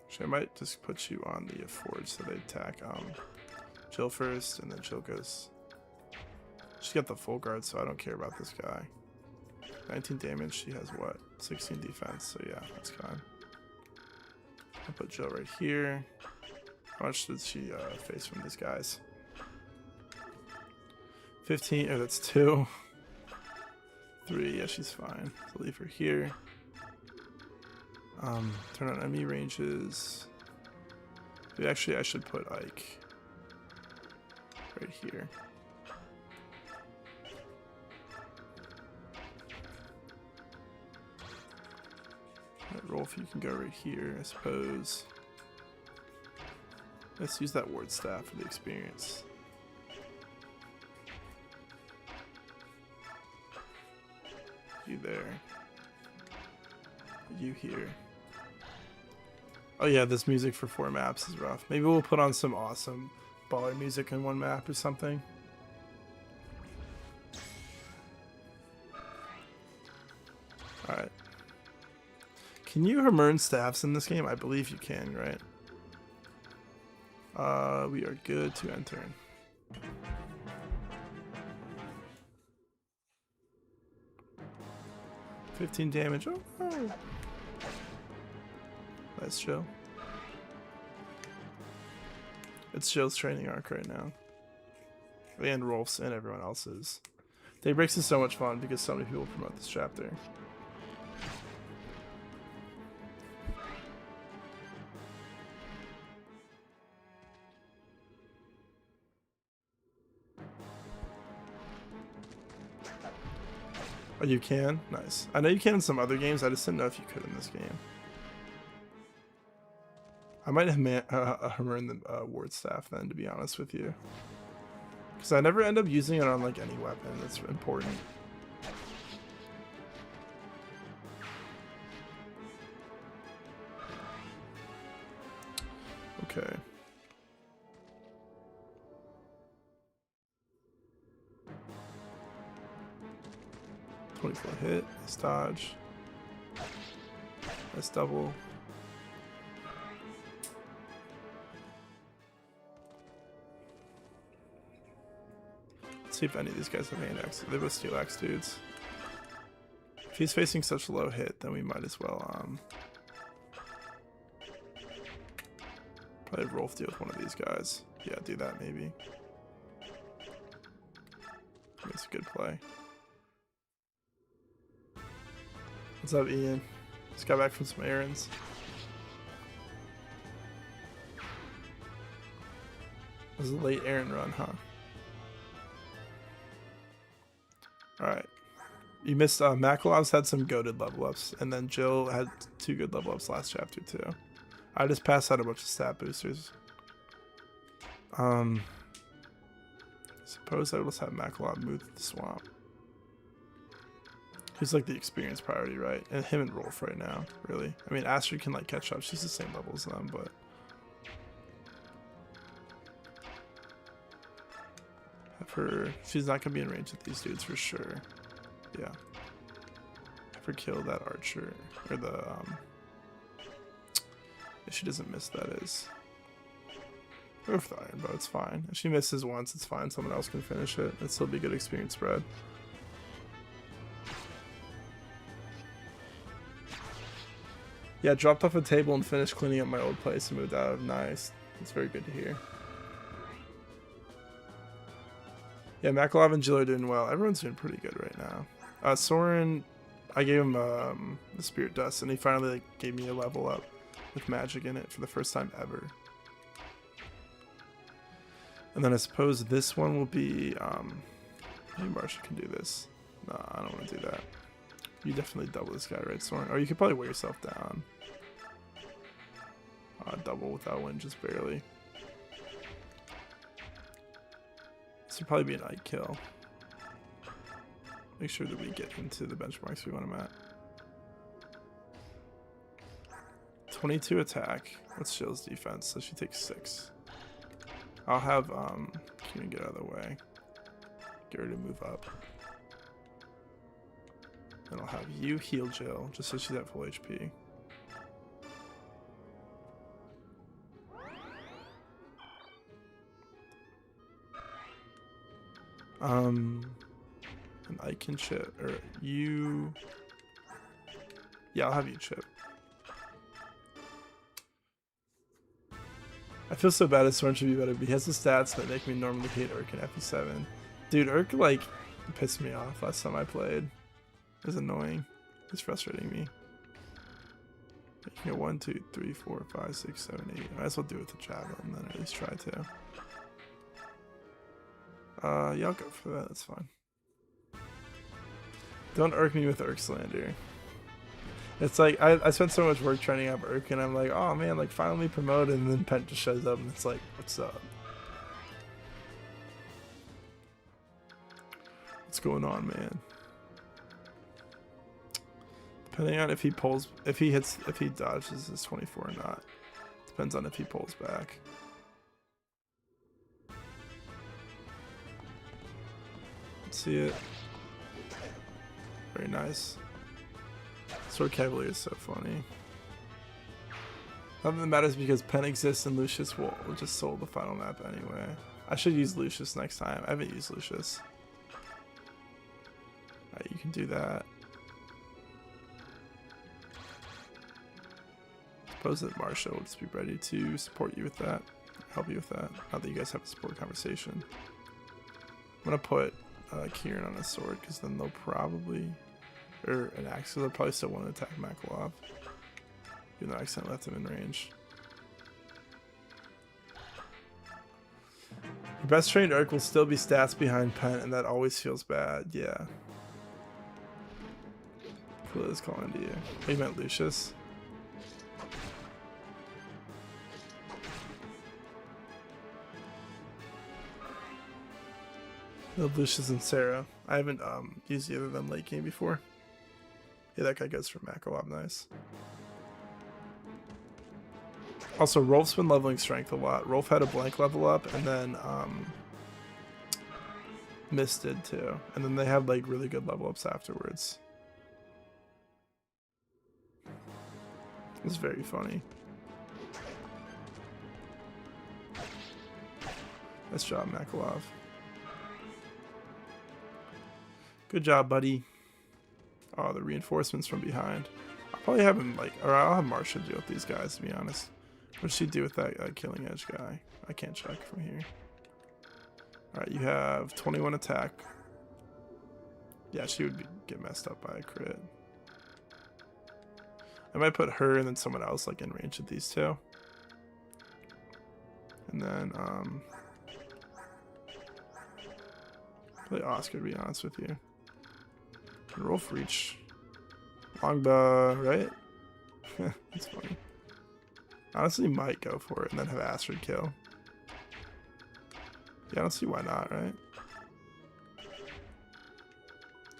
Actually, I might just put you on the forge so they attack Jill first, and then Jill goes. She got the full guard, so I don't care about this guy. 19 damage, she has what? 16 defense, so yeah, that's fine. I'll put Jill right here. How much did she face from these guys? 15, oh, that's 2. 3, yeah, she's fine. So leave her here. Turn on enemy ranges. Actually, I should put Ike right here. Right, Rolf, you can go right here, I suppose. Let's use that ward staff for the experience. You there. You here. Oh yeah, this music for 4 maps is rough. Maybe we'll put on some awesome baller music in 1 map or something. Alright. Can you Hermern staffs in this game? I believe you can, right? We are good to enter. $15 damage. Oh. Nice Jill. It's Jill's training arc right now. And Rolf's and everyone else's. Daybreaks is so much fun because so many people promote this chapter. Oh, you can? Nice. I know you can in some other games, I just didn't know if you could in this game. I might have Hermern the ward staff then, to be honest with you. Because I never end up using it on like any weapon that's important. Okay. .24 hit, nice dodge. Nice double. Let's see if any of these guys have hand axe. They're both steel axe dudes. If he's facing such low hit, then we might as well probably Rolf deal with one of these guys. Yeah, do that maybe. That's a good play. What's up, Ian? Just got back from some errands. It was a late errand run, huh? Alright. You missed, Makalov's had some goated level ups, and then Jill had 2 good level ups last chapter too. I just passed out a bunch of stat boosters. Suppose I will just have Makalov move to the swamp. He's like the experience priority, right? And him and Rolf right now, really. I mean, Astrid can like catch up. She's the same level as them, but have her. She's not gonna be in range with these dudes for sure. Yeah. Have her kill that archer or the. If she doesn't miss, that is. Go for the iron bow. It's fine. If she misses once, it's fine. Someone else can finish it. It'll still be good experience spread. Yeah, dropped off a table and finished cleaning up my old place and moved out. Nice. That's very good to hear. Yeah, Makalov and Jill are doing well. Everyone's doing pretty good right now. Soren, I gave him the Spirit Dust, and he finally like, gave me a level up with magic in it for the first time ever. And then I suppose this one will be... maybe Marsha can do this. No, I don't want to do that. You definitely double this guy, right, Soren? Or you could probably wear yourself down. Double without win, just barely. This would probably be an Ike kill. Make sure that we get into the benchmarks we want him at. 22 attack. What's Jill's defense? So she takes 6. I'll have Keenan get out of the way. Get her to move up. Then I'll have you heal Jill, just so she's at full HP. And I can chip, or you... Yeah, I'll have you chip. I feel so bad as Soren should be better, but he has the stats that make me normally hate Urk in FE7. Dude, Urk, like, pissed me off last time I played. It was annoying. It's frustrating me. You can go 1, 2, 3, 4, 5, 6, 7, 8. I might as well do it with the javelin, then at least try to. Yeah, I'll go for that. That's fine. Don't irk me with Urk slander. It's like, I spent so much work training up Urk, and I'm like, oh man, like, finally promoted, and then Pent just shows up, and it's like, what's up? What's going on, man? Depending on if he pulls, if he dodges his 24 or not. Depends on if he pulls back. Let's see it. Very nice. Sword Cavalier is so funny. Nothing that matters because Pen exists and Lucius will just sold the final map anyway. I should use Lucius next time. I haven't used Lucius. Alright, you can do that. Suppose that Marsha will just be ready to support you with that. Help you with that. Not that you guys have a support conversation. I'm gonna put Kieran on a sword because then they'll probably, or an axe, they'll probably still want to attack Makalov. Even though I accidentally left him in range. Your best trained Urk will still be stats behind Pen, and that always feels bad. Yeah. Cool is calling to you. Oh, you meant Lucius? No, Lucius and Sarah. I haven't used either of them late game before. Yeah, that guy goes for Makalov, nice. Also, Rolf's been leveling strength a lot. Rolf had a blank level up, and then Mist did too. And then they have like really good level ups afterwards. It's very funny. Nice job, Makalov. Good job, buddy. Oh, the reinforcements from behind. I'll probably have him like, or I'll have Marsha deal with these guys, to be honest. What does she do with that killing edge guy? I can't check from here. Alright, you have 21 attack. Yeah, she would get messed up by a crit. I might put her and then someone else like in range of these two. And then, play Oscar, to be honest with you. Rolf reach. Longbow, right? That's funny. Honestly, might go for it and then have Astrid kill. Yeah, I don't see why not, right?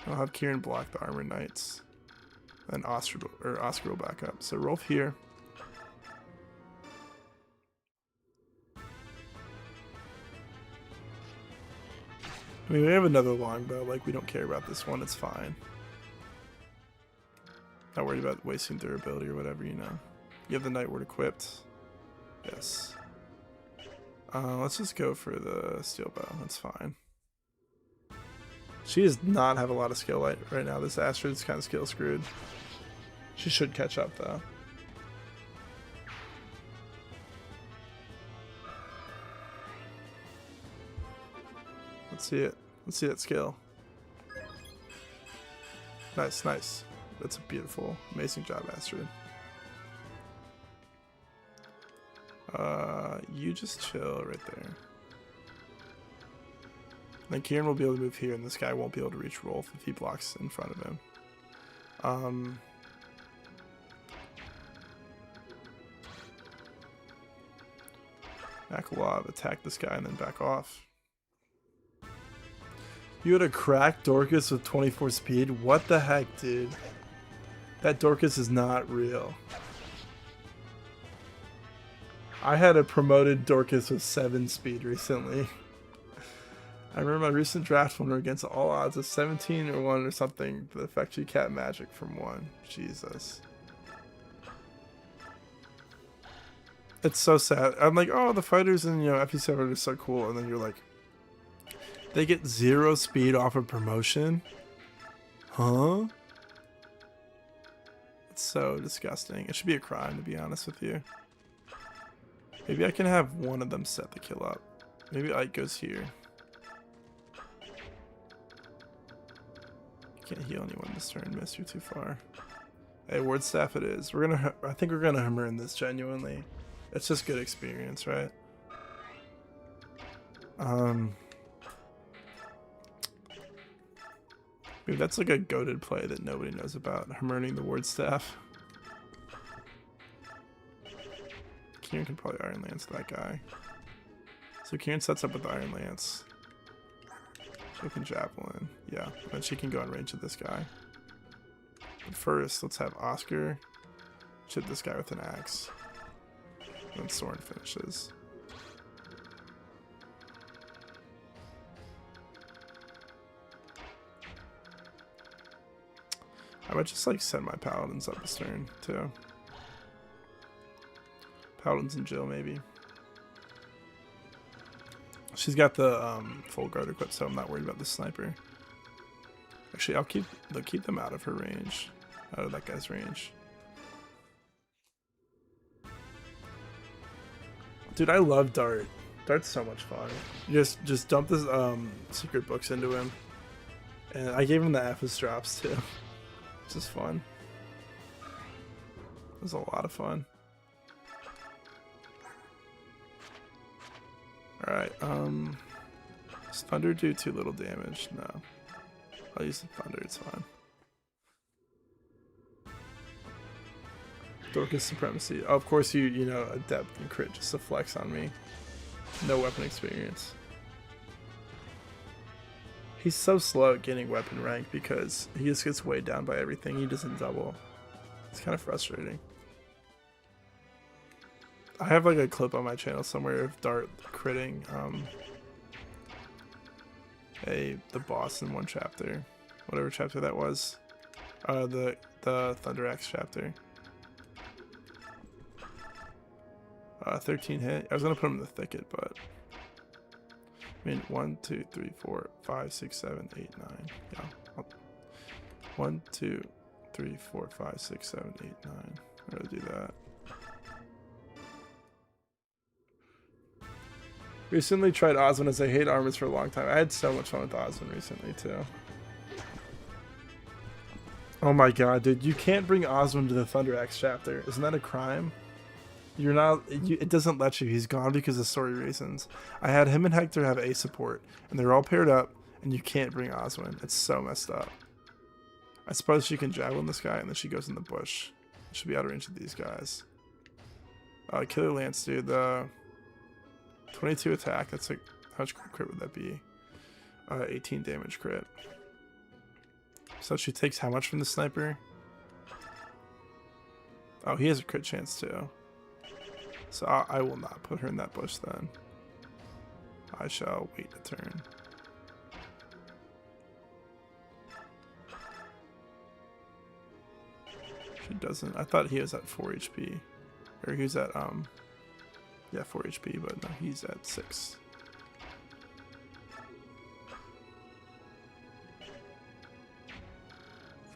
I'll have Kieran block the Armor Knights. And Oscar will back up. So Rolf here. I mean, we have another longbow. Like, we don't care about this one. It's fine. Not worried about wasting durability or whatever, you know. You have the Nightward equipped. Yes. Let's just go for the steel bow. That's fine. She does not have a lot of skill right now. This Astrid's kind of skill screwed. She should catch up though. Let's see it. Let's see that skill. Nice, nice. That's a beautiful, amazing job, Astrid. You just chill right there. Then Kieran will be able to move here, and this guy won't be able to reach Rolf if he blocks in front of him. Akalov, attack this guy and then back off. You had a cracked Dorcas with 24 speed? What the heck, dude? That Dorcas is not real. I had a promoted Dorcas with 7 speed recently. I remember my recent draft winner against all odds of 17 or 1 or something. The effect she cat magic from 1. Jesus. It's so sad. I'm like, oh, the fighters in, FE7 are so cool. And then you're like, they get 0 speed off of promotion? Huh? It's so disgusting. It should be a crime, to be honest with you. Maybe I can have one of them set the kill up. Maybe Ike goes here. Can't heal anyone this turn, miss. You're too far. Hey, ward staff it is. I think we're gonna Hammer this genuinely. It's just good experience, right? Maybe that's like a goated play that nobody knows about. Hammering the ward staff. Kieran can probably Iron Lance that guy. So Kieran sets up with the Iron Lance. She can Javelin. Yeah, then she can go in range of this guy. But first, let's have Oscar chip this guy with an axe. And then Soren finishes. I might just like send my paladins up this turn too. Paladins and Jill maybe. She's got the full guard equipped, so I'm not worried about the sniper. Actually, I'll keep them out of her range, out of that guy's range. Dude, I love Dart. Dart's so much fun. You just dump this secret books into him, and I gave him the Aphis drops too. It's just fun. It was a lot of fun. Alright, does Thunder do too little damage? No. I'll use the Thunder, it's fine. Dorcas Supremacy. Oh, of course you Adept and crit just to flex on me. No weapon experience. He's so slow at getting weapon rank because he just gets weighed down by everything. He doesn't double. It's kind of frustrating. I have like a clip on my channel somewhere of Dart critting the boss in one chapter, whatever chapter that was, the Thunder Axe chapter. 13 hit. I was gonna put him in the thicket, but I mean 1, 2, 3, 4, 5, 6, 7, 8, 9. Yeah. 1, 2, 3, 4, 5, 6, 7, 8, 9. I'd rather do that. Recently tried Oswin as I hate armors for a long time. I had so much fun with Oswin recently too. Oh my god, dude, you can't bring Oswin to the Thunder Axe chapter. Isn't that a crime? You're not. It doesn't let you. He's gone because of story reasons. I had him and Hector have A support, and they're all paired up, and you can't bring Oswin. It's so messed up. I suppose she can javelin this guy, and then she goes in the bush. She'll be out of range of these guys. Killer Lance, dude. The 22 attack. That's like, how much crit would that be? 18 damage crit. So she takes how much from the sniper? Oh, he has a crit chance too. So I will not put her in that bush then. I shall wait a turn. She doesn't. I thought he was at 4 HP. Or he was at, yeah, 4 HP, but no, he's at 6.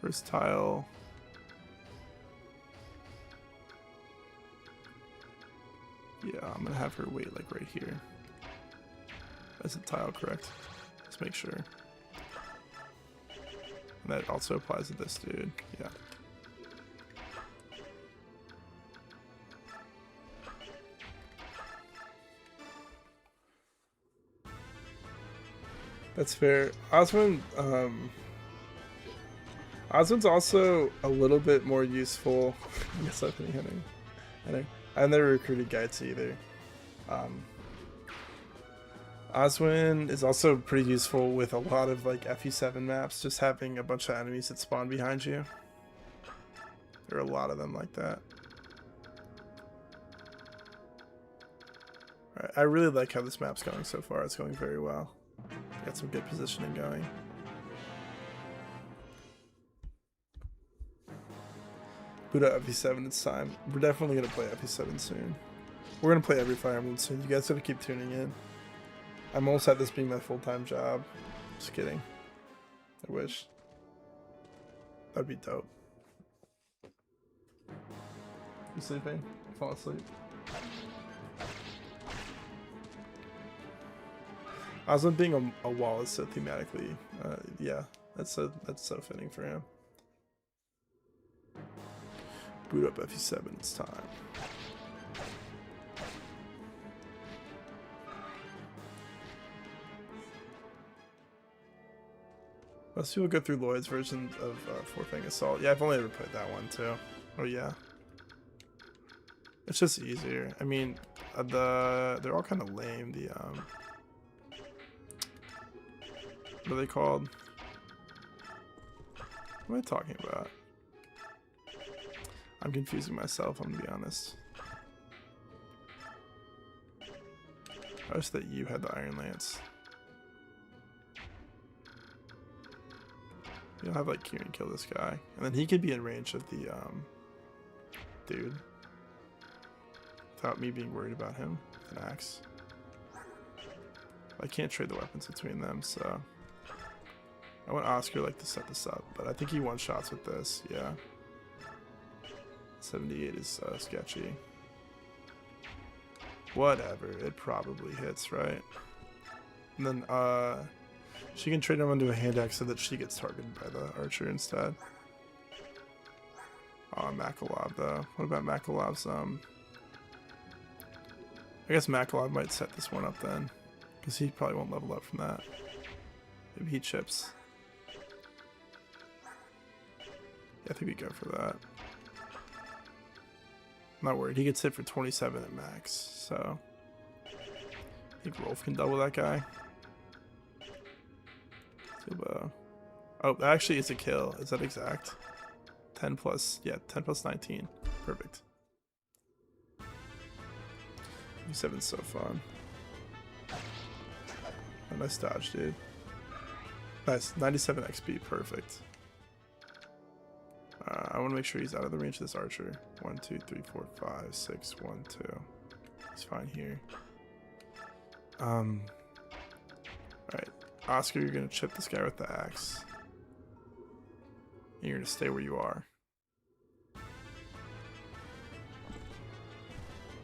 First tile. Yeah, I'm gonna have her wait like right here. That's a tile, correct? Let's make sure. And that also applies to this dude. Yeah. That's fair. Osmond's also a little bit more useful. I guess I've been hitting. I've never recruited guides either. Oswin is also pretty useful with a lot of like FE7 maps, just having a bunch of enemies that spawn behind you. There are a lot of them like that. Alright, I really like how this map's going so far. It's going very well. Got some good positioning going. Boot up FE7, it's time. We're definitely going to play FE7 soon. We're going to play every Fire Emblem soon. You guys gotta keep tuning in. I'm almost at this being my full-time job. Just kidding. I wish. That'd be dope. You sleeping? Fall asleep. Osmond being a wall is so thematically, yeah, that's so fitting for him. Boot up FE7, it's time. Most people go through Lloyd's version of Four Fang Assault. Yeah, I've only ever played that one too. Oh yeah. It's just easier. I mean, they're all kind of lame. The what are they called? What am I talking about? I'm confusing myself, I'm gonna be honest. I wish that you had the Iron Lance. You'll have like Kieran kill this guy. And then he could be in range of the dude. Without me being worried about him with an axe. I can't trade the weapons between them, so I want Oscar like to set this up, but I think he one-shots with this, yeah. 78 is sketchy. Whatever, it probably hits, right? And then she can trade him onto a hand axe so that she gets targeted by the archer instead. Oh, Makalov though. What about Makalov's I guess Makalov might set this one up then. Because he probably won't level up from that. Maybe he chips. Yeah, I think we go for that. I'm not worried. He gets hit for 27 at max, so I think Rolf can double that guy. Oh, actually it's a kill. Is that exact? 10 plus, yeah, 10 plus 19. Perfect. 7's so fun. Oh, nice dodge, dude. Nice, 97 XP, perfect. I want to make sure he's out of the range of this archer. 1, 2, 3, 4, 5, 6, 1, 2. He's fine here. Alright. Oscar, you're gonna chip this guy with the axe. And you're gonna stay where you are.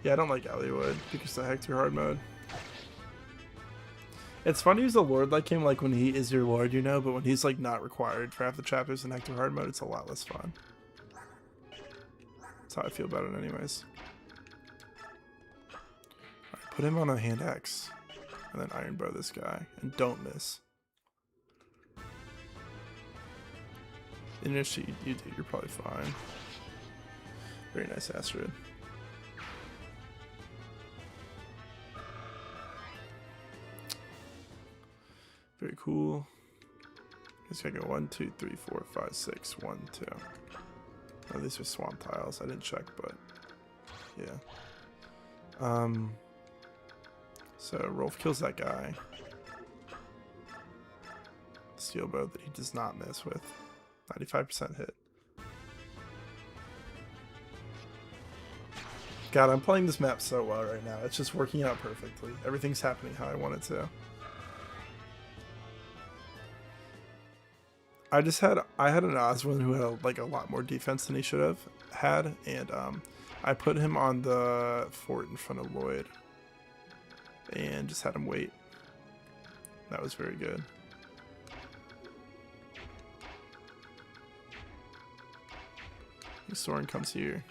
Yeah, I don't like Eliwood because the Hector hard mode. It's fun to use a lord like him, like when he is your lord, you know, but when he's like not required for half the chapters in Hector hard mode, it's a lot less fun. That's how I feel about it anyways. Alright, put him on a hand axe. And then iron bow this guy. And don't miss. Initially, you do, you're probably fine. Very nice Astrid. Very cool. He's gonna go 1, 2, 3, 4, 5, 6, 1, 2. Oh, these are swamp tiles. I didn't check, but yeah. So Rolf kills that guy. Steel bow that he does not miss with. 95% hit. God, I'm playing this map so well right now. It's just working out perfectly. Everything's happening how I want it to. I had an Oswin who had like a lot more defense than he should have had, and I put him on the fort in front of Lloyd and just had him wait. That was very good. Soren comes here.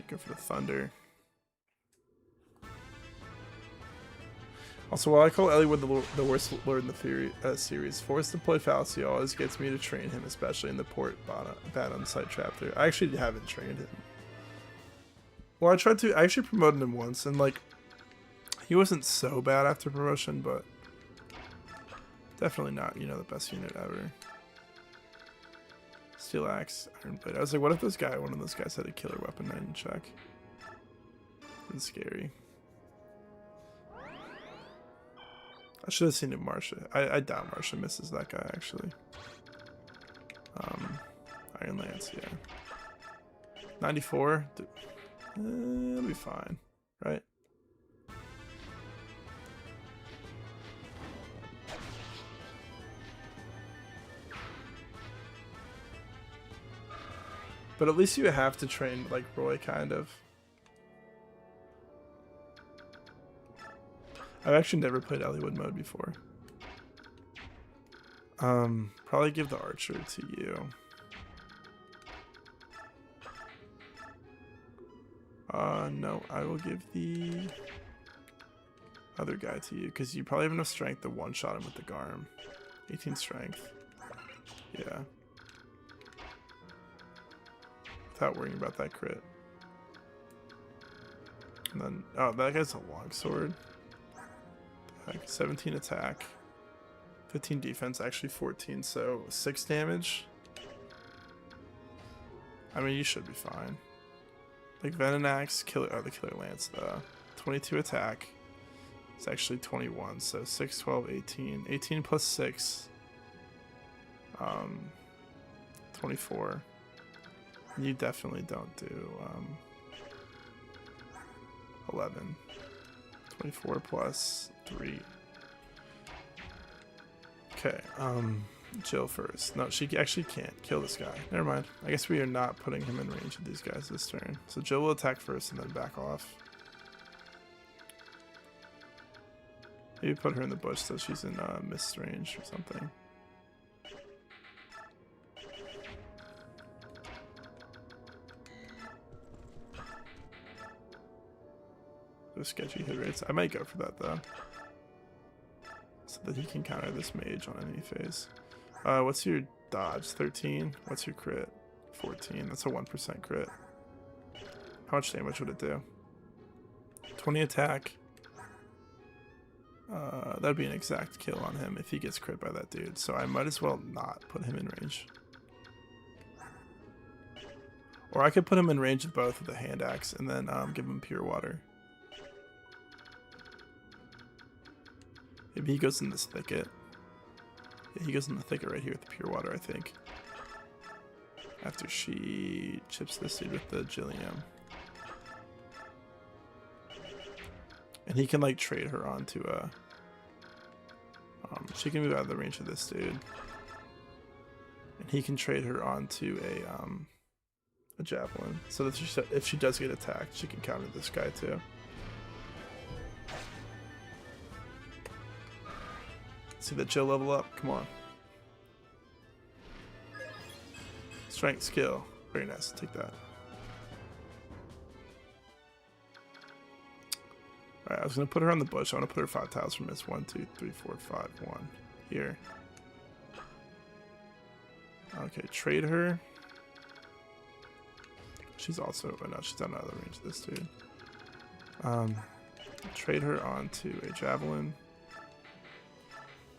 Go for the thunder. Also, while I call Eliwood the worst lord in the series, Force deployed fallacy always gets me to train him, especially in the port bottom side chapter. I actually haven't trained him. Well, I actually promoted him once, and like, he wasn't so bad after promotion, but definitely not, you know, the best unit ever. Steel axe, iron blade. I was like, what if one of those guys had a killer weapon I didn't check? It's scary. I should have seen it Marsha. I doubt Marsha misses that guy actually. Iron Lance, yeah. 94. It'll be fine, right? But at least you have to train like Roy, kind of. I've actually never played Eliwood mode before. Probably give the archer to you. No, I will give the other guy to you because you probably have enough strength to one-shot him with the Garm. 18 strength. Yeah. Without worrying about that crit. And then, oh, that guy's a longsword. Like 17 attack, 15 defense, actually 14, so 6 damage. I mean, you should be fine. Like Venenax, the Killer Lance, 22 attack. It's actually 21, so 6, 12, 18. 18 plus 6. 24. You definitely don't do 11. 24 plus 3. Okay, Jill first. No, she actually can't kill this guy. Never mind. I guess we are not putting him in range of these guys this turn. So Jill will attack first and then back off. Maybe put her in the bush so she's in mist range or something. Those sketchy hit rates. I might go for that though, so that he can counter this mage on any phase. What's your dodge? 13. What's your crit? 14. That's a 1% crit. How much damage would it do? 20 attack. That'd be an exact kill on him if he gets crit by that dude. So I might as well not put him in range. Or I could put him in range of both with the hand axe and then give him pure water. Maybe he goes in this thicket. Yeah, he goes in the thicket right here with the pure water, I think. After she chips this dude with the Gilliam. And he can like trade her onto a... she can move out of the range of this dude. And he can trade her onto a javelin. So that if she does get attacked, she can counter this guy too. See that Jill level up? Come on. Strength, skill. Very nice. Take that. Alright, I was going to put her on the bush. I want to put her 5 tiles from this. 1, 2, 3, 4, 5, 1. Here. Okay, trade her. She's also... Oh no, she's on another range of this dude. Trade her onto a javelin.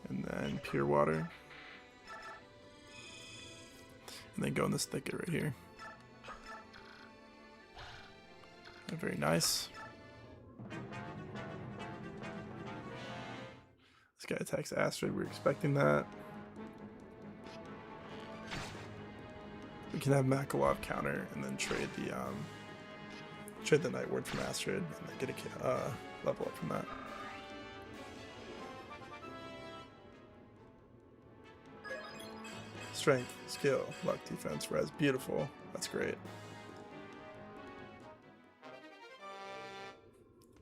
And then pure water. And then go in this thicket right here. Very nice. This guy attacks Astrid. We're expecting that. We can have Makalov counter and then trade the Night Ward from Astrid and then get a level up from that. Strength, skill, luck, defense, res. Beautiful. That's great.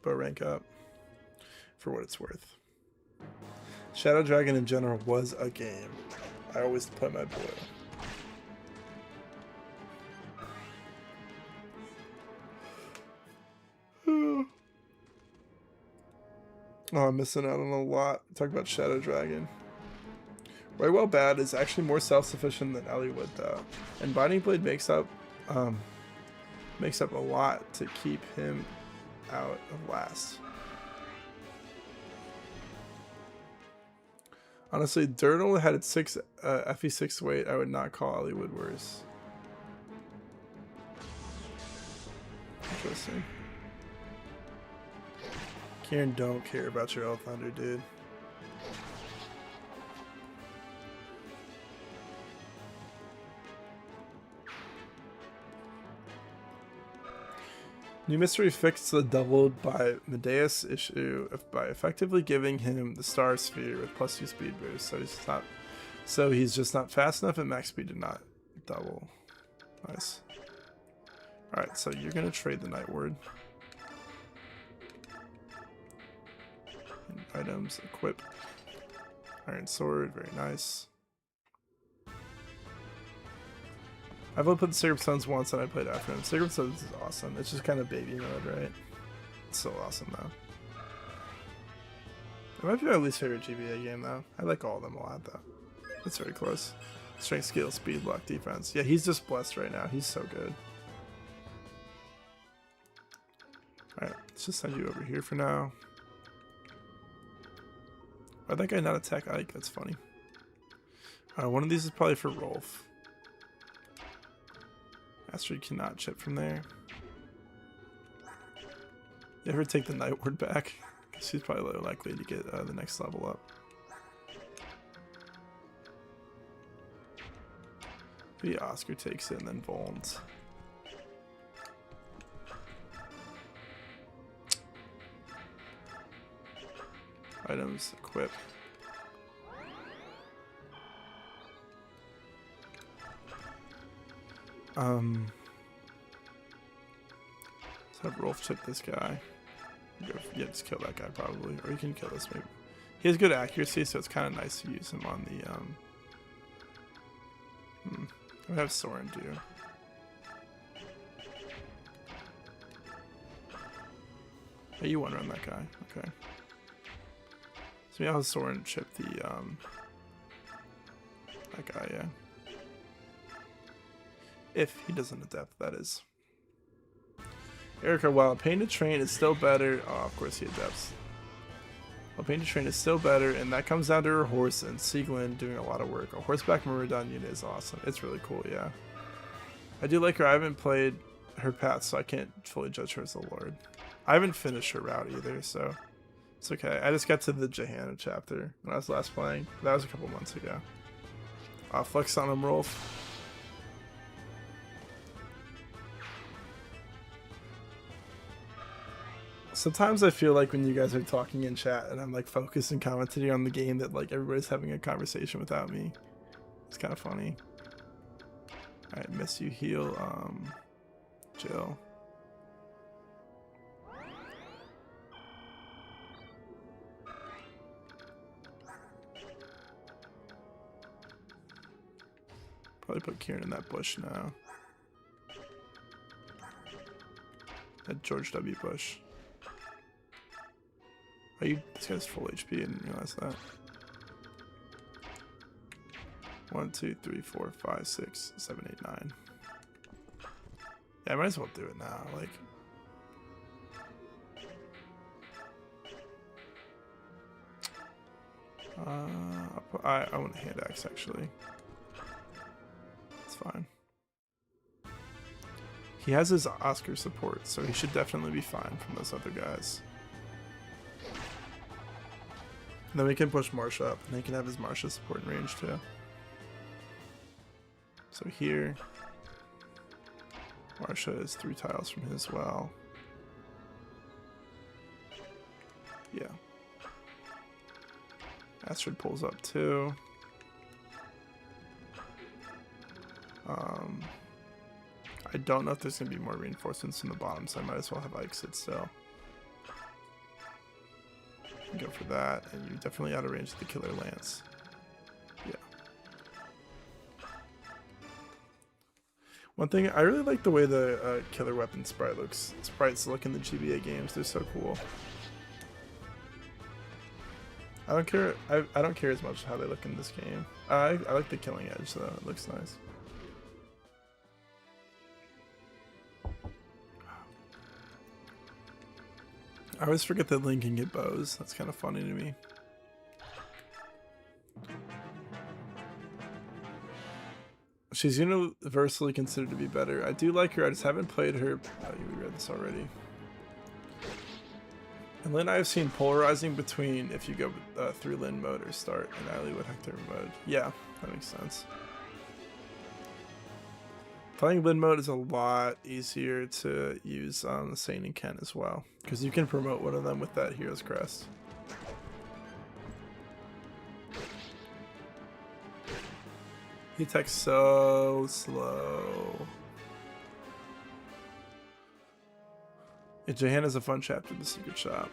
Bow rank up for what it's worth. Shadow Dragon in general was a game. I always play my boy. Oh, I'm missing out on a lot. Talk about Shadow Dragon. Well Bad is actually more self-sufficient than Eliwood though, and Binding Blade makes up a lot to keep him out of last. Honestly, Dirt only had its 6 FE6 weight. I would not call Eliwood worse. Interesting. Kieran, don't care about your Elf Thunder, dude. New mystery fixed the doubled by Medeus issue by effectively giving him the Star Sphere with +2 speed boost, so he's just not fast enough at max speed to not double. Nice. Alright, so you're gonna trade the Night Ward. And items, equip. Iron Sword, very nice. I've only played the Sacred Stones once and I played after him. Sacred Stones is awesome. It's just kind of baby mode, right? It's so awesome though. It might be my least favorite GBA game though. I like all of them a lot though. It's very close. Strength, skill, speed, luck, defense. Yeah, he's just blessed right now. He's so good. Alright, let's just send you over here for now. Why'd that guy not attack Ike? That's funny. One of these is probably for Rolf. Astrid cannot chip from there. You ever take the Night Ward back? Because she's probably likely to get the next level up. Maybe Oscar takes it and then Volns. Items, equip. Let's have Rolf chip this guy. Yeah, just kill that guy probably. Or you can kill this maybe. He has good accuracy, so it's kind of nice to use him on the, I have Soren do. Hey, you want to run that guy. Okay. So maybe I'll have Soren chip the, that guy, yeah. If he doesn't adapt, that is. Erica, while Painted Train is still better... Oh, of course he adapts. While Painted Train is still better, and that comes down to her horse and Sieglin doing a lot of work. A horseback Myrmidon unit is awesome. It's really cool, yeah. I do like her. I haven't played her path, so I can't fully judge her as a lord. I haven't finished her route either, so it's okay. I just got to the Johanna chapter when I was last playing. That was a couple months ago. Flex on him, Rolf. Sometimes I feel like when you guys are talking in chat and I'm like focused and commenting on the game that like everybody's having a conversation without me. It's kind of funny. Alright, miss you heal, Jill. Probably put Kieran in that bush now. That George W. Bush. Oh, this guy's full HP, I didn't realize that. 1, 2, 3, 4, 5, 6, 7, 8, 9. Yeah, I might as well do it now, like. I want a hand axe actually. It's fine. He has his Oscar support, so he should definitely be fine from those other guys. And then we can push Marsha up, and he can have his Marsha support in range too. So here, Marsha is 3 tiles from his well. Yeah. Astrid pulls up too. I don't know if there's going to be more reinforcements in the bottom, so I might as well have Ike sit still. Go for that, and you definitely out of range of the killer lance. Yeah. One thing, I really like the way the killer weapon sprites look in the GBA games. They're so cool. I don't care. I don't care as much how they look in this game. I like the killing edge though. It looks nice. I always forget that Link can get bows. That's kind of funny to me. She's universally considered to be better. I do like her. I just haven't played her. Oh, we read this already. And Lynn, I've seen polarizing between if you go through Lynn mode or start in Allywood Hector mode. Yeah, that makes sense. Playing Lynn mode is a lot easier to use on Sane and Ken as well, because you can promote one of them with that Hero's Crest. He attacks so slow. Yeah, Jahan is a fun chapter in the Secret Shop.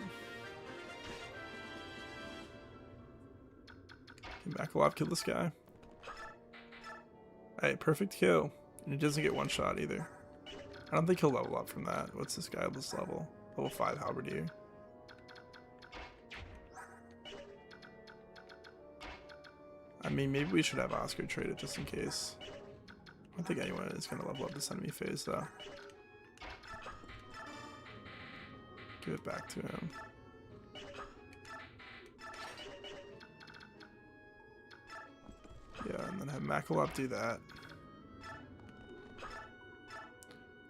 Can Makalov kill this guy? Hey, perfect kill. And he doesn't get one shot either. I don't think he'll level up from that. What's this guy this level? Level 5 Halberdier. I mean, maybe we should have Oscar trade it just in case. I don't think anyone is going to level up this enemy phase though. Give it back to him. Yeah, and then have Makalov do that.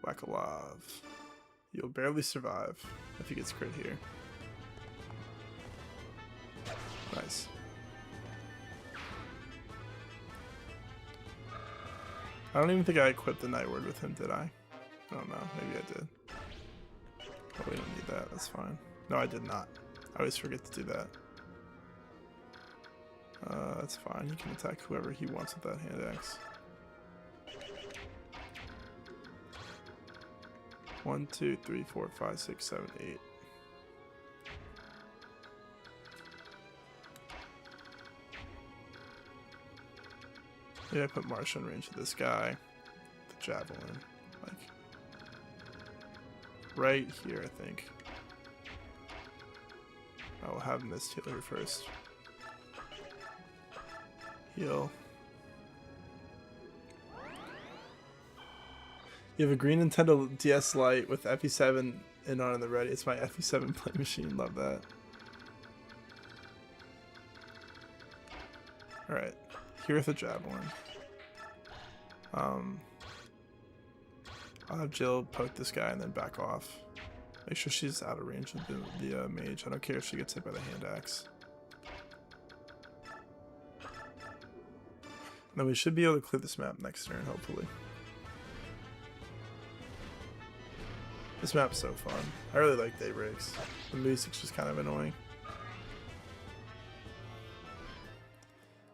Wakalov. You'll barely survive if he gets crit here. Nice. I don't even think I equipped the Night Word with him, did I? I don't know. Maybe I did. Oh, we don't need that. That's fine. No, I did not. I always forget to do that. That's fine. He can attack whoever he wants with that hand axe. 1, 2, 3, 4, 5, 6, 7, 8. Yeah, I put Marsha in range of this guy. The javelin. Like right here, I think. I will have Mist heal her first. Heal. You have a green Nintendo DS Lite with FE7 in on the ready. It's my FE7 play machine. Love that. Alright. Here with a javelin. I'll have Jill poke this guy and then back off. Make sure she's out of range of the mage. I don't care if she gets hit by the hand axe. And then we should be able to clear this map next turn, hopefully. This map's so fun. I really like Daybreaks. The music's just kind of annoying.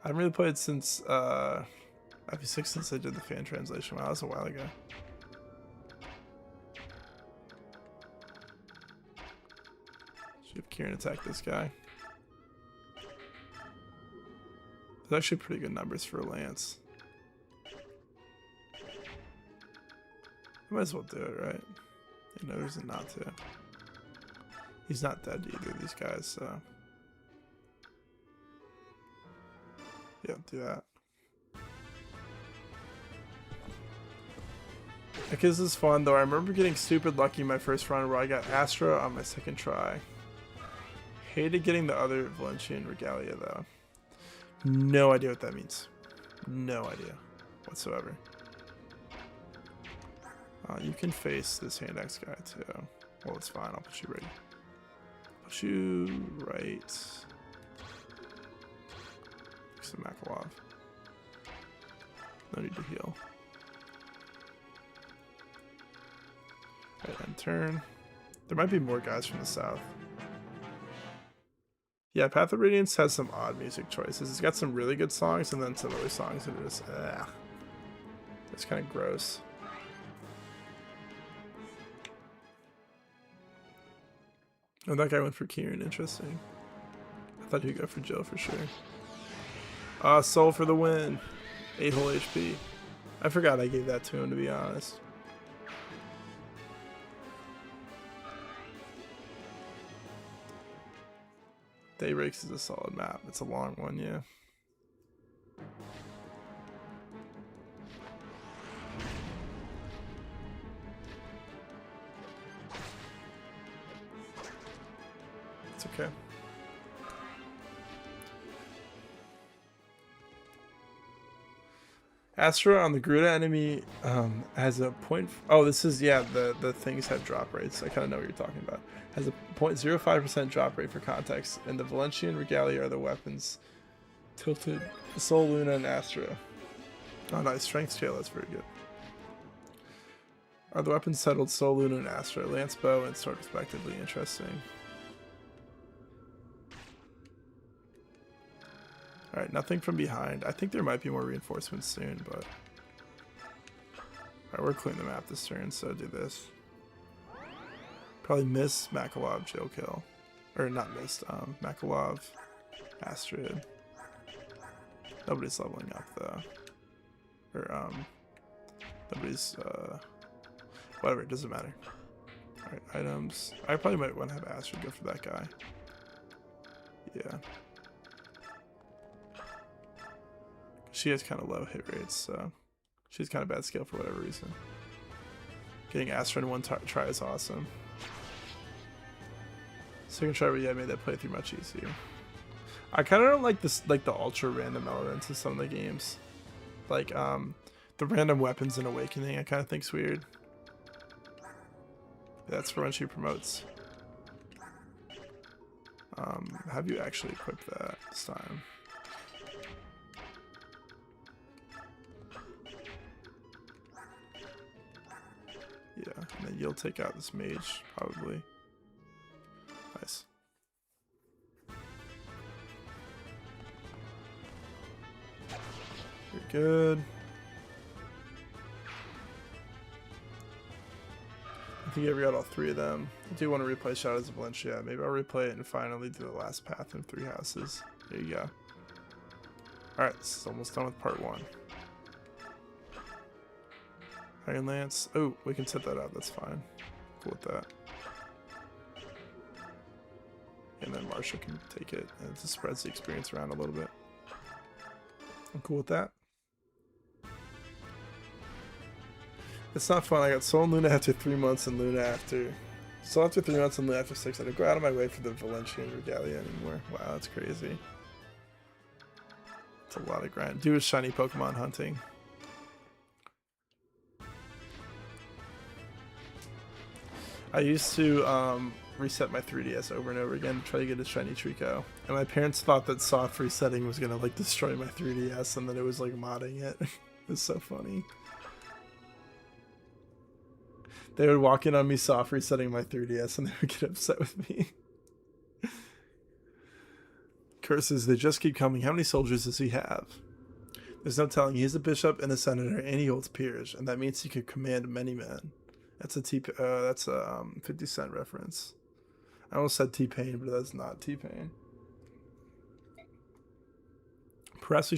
I haven't really played since FE6 since I did the fan translation. Wow, that was a while ago. Should have Kieran attack this guy. There's actually pretty good numbers for a lance. I might as well do it, right? No reason not to. He's not dead to either of these guys, so yeah, do that. Because this is fun though. I remember getting stupid lucky my first run where I got Astra on my second try. Hated getting the other Valencian Regalia though. No idea what that means. No idea whatsoever. You can face this hand axe guy too. Well, it's fine. I'll put you right. Put you right. Some Makalov. No need to heal. Right, end turn. There might be more guys from the south. Yeah, Path of Radiance has some odd music choices. It's got some really good songs and then some other songs that are just, it's kind of gross. Oh, that guy went for Kieran. Interesting. I thought he'd go for Jill for sure. Soul for the win. 8 whole HP. I forgot I gave that to him, to be honest. Daybreaks is a solid map. It's a long one, yeah. It's okay. Astra on the Garuda enemy has a point. Oh, this is, yeah, the things have drop rates. I kind of know what you're talking about. Has a 0.05% drop rate for context, and the Valencian Regalia are the weapons. Tilted Soul, Luna, and Astra. Oh, nice. Strength scale, that's very good. Are the weapons settled Soul, Luna, and Astra? Lance bow and sword respectively. Interesting. Alright, nothing from behind. I think there might be more reinforcements soon, but... Alright, we're cleaning the map this turn, so do this. Probably miss Makalov Jill kill. Or not missed, Makalov Astrid. Nobody's leveling up though. Or nobody's whatever, it doesn't matter. Alright, items. I probably might want to have Astrid go for that guy. Yeah. She has kind of low hit rates, so she's kind of bad skill for whatever reason. Getting Astra in one try is awesome. Second try, but yeah, made that playthrough much easier. I kind of don't like this, like the ultra random elements of some of the games, like the random weapons in Awakening. I kind of think's weird. That's for when she promotes. Have you actually equipped that this time? Yeah, and then you'll take out this mage, probably. Nice. You're good. I think I got all 3 of them. I do want to replay Shadows of Valencia. Maybe I'll replay it and finally do the last path in 3 houses. There you go. Alright, this is almost done with part 1. Iron Lance. Oh, we can set that up. That's fine. Cool with that. And then Marsha can take it, and it just spreads the experience around a little bit. I'm cool with that. It's not fun. I got Soul and Luna after 3 months and Luna after... Soul after 3 months and Luna after 6. I don't go out of my way for the Valencian Regalia anymore. Wow, that's crazy. It's a lot of grind. Do a shiny Pokemon hunting. I used to reset my 3DS over and over again to try to get a shiny Trico, and my parents thought that soft resetting was gonna like destroy my 3DS, and then it was like modding it. It was so funny. They would walk in on me soft resetting my 3DS, and they would get upset with me. Curses, they just keep coming. How many soldiers does he have? There's no telling. He's a bishop and a senator, and he holds peers, and that means he could command many men. That's a 50 Cent reference. I almost said T-Pain, but that's not T-Pain. Perhaps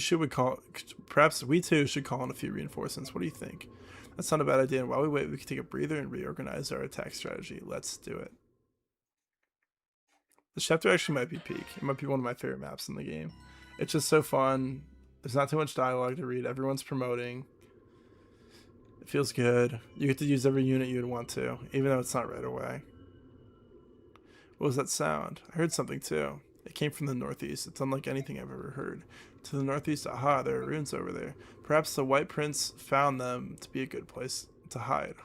we too should call in a few reinforcements. What do you think? That's not a bad idea. And while we wait, we can take a breather and reorganize our attack strategy. Let's do it. This chapter actually might be peak. It might be one of my favorite maps in the game. It's just so fun. There's not too much dialogue to read. Everyone's promoting. It feels good. You get to use every unit you would want to, even though it's not right away. What was that sound? I heard something too. It came from the northeast. It's unlike anything I've ever heard. To the northeast, aha, there are ruins over there. Perhaps the White Prince found them to be a good place to hide.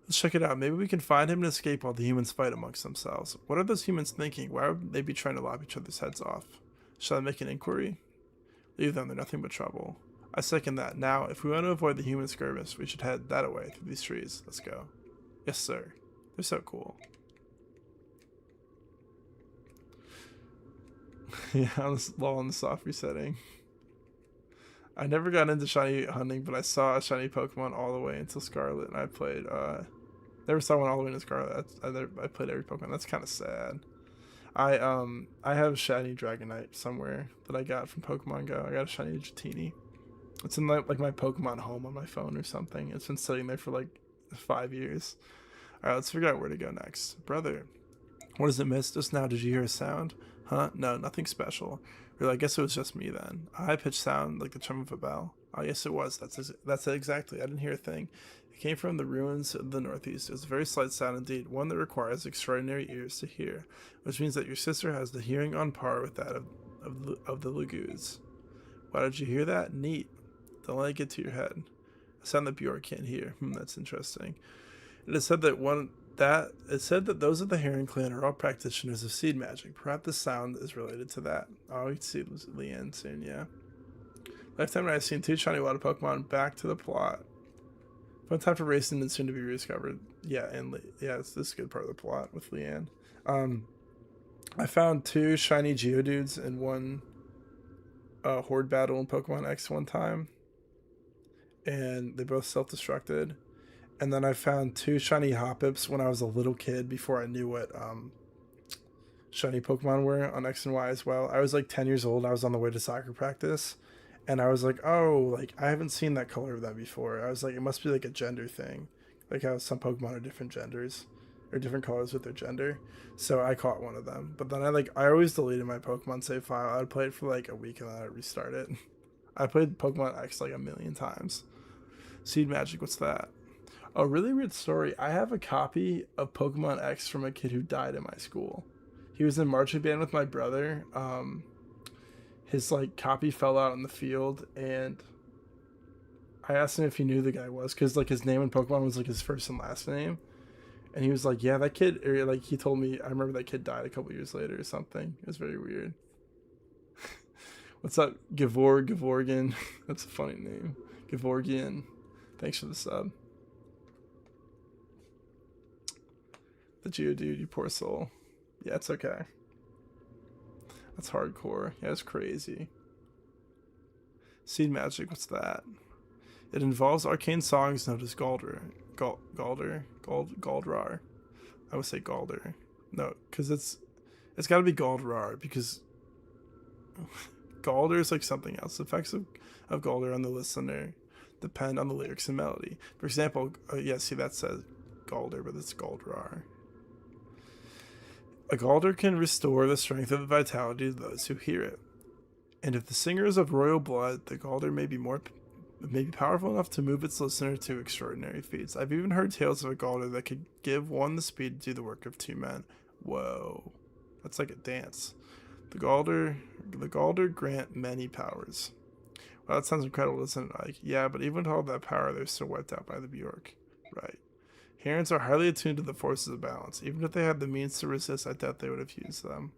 Let's check it out. Maybe we can find him and escape while the humans fight amongst themselves. What are those humans thinking? Why would they be trying to lop each other's heads off? Shall I make an inquiry? Leave them, they're nothing but trouble. I second that. Now, if we want to avoid the human skirmish, we should head that way through these trees. Let's go. Yes, sir. They're so cool. Yeah, on the soft resetting. I never got into shiny hunting, but I saw a shiny Pokemon all the way until Scarlet, and I played, never saw one all the way into Scarlet. I played every Pokemon. That's kind of sad. I have shiny Dragonite somewhere that I got from Pokemon Go. I got a shiny Dratini. It's in like my Pokemon home on my phone or something. It's been sitting there for like 5 years. Alright, let's figure out where to go next. Brother, what is it, miss? Just now, did you hear a sound? Huh? No, nothing special. Really, I guess it was just me then. A high-pitched sound like the chime of a bell. Oh, yes, it was. That's it exactly. I didn't hear a thing. It came from the ruins of the northeast. It was a very slight sound indeed, one that requires extraordinary ears to hear, which means that your sister has the hearing on par with that of the Lagoos. Why did you hear that? Neat. Don't let it get to your head. A sound that Bjork can't hear. That's interesting. It is said that those of the Heron clan are all practitioners of seed magic. Perhaps the sound is related to that. Oh, we can see Leanne soon, yeah. Lifetime and I have seen 2 shiny water Pokemon. Back to the plot. Fun time for racing and soon to be rediscovered. Yeah, this is a good part of the plot with Leanne. I found 2 shiny Geodudes in one horde battle in Pokemon X one time. And they both self-destructed. And then I found 2 shiny Hoppips when I was a little kid before I knew what shiny Pokemon were on X and Y as well. I was like 10 years old. I was on the way to soccer practice. And I was like, oh, like I haven't seen that color of that before. I was like, it must be like a gender thing. Like how some Pokemon are different genders. Or different colors with their gender. So I caught one of them. But then I always deleted my Pokemon save file. I'd play it for like a week and then I'd restart it. I played Pokemon X like a million times. Seed Magic, what's that? A really weird story. I have a copy of Pokemon X from a kid who died in my school. He was in marching band with my brother. His like copy fell out in the field, and I asked him if he knew the guy was, because like his name in Pokemon was like his first and last name, and he was like, yeah, that kid, or like he told me, I remember that kid died a couple years later or something. It was very weird. What's up, Gavorgan? That's a funny name. Gavorgian. Thanks for the sub. The Geodude, you poor soul. Yeah, it's okay. That's hardcore. Yeah, it's crazy. Seed Magic, what's that? It involves arcane songs known as Galdrar. Galdrar. I would say Galder. No, because it's got to be Galdrar, because Galder is like something else. The effects of Galder on the listener depend on the lyrics and melody. For example, see that says Galder, but it's Galdrar. A Galder can restore the strength of the vitality of those who hear it. And if the singer is of royal blood, the Galder may be powerful enough to move its listener to extraordinary feats. I've even heard tales of a Galder that could give one the speed to do the work of 2 men. Whoa. That's like a dance. The Galder grant many powers. Well, that sounds incredible, doesn't it, Ike? Yeah, but even with all that power, they're still wiped out by the Bjork. Right. Herons are highly attuned to the forces of balance. Even if they had the means to resist, I doubt they would have used them.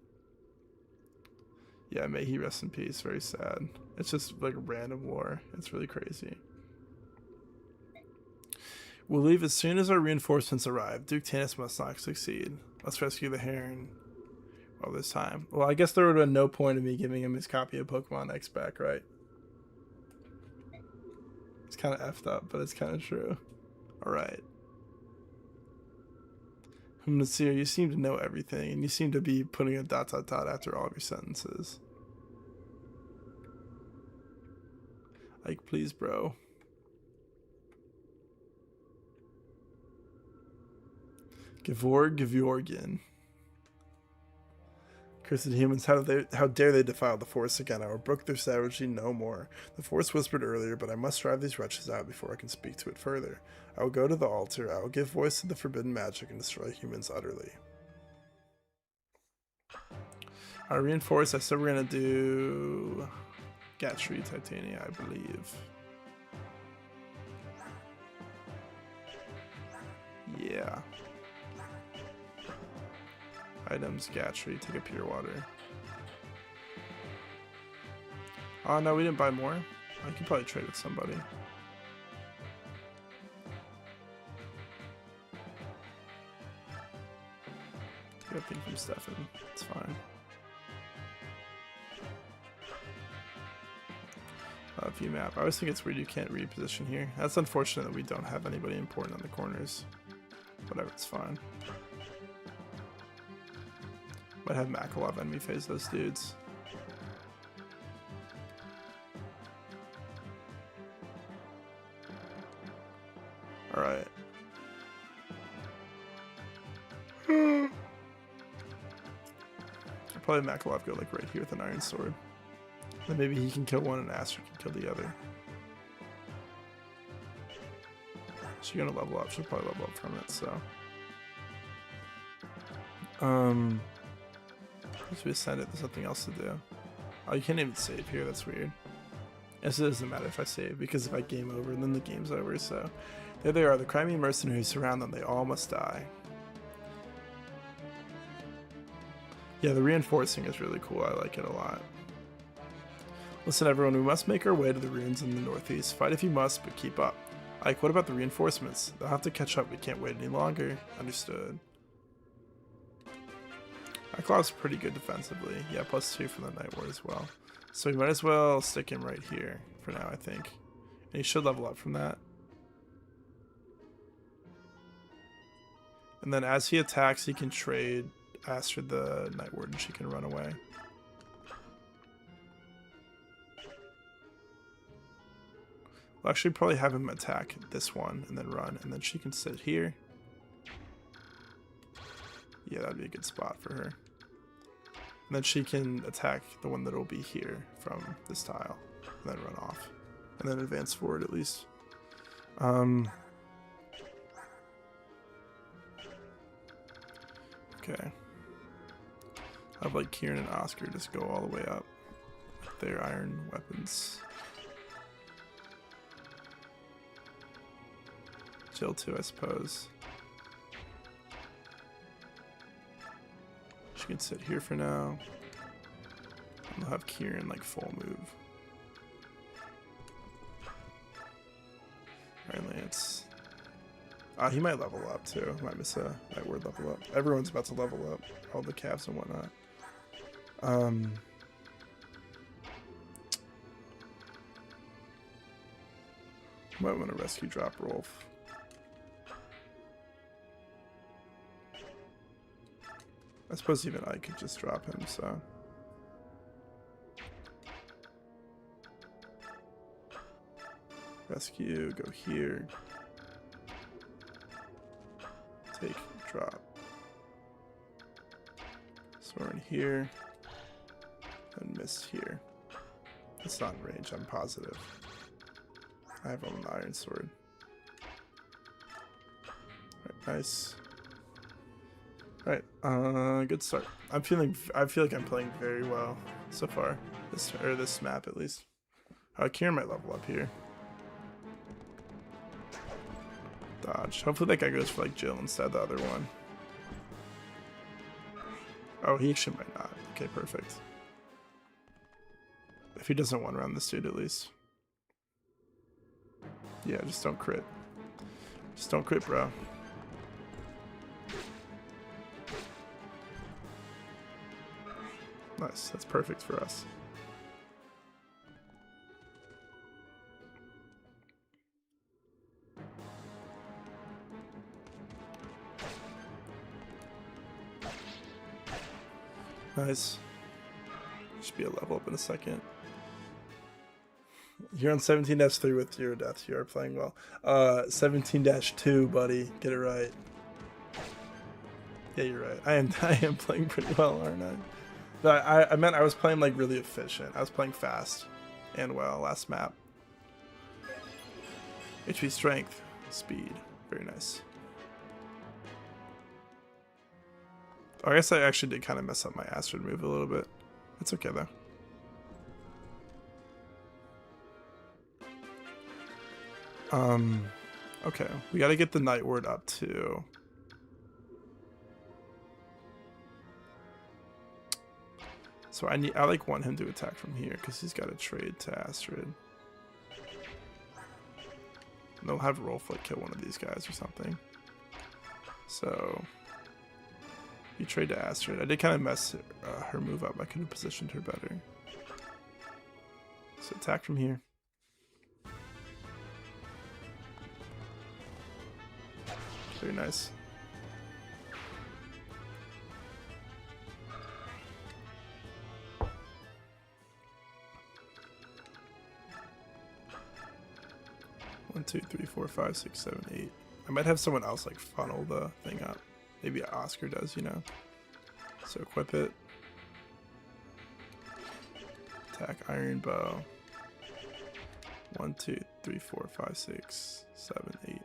Yeah, may he rest in peace. Very sad. It's just like a random lore. It's really crazy. We'll leave as soon as our reinforcements arrive. Duke Tanis must not succeed. Let's rescue the Heron while there's time. Well, I guess there would have been no point in me giving him his copy of Pokemon X back, right? It's kind of effed up, but it's kind of true. Alright. Nasir, you seem to know everything, and you seem to be putting a ... after all of your sentences. Like, please, bro. Gevorgian. Cursed humans, how dare they defile the forest again? I will brook their savagery no more. The forest whispered earlier, but I must drive these wretches out before I can speak to it further. I will go to the altar, I will give voice to the forbidden magic and destroy humans utterly. Reinforce, I said we're gonna do Gatry Titania, I believe. Yeah. Items, Gatry, take a pure water. Oh no, we didn't buy more. I could probably trade with somebody. Get a thing from Stefan. It's fine. View map. I always think it's weird you can't reposition here. That's unfortunate that we don't have anybody important on the corners. Whatever, it's fine. Might have Makalov enemy phase those dudes. Alright. Probably Makalov go like right here with an iron sword. Then maybe he can kill one and Aster can kill the other. She's gonna level up. She'll probably level up from it, so. Once we ascend it, there's nothing else to do. Oh, you can't even save here. That's weird. Yes, it doesn't matter if I save, because if I game over, then the game's over, so. There they are, the Crimean mercenaries surround them. They all must die. Yeah, the reinforcing is really cool. I like it a lot. Listen, everyone, we must make our way to the ruins in the northeast. Fight if you must, but keep up. Ike, what about the reinforcements? They'll have to catch up. We can't wait any longer. Understood. Ike's pretty good defensively. Yeah, +2 for the Night Ward as well. So we might as well stick him right here for now, I think. And he should level up from that. And then as he attacks, he can trade Astrid the Night Ward and she can run away. We'll actually probably have him attack this one and then run, and then she can sit here. Yeah, that'd be a good spot for her. And then she can attack the one that'll be here from this tile, and then run off. And then advance forward at least. Okay. I have like Kieran and Oscar just go all the way up with their iron weapons. Jill too, I suppose. She can sit here for now. And we'll have Kieran like full move. Iron Lance. He might level up too. Might miss a Night Ward level up. Everyone's about to level up. All the calves and whatnot. Might want to rescue drop Rolf. I suppose even I could just drop him, so. Rescue, go here. Take, drop. Soren here. And missed here. It's not in range, I'm positive. I have him on the iron sword. Alright, nice. Alright, good start. I feel like I'm playing very well so far. This map at least. Kieran might level up here. Dodge. Hopefully that guy goes for like Jill instead of the other one. Oh, he actually might not. Okay, perfect. If he doesn't one round this dude at least. Yeah, just don't crit. Just don't crit, bro. Nice, that's perfect for us. Nice. Should be a level up in a second. You're on 17-3 with your death. You are playing well. 17-2, buddy. Get it right. Yeah, you're right. I am playing pretty well, aren't I? But I meant I was playing like really efficient. I was playing fast and well last map. HP strength, speed, very nice. Oh, I guess I actually did kind of mess up my Astrid move a little bit. It's okay though. Okay, we got to get the Night Ward up too. So I like want him to attack from here because he's got to trade to Astrid. And they'll have Rollfoot kill one of these guys or something. So you trade to Astrid. I did kind of mess her move up. I could have positioned her better. So attack from here. Very nice. One, two, three, four, five, six, seven, eight. I might have someone else like funnel the thing up. Maybe Oscar does, you know. So equip it. Attack Iron Bow. 1, 2, 3, 4, 5, 6, 7, 8.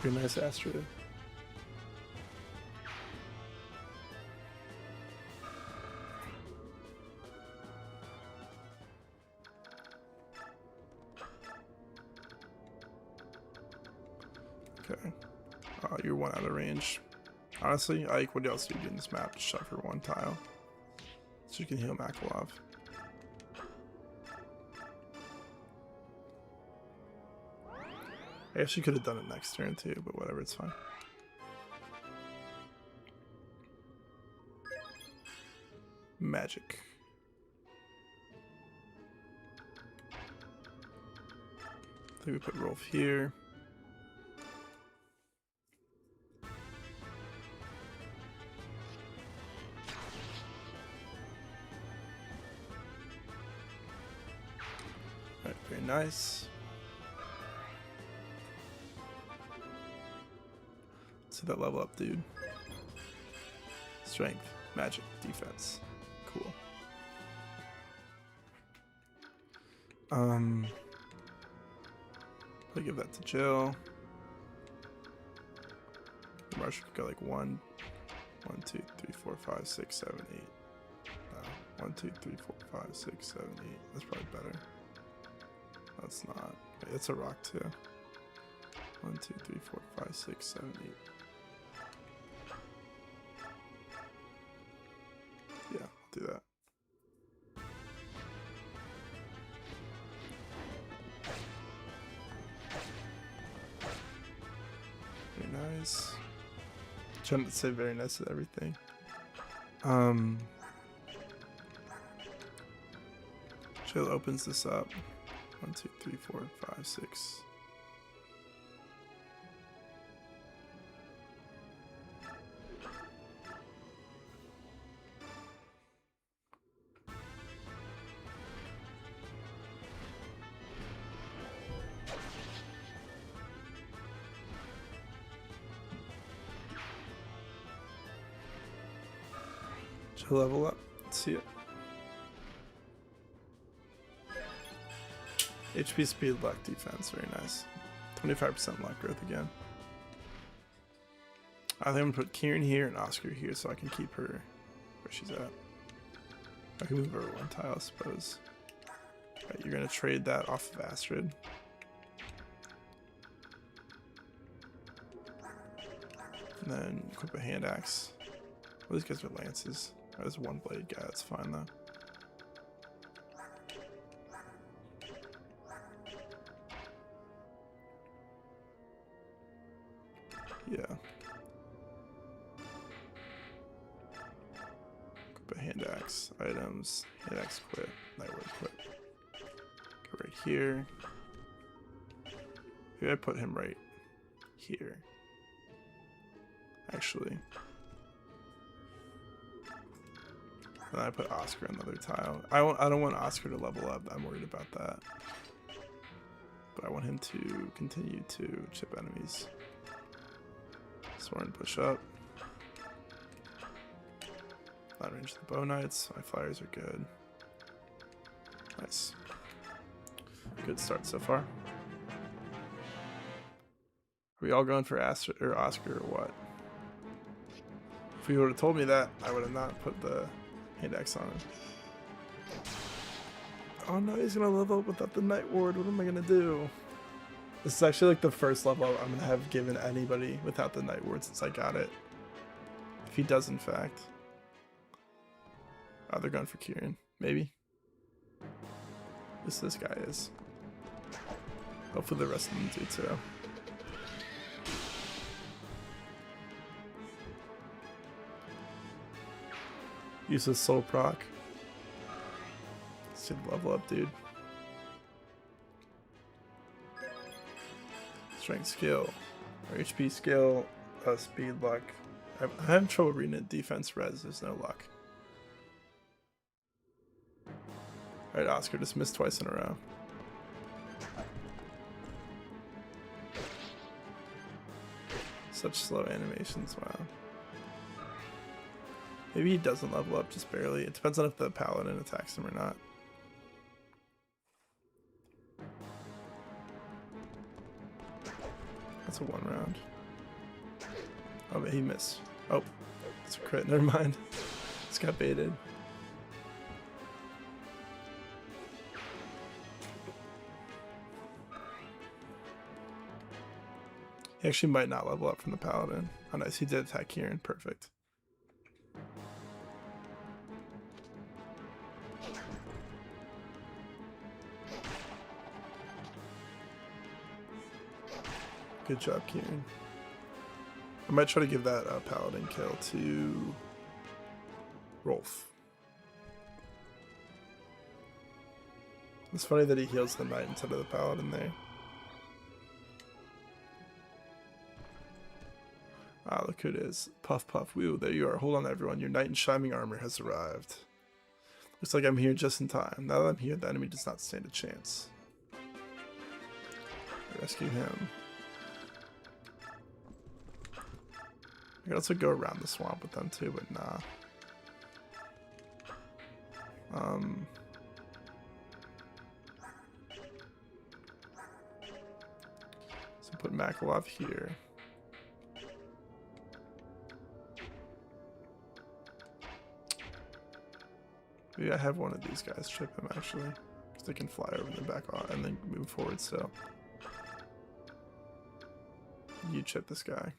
Pretty nice Astrid. Okay. You're one out of range. Honestly, Ike, what else do you do in this map? Just shove her one tile. So you can heal Makalov. I actually could have done it next turn too, but whatever, it's fine. Magic. I think we put Rolf here. Alright, very nice. See that level up, dude. Strength, magic, defense. Cool. I'll give that to Jill. Marshall could go like 1, 2, 3, 4, 5, 6, 7, 8. 1, 2, 3, 4, 5, 6, 7, 8. That's probably better. That's not. Wait, it's a rock too. 1, 2, 3, 4, 5, 6, 7, 8. Yeah, I'll do that. Very nice. Trying to say very nice with everything. Jill opens this up. 1, 2, 3, 4, 5, 6. Jill level up. Let's see it. HP, speed, luck, defense. Very nice. 25% luck growth again. I think I'm gonna put Kieran here and Oscar here so I can keep her where she's at. I can move her one tile, I suppose. Alright, you're gonna trade that off of Astrid. And then equip a hand axe. Well, these guys are lances. Oh, there's one blade guy, that's fine though. Yeah. Equip a hand axe, items, hand axe quit, Nightward quit. Go right here. Maybe I put him right here. Actually. Then I put Oscar on the other tile. I don't want Oscar to level up. I'm worried about that. But I want him to continue to chip enemies. Sworn push up. Flat range the bow knights. My flyers are good. Nice. Good start so far. Are we all going for Oscar or what? If you would have told me that, I would have not put the index on him. Oh no, he's gonna level up without the Night Ward. What am I gonna do? This is actually like the first level up I'm gonna have given anybody without the Night Ward since I got it. If he does, in fact. Oh, they're going for Kieran. Maybe. This guy is. Hopefully the rest of them do too. Useless soul proc. Let's level up, dude. Strength skill. Or HP skill. Speed, luck. I'm having trouble reading it. Defense, res. There's no luck. Alright, Oscar just missed twice in a row. Such slow animations, wow. Maybe he doesn't level up just barely. It depends on if the paladin attacks him or not. That's a 1 round. Oh, but he missed. Oh, it's a crit. Never mind. Just got baited. He actually might not level up from the paladin. Oh, nice. He did attack Kieran. Perfect. Good job, Kieran. I might try to give that paladin kill to Rolf. It's funny that he heals the knight instead of the paladin there. Ah, look who it is. Puff puff woo, there you are. Hold on everyone, your knight in shining armor has arrived. Looks like I'm here just in time. Now that I'm here, the enemy does not stand a chance. Rescue him. I could also go around the swamp with them too, but nah. So put Makalov here. Maybe I have one of these guys trip him actually, because they can fly over and then back off and then move forward. So you chip this guy.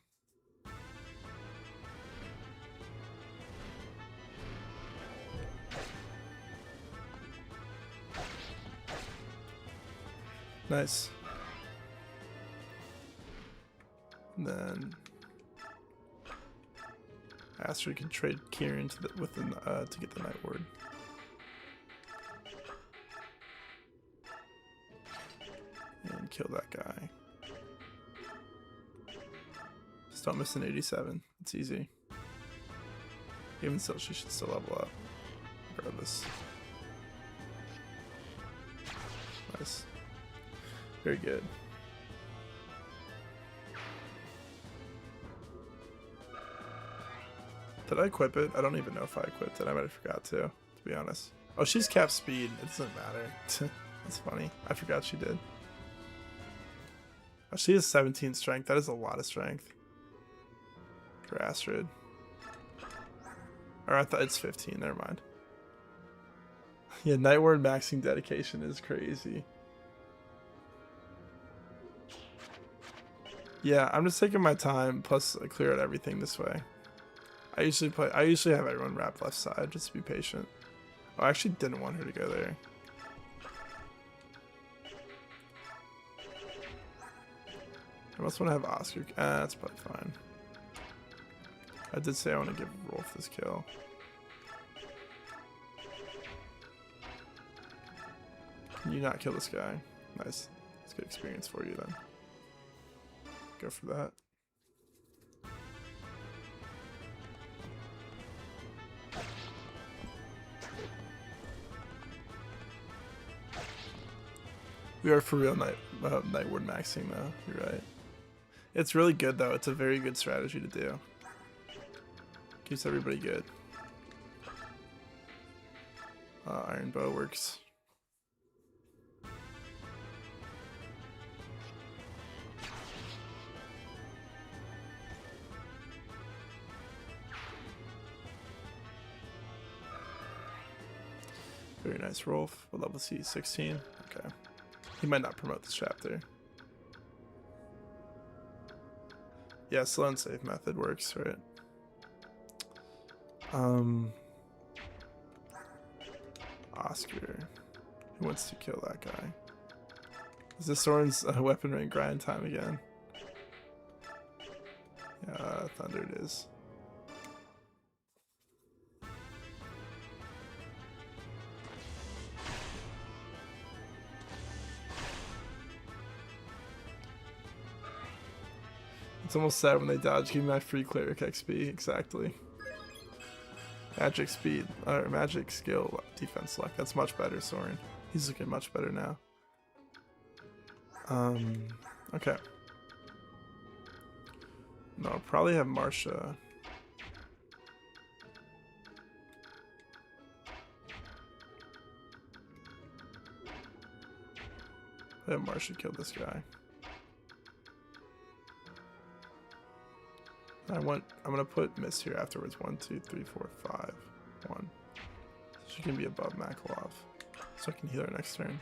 Nice. And then Astrid can trade Kieran to get the Night Ward. And kill that guy. Just don't miss an 87. It's easy. Even still, she should still level up. Regardless. Nice. Very good. Did I equip it? I don't even know if I equipped it. I might have forgot to be honest. Oh, she's cap speed. It doesn't matter. That's funny. I forgot she did. Oh, she has 17 strength. That is a lot of strength for Astrid. Or I thought it's 15. Never mind. Yeah, Night Ward maxing dedication is crazy. Yeah, I'm just taking my time. Plus, I clear out everything this way. I usually have everyone wrap left side just to be patient. Oh, I actually didn't want her to go there. I also want to have Oscar. That's probably fine. I did say I want to give Rolf this kill. Can you not kill this guy? Nice. It's good experience for you then. Go for that. We are for real Night Ward maxing though. You're right. It's really good though. It's a very good strategy to do. Keeps everybody good. Iron Bow works. Very nice, Rolf. What level is he? 16? Okay. He might not promote this chapter. Yeah, slow and safe method works, right? Oscar. Who wants to kill that guy? Is this Soren's weapon rank grind time again? Yeah, Thunder it is. It's almost sad when they dodge. Give me my free cleric XP. Exactly. Magic speed, or magic skill defense select. That's much better, Soren. He's looking much better now. Okay. No, I'll probably have Marsha. I have Marsha kill this guy. I'm gonna put Miss here afterwards. 1, 2, 3, 4, 5, 1. So she can be above Makalov, so I can heal her next turn.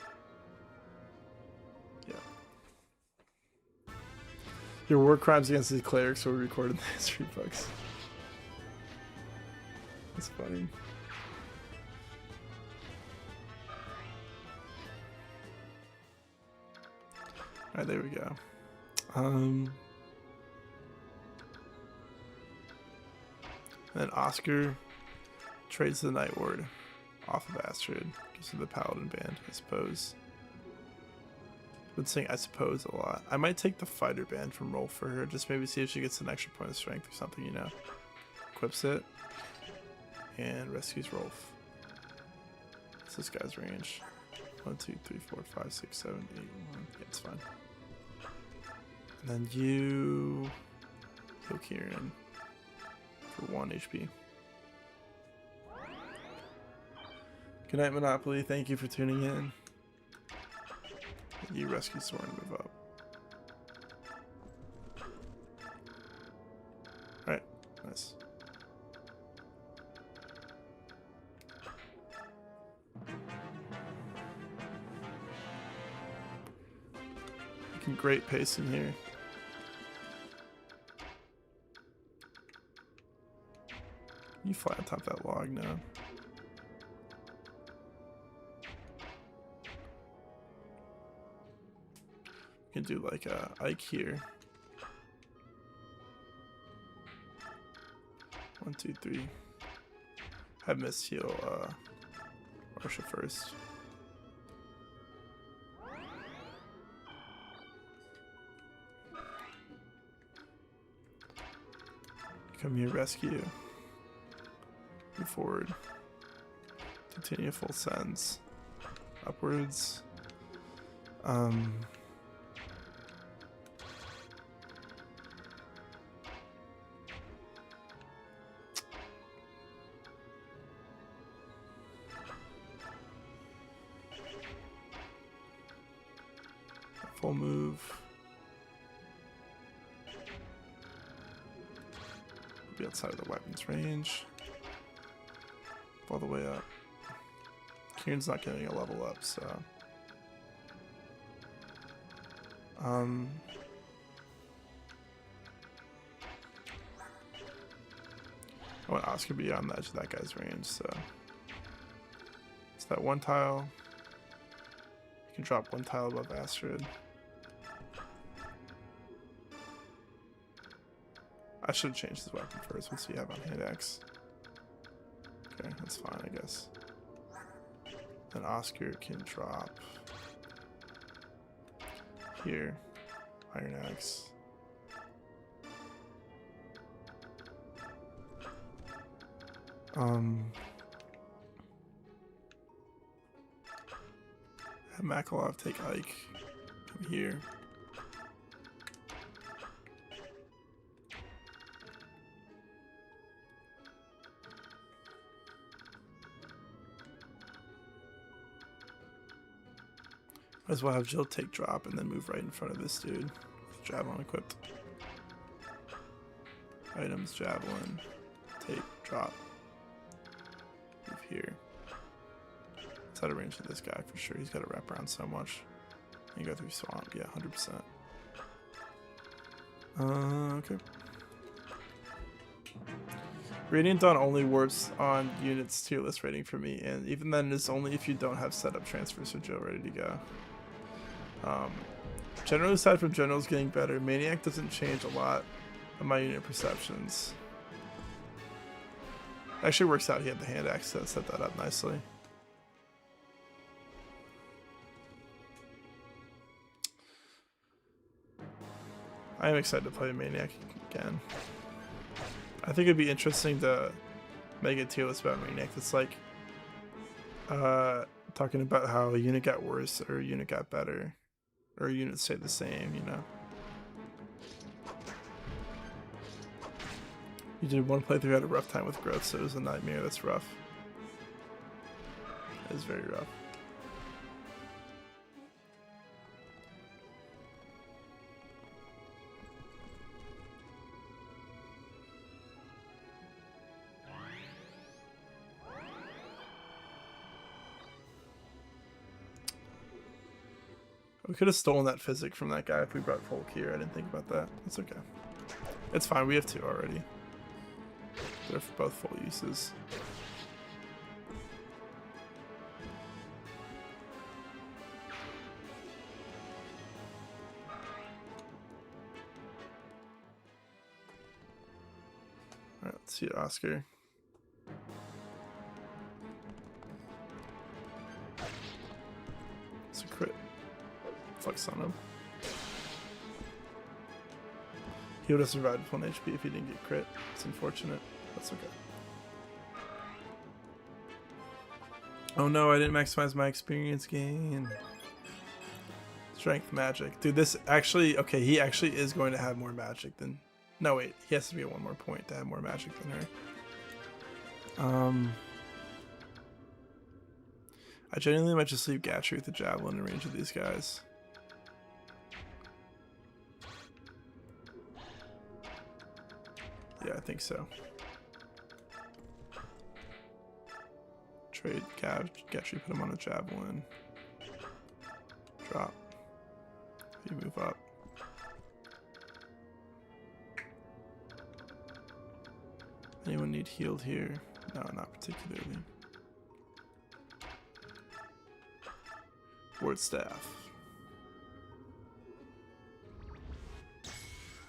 Yeah. Your war crimes against the clerics were recorded in the history books. That's funny. Alright, there we go. And then Oscar trades the Night Ward off of Astrid. Gives her the Paladin band, I suppose. Been saying I suppose a lot. I might take the fighter band from Roll for her, just maybe see if she gets an extra point of strength or something, you know. Equips it. And rescues Rolf. What's this guy's range? 1, 2, 3, 4, 5, 6, 7, 8, 1. Yeah, it's fine. And then you kill Kieran for 1 HP. Good night, Monopoly. Thank you for tuning in. You rescue Soren and move up. Alright, nice. Making great pace in here. You fly on top of that log now. You can do like a Ike here. 1, 2, 3. Have Miss heal Marsha first. Come here, rescue. Move forward. Continue full sends. Upwards. Full move. Be outside of the weapon's range. All the way up. Kieran's not getting a level up, so. I want Oscar to be on the edge of that guy's range, so. It's that one tile. You can drop one tile above Astrid. I should have changed his weapon first. What's he have on hand X? Okay, that's fine, I guess. Then Oscar can drop here. Iron Axe. Have Makalov take Ike. Come here. Might as well have Jill take drop and then move right in front of this dude with Javelin equipped. Items, Javelin, take, drop. Move here. It's out of range of this guy for sure. He's got to wrap around so much. You go through swamp, yeah, 100%. Okay. Radiant Dawn only works on units tier list rating for me, and even then it's only if you don't have setup transfers for Joe ready to go. Generally, aside from generals getting better, Maniac doesn't change a lot of my unit perceptions. Actually works out he had the hand axe to set that up nicely. I am excited to play Maniac again. I think it'd be interesting to make a tier list about Maniac that's like talking about how a unit got worse or a unit got better or a unit stayed the same, you know. You did one playthrough, had a rough time with growth, so it was a nightmare. That's rough. It is very rough. We could have stolen that physic from that guy if we brought Folk here. I didn't think about that. It's okay. It's fine. We have two already. They're both full uses. Alright, let's see Oscar. It's a crit. Flex on him. He would have survived with 1 HP if he didn't get crit. It's unfortunate. That's okay. Oh no, I didn't maximize my experience gain. Strength magic. Dude, this actually... Okay, he actually is going to have more magic than... No, wait. He has to be at 1 more point to have more magic than her. I genuinely might just leave Gatry with the Javelin in range of these guys. Yeah, I think so. Trade Gatry, put him on a Javelin. Drop. You move up. Anyone need healed here? No, not particularly. Ward staff.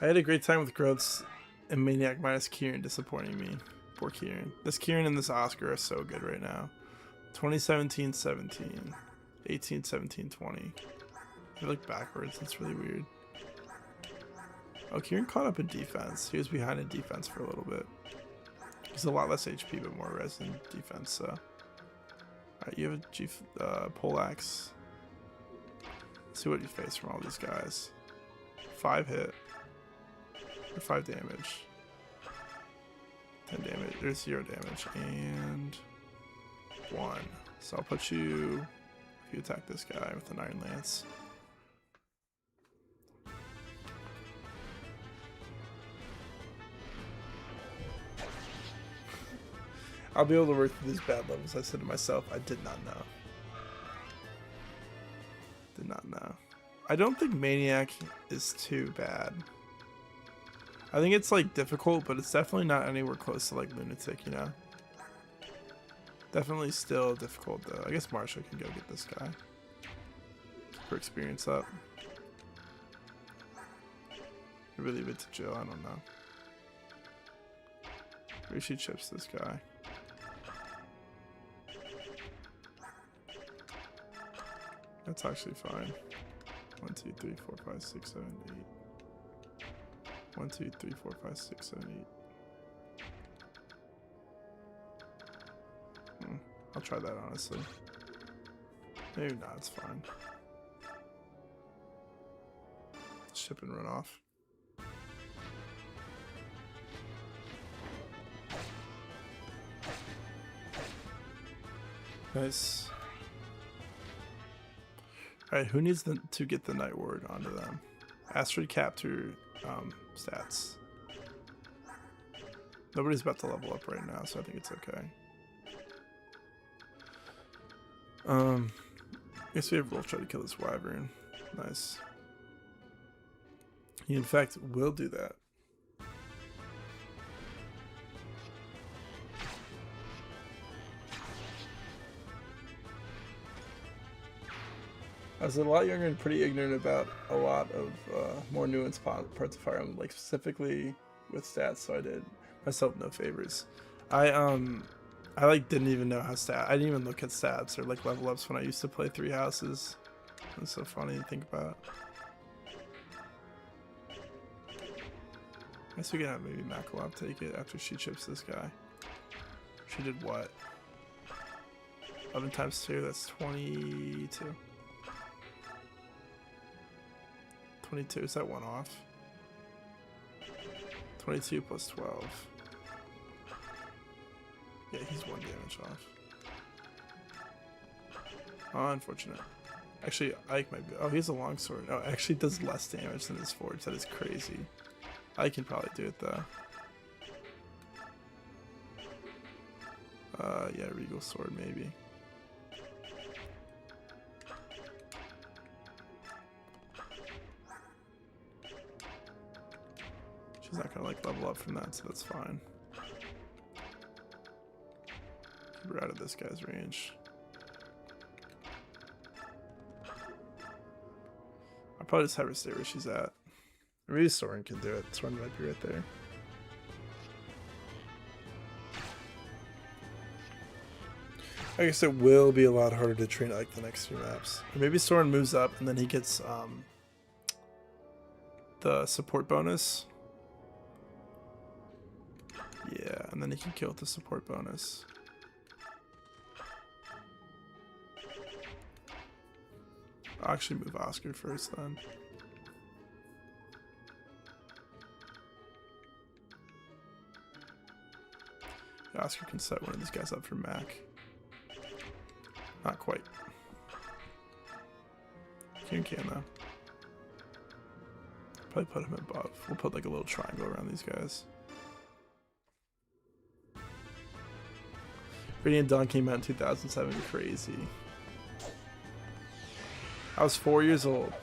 I had a great time with growths and Maniac minus Kieran disappointing me. Poor Kieran. This Kieran and this Oscar are so good right now. 2017, 17. 18, 17, 20. I look backwards. It's really weird. Oh, Kieran caught up in defense. He was behind in defense for a little bit. He's a lot less HP, but more res in defense, so. Alright, you have a poleaxe. Let's see what you face from all these guys. 5 hit. Or 5 damage. 10 damage. There's 0 damage. And 1. So I'll put you... If you attack this guy with an Iron Lance. I'll be able to work through these bad levels. I said to myself, I did not know. Did not know. I don't think Maniac is too bad. I think it's like difficult, but it's definitely not anywhere close to like Lunatic, you know? Definitely still difficult though. I guess Marsha can go get this guy. Keep her experience up. Maybe leave it to Jill, I don't know. Maybe she chips this guy. That's actually fine. 1, 2, 3, 4, 5, 6, 7, 8. 1, 2, 3, 4, 5, 6, 7, 8. I'll try that honestly. Maybe not, it's fine. Ship and run off. Nice. Alright, who needs to get the Night Ward onto them? Asteroid Captor stats. Nobody's about to level up right now, so I think it's okay. I guess we have Rolf try to kill this wyvern. Nice. He in fact will do that. I was a lot younger and pretty ignorant about a lot of more nuanced parts of Fire Emblem, like specifically with stats, so I did myself no favors. I like didn't even know how I didn't even look at stats or like level ups when I used to play Three Houses. It's so funny to think about. I guess we can have maybe Makalop take it after she chips this guy. She did what? 11 times 2, that's 22. 22, is that one off? 22 plus 12. Yeah, he's 1 damage off. Oh, unfortunate. Actually, Ike might be. Oh, he has a longsword. Oh, actually does less damage than his forge. That is crazy. I can probably do it though. Yeah, Regal Sword maybe. She's not gonna like level up from that, so that's fine. Keep her out of this guy's range. I'll probably just have her stay where she's at. Or maybe Soren can do it. Soren might be right there. I guess it will be a lot harder to train like the next few maps. Or maybe Soren moves up and then he gets the support bonus. Yeah, and then he can kill with the support bonus. I'll actually move Oscar first then. Yeah, Oscar can set one of these guys up for Mac. Not quite. Can though. Probably put him above. We'll put like a little triangle around these guys. Radiant Dawn came out in 2007. Crazy. I was 4 years old.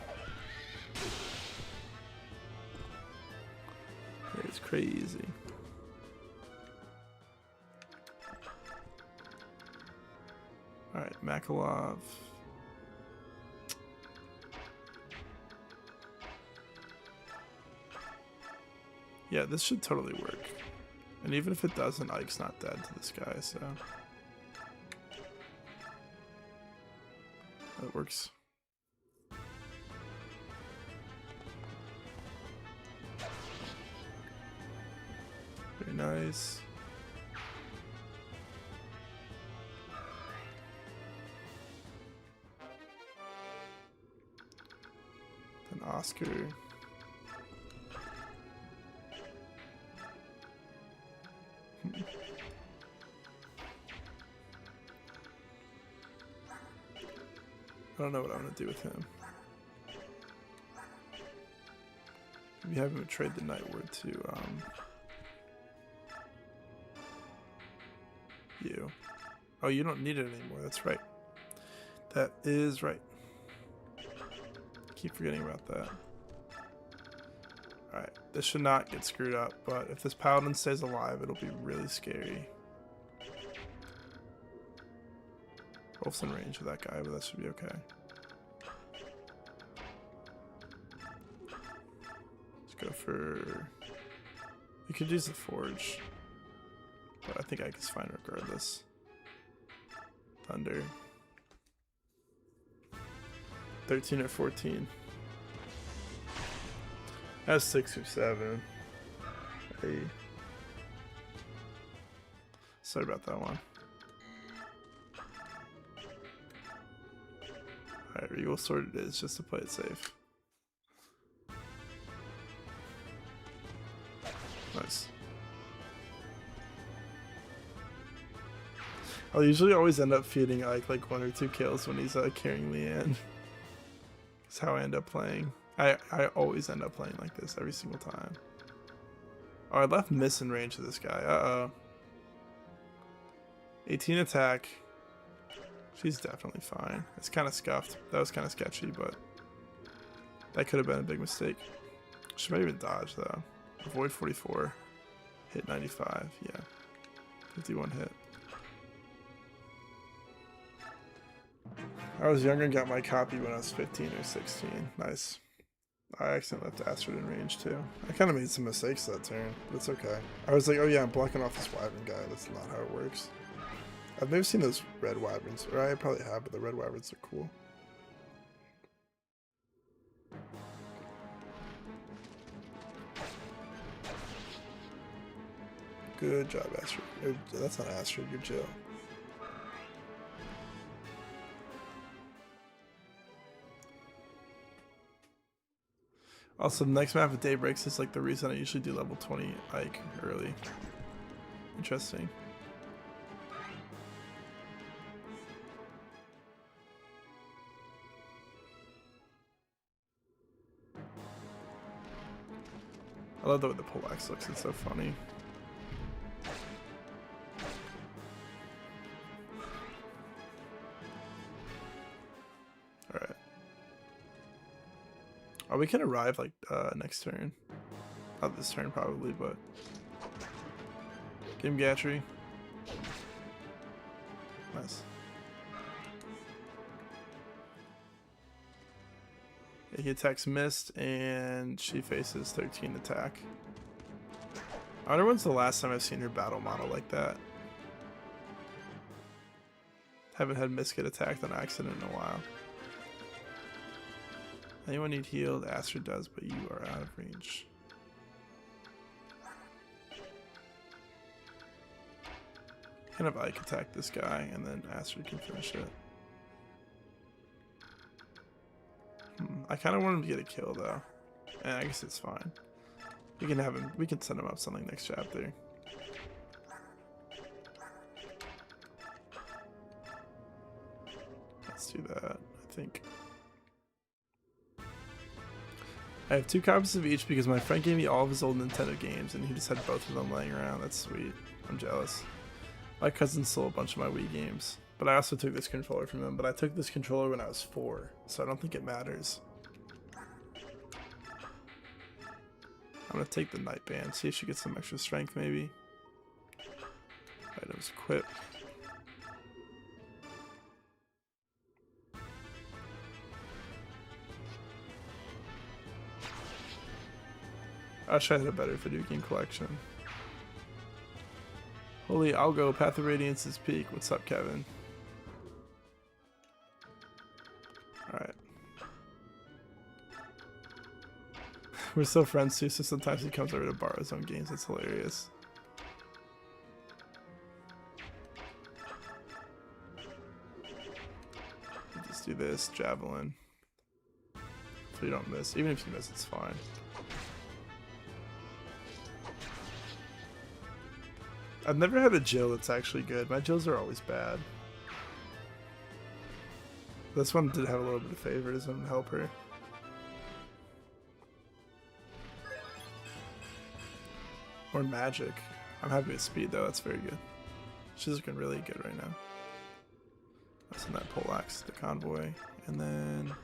It's crazy. Alright, Makalov. Yeah, this should totally work. And even if it doesn't, Ike's not dead to this guy, so. That works. Very nice. Then Oscar. I don't know what I'm gonna do with him. Maybe have him trade the Night Ward to you. Oh, you don't need it anymore. That's right. That is right. Keep forgetting about that. Alright, this should not get screwed up, but if this Paladin stays alive, it'll be really scary. Wolf's in range with that guy, but that should be okay. Let's go for... You could use the Forge, but I think I can fine regardless. Thunder. 13 or 14. That's 6 or 7. Hey. Sorry about that one. Alright, Regal Sword it is, just to play it safe. Nice. I'll usually always end up feeding Ike like 1 or 2 kills when he's carrying Leanne. That's how I end up playing. I always end up playing like this every single time. Oh, I left miss in range of this guy. Uh-oh. 18 attack. She's definitely fine. It's kind of scuffed. That was kind of sketchy, but that could have been a big mistake. She might even dodge though. Avoid 44. Hit 95. Yeah. 51 hit. I was younger and got my copy when I was 15 or 16. Nice. I accidentally left Astrid in range too. I kind of made some mistakes that turn, but it's okay. I was like, oh yeah, I'm blocking off this wyvern guy. That's not how it works. I've never seen those red wyverns, or I probably have, but the red wyverns are cool. Good job, Astrid. That's not Astrid, you're Jill. Also, the next map of Daybreaks is like the reason I usually do level 20 Ike early. Interesting. I love the way the poleaxe looks, it's so funny. Alright. Oh, we can arrive like next turn. Not this turn probably, but give him Gatry. Nice. Yeah, he attacks Mist and she faces 13 attack. I wonder when's the last time I've seen her battle model like that. Haven't had Mist get attacked on accident in a while. Anyone need healed? Astrid does, but you are out of range. Kind of Ike attack this guy, and then Astrid can finish it. I kind of want him to get a kill though. And I guess it's fine. We can have him. We can send him up something next chapter. Let's do that. I think. I have 2 copies of each because my friend gave me all of his old Nintendo games and he just had both of them laying around. That's sweet. I'm jealous. My cousin stole a bunch of my Wii games, but I also took this controller from him. But I took this controller when I was 4, so I don't think it matters. I'm gonna take the Night Band, see if she gets some extra strength maybe. Items equip. I wish I had a better video game collection. Holy, I'll go. Path of Radiance is peak. What's up, Kevin? Alright. We're still friends too, so sometimes he comes over to borrow his own games. That's hilarious. Just do this. Javelin. So you don't miss. Even if you miss, it's fine. I've never had a Jill that's actually good. My Jills are always bad. This one did have a little bit of favoritism to help her. Or magic. I'm happy with speed though, that's very good. She's looking really good right now. I'll send that poleaxe to the convoy. And then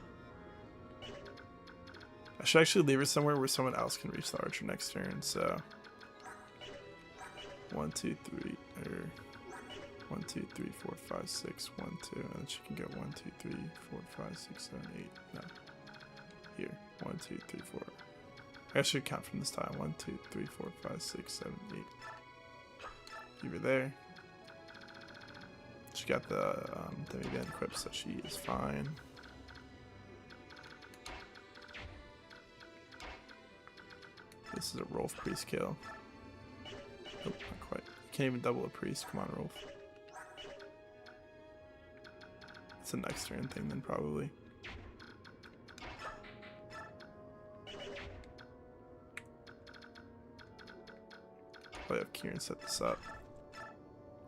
I should actually leave her somewhere where someone else can reach the archer next turn, so 1, 2, 3, or 1, 2, 3, 4, 5, 6, 1, 2, and then she can go 1, 2, 3, 4, 5, 6, 7, 8. No. Here. 1, 2, 3, 4. I should count from this time. 1, 2, 3, 4, 5, 6, 7, 8. Keep her there. She got the Demi-Band equipped, so she is fine. This is a Rolf priest kill. Nope, not quite. Can't even double a priest. Come on, Rolf. It's a next turn thing then, probably. Probably have Kieran set this up.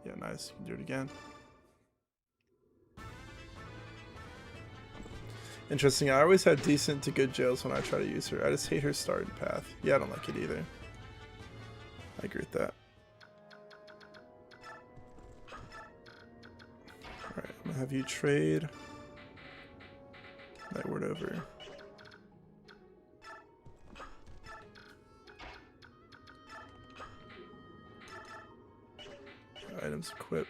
Yeah, nice. You can do it again. Interesting. I always have decent to good Jills when I try to use her. I just hate her starting path. Yeah, I don't like it either. I agree with that. Alright, I'm gonna have you trade that word over. Items equipped.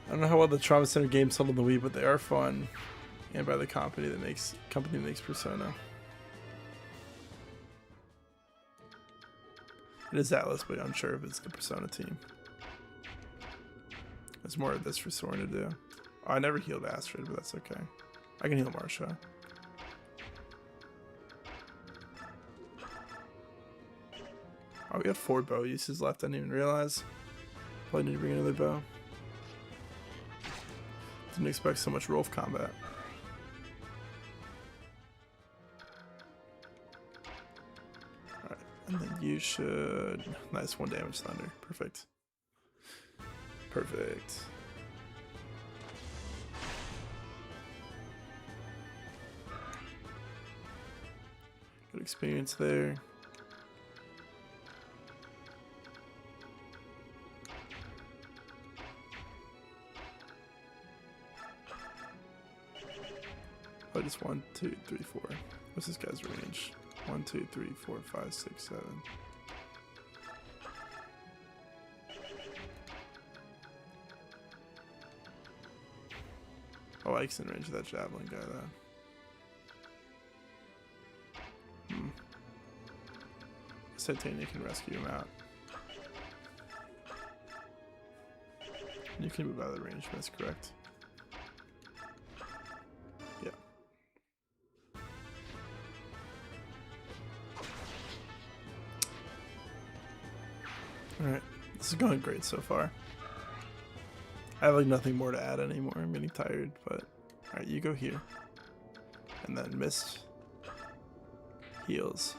I don't know how well the Trauma Center games sold on the Wii, but they are fun, and by the company that makes Persona. It is Atlas, but I'm unsure if it's the Persona team. There's more of this for Soren to do. Oh, I never healed Astrid, but that's okay. I can heal Marsha. Oh, we got 4 bow uses left. I didn't even realize. Probably need to bring another bow. Didn't expect so much Rolf combat. Alright, and then you should... Nice, 1 damage thunder. Perfect. Perfect. Good experience there. Oh, just 1, 2, 3, 4. What's this guy's range? 1, 2, 3, 4, 5, 6, 7. Oh, Ike's in range of that javelin guy, though. Titania can rescue him out. You can move out of the range, that's correct. Yeah. Alright, this is going great so far. I have like nothing more to add anymore. I'm getting tired, but alright, you go here. And then Mist heals.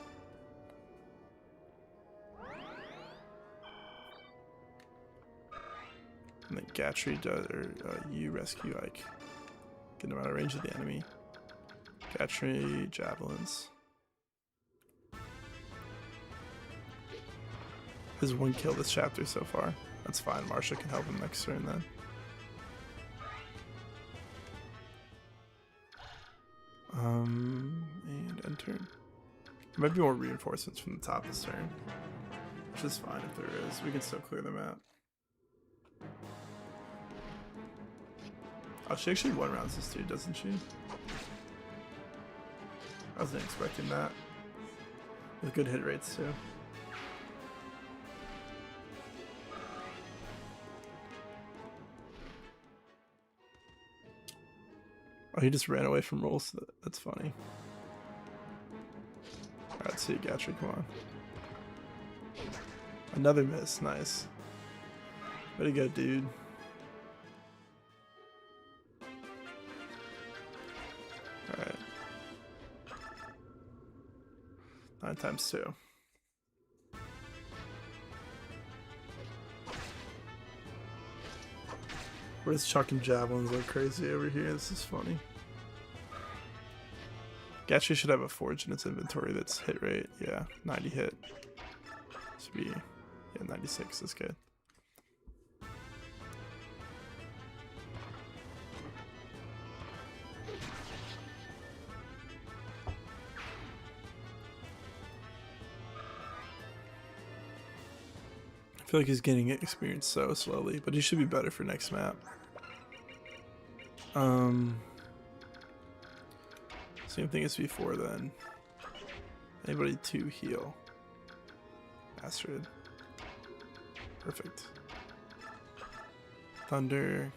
And then Gatry does, or you rescue Ike. Get him out of range of the enemy. Gatry, javelins. Has 1 kill this chapter so far. That's fine. Marsha can help him next turn then. And end turn. There might be more reinforcements from the top this turn, which is fine if there is. We can still clear them out. Oh, she actually 1-rounds this dude, doesn't she? I wasn't expecting that. With good hit rates too. Oh, he just ran away from rolls. That's funny. Alright, let's see, Gatry, come on. Another miss, nice. Way to go, dude. Alright. 9 times 2. We're just chucking javelins like crazy over here. This is funny. Gatry should have a forge in its inventory that's hit rate. Yeah, 90 hit. Should be, yeah, 96 is good. I feel like he's getting experience so slowly, but he should be better for next map. Same thing as before then. Anybody to heal? Astrid. Perfect. Thunder.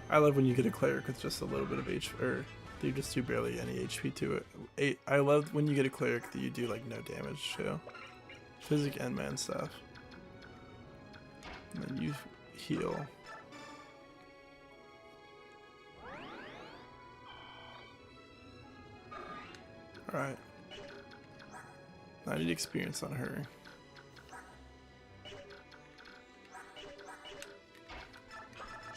I love when you get a cleric with just a little bit of HP, or you just do barely any HP to it. I love when you get a cleric that you do like no damage to. Physic and man stuff. And then you heal. Alright. I need experience on her.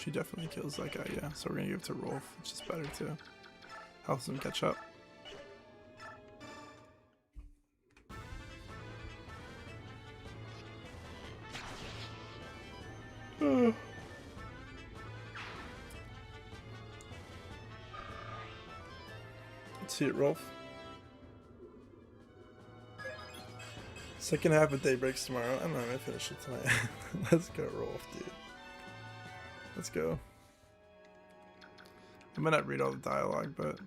She definitely kills that guy, yeah. So we're gonna give it to Rolf, which is better too. Helps him catch up. Let's see it, Rolf. Second half of day breaks tomorrow. I don't know, I might finish it tonight. Let's go, Rolf, dude. Let's go. I might not read all the dialogue, but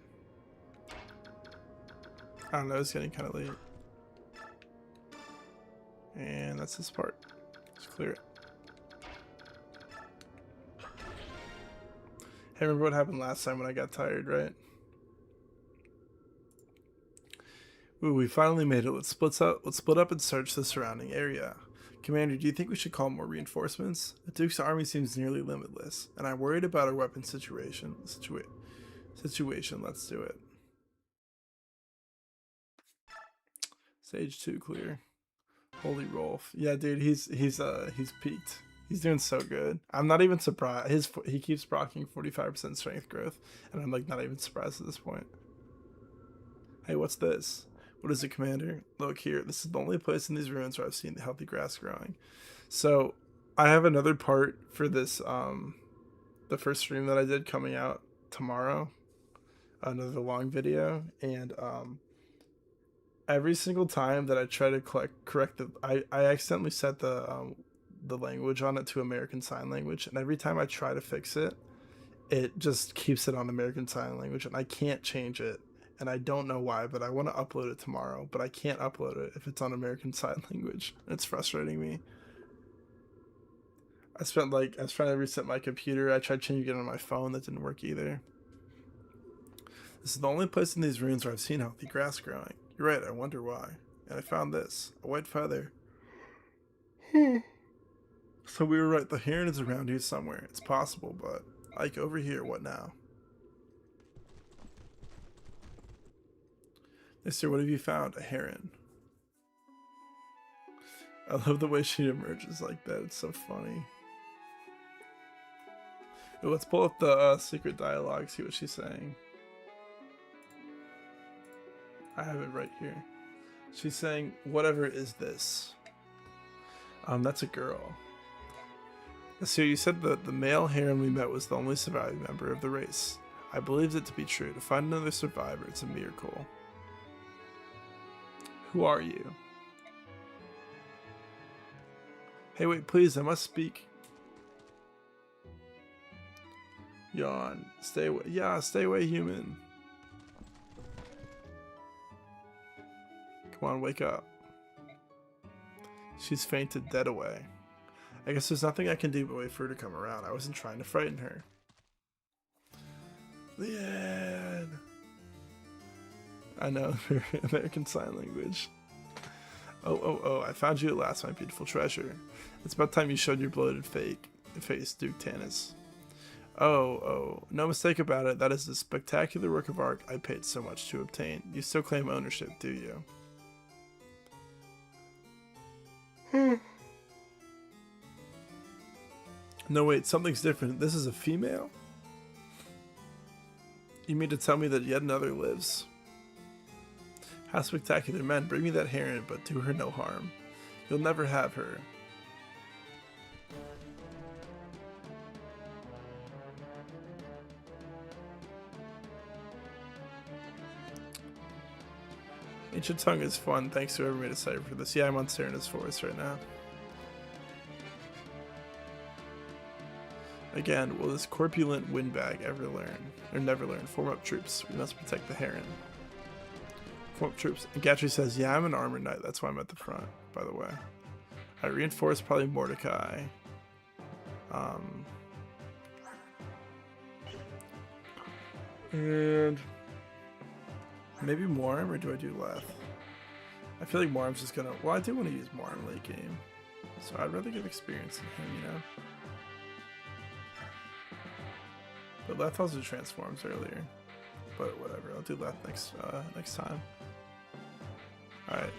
I don't know, it's getting kind of late. And that's this part. Let's clear it. Hey, remember what happened last time when I got tired, right? Ooh, we finally made it. Let's split up and search the surrounding area. Commander, do you think we should call more reinforcements? The Duke's army seems nearly limitless, and I'm worried about our weapon situation. Let's do it. Stage 2 clear. Holy Rolf. Yeah, dude, he's peaked. He's doing so good. I'm not even surprised. He keeps proccing 45% strength growth, and I'm like not even surprised at this point. Hey, what's this? What is it, Commander? Look here. This is the only place in these ruins where I've seen the healthy grass growing. So, I have another part for this, the first stream that I did coming out tomorrow. Another long video. And, every single time that I try to correct I accidentally set the language on it to American Sign Language. And every time I try to fix it, it just keeps it on American Sign Language. And I can't change it. And I don't know why, but I want to upload it tomorrow, but I can't upload it if it's on American Sign Language. It's frustrating me. I was trying to reset my computer. I tried changing it on my phone. That didn't work either. This is the only place in these ruins where I've seen healthy grass growing. You're right, I wonder why. And I found this, a white feather. So we were right, the heron is around here somewhere. It's possible, but like over here, what now? Mister, what have you found? A heron. I love the way she emerges like that. It's so funny. Ooh, let's pull up the secret dialogue, see what she's saying. I have it right here. She's saying, whatever is this? That's a girl. So you said that the male heron we met was the only surviving member of the race. I believed it to be true. To find another survivor, it's a miracle. Who are you? Hey, wait, please, I must speak. Yawn. Stay away. Yeah, stay away, human. Come on, wake up. She's fainted dead away. I guess there's nothing I can do but wait for her to come around. I wasn't trying to frighten her. The end. I know, American Sign Language. Oh, I found you at last, my beautiful treasure. It's about time you showed your bloated face, Duke Tanis. Oh, no mistake about it. That is a spectacular work of art I paid so much to obtain. You still claim ownership, do you? No, wait, something's different. This is a female? You mean to tell me that yet another lives? How spectacular, men. Bring me that heron, but do her no harm. You'll never have her. Ancient Tongue is fun. Thanks to whoever made a cipher for this. Yeah, I'm on Serena's Forest right now. Again, will this corpulent windbag ever learn? Or never learn? Form up troops. We must protect the heron. Form up troops. And Gatry says, yeah, I'm an armored knight. That's why I'm at the front, by the way. I reinforce probably Mordecai. And maybe Morm, or do I do Leth? I feel like Morm's just gonna... Well, I do want to use Morm late game. So I'd rather give experience in him, you know? But Leth also transforms earlier. But whatever, I'll do Leth next time. Alright,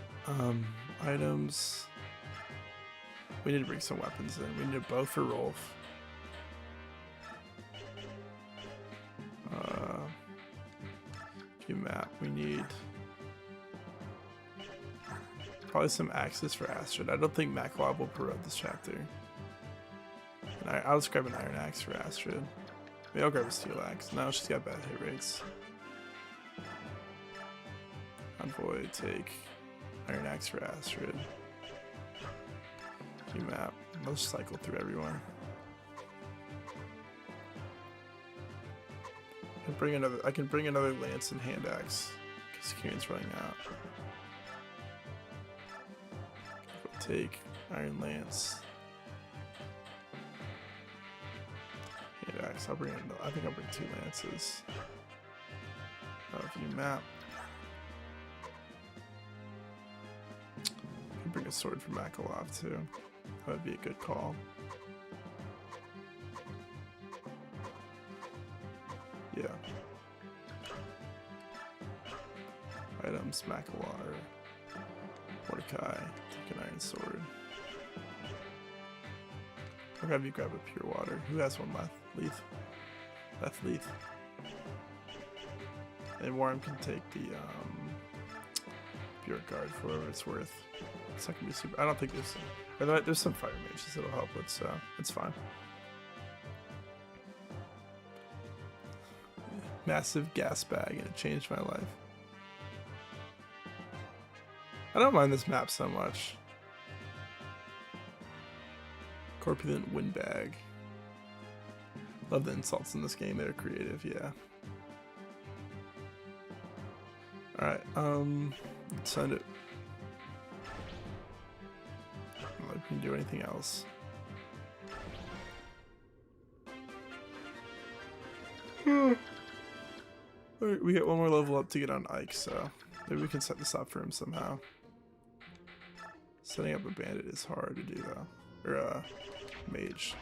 items. We need to bring some weapons in. We need a bow for Rolf. View map. We need probably some access for Astrid. I don't think Makalov will promote this chapter. And I'll just grab an Iron Axe for Astrid. Maybe I'll grab a Steel Axe. No, she's got bad hit rates. Envoy, take Iron Axe for Astrid. View map. I'll just cycle through everyone. I can bring another Lance and Hand Axe because Kieran's running out. Take Iron Lance. Hand Axe. I think I'll bring 2 Lances. View map. I can bring a sword for Makalov too. That would be a good call. Yeah. Items, Makalov, Mordecai, take an Iron Sword. I'll have you grab a Pure Water. Who has one left? Leaf. Beth Leaf. And Warren can take the Pure Guard for whatever it's worth. It's not gonna be super. I don't think there's some Fire Mages that'll help with, so it's fine. Massive gas bag, and it changed my life. I don't mind this map so much. Corpulent Windbag. Love the insults in this game, they're creative, yeah. Alright, let's send it. I don't know if we can do anything else. We get one more level up to get on Ike, so maybe we can set this up for him somehow. Setting up a bandit is hard to do though. Or mage.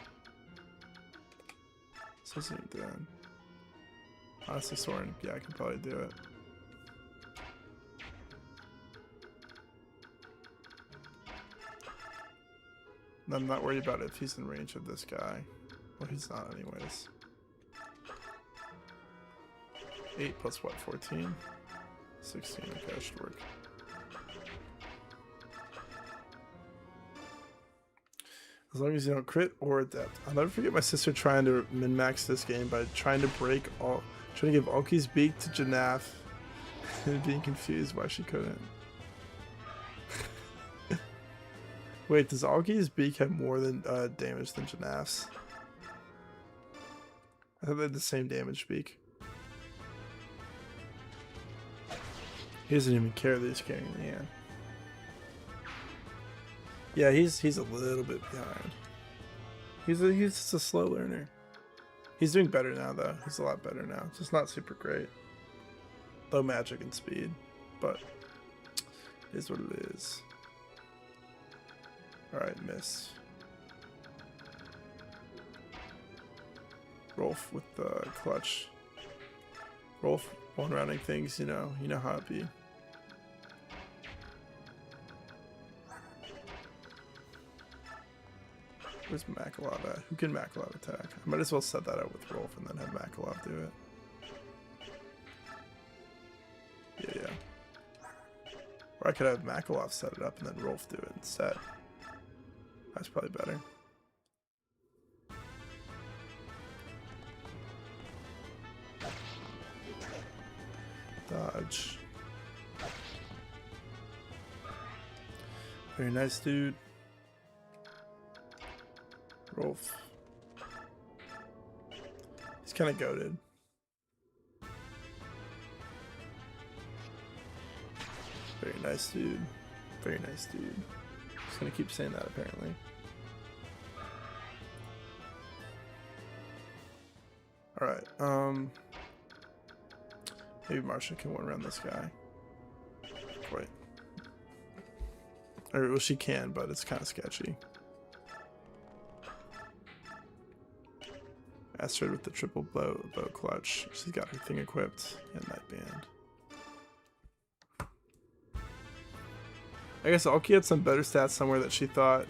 So then. Honestly, Soren, yeah, I can probably do it. I'm not worried about it if he's in range of this guy. Well, he's not anyways. 8 plus what, 14? 16, okay, that should work. As long as you don't crit or adept. I'll never forget my sister trying to min-max this game by trying to trying to give Alki's beak to Janaf and being confused why she couldn't. Wait, does Alki's beak have more than damage than Janaf's? I thought they had the same damage beak. He doesn't even care that he's carrying the hand. Yeah, he's a little bit behind. He's just a slow learner. He's doing better now though. He's a lot better now. It's just not super great. Low magic and speed, but it is what it is. Alright, miss. Rolf with the clutch. Rolf one-rounding things, you know how it be. Where's Makalov at? Who can Makalov attack? I might as well set that up with Rolf and then have Makalov do it. Yeah. Or I could have Makalov set it up and then Rolf do it instead. That's probably better. Dodge. Very nice, dude. Rolf. He's kind of goated. Very nice, dude. Very nice, dude. Just gonna keep saying that, apparently. Alright, maybe Marsha can one-round this guy. Quite. Or, well, she can, but it's kind of sketchy. Astrid with the triple bow clutch. She's got her thing equipped and Night Band. I guess Alki had some better stats somewhere that she thought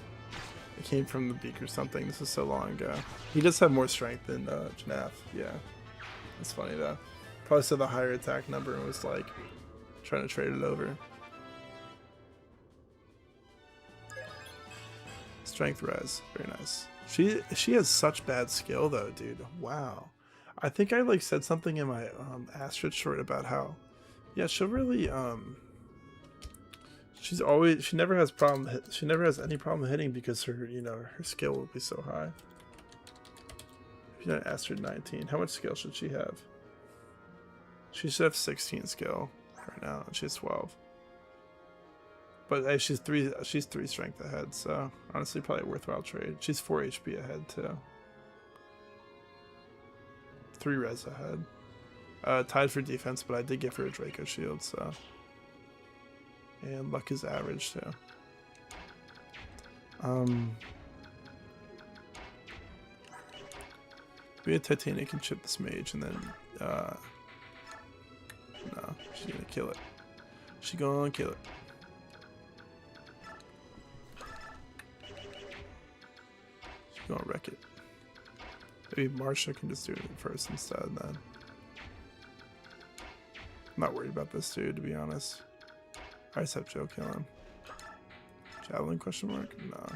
it came from the beak or something. This was so long ago. He does have more strength than Janaf. Yeah. It's funny though. Probably saw the higher attack number and was like trying to trade it over. Strength res, very nice. She has such bad skill though, dude. Wow. I think I like said something in my Astrid short about how, yeah, she'll really she never has any problem hitting because her her skill will be so high. If you're not Astrid 19, how much skill should she have? She should have 16 skill right now, and she has 12. But hey, she's three strength ahead, so honestly probably a worthwhile trade. She's 4 HP ahead too. 3 res ahead. Tied for defense, but I did give her a Draco shield, so. And luck is average too. Maybe a Titania can chip this mage and then no, she's gonna kill it. She's gonna kill it. She's gonna wreck it. Maybe Marsha can just do it first instead then. I'm not worried about this dude, to be honest. I just have Joe kill him. Javelin question mark? No.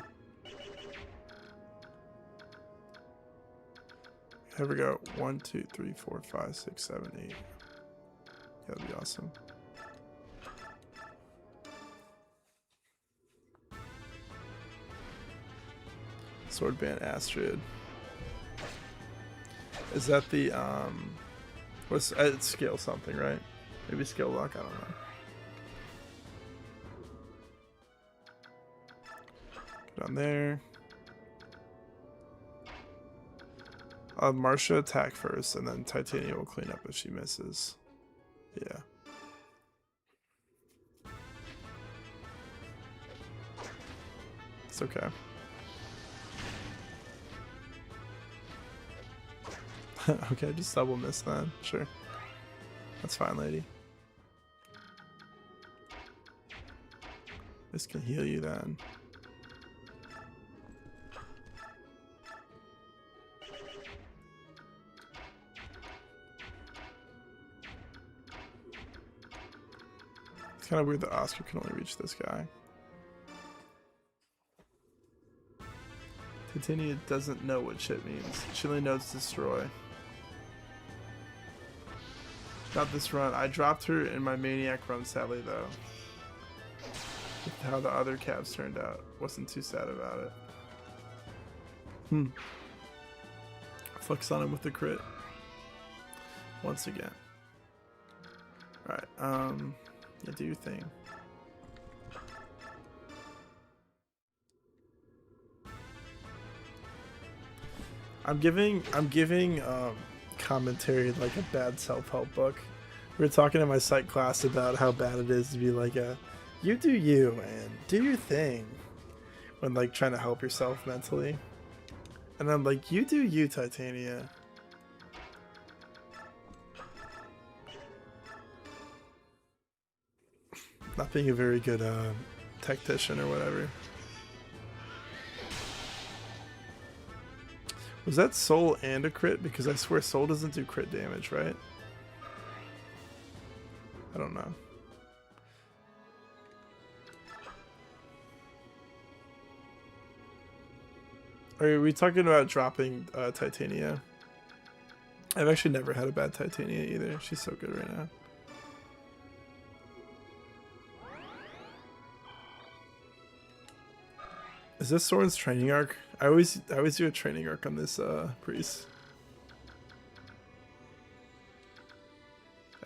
Here we go. 1, 2, 3, 4, 5, 6, 7, 8. Yeah, that'd be awesome. Swordband Astrid. Is that the what's it's scale something, right? Maybe scale luck, I don't know. Get on there. Marsha attack first, and then Titania will clean up if she misses. Yeah. It's okay. Okay, just double miss then. Sure. That's fine, lady. This can heal you then. It's kind of weird that Oscar can only reach this guy. Titania doesn't know what shit means. She only knows destroy. Not this run. I dropped her in my Maniac run, sadly, though. With how the other cabs turned out. Wasn't too sad about it. Flex on him with the crit. Once again. Alright, yeah, do your thing. I'm giving commentary like a bad self-help book. We were talking in my psych class about how bad it is to be like you do you and do your thing when like trying to help yourself mentally. And I'm like, you do you, Titania. Not being a very good tactician or whatever. Was that soul and a crit? Because I swear soul doesn't do crit damage, right? I don't know. Are we talking about dropping Titania? I've actually never had a bad Titania either. She's so good right now. Is this Soren's training arc? I always do a training arc on this priest.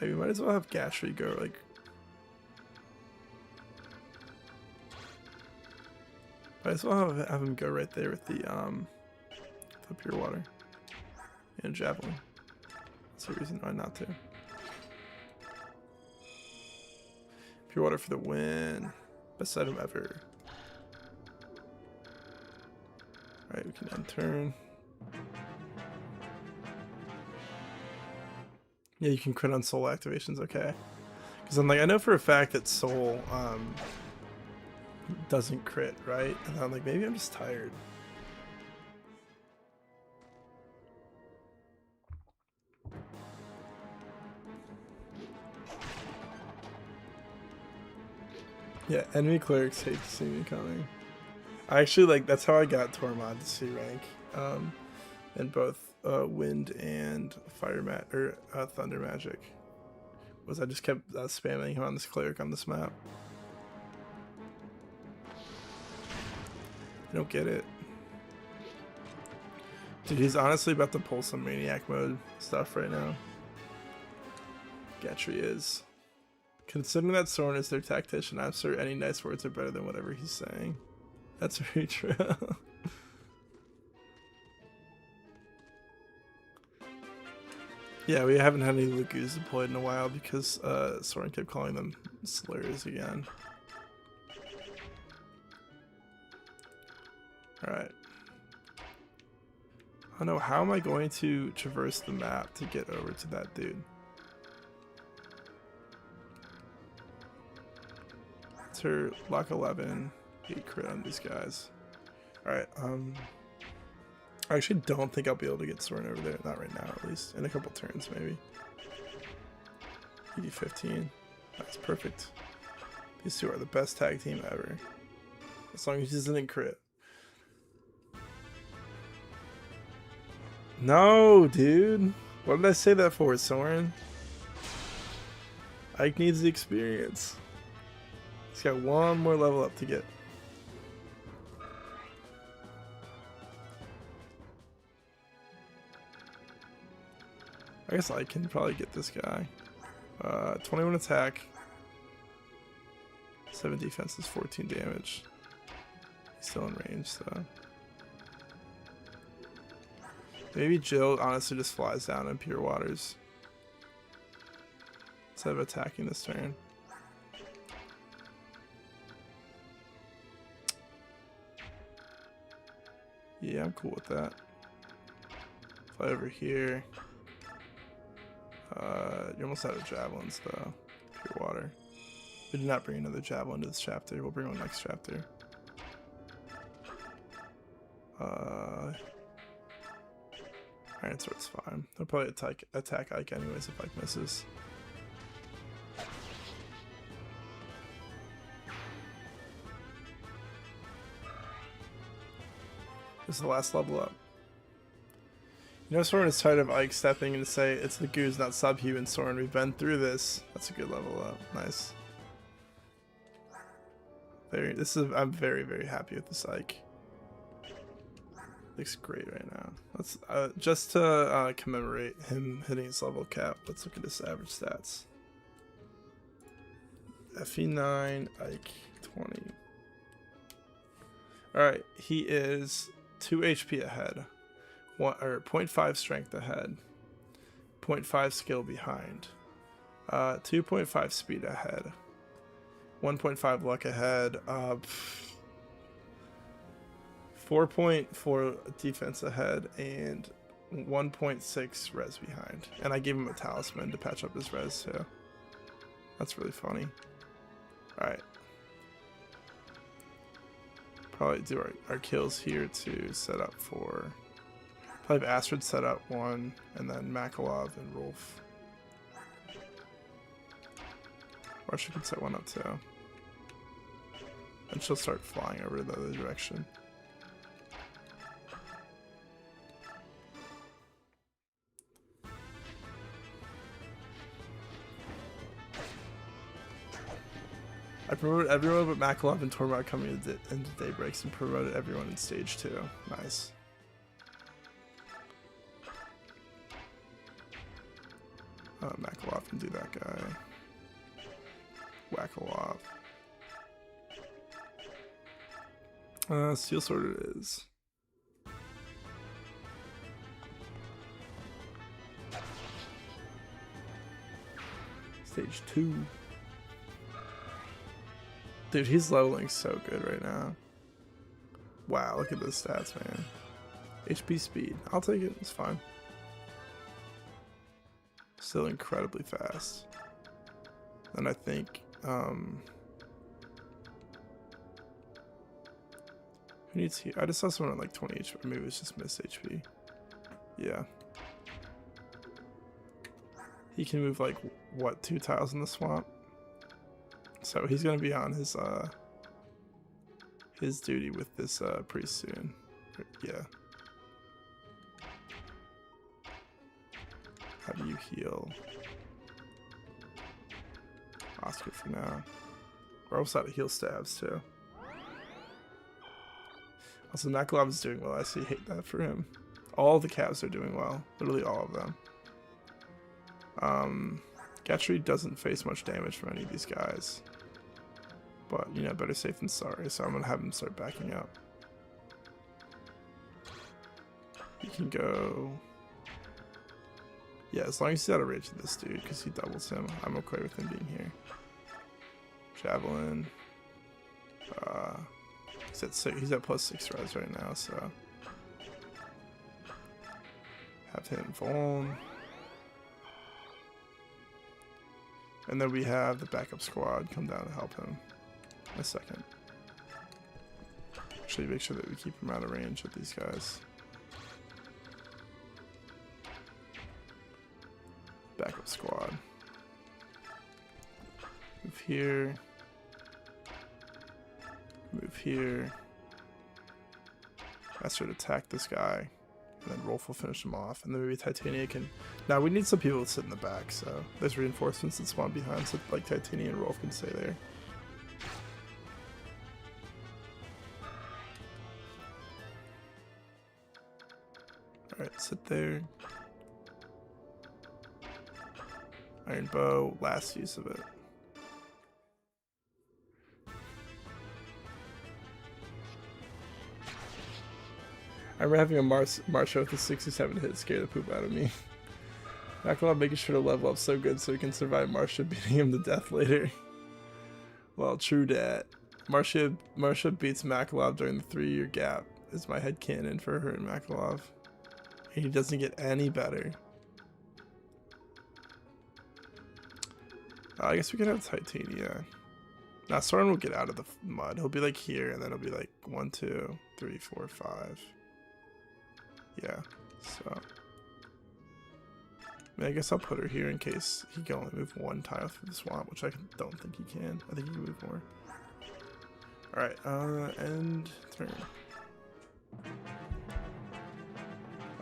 Hey, we might as well have Gashry go like. Might as well have him go right there with the pure water and javelin. That's the reason why not to. Pure water for the win. Best item ever. Alright, we can end turn. Yeah, you can crit on soul activations, okay. Because I'm like, I know for a fact that soul doesn't crit, right? And I'm like, maybe I'm just tired. Yeah, enemy clerics hate to see me coming. I actually like that's how I got Tormod to C rank, in both wind and thunder magic. Was I just kept spamming him on this cleric on this map. I don't get it. Dude, he's honestly about to pull some maniac mode stuff right now. Gatry is. Considering that Soren is their tactician, I'm sure any nice words are better than whatever he's saying. That's very true. Yeah, we haven't had any Lagoos deployed in a while because Soren kept calling them slurs again. Alright. Oh no, how am I going to traverse the map to get over to that dude? It's her lock 11, 8 crit on these guys. Alright, I actually don't think I'll be able to get Soren over there. Not right now, at least. In a couple turns, maybe. ED15. That's perfect. These two are the best tag team ever. As long as he doesn't crit. No, dude. What did I say that for, Soren? Ike needs the experience. He's got one more level up to get. I guess I can probably get this guy. 21 attack. 7 defense is 14 damage. He's still in range, so. Maybe Jill honestly just flies down in pure waters instead of attacking this turn. Yeah, I'm cool with that. Fly over here. You're almost out of javelins though. Pure water. We did not bring another javelin to this chapter. We'll bring one next chapter. Iron Sword's fine. They'll probably attack Ike anyways if Ike misses. This is the last level up. You know, Soren is tired of Ike stepping in to say it's the goose, not subhuman. Soren, we've been through this. That's a good level up. Nice. I'm very, very happy with this Ike. Looks great right now. Let's just to commemorate him hitting his level cap. Let's look at his average stats. FE9, Ike 20. All right, he is 2 HP ahead, 0.5 strength ahead, 0.5 skill behind, 2.5 speed ahead, 1.5 luck ahead. 4.4 defense ahead and 1.6 res behind. And I gave him a talisman to patch up his res too. That's really funny. Alright. Probably do our kills here to set up for... Probably have Astrid set up one, and then Makalov and Rolf. Or she could set one up too. And she'll start flying over the other direction. I promoted everyone but Makalov and Tormod coming into Daybreaks and promoted everyone in stage 2. Nice. Makalov can do that guy. Wackalov. Steel Sword it is. Stage 2. Dude, he's leveling so good right now. Wow, look at those stats, man. HP speed. I'll take it. It's fine. Still incredibly fast. And I think, who needs heal? I just saw someone at like 20 HP. Maybe it was just miss HP. Yeah. He can move like, what, 2 tiles in the swamp? So he's gonna be on his duty with this priest soon. Yeah. How do you heal? Oscar for now. We're almost out of heal stabs too. Also, Nakalov is doing well. I see. Hate that for him. All the Cavs are doing well. Literally all of them. Gatry doesn't face much damage from any of these guys. But, you know, better safe than sorry. So I'm going to have him start backing up. He can go... Yeah, as long as he's out of range of this dude, because he doubles him, I'm okay with him being here. Javelin. He's at +6 res right now, so... Have him Vuln. And then we have the backup squad come down to help him. In a second. Actually, make sure that we keep him out of range with these guys. Backup squad. Move here. Move here. Ask her to attack this guy. And then Rolf will finish him off. And then maybe Titania can... Now, we need some people to sit in the back, so... There's reinforcements that spawn behind, so like Titania and Rolf can stay there. Alright, sit there. Iron Bow, last use of it. I remember having a Marsha with a 67 hit scare the poop out of me. Makalov making sure to level up so good so he can survive Marsha beating him to death later. Well, true dat. Marsha beats Makalov during the 3-year gap is my headcanon for her and Makalov. And he doesn't get any better. I guess we could have Titania. Now Soren will get out of the mud. He'll be like here, and then he'll be like 1, 2, 3, 4, 5. Yeah, so. I mean, I guess I'll put her here in case he can only move 1 tile through the swamp, which I don't think he can. I think he can move more. Alright, end turn.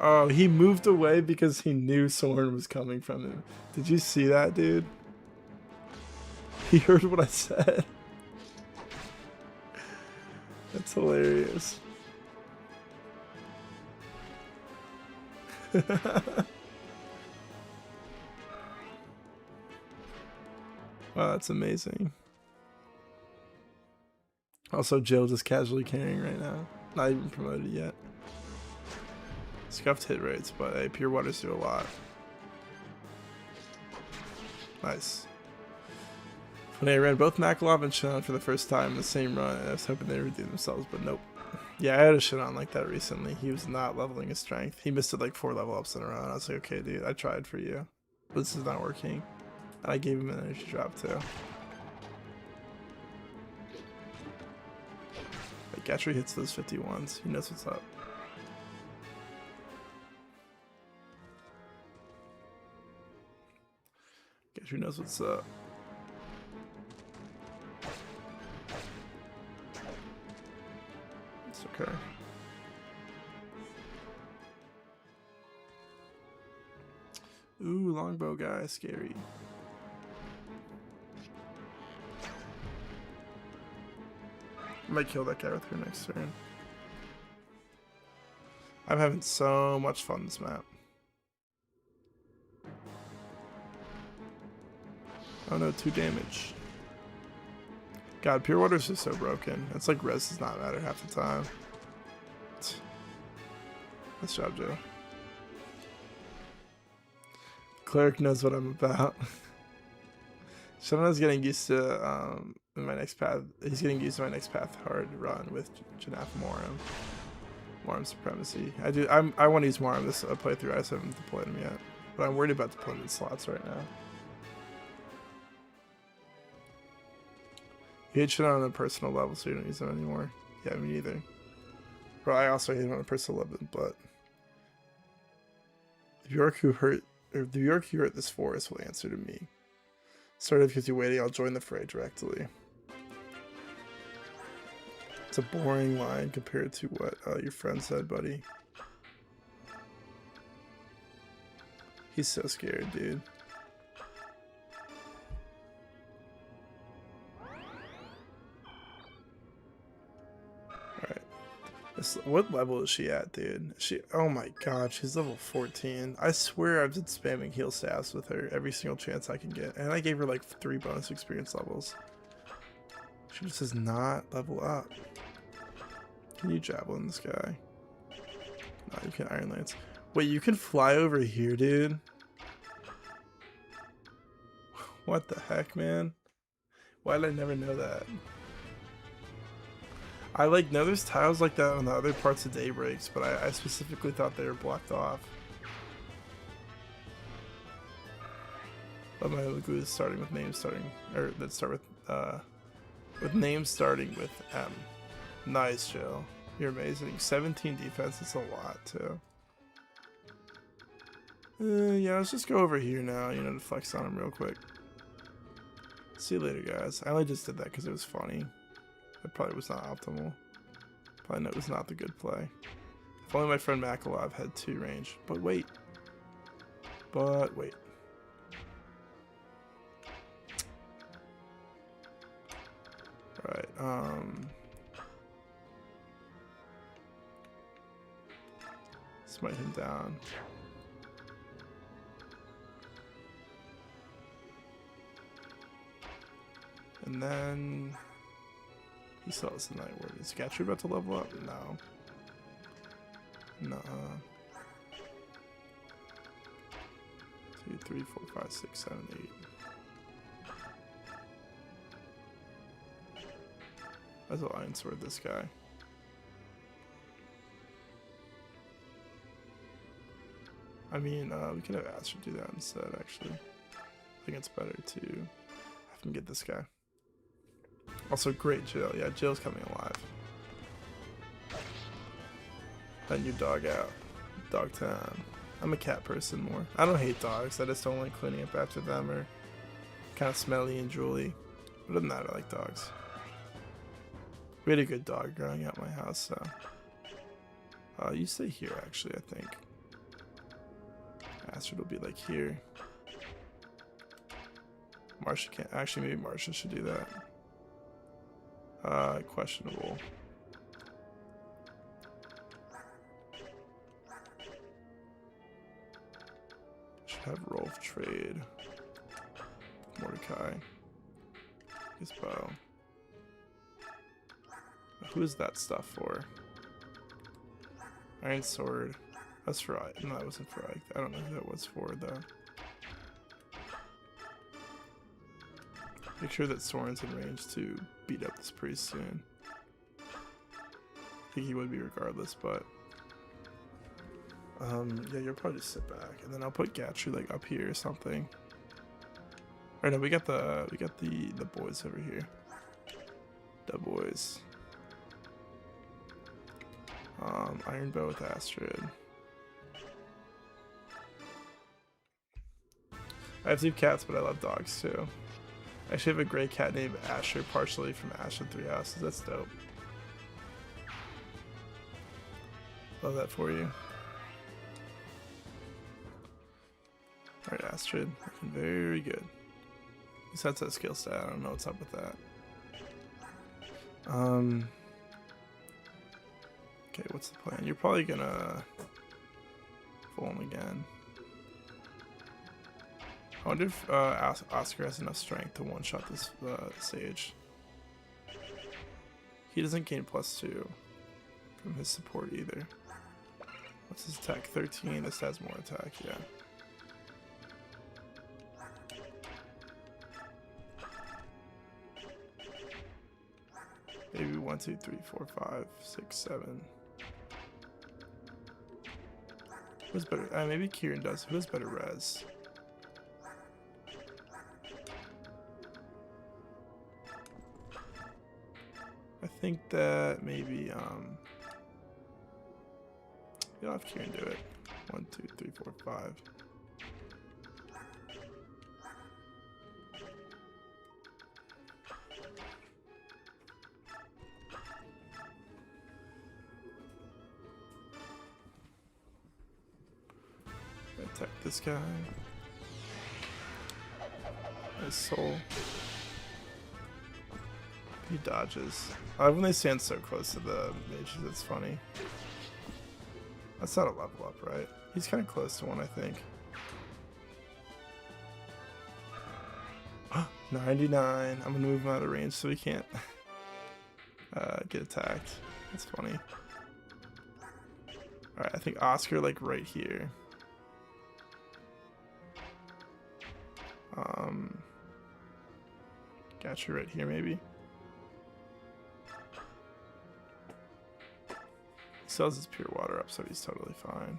Oh, he moved away because he knew Soren was coming from him. Did you see that, dude? He heard what I said. That's hilarious. Wow, that's amazing. Also, Jill just casually carrying right now. Not even promoted yet. Scuffed hit rates, but hey, Pure Waters do a lot. Nice. When I ran both Makalov and Shinon for the first time in the same run, I was hoping they would redeem themselves, but nope. Yeah, I had a Shinon like that recently. He was not leveling his strength. He missed it like 4 level ups in a row, and I was like, okay, dude, I tried for you. But this is not working. And I gave him an energy drop, too. Like, Gatry hits those 51s. He knows what's up. Gatry knows what's up. It's okay. Ooh, longbow guy, scary. I might kill that guy with her next turn. I'm having so much fun this map. Oh no, 2 damage. God, Pure Waters is so broken. It's like res does not matter half the time. Nice job, Joe. Cleric knows what I'm about. Shadow's getting used to in my next path. He's getting used to my next path hard run with Janaf Morim. Morim Supremacy. I want to use Morim this playthrough. I just haven't deployed him yet, but I'm worried about deployment slots right now. You hate shit on a personal level, so you don't use them anymore. Yeah, me neither. Well, I also hate him on a personal level, but the Bjork who hurt this forest will answer to me. Sorry to keep you waiting. I'll join the fray directly. It's a boring line compared to what your friend said, buddy. He's so scared, dude. Alright. What level is she at, dude? Oh my god, she's level 14. I swear I've been spamming heal staffs with her every single chance I can get. And I gave her like 3 bonus experience levels. She just does not level up. Can you javelin this guy? No, you can Iron Lance. Wait, you can fly over here, dude? What the heck, man? Why did I never know that? I like know there's tiles like that on the other parts of Daybreaks, but I specifically thought they were blocked off. But my glue is starting with names starting, or that start with names starting with M. Nice, Jill. You're amazing. 17 defense is a lot too. Yeah, let's just go over here now, you know, to flex on him real quick. See you later, guys. I only just did that because it was funny. It probably was not optimal. Probably it was not the good play. If only my friend Makalov had 2 range. But wait. Alright, smite him down. And then he still has the night word. Is Gatcher about to level up? No. Nuh-uh. 2, 3, 4, 5, 6, 7, 8. That's a Iron Sword, this guy. I mean, we could have Astrid do that instead, actually. I think it's better to have him get this guy. Also, great Jill. Yeah, Jill's coming alive. Letting your dog out. Dog time. I'm a cat person more. I don't hate dogs. I just don't like cleaning up after them or kind of smelly and drooly. Other than that, I like dogs. We had a good dog growing up at my house, so. You stay here, actually, I think. Astrid will be like here. Marsha can't. Actually, maybe Marsha should do that. Questionable. Should have Rolf trade. Mordecai. His bow. Who is that stuff for? Iron Sword. That's for Ike. No, that wasn't for Ike. I don't know who that was for, though. Make sure that Soren's in range to beat up this priest soon. I think he would be regardless, but yeah, you'll probably just sit back, and then I'll put Gatru like up here or something. Or no, we got the boys over here. The boys. Iron Bow with Astrid. I have 2 cats, but I love dogs too. I actually have a gray cat named Asher, partially from Asher 3 Houses. That's dope. Love that for you. Alright, Astrid. Looking very good. Besides that skill stat, I don't know what's up with that. Okay, what's the plan? You're probably gonna fool him again. I wonder if Oscar has enough strength to one-shot this Sage. He doesn't gain +2 from his support either. What's his attack? 13. This has more attack, yeah. Maybe 1, 2, 3, 4, 5, 6, 7. Who's better? Maybe Kieran does. Who has better res? I think that maybe you'll have Kieran do it. 1, 2, 3, 4, 5. this guy. His soul. He dodges. I love when they stand so close to the mages, it's funny. That's not a level up, right? He's kind of close to one, I think. 99. I'm gonna move him out of range so he can't get attacked. That's funny. Alright, I think Oscar like right here. Got you right here maybe. He still has his pure water up, so he's totally fine.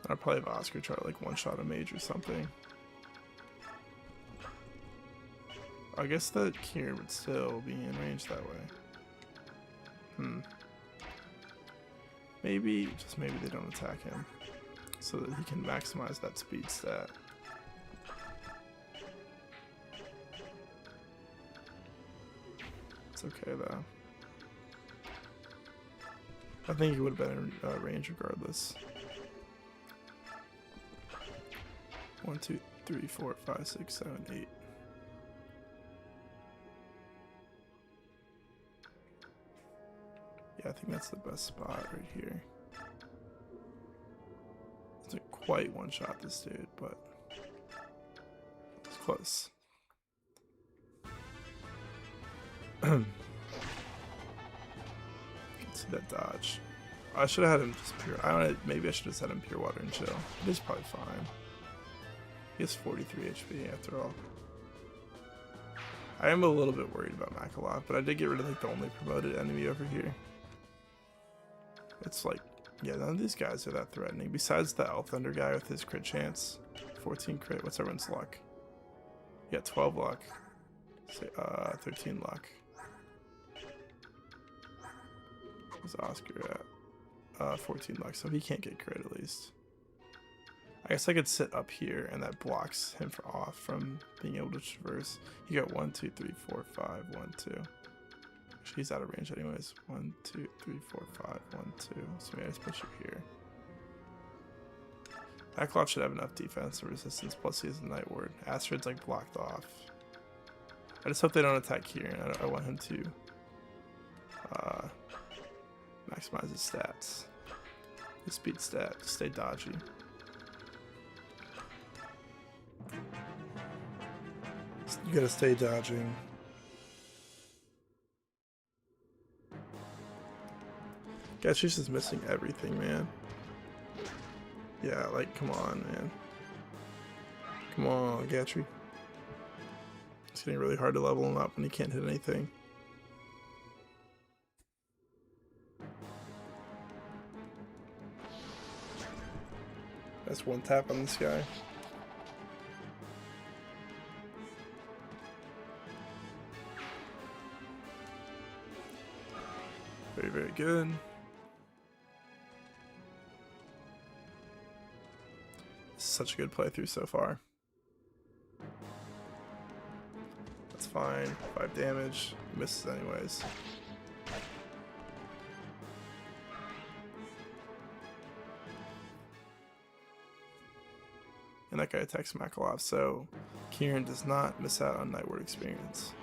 I'll probably have Oscar try to like one-shot a mage or something. I guess that Kieran would still be in range that way. Maybe, just maybe they don't attack him. So that he can maximize that speed stat. It's okay though. I think he would have been in range regardless. 1, 2, 3, 4, 5, 6, 7, 8. Yeah, I think that's the best spot right here. Doesn't quite one-shot this dude, but it's close. Can see that dodge. I should have had him just pure. I don't know, maybe I should have set him pure water and chill. But he's probably fine. He has 43 HP after all. I am a little bit worried about Makalov, but I did get rid of like the only promoted enemy over here. It's like, yeah, none of these guys are that threatening. Besides the Elf Thunder guy with his crit chance. 14 crit. What's everyone's luck? Yeah, 12 luck. 13 luck. Where's Oscar at? 14 luck, so he can't get crit at least. I guess I could sit up here and that blocks him off from being able to traverse. He got 1, 2, 3, 4, 5, 1, 2. Actually, he's out of range anyways. 1, 2, 3, 4, 5, 1, 2. So maybe I just put you here. Makalov should have enough defense and resistance, plus he has a Night Ward. Astrid's like blocked off. I just hope they don't attack here. I want him to maximize his stats. His speed stat, stay dodgy. You gotta stay dodging. Gatry's is missing everything, man. Yeah, like, come on, man. Come on, Gatry. It's getting really hard to level him up when he can't hit anything. That's one tap on this guy. Very, very good. Such a good playthrough so far. That's fine. 5 damage. He misses anyways. And that guy attacks Makalov, so Kieran does not miss out on Night Ward experience.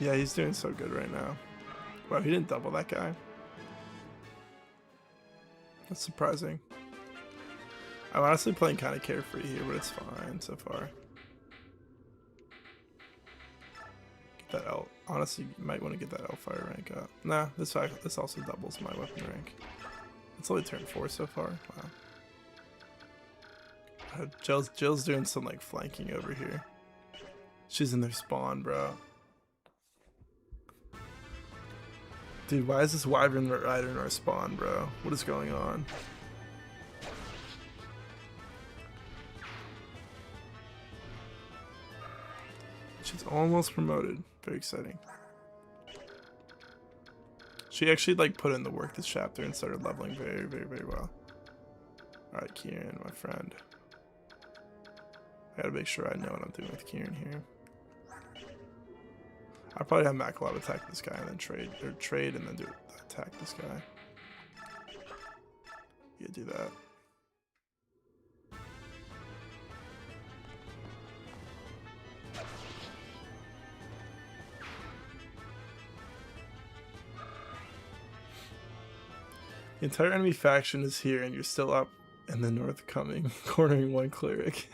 Yeah, he's doing so good right now. Wow, he didn't double that guy. That's surprising. I'm honestly playing kind of carefree here, but it's fine so far. Get that elf. Honestly, you might want to get that Elfire rank up. Nah, this also doubles my weapon rank. It's only turn 4 so far. Wow. Jill's doing some like flanking over here. She's in their spawn, bro. Dude, why is this Wyvern Rider in our spawn, bro? What is going on? She's almost promoted. Very exciting. She actually like put in the work this chapter and started leveling very, very, very well. Alright, Kieran, my friend. I gotta make sure I know what I'm doing with Kieran here. I probably have Makalov attack this guy and then trade and then attack this guy. Yeah, do that. The entire enemy faction is here and you're still up in the north coming, cornering one cleric.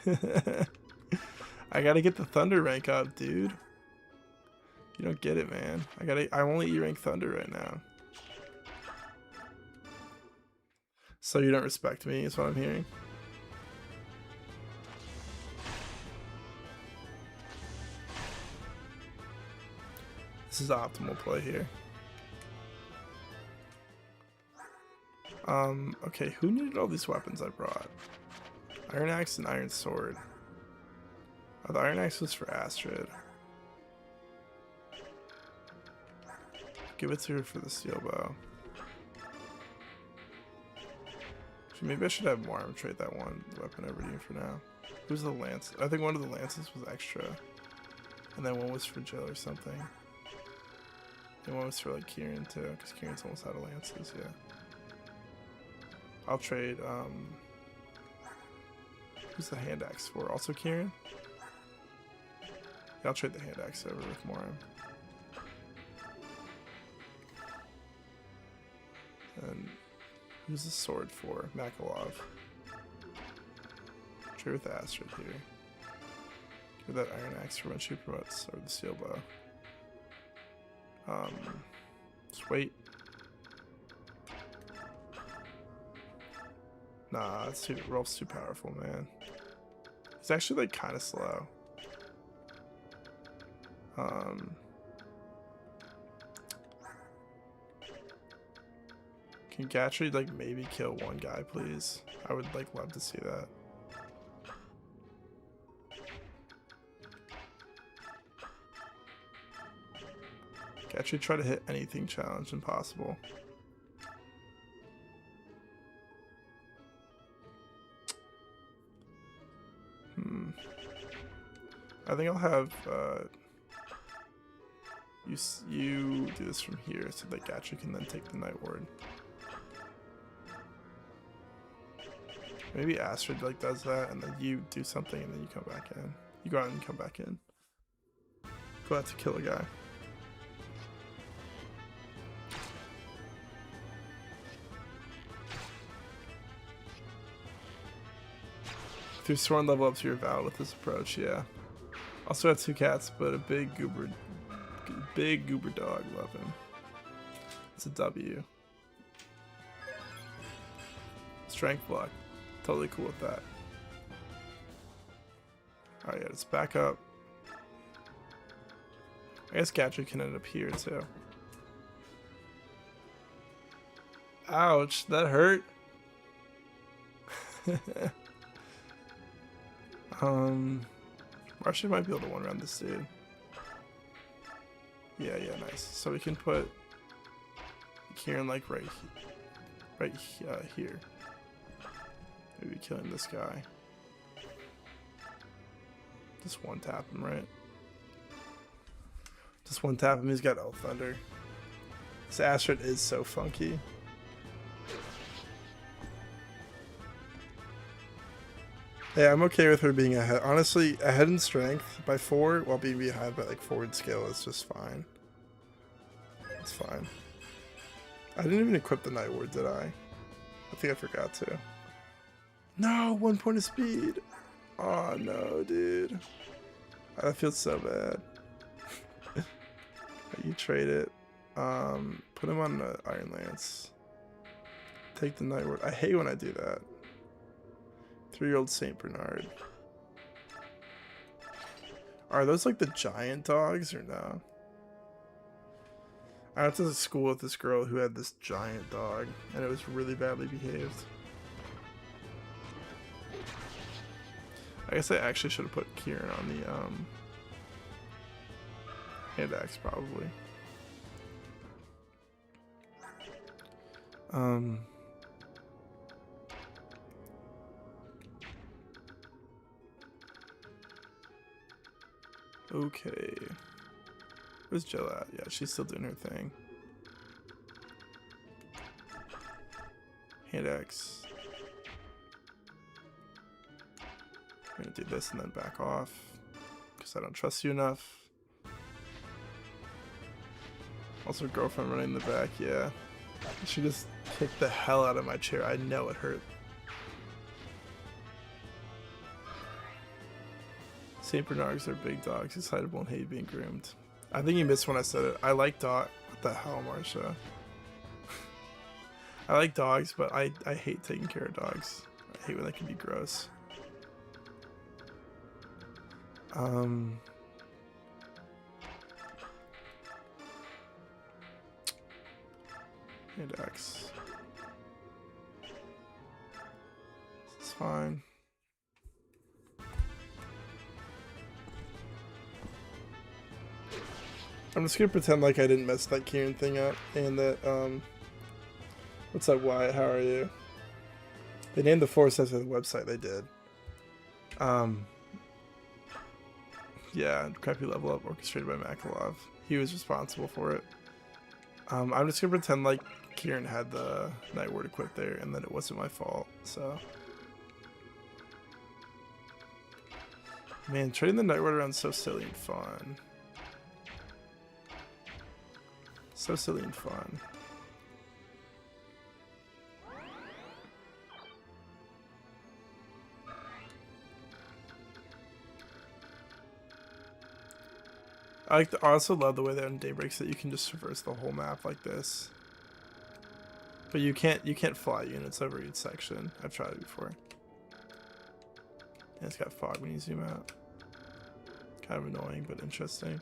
I gotta get the Thunder rank up, dude. You don't get it, man. I'm only E rank Thunder right now. So you don't respect me, is what I'm hearing. This is optimal play here. Okay, who needed all these weapons I brought? Iron Axe and Iron Sword. Oh, the Iron Axe was for Astrid. Give it to her for the Steel Bow. Actually, maybe I should have more. I'm gonna trade that one weapon over to you for now. Who's the lance? I think one of the lances was extra. And then one was for Jill or something. And one was for like Kieran too, because Kieran's almost out of lances, yeah. I'll trade, who's the hand axe for? Also Kieran? Yeah, I'll trade the hand axe over with Moram. And who's the sword for? Makalov. Trade with Astrid here. Give that Iron Axe for when she promotes, or the Steel Bow. Just wait. Nah, Rolf's too powerful, man. He's actually like kind of slow. Can Gatry like maybe kill one guy, please? I would like love to see that. Gatry try to hit anything challenge impossible. I think I'll have you do this from here so that Gatry can then take the Night Ward. Maybe Astrid like does that and then you do something and then you come back in. You go out and come back in. Go out to kill a guy. Through Sworn level up to your Vow with this approach, yeah. Also have 2 cats, but a big goober dog. Love him. It's a W. Strength block. Totally cool with that. Alright, yeah, let's back up. I guess Gatry can end up here too. Ouch, that hurt. Marcia might be able to one round this dude. Yeah, nice. So we can put Kieran like right here. Maybe killing this guy. Just one tap him, right? Just one tap him. He's got Elf Thunder. This Astrid is so funky. Yeah, I'm okay with her being ahead. Honestly, ahead in strength by 4 while being behind by like 4 in skill is just fine. It's fine. I didn't even equip the Night Ward, did I? I think I forgot to. No, 1 point of speed. Oh no, dude. That feels so bad. You trade it. Put him on the Iron Lance. Take the Night Ward. I hate when I do that. 3-year-old Saint Bernard. Are those like the giant dogs or no? I went to school with this girl who had this giant dog and it was really badly behaved. I guess I actually should have put Kieran on the hand axe probably. Um. Okay. Where's Jill at? Yeah, she's still doing her thing. Hand X. I'm gonna do this and then back off because I don't trust you enough. Also, girlfriend running in the back, yeah. She just kicked the hell out of my chair. I know it hurt. St. Bernards are big dogs, excitable and hate being groomed. I think you missed when I said it. I like dog. What the hell, Marsha? I like dogs, but I hate taking care of dogs. I hate when they can be gross. Index. This is fine. I'm just gonna pretend like I didn't mess that Kieran thing up and that what's up, Wyatt? How are you? They named the forest after the website. They did. Yeah, crappy level up orchestrated by Makalov. He was responsible for it. I'm just gonna pretend like Kieran had the Night Ward equipped there and that it wasn't my fault. So, man, trading the Night Ward around is so silly and fun. So silly and fun. I also love the way that in Daybreaks that you can just traverse the whole map like this. But you can't fly units over each section. I've tried it before. And it's got fog when you zoom out. Kind of annoying, but interesting.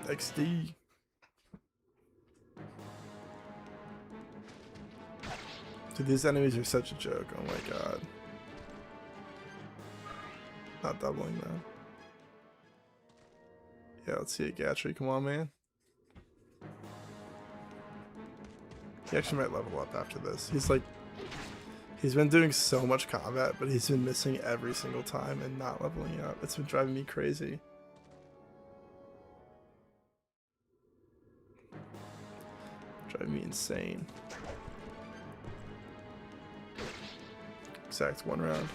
XD. Dude, these enemies are such a joke. Oh my god. Not doubling though. Yeah, let's see it, Gatry. Come on, man. He actually might level up after this. He's been doing so much combat, but he's been missing every single time and not leveling up. It's been driving me crazy. Driving me insane. Exact 1 round.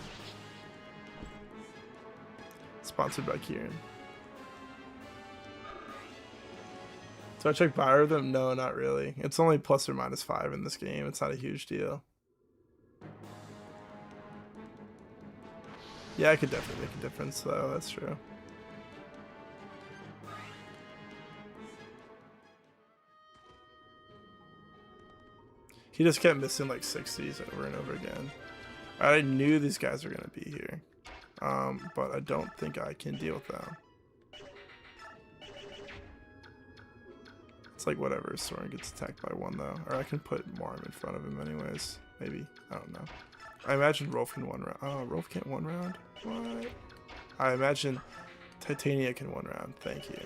Sponsored by Kieran. So I check buy them? No, not really. It's only plus or minus 5 in this game. It's not a huge deal. Yeah, I could definitely make a difference though, that's true. He just kept missing like 60s over and over again. I knew these guys were gonna be here. But I don't think I can deal with them. It's like whatever, Soren gets attacked by 1 though. Or I can put Marm in front of him anyways. Maybe. I don't know. I imagine Rolf can 1 round. Oh, Rolf can't 1 round? What? I imagine Titania can 1 round. Thank you.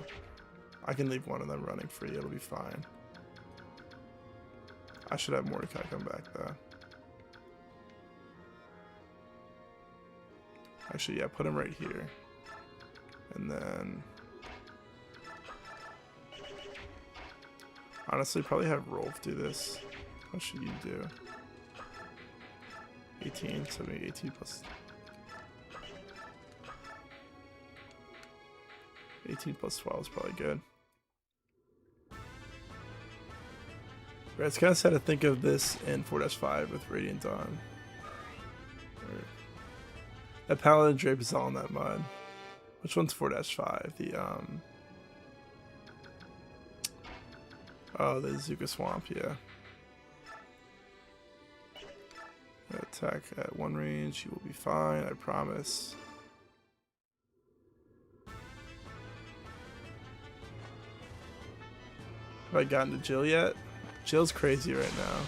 I can leave 1 of them running free. It'll be fine. I should have Mordecai come back though. Actually, yeah, put him right here. And then... honestly, probably have Rolf do this. What should you do? 18, so maybe 18 plus... 18 plus 12 is probably good. Right, it's kind of sad to think of this in 4-5 with Radiant on. Right. That Paladin Drape is all in that mud. Which one's 4-5? The, oh, the Zuka Swamp, yeah. Attack at 1 range, you will be fine, I promise. Have I gotten to Jill yet? Jill's crazy right now.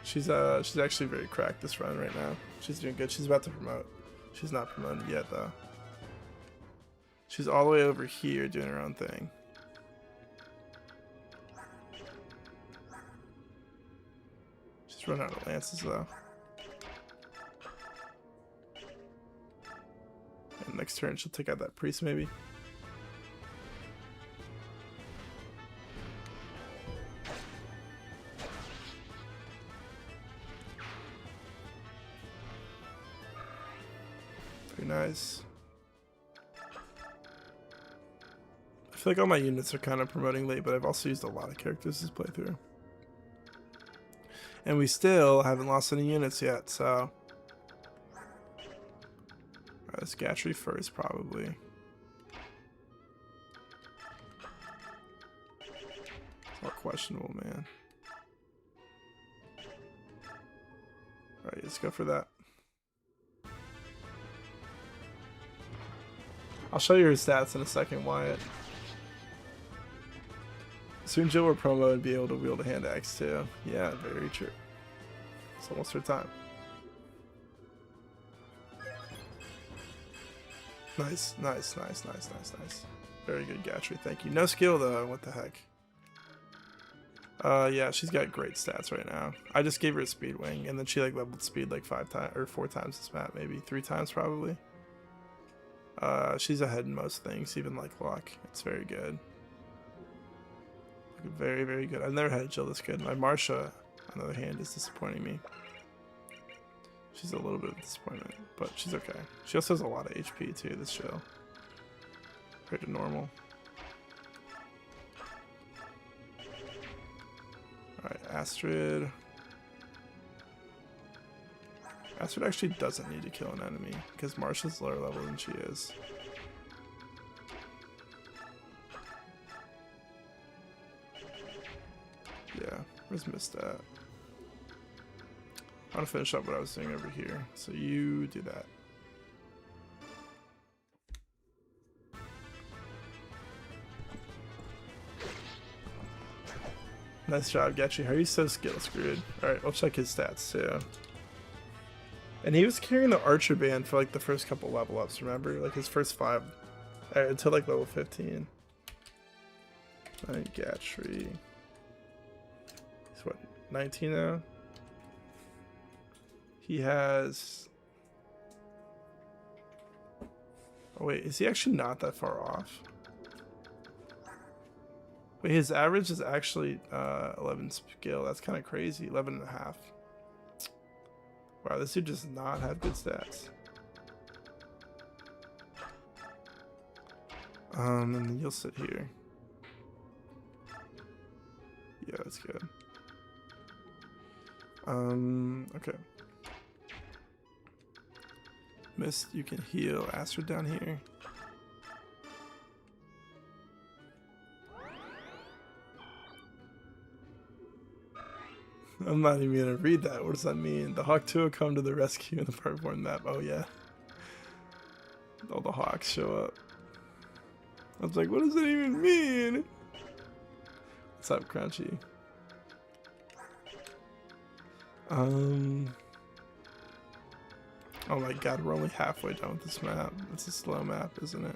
She's actually very cracked this run right now. She's doing good. She's about to promote. She's not promoted yet though. She's all the way over here doing her own thing. She's run out of lances though. And next turn she'll take out that priest maybe. Pretty nice. I feel like all my units are kind of promoting late, but I've also used a lot of characters this playthrough. And we still haven't lost any units yet, so... Alright, let's Gatry first, probably. It's all questionable, man. Alright, let's go for that. I'll show you her stats in a second, Wyatt. Soon Jill will promo and be able to wield a hand axe too. Yeah, very true. It's almost her time. Nice, nice, nice, nice, nice, nice. Very good, Gatry. Thank you. No skill though. What the heck? Yeah, she's got great stats right now. I just gave her a speed wing, and then she like leveled speed like 5 times or 4 times this map, maybe 3 times probably. She's ahead in most things, even like luck. It's very good. Very, very good. I've never had a Jill this good. My Marsha, on the other hand, is disappointing me. She's a little bit of a disappointment, but she's okay. She also has a lot of HP too, this Jill. Compared to normal. Alright, Astrid. Astrid actually doesn't need to kill an enemy, because Marsha's lower level than she is. Yeah, where's Mist at? I want to finish up what I was doing over here, so you do that. Nice job, Getchy. How are you so skill screwed? Alright, we'll check his stats too. And he was carrying the Archer band for like the first couple level ups, remember? Like his first 5, until like level 15. Alright, Gatry. He's what, 19 now? He has... Oh wait, is he actually not that far off? Wait, his average is actually 11 skill. That's kind of crazy. 11 and a half. Wow, this dude does not have good stats. And then you'll sit here. Yeah, that's good. Okay. Mist, you can heal Astrid down here. I'm not even gonna read that. What does that mean? The Hawk 2 will come to the rescue in the part 1 map. Oh yeah. All the Hawks show up. I was like, what does that even mean? What's up, Crunchy? Oh my god, we're only halfway done with this map. It's a slow map, isn't it?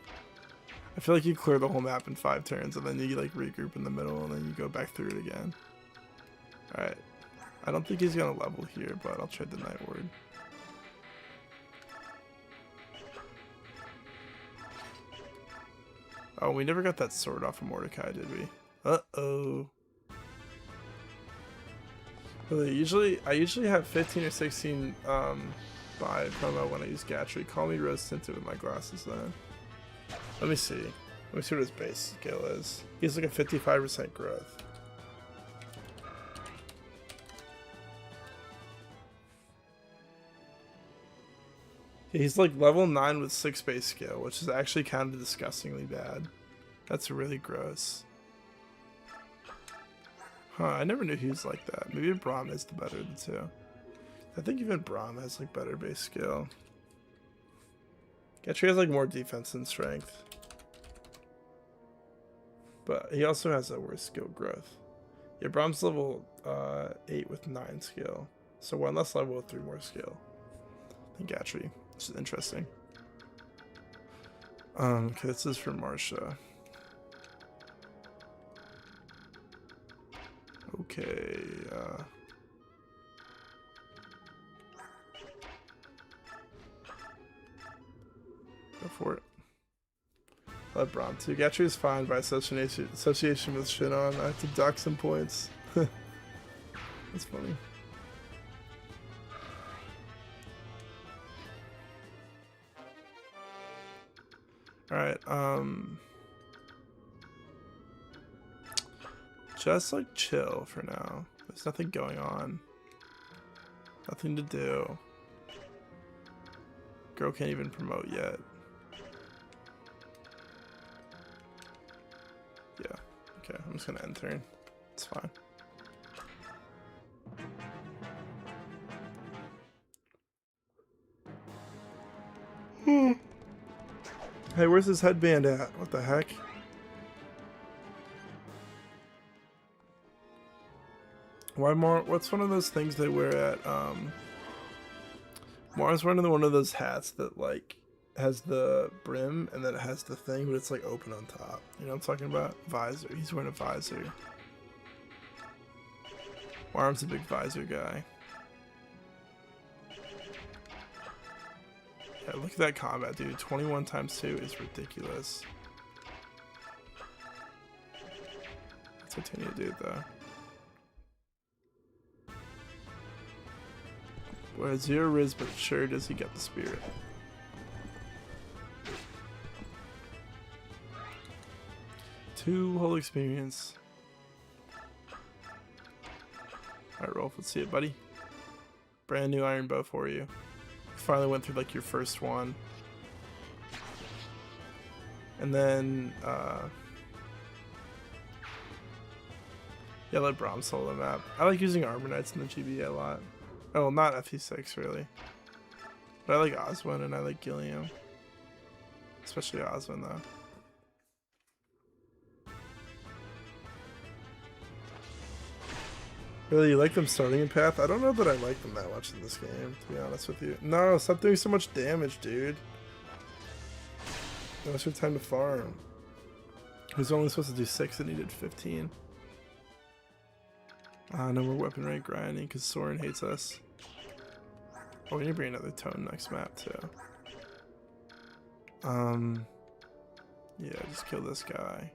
I feel like you clear the whole map in 5 turns and then you like regroup in the middle and then you go back through it again. Alright. I don't think he's gonna level here, but I'll trade the Night Ward. Oh, we never got that sword off of Mordecai, did we? Uh-oh. Really, I usually have 15 or 16 buy promo when I use Gatry. Call me rose tinted with my glasses then. Let me see. Let me see what his base skill is. He has like a 55% growth. He's like level 9 with 6 base skill, which is actually kind of disgustingly bad. That's really gross. Huh, I never knew he was like that. Maybe Braum is the better of the two. I think even Braum has like better base skill. Getry has like more defense and strength. But he also has a worse skill growth. Yeah, Braum's level 8 with 9 skill. So 1 less level with 3 more skill than Gatry. Which is interesting. Okay, this is for Marsha. Okay, go for it. I let Braum too. Gatry is fine by association with Shinon. I have to dock some points. That's funny. Alright, just like chill for now. There's nothing going on. Nothing to do. Girl can't even promote yet. Yeah, okay, I'm just gonna end turn. It's fine. Hey, where's this headband at? What the heck? Why more? What's one of those things they wear at Mars? Wearing one of those hats that like has the brim and then it has the thing, but it's like open on top. You know what I'm talking about? Visor. He's wearing a visor. Worm's a big visor guy. Yeah, look at that combat, dude. 21 times 2 is ridiculous. That's what Tanya dude, though. Boy, 0 Riz, but sure does he get the spirit. Two whole experience. Alright, Rolf, let's see it, buddy. Brand new iron bow for you. Finally went through like your first one. And then, yeah, let Braum solo the map. I like using Armor Knights in the GBA a lot. Oh, not FE6 really. But I like Oswin and I like Gilliam. Especially Oswin though. Really, you like them starting in Path? I don't know that I like them that much in this game, to be honest with you. No, stop doing so much damage, dude. What's your time to farm? He was only supposed to do 6 and he did 15. No more weapon rank grinding because Soren hates us. Oh, we need to bring another tone next map too. Yeah, just kill this guy.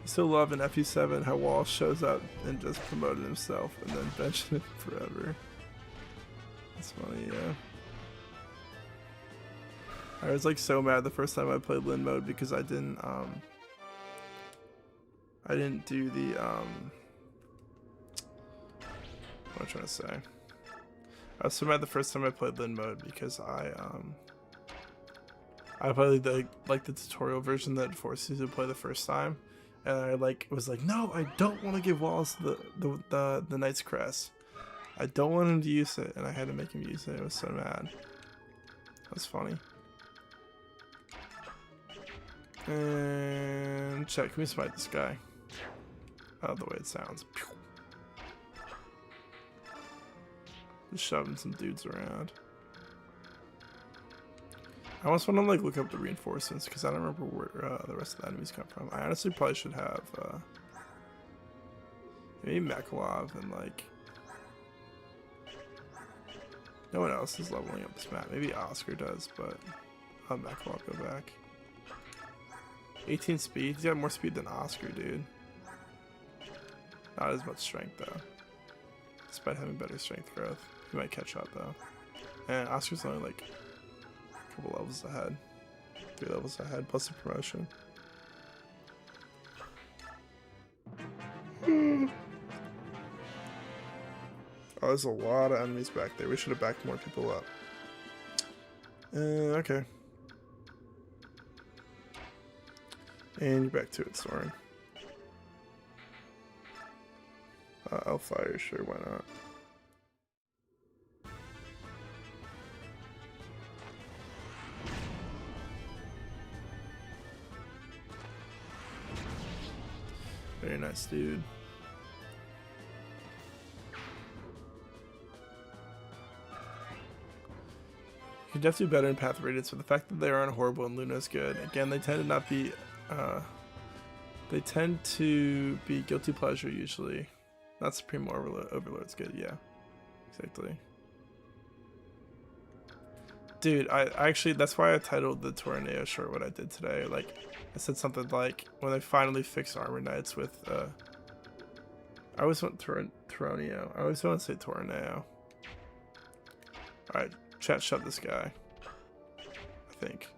I still love in FE7 how Wall shows up and just promoted himself and then benched him forever. That's funny, yeah. I was like so mad the first time I played Lin mode because I didn't do the what am I trying to say? I was so mad the first time I played Lin mode because I played the tutorial version that forces you to play the first time, and I was like, no, I don't want to give Wallace the Knight's Crest. I don't want him to use it, and I had to make him use it. I was so mad. That was funny. And check. Can we smite this guy? Oh, the way it sounds. Just shoving some dudes around. I almost want to like look up the reinforcements because I don't remember where the rest of the enemies come from. I honestly probably should have maybe Mekalov and like no one else is leveling up this map. Maybe Oscar does, but I'll have Mekalov go back. 18 speed. He's got more speed than Oscar, dude. Not as much strength though. Despite having better strength growth, he might catch up though. And Oscar's only like a couple levels ahead, 3 levels ahead, plus a promotion. Oh, there's a lot of enemies back there. We should have backed more people up. Okay. And you're back to it, Soren. I'll fire, sure, why not? Very nice, dude. could definitely do better in Path of Radiance, but the fact that they aren't horrible and Luna's good. Again, they tend to not be. They tend to be guilty pleasure usually. Not Supreme Overlord's good, yeah. Exactly. Dude, I actually, that's why I titled the Tornado short what I did today. Like, I said something like, when they finally fix Armor Knights with, I always want Toronio. I always want to say Tornado. Alright, chat, shut this guy. I think.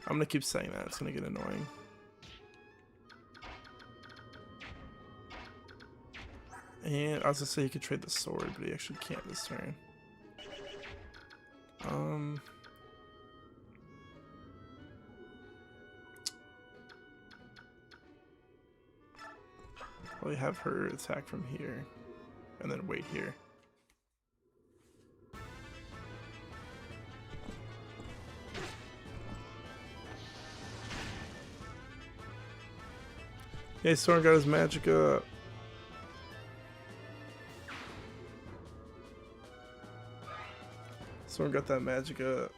I'm gonna keep saying that, it's gonna get annoying. And I was gonna say he could trade the sword, but he actually can't this turn. Probably have her attack from here, and then wait here. Yeah, Soren got his magic up. Someone got that magic up.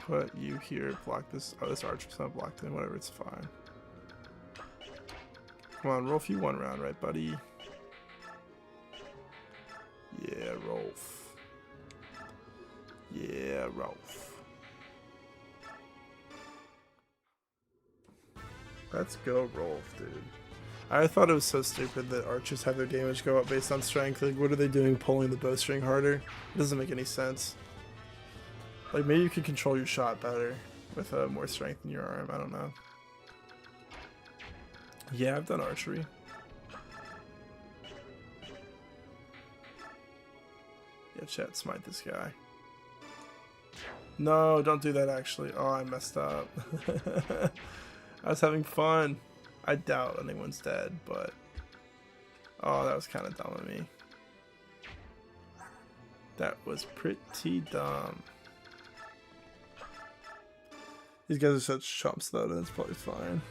Put you here, block this. Oh, this archer's not blocked in. Whatever, it's fine. Come on, Rolf, you won round, right, buddy? Yeah, Rolf. Yeah, Rolf. Let's go, Rolf, dude. I thought it was so stupid that archers have their damage go up based on strength. Like, what are they doing, pulling the bowstring harder? It doesn't make any sense. Like, maybe you could control your shot better with more strength in your arm. I don't know. Yeah, I've done archery. Yeah, chat, smite this guy. No, don't do that, actually. Oh, I messed up. I was having fun. I doubt anyone's dead, but... Oh, that was kind of dumb of me. That was pretty dumb. These guys are such chumps, though, and it's probably fine.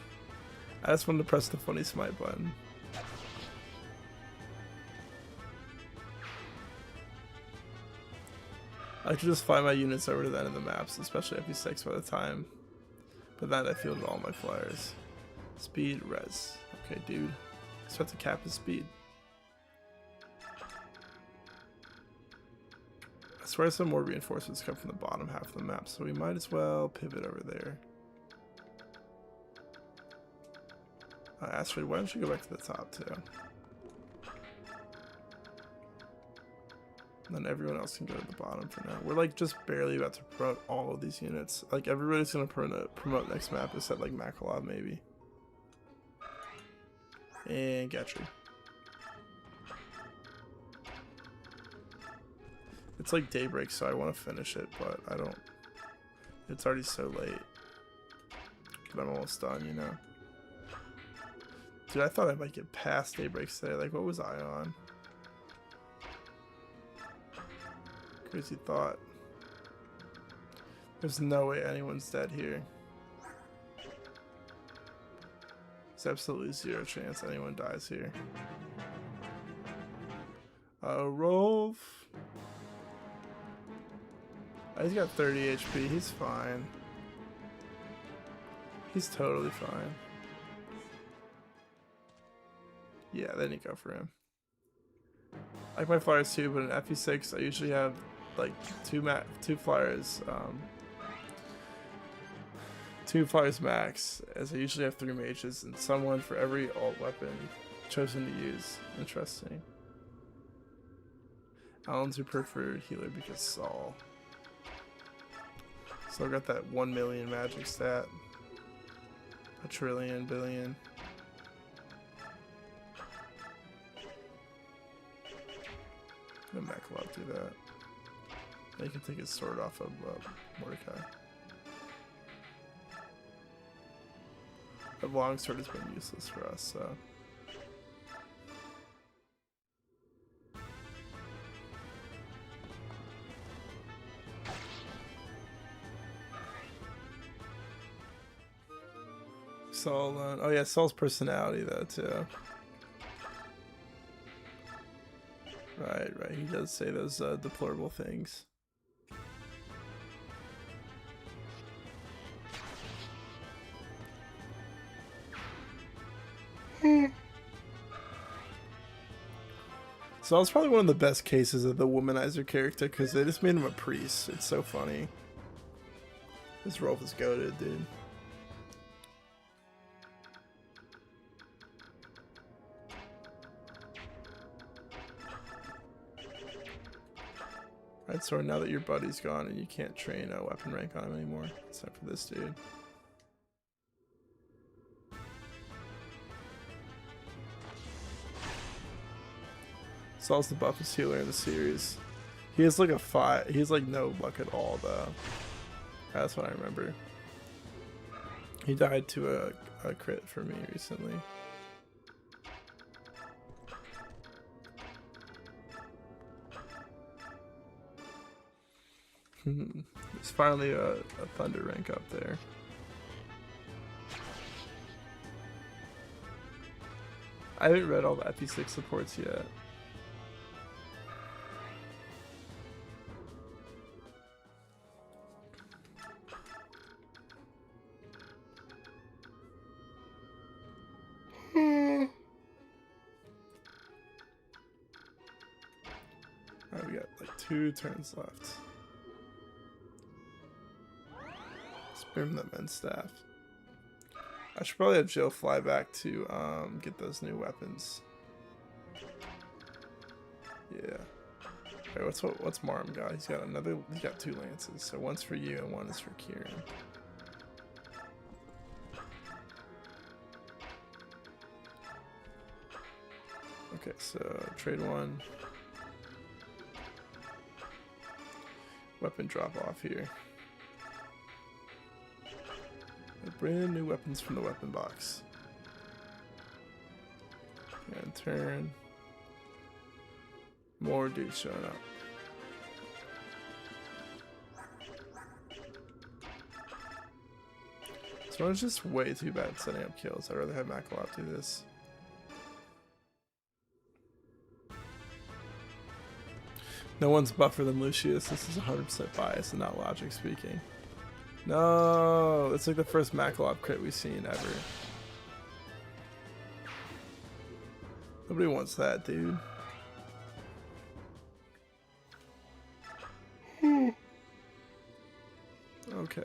I just wanted to press the funny smite button. I could just fly my units over to the end of the maps, especially FE6 by the time. But then I fielded all my flyers. Speed, res. Okay, dude. So I have to cap his speed. I swear some more reinforcements come from the bottom half of the map, so we might as well pivot over there. Asteroid, why don't you go back to the top too? And then everyone else can go to the bottom for now. We're like just barely about to promote all of these units. Like everybody's gonna promote next map except like Makalov maybe. And Gatry. It's like daybreak, so I want to finish it, but I don't. It's already so late. But I'm almost done, you know. Dude, I thought I might get past daybreak today. Like, what was I on? Crazy thought. There's no way anyone's dead here. There's absolutely zero chance anyone dies here. Rolf. He's got 30 HP. He's fine. He's totally fine. Yeah, then you go for him. I like my flyers too, but in FE6 I usually have like two flyers. Two flyers max, as I usually have 3 mages and someone for every alt weapon chosen to use. Interesting. Alan's your preferred healer because Saul. So I got that 1 million magic stat. A trillion, billion. Let Makalov do that. Now you can take his sword off of Mordecai. The longsword has been useless for us, so. Saul, oh yeah, Saul's personality though too. Right, right. He does say those deplorable things. So that was probably one of the best cases of the womanizer character because they just made him a priest. It's so funny. This Rolf is goated, dude. Alright, so now that your buddy's gone and you can't train a weapon rank on him anymore, it's time for this dude. Saul's the buffest healer in the series. He has like a 5. He has like no luck at all though. That's what I remember. He died to a crit for me recently. There's finally a thunder rank up there. I haven't read all the FE6 supports yet. Alright, we got like 2 turns left. Spam that men's staff. I should probably have Jill fly back to get those new weapons. Yeah. Alright, what's Marm got? He's got 2 lances, so one's for you and one is for Kieran. Okay, so trade 1. Weapon drop off here. Brand new weapons from the weapon box. And turn. More dudes showing up. This one's just way too bad at setting up kills. I'd rather have Makalop do this. No one's buffer than Lucius. This is 100% bias and not logic speaking. No, it's like the first Makalop crit we've seen ever. Nobody wants that, dude. Okay.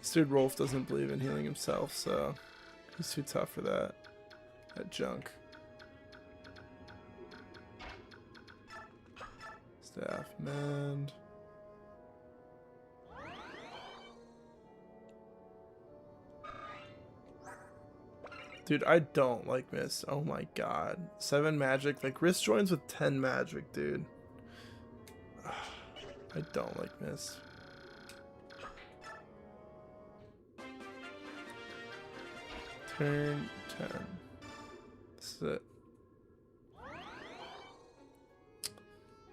This dude Rolf doesn't believe in healing himself, so he's too tough for that. That junk. Staff mend. Dude, I don't like Mist. Oh my god. 7 magic. Like, wrist joins with 10 magic, dude. I don't like Mist. Turn 10. This is it.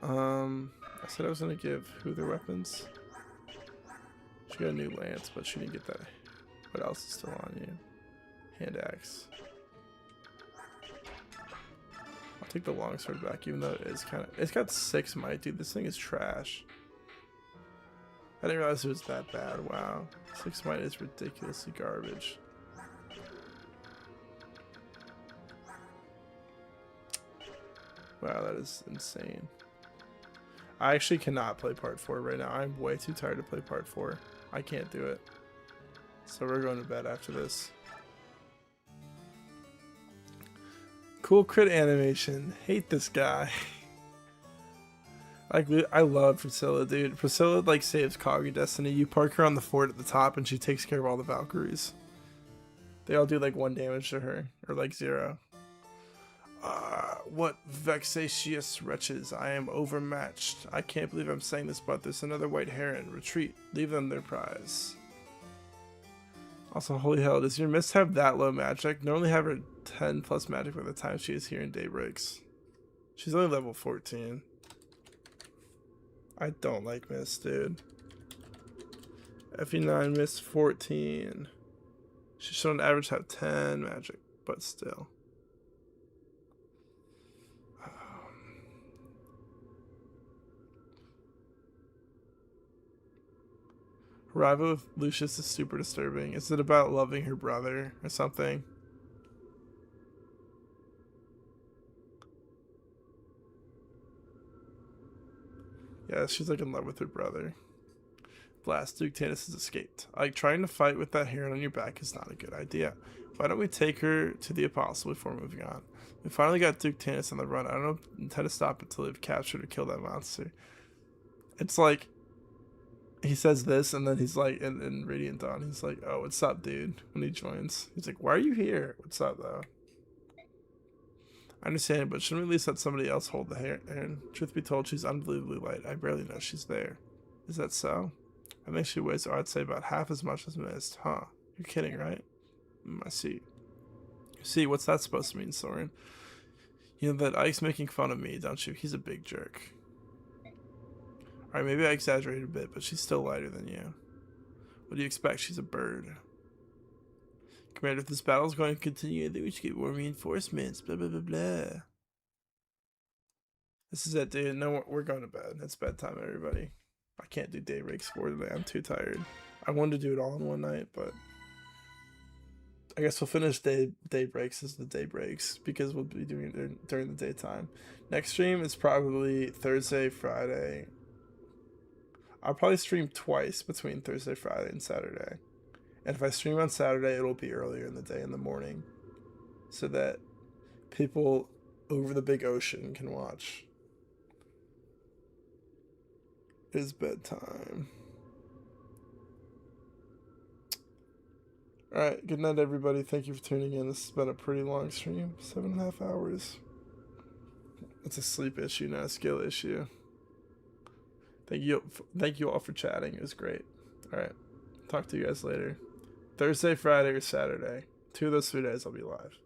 I said I was gonna give who their weapons. She got a new lance, but she didn't get that. What else is still on you? Hand axe. I'll take the longsword back, even though it is kind of. It's got 6 might, dude. This thing is trash. I didn't realize it was that bad. Wow, 6 might is ridiculously garbage. Wow, that is insane. I actually cannot play part 4 right now. I'm way too tired to play part 4. I can't do it. So we're going to bed after this. Cool crit animation. Hate this guy. Like, I love Priscilla, dude. Priscilla like saves Kagi Destiny. You park her on the fort at the top and she takes care of all the Valkyries. They all do like 1 damage to her. Or like 0. What vexatious wretches. I am overmatched. I can't believe I'm saying this, but there's another white heron. Retreat. Leave them their prize. Also, holy hell, does your Mist have that low magic? Normally have her 10 plus magic by the time she is here in Daybreaks. She's only level 14. I don't like Mist, dude. FE9 Mist 14. She should on average have 10 magic, but still. Rival with Lucius is super disturbing. Is it about loving her brother or something? Yeah, she's like in love with her brother. Blast, Duke Tanis has escaped. Like, trying to fight with that heron on your back is not a good idea. Why don't we take her to the Apostle before moving on? We finally got Duke Tanis on the run. I don't intend to stop until they've captured or killed that monster. It's like, he says this, and then he's like, in Radiant Dawn, he's like, oh, what's up, dude? When he joins. He's like, why are you here? What's up, though? I understand, but shouldn't we at least let somebody else hold the heron? Truth be told, she's unbelievably light. I barely know she's there. Is that so? I think she weighs, I'd say, about half as much as Mist. Huh? You're kidding, right? I see. See, what's that supposed to mean, Soren? You know that Ike's making fun of me, don't you? He's a big jerk. Alright, maybe I exaggerated a bit, but she's still lighter than you. What do you expect? She's a bird. Commander, if this battle is going to continue, I think we should get more reinforcements. Blah, blah, blah, blah. This is it, dude. No, we're going to bed. It's bedtime, everybody. I can't do daybreaks for today. I'm too tired. I wanted to do it all in one night, but I guess we'll finish daybreaks as the day breaks because we'll be doing it during the daytime. Next stream is probably Thursday, Friday. I'll probably stream twice between Thursday, Friday, and Saturday. And if I stream on Saturday, it'll be earlier in the day, in the morning, so that people over the big ocean can watch. It is bedtime. Alright, good night, everybody. Thank you for tuning in. This has been a pretty long stream. 7.5 hours. It's a sleep issue, not a skill issue. Thank you all for chatting. It was great. Alright, talk to you guys later. Thursday, Friday, or Saturday. 2 of those 3 days I'll be live.